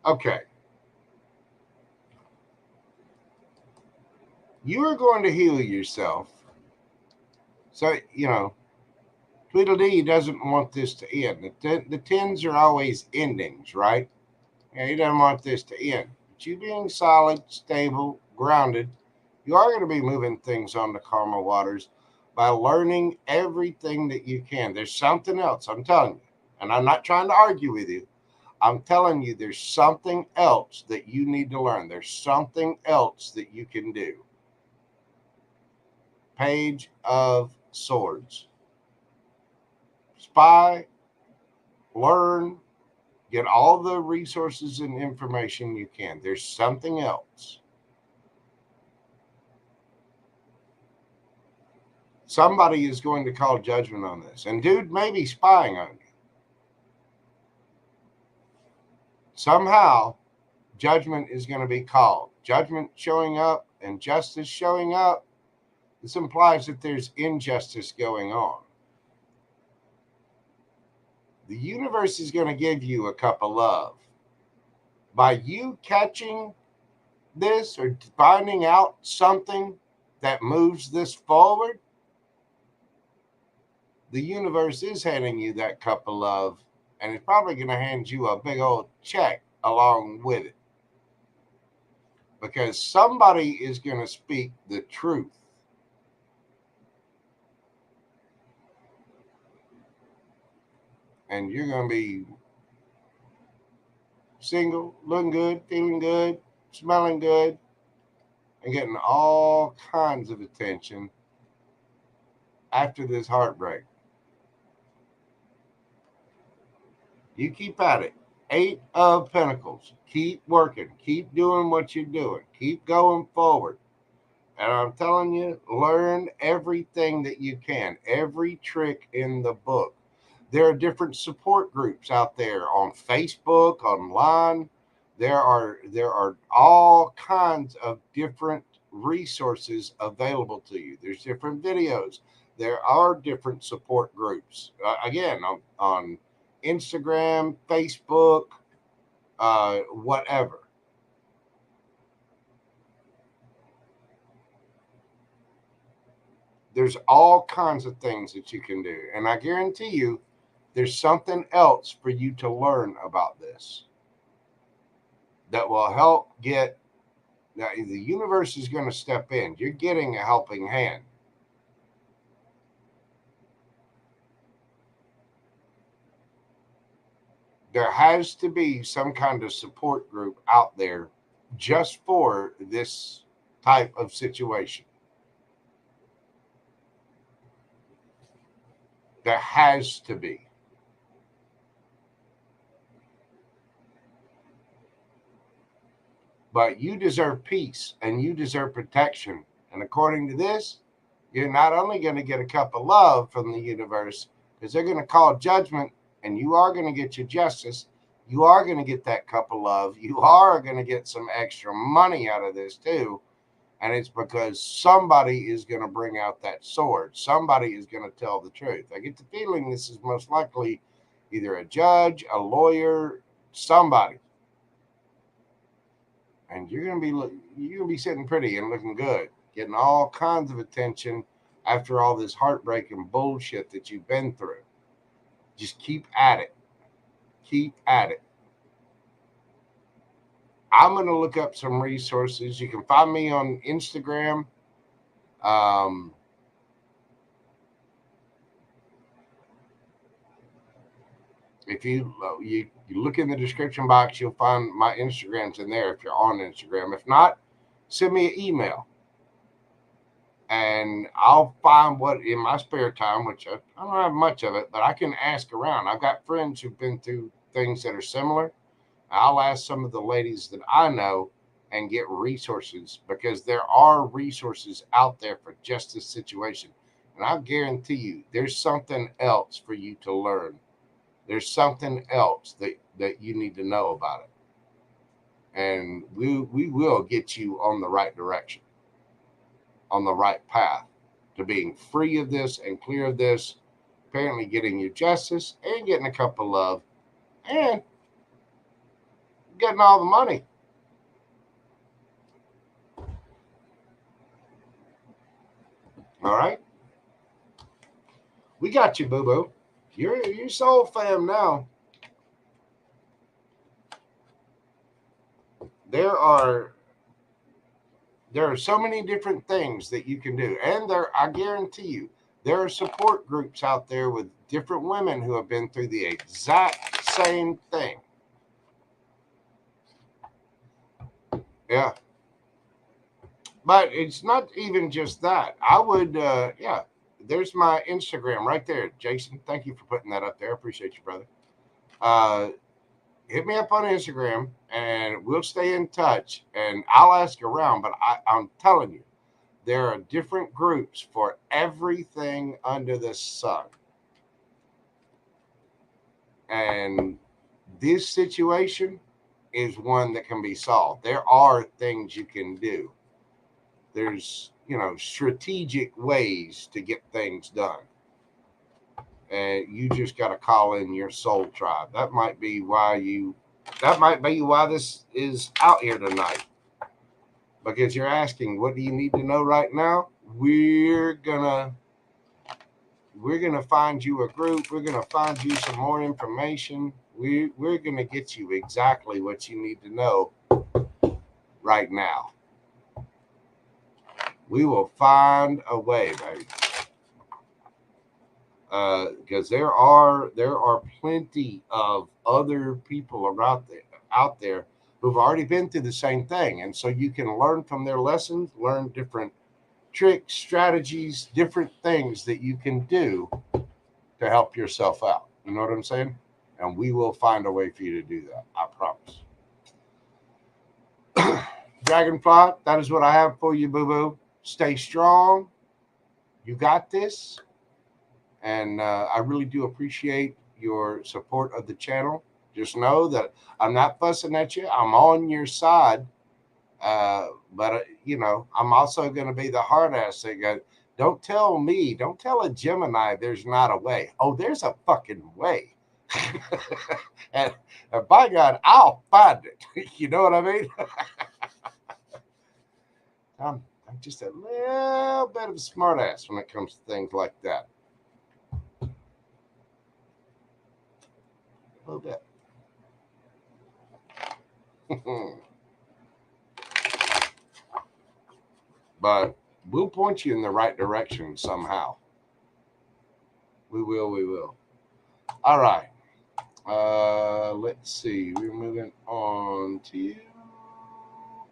Okay. You are going to heal yourself. So, Tweedledee doesn't want this to end. The tens are always endings, right? He doesn't want this to end. But you being solid, stable, grounded, you are going to be moving things on the karma waters by learning everything that you can. There's something else, I'm telling you. And I'm not trying to argue with you. I'm telling you, there's something else that you need to learn. There's something else that you can do. Page of Swords. Spy, learn, get all the resources and information you can. There's something else. Somebody is going to call judgment on this. And dude may be spying on you. Somehow, judgment is going to be called. Judgment showing up and justice showing up. This implies that there's injustice going on. The universe is going to give you a cup of love. By you catching this or finding out something that moves this forward, the universe is handing you that cup of love, and it's probably going to hand you a big old check along with it. Because somebody is going to speak the truth. And you're going to be single, looking good, feeling good, smelling good, and getting all kinds of attention after this heartbreak. You keep at it. 8 of Pentacles. Keep working. Keep doing what you're doing. Keep going forward. And I'm telling you, learn everything that you can. Every trick in the book. There are different support groups out there on Facebook, online. There are all kinds of different resources available to you. There's different videos. There are different support groups. Again, on Instagram, Facebook, whatever. There's all kinds of things that you can do. And I guarantee you, there's something else for you to learn about this that will help get. Now, the universe is going to step in. You're getting a helping hand. There has to be some kind of support group out there just for this type of situation. There has to be. But you deserve peace and you deserve protection. And according to this, you're not only going to get a cup of love from the universe, because they're going to call judgment and you are going to get your justice. You are going to get that cup of love. You are going to get some extra money out of this too. And it's because somebody is going to bring out that sword. Somebody is going to tell the truth. I get the feeling this is most likely either a judge, a lawyer, somebody. And you're going to be sitting pretty and looking good, getting all kinds of attention after all this heartbreaking bullshit that you've been through. Just keep at it. Keep at it. I'm going to look up some resources. You can find me on Instagram. If you look in the description box, you'll find my Instagrams in there if you're on Instagram. If not, send me an email. And I'll find what in my spare time, which I don't have much of it, but I can ask around. I've got friends who've been through things that are similar. I'll ask some of the ladies that I know and get resources, because there are resources out there for just this situation. And I guarantee you, there's something else for you to learn. There's something else that you need to know about it. And we will get you on the right direction, on the right path to being free of this and clear of this, apparently getting your justice and getting a cup of love and getting all the money. All right? We got you, boo-boo. You're soul fam now. There are so many different things that you can do. And I guarantee you, there are support groups out there with different women who have been through the exact same thing. Yeah. But it's not even just that. I would, there's my Instagram right there. Jason, thank you for putting that up there. I appreciate you, brother. Hit me up on Instagram and we'll stay in touch and I'll ask around. But I'm telling you, there are different groups for everything under the sun. And this situation is one that can be solved. There are things you can do. There's, strategic ways to get things done. And you just got to call in your soul tribe. That might be why this is out here tonight. Because you're asking, what do you need to know right now? We're gonna find you a group. We're gonna find you some more information. We're gonna get you exactly what you need to know right now. We will find a way, baby. Because there are plenty of other people out there who've already been through the same thing, and so you can learn from their lessons, learn different tricks, strategies, different things that you can do to help yourself out. You know what I'm saying? And we will find a way for you to do that. I promise. Dragonfly, that is what I have for you, boo-boo. Stay strong. You got this. And I really do appreciate your support of the channel. Just know that I'm not fussing at you. I'm on your side. But I'm also going to be the hard ass that goes, don't tell a Gemini there's not a way. Oh, there's a fucking way. and by God, I'll find it. You know what I mean? I'm just a little bit of a smart ass when it comes to things like that. A little bit. But we'll point you in the right direction somehow. We will. All right. Let's see. We're moving on to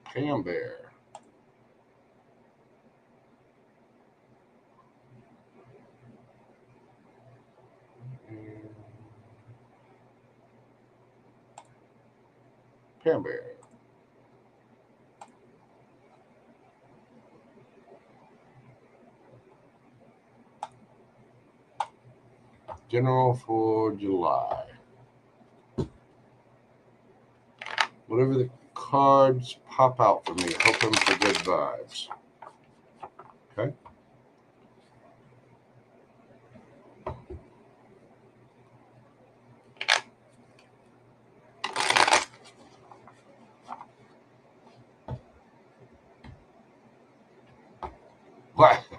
Pam Bear. Pam Bear. General for July. Whatever the cards pop out for me, hoping for good vibes. Okay.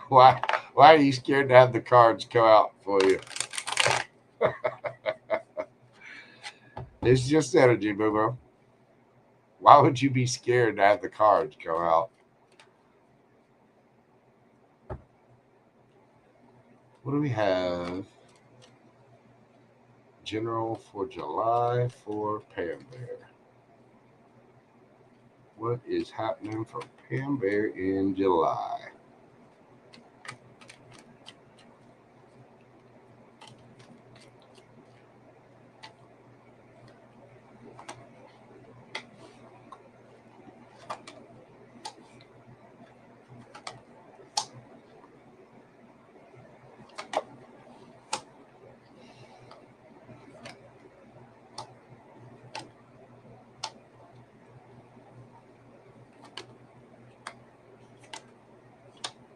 Why are you scared to have the cards come out for you? It's just energy, boo-boo. Why would you be scared to have the cards come out? What do we have? General for July for Pam Bear. What is happening for Pam Bear in July?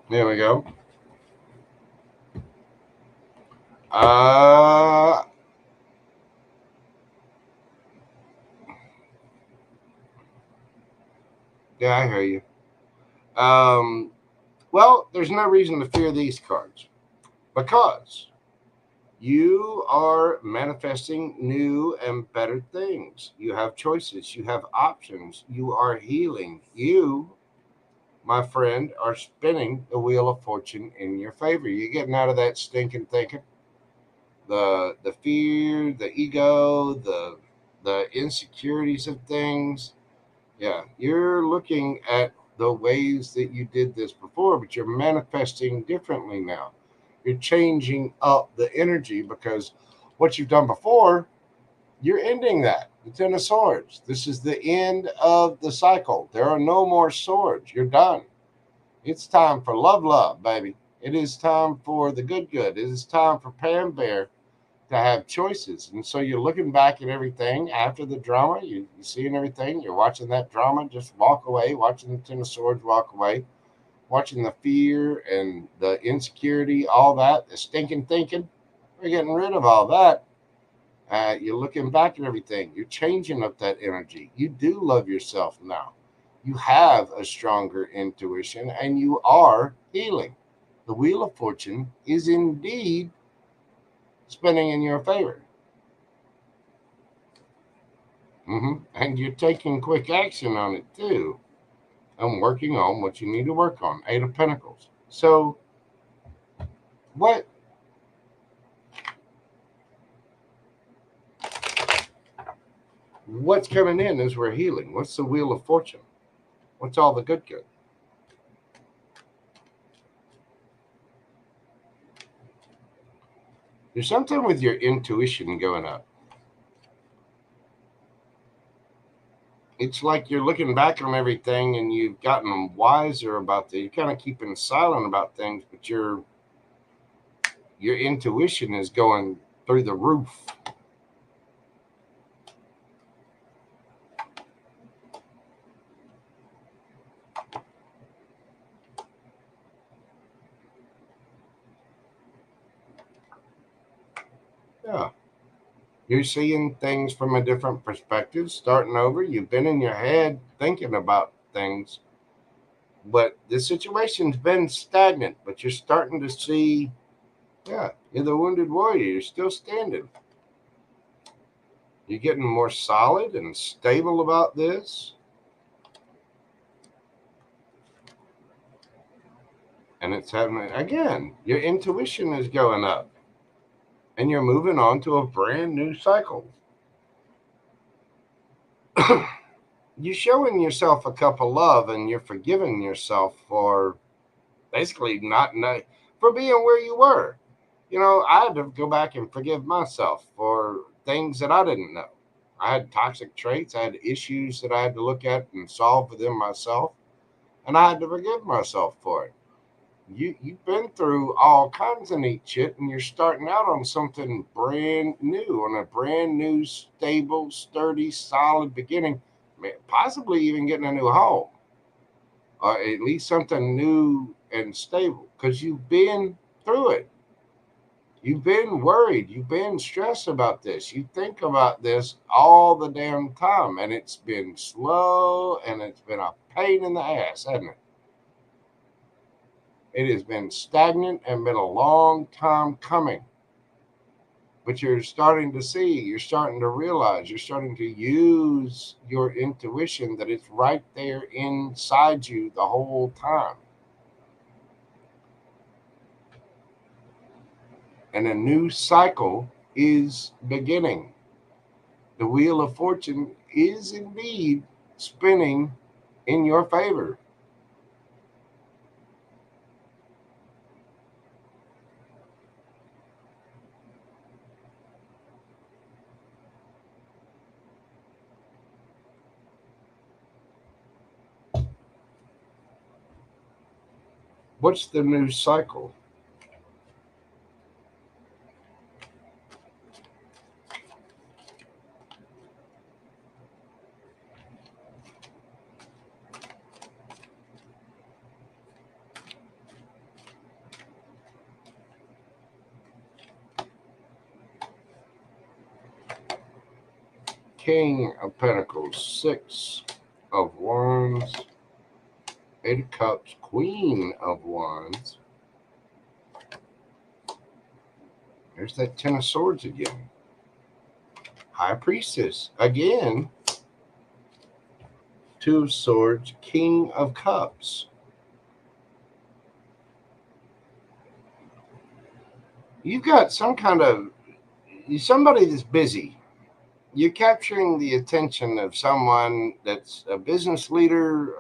There we go. Yeah, I hear you. Well, there's no reason to fear these cards because you are manifesting new and better things. You have choices. You have options. You are healing. You, my friend, are spinning the wheel of fortune in your favor. You're getting out of that stinking thinking, the fear, the ego, the insecurities of things. Yeah, you're looking at the ways that you did this before, but you're manifesting differently now. You're changing up the energy because what you've done before, you're ending that. The Ten of Swords. This is the end of the cycle. There are no more swords. You're done. It's time for love, baby. It is time for the good. It is time for Pam Bear to have choices. And so you're looking back at everything after the drama, you're seeing everything, you're watching that drama just walk away, watching the Ten of Swords walk away, watching the fear and the insecurity, all that, the stinking thinking. We're getting rid of all that. You're looking back at everything. You're changing up that energy. You do love yourself now. You have a stronger intuition and you are healing. The Wheel of Fortune is indeed spinning in your favor. And you're taking quick action on it too. And working on what you need to work on. Eight of Pentacles. So what's coming in as we're healing? What's the Wheel of Fortune? What's all the good? There's something with your intuition going up. It's like you're looking back on everything and you've gotten wiser about that. You're kind of keeping silent about things, but your intuition is going through the roof. Yeah. You're seeing things from a different perspective, starting over. You've been in your head thinking about things, but the situation's been stagnant, but you're starting to see, yeah, you're the wounded warrior. You're still standing. You're getting more solid and stable about this. And it's happening again. Your intuition is going up. And you're moving on to a brand new cycle. You're showing yourself a cup of love and you're forgiving yourself for basically for being where you were. You know, I had to go back and forgive myself for things that I didn't know. I had toxic traits, I had issues that I had to look at and solve within myself, and I had to forgive myself for it. You've been through all kinds of neat shit, and you're starting out on something brand new, on a brand new, stable, sturdy, solid beginning. Possibly even getting a new home, or at least something new and stable, because you've been through it. You've been worried. You've been stressed about this. You think about this all the damn time, and it's been slow, and it's been a pain in the ass, hasn't it? It has been stagnant and been a long time coming. But you're starting to see, you're starting to realize, you're starting to use your intuition that it's right there inside you the whole time. And a new cycle is beginning. The Wheel of Fortune is indeed spinning in your favor. What's the new cycle? King of Pentacles, Six of Wands, Eight of Cups, Queen of Wands. There's that Ten of Swords again. High Priestess again. Two of Swords, King of Cups. You've got some kind of somebody that's busy. You're capturing the attention of someone that's a business leader,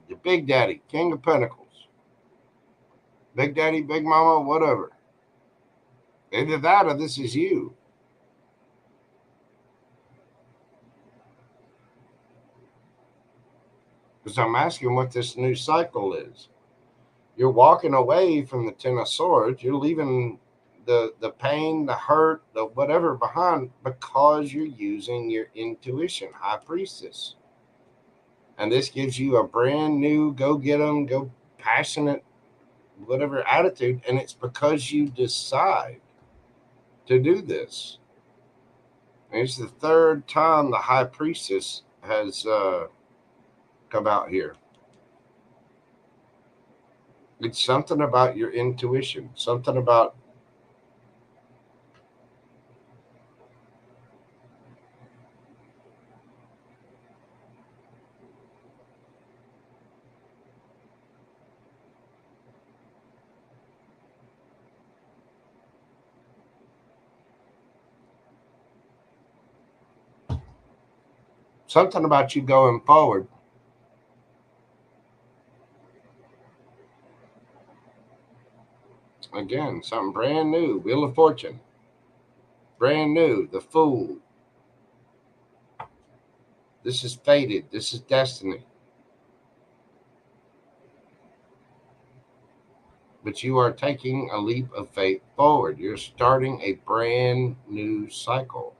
the Big Daddy, King of Pentacles, Big Daddy, Big Mama, whatever. Either that or this is you. Because I'm asking what this new cycle is. You're walking away from the Ten of Swords. You're leaving the pain, the hurt, the whatever behind because you're using your intuition, High Priestess. And this gives you a brand new go get them, go passionate, whatever attitude. And it's because you decide to do this. And it's the third time the High Priestess has come out here. It's something about your intuition, something about you going forward. Again, something brand new. Wheel of Fortune. Brand new. The Fool. This is fated. This is destiny. But you are taking a leap of faith forward. You're starting a brand new cycle.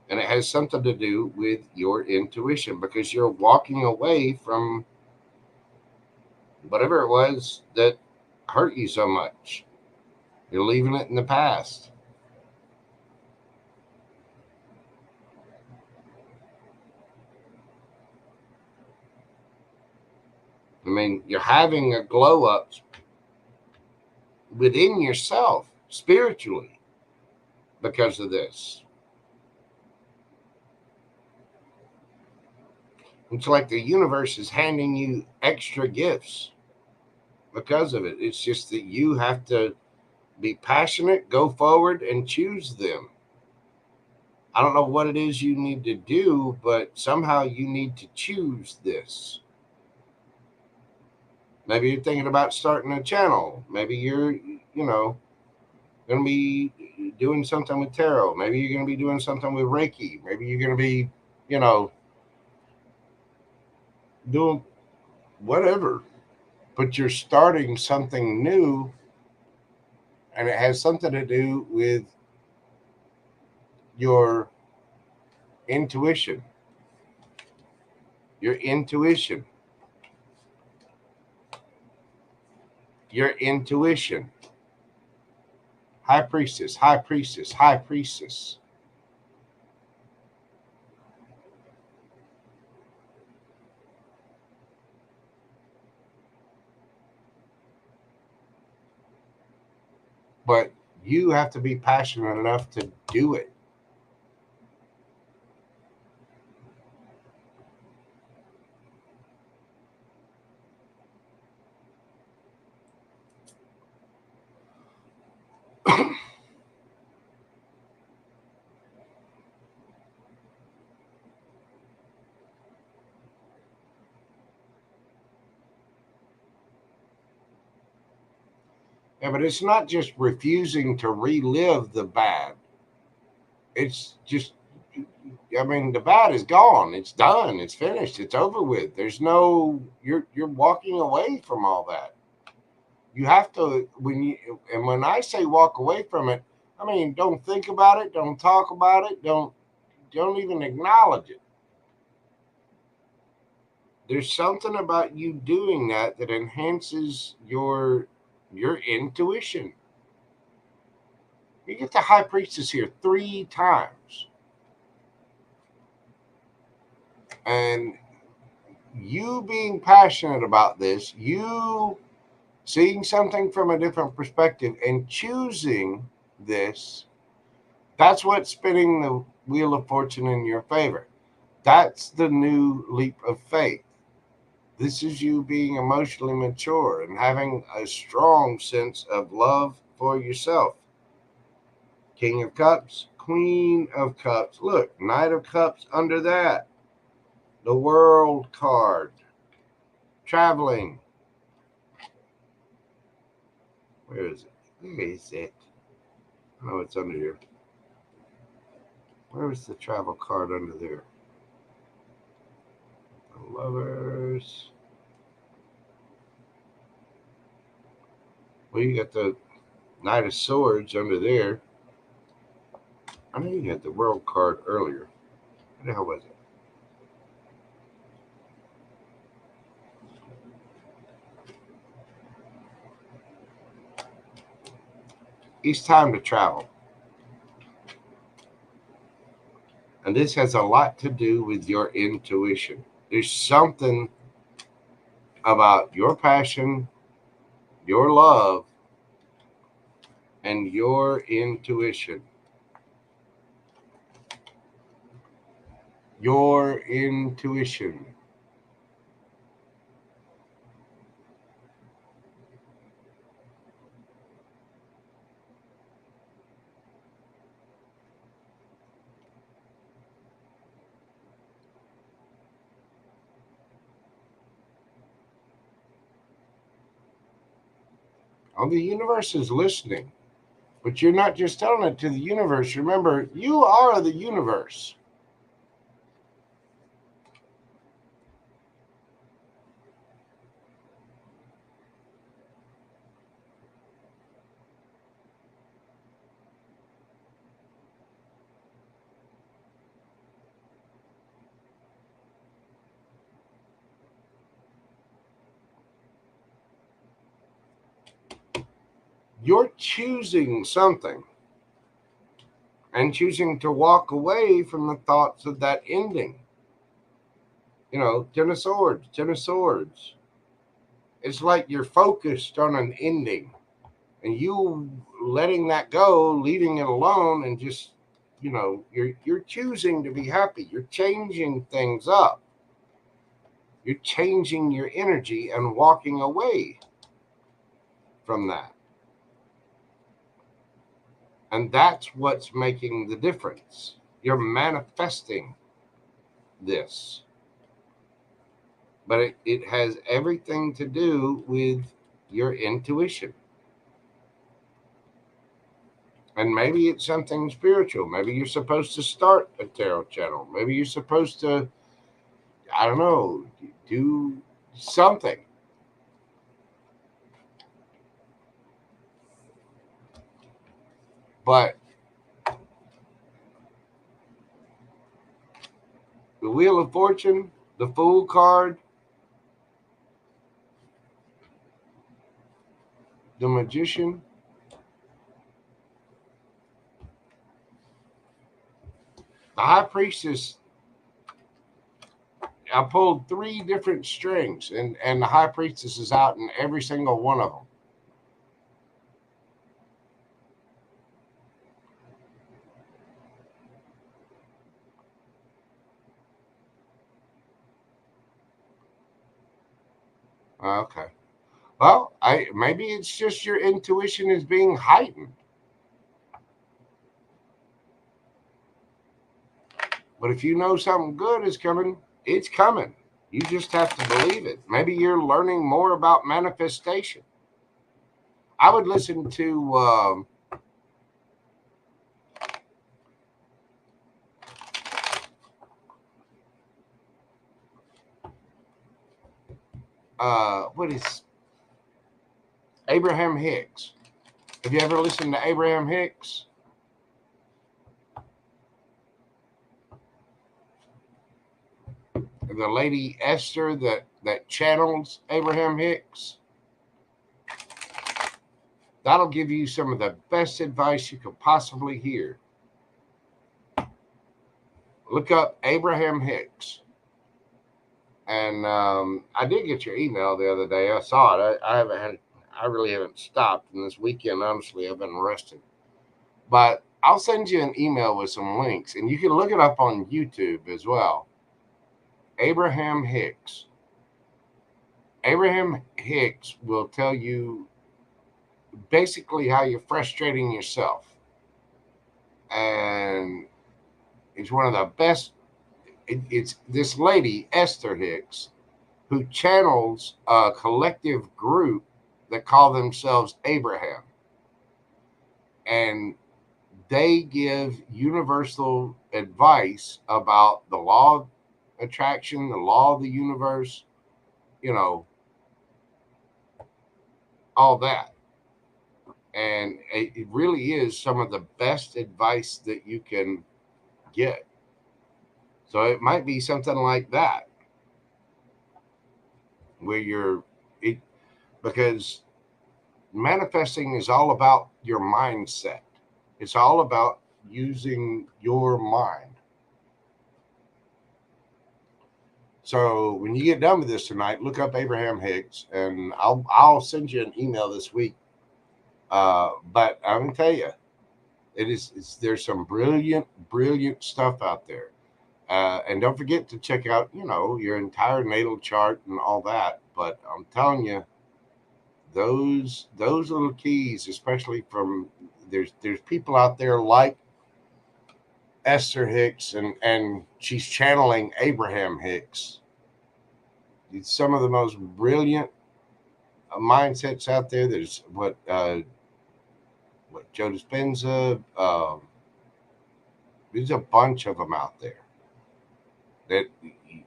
And it has something to do with your intuition because you're walking away from whatever it was that hurt you so much. You're leaving it in the past. I mean, you're having a glow up within yourself spiritually because of this. It's like the universe is handing you extra gifts because of it. It's just that you have to be passionate, go forward, and choose them. I don't know what it is you need to do, but somehow you need to choose this. Maybe you're thinking about starting a channel. Maybe you're, going to be doing something with tarot. Maybe you're going to be doing something with Reiki. Maybe you're going to be, doing whatever. But you're starting something new, and it has something to do with your intuition. Your intuition. Your intuition. High Priestess, High Priestess, High Priestess. But you have to be passionate enough to do it. Yeah, but it's not just refusing to relive the bad. It's just, the bad is gone. It's done. It's finished. It's over with. There's no, you're walking away from all that. You have to, when I say walk away from it, I mean, don't think about it. Don't talk about it. Don't even acknowledge it. There's something about you doing that enhances your intuition. You get the High Priestess here 3 times. And you being passionate about this, you seeing something from a different perspective and choosing this, that's what's spinning the wheel of fortune in your favor. That's the new leap of faith. This is you being emotionally mature and having a strong sense of love for yourself. King of Cups, Queen of Cups. Look, Knight of Cups under that. The World card. Traveling. Where is it? Where is it? Oh, it's under here. Where is the travel card under there? The Lovers. Well, you got the Knight of Swords under there. I know you had the World card earlier. What the hell was it? It's time to travel. And this has a lot to do with your intuition. There's something about your passion, your love, and your intuition. Your intuition. Oh, the universe is listening. But you're not just telling it to the universe. Remember, you are the universe. You're choosing something and choosing to walk away from the thoughts of that ending. You know, Ten of Swords, Ten of Swords. It's like you're focused on an ending and you letting that go, leaving it alone, and just, you know, you're choosing to be happy. You're changing things up. You're changing your energy and walking away from that. And that's what's making the difference. You're manifesting this. But it has everything to do with your intuition. And maybe it's something spiritual. Maybe you're supposed to start a tarot channel. Maybe you're supposed to, I don't know, do something. But the Wheel of Fortune, the Fool card, the Magician, the High Priestess. I pulled 3 different strings, and the High Priestess is out in every single one of them. Okay. Well, maybe it's just your intuition is being heightened. But if you know something good is coming, it's coming. You just have to believe it. Maybe you're learning more about manifestation. I would listen to what is Abraham Hicks. Have you ever listened to Abraham Hicks? The lady Esther that channels Abraham Hicks. That'll give you some of the best advice you could possibly hear. Look up Abraham Hicks. And I did get your email the other day. I saw it. I really haven't stopped. And this weekend, honestly, I've been resting. But I'll send you an email with some links, and you can look it up on YouTube as well. Abraham Hicks. Abraham Hicks will tell you basically how you're frustrating yourself. And it's one of the best. It's this lady, Esther Hicks, who channels a collective group that call themselves Abraham. And they give universal advice about the law of attraction, the law of the universe, you know, all that. And it really is some of the best advice that you can get. So it might be something like that, where it, because manifesting is all about your mindset. It's all about using your mind. So when you get done with this tonight, look up Abraham Hicks, and I'll send you an email this week. But I'm gonna tell you, there's some brilliant stuff out there. And don't forget to check out, your entire natal chart and all that. But I'm telling you, those little keys, especially from there's people out there like Esther Hicks, and she's channeling Abraham Hicks. It's some of the most brilliant mindsets out there. There's what Joe Dispenza. There's a bunch of them out there that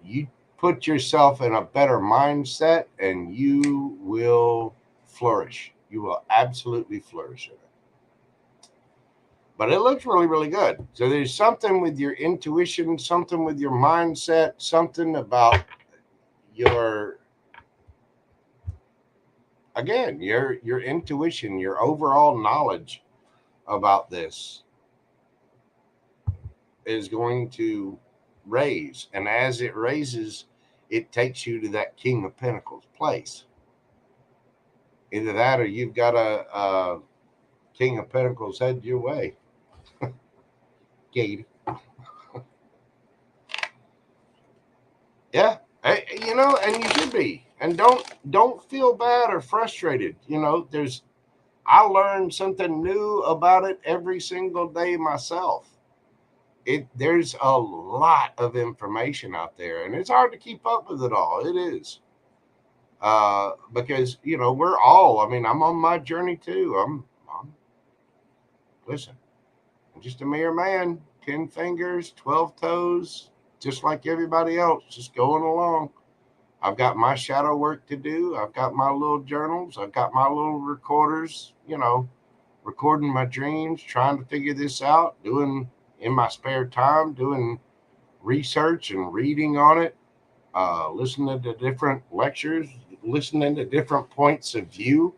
you put yourself in a better mindset and you will flourish. You will absolutely flourish in it. But it looks really, really good. So there's something with your intuition, something with your mindset, something about your intuition, your overall knowledge about this is going to raise. And as it raises, it takes you to that King of Pentacles place. Either that or you've got a King of Pentacles head your way. Gate. Yeah. And you should be. And don't feel bad or frustrated. I learn something new about it every single day myself. There's a lot of information out there, and it's hard to keep up with it all. It is. Because we're all. I mean, I'm on my journey too. Listen, I'm just a mere man, 10 fingers, 12 toes, just like everybody else, just going along. I've got my shadow work to do. I've got my little journals. I've got my little recorders, recording my dreams, trying to figure this out, doing in my spare time, doing research and reading on it, listening to different lectures, listening to different points of view.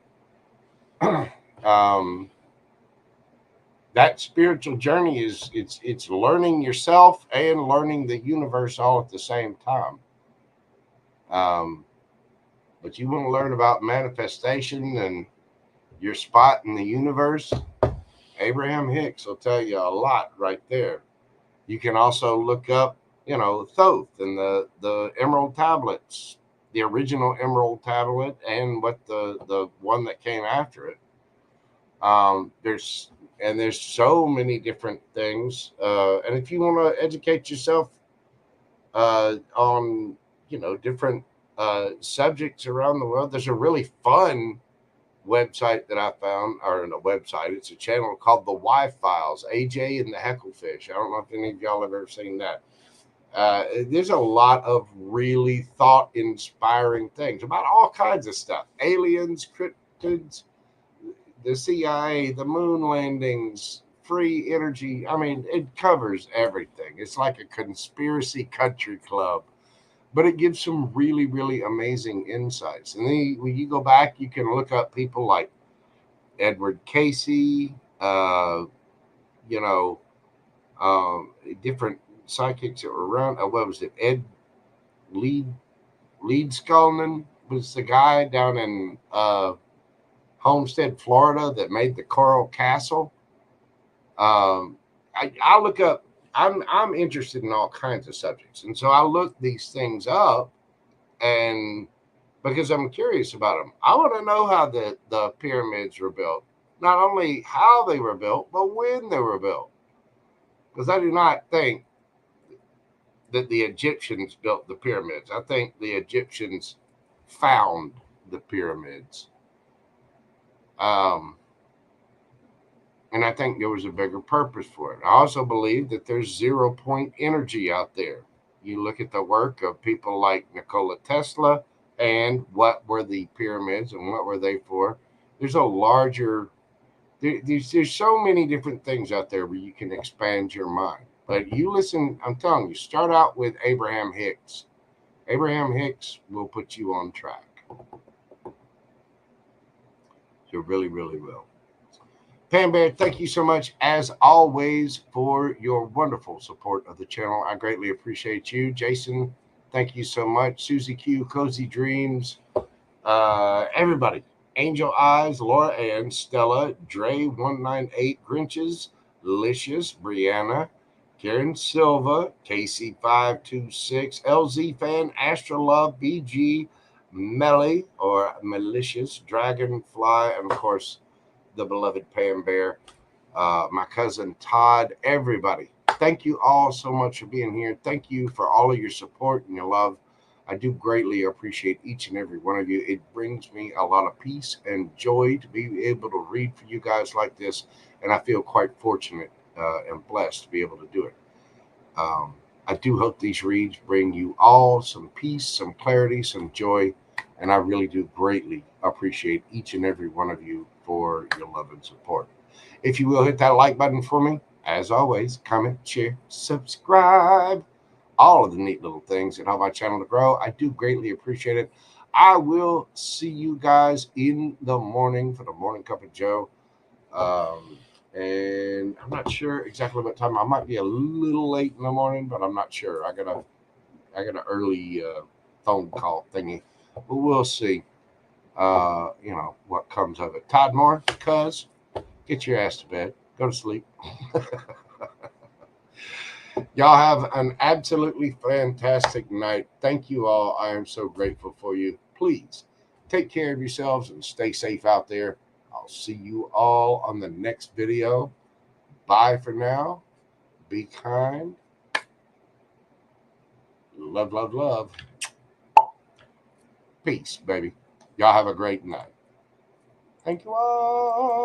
That spiritual journey it's learning yourself and learning the universe all at the same time. But you want to learn about manifestation and your spot in the universe, Abraham Hicks will tell you a lot right there. You can also look up, Thoth and the emerald tablets, the original emerald tablet, and what the one that came after it. There's so many different things. And if you want to educate yourself on different subjects around the world, there's a really fun website that I found, or a website. It's a channel called the Y Files, AJ and the Hecklefish. I don't know if any of y'all have ever seen that. There's a lot of really thought-inspiring things about all kinds of stuff: aliens, cryptids, the CIA, the moon landings, free energy. I mean, it covers everything. It's like a conspiracy country club, but it gives some really, really amazing insights. And then when you go back, you can look up people like Edward Casey, you know, different psychics that were around. What was it? Ed Lead, Leedskalnin was the guy down in Homestead, Florida, that made the Coral Castle. I look up. I'm interested in all kinds of subjects, and so I look these things up, and because I'm curious about them, I want to know how the pyramids were built. Not only how they were built, but when they were built. Because I do not think that the Egyptians built the pyramids. I think the Egyptians found the pyramids. And I think there was a bigger purpose for it. I also believe that there's 0 point energy out there. You look at the work of people like Nikola Tesla and what were the pyramids and what were they for. There's a larger, there's so many different things out there where you can expand your mind. But you listen, I'm telling you, start out with Abraham Hicks. Abraham Hicks will put you on track. So really, really will. Pam Bear, thank you so much, as always, for your wonderful support of the channel. I greatly appreciate you. Jason, thank you so much. Susie Q, Cozy Dreams, everybody. Angel Eyes, Laura Ann, Stella, Dre198, Grinches, Licious, Brianna, Karen Silva, Casey526, LZ Fan, Astra Love, BG, Melly, or Malicious, Dragonfly, and of course, the beloved Pam Bear, my cousin Todd, everybody. Thank you all so much for being here. Thank you for all of your support and your love. I do greatly appreciate each and every one of you. It brings me a lot of peace and joy to be able to read for you guys like this, and I feel quite fortunate and blessed to be able to do it. I do hope these reads bring you all some peace, some clarity, some joy, and I really do greatly appreciate each and every one of you for your love and support. If you will hit that like button for me, as always, comment, share, subscribe, all of the neat little things that help my channel to grow. I do greatly appreciate it. I will see you guys in the morning for the Morning Cup of Joe. And I'm not sure exactly what time. I might be a little late in the morning, but I'm not sure. I got an early phone call thingy, but we'll see. What comes of it. Todd Moore, cuz, get your ass to bed. Go to sleep. Y'all have an absolutely fantastic night. Thank you all. I am so grateful for you. Please take care of yourselves and stay safe out there. I'll see you all on the next video. Bye for now. Be kind. Love, love, love. Peace, baby. Y'all have a great night. Thank you all.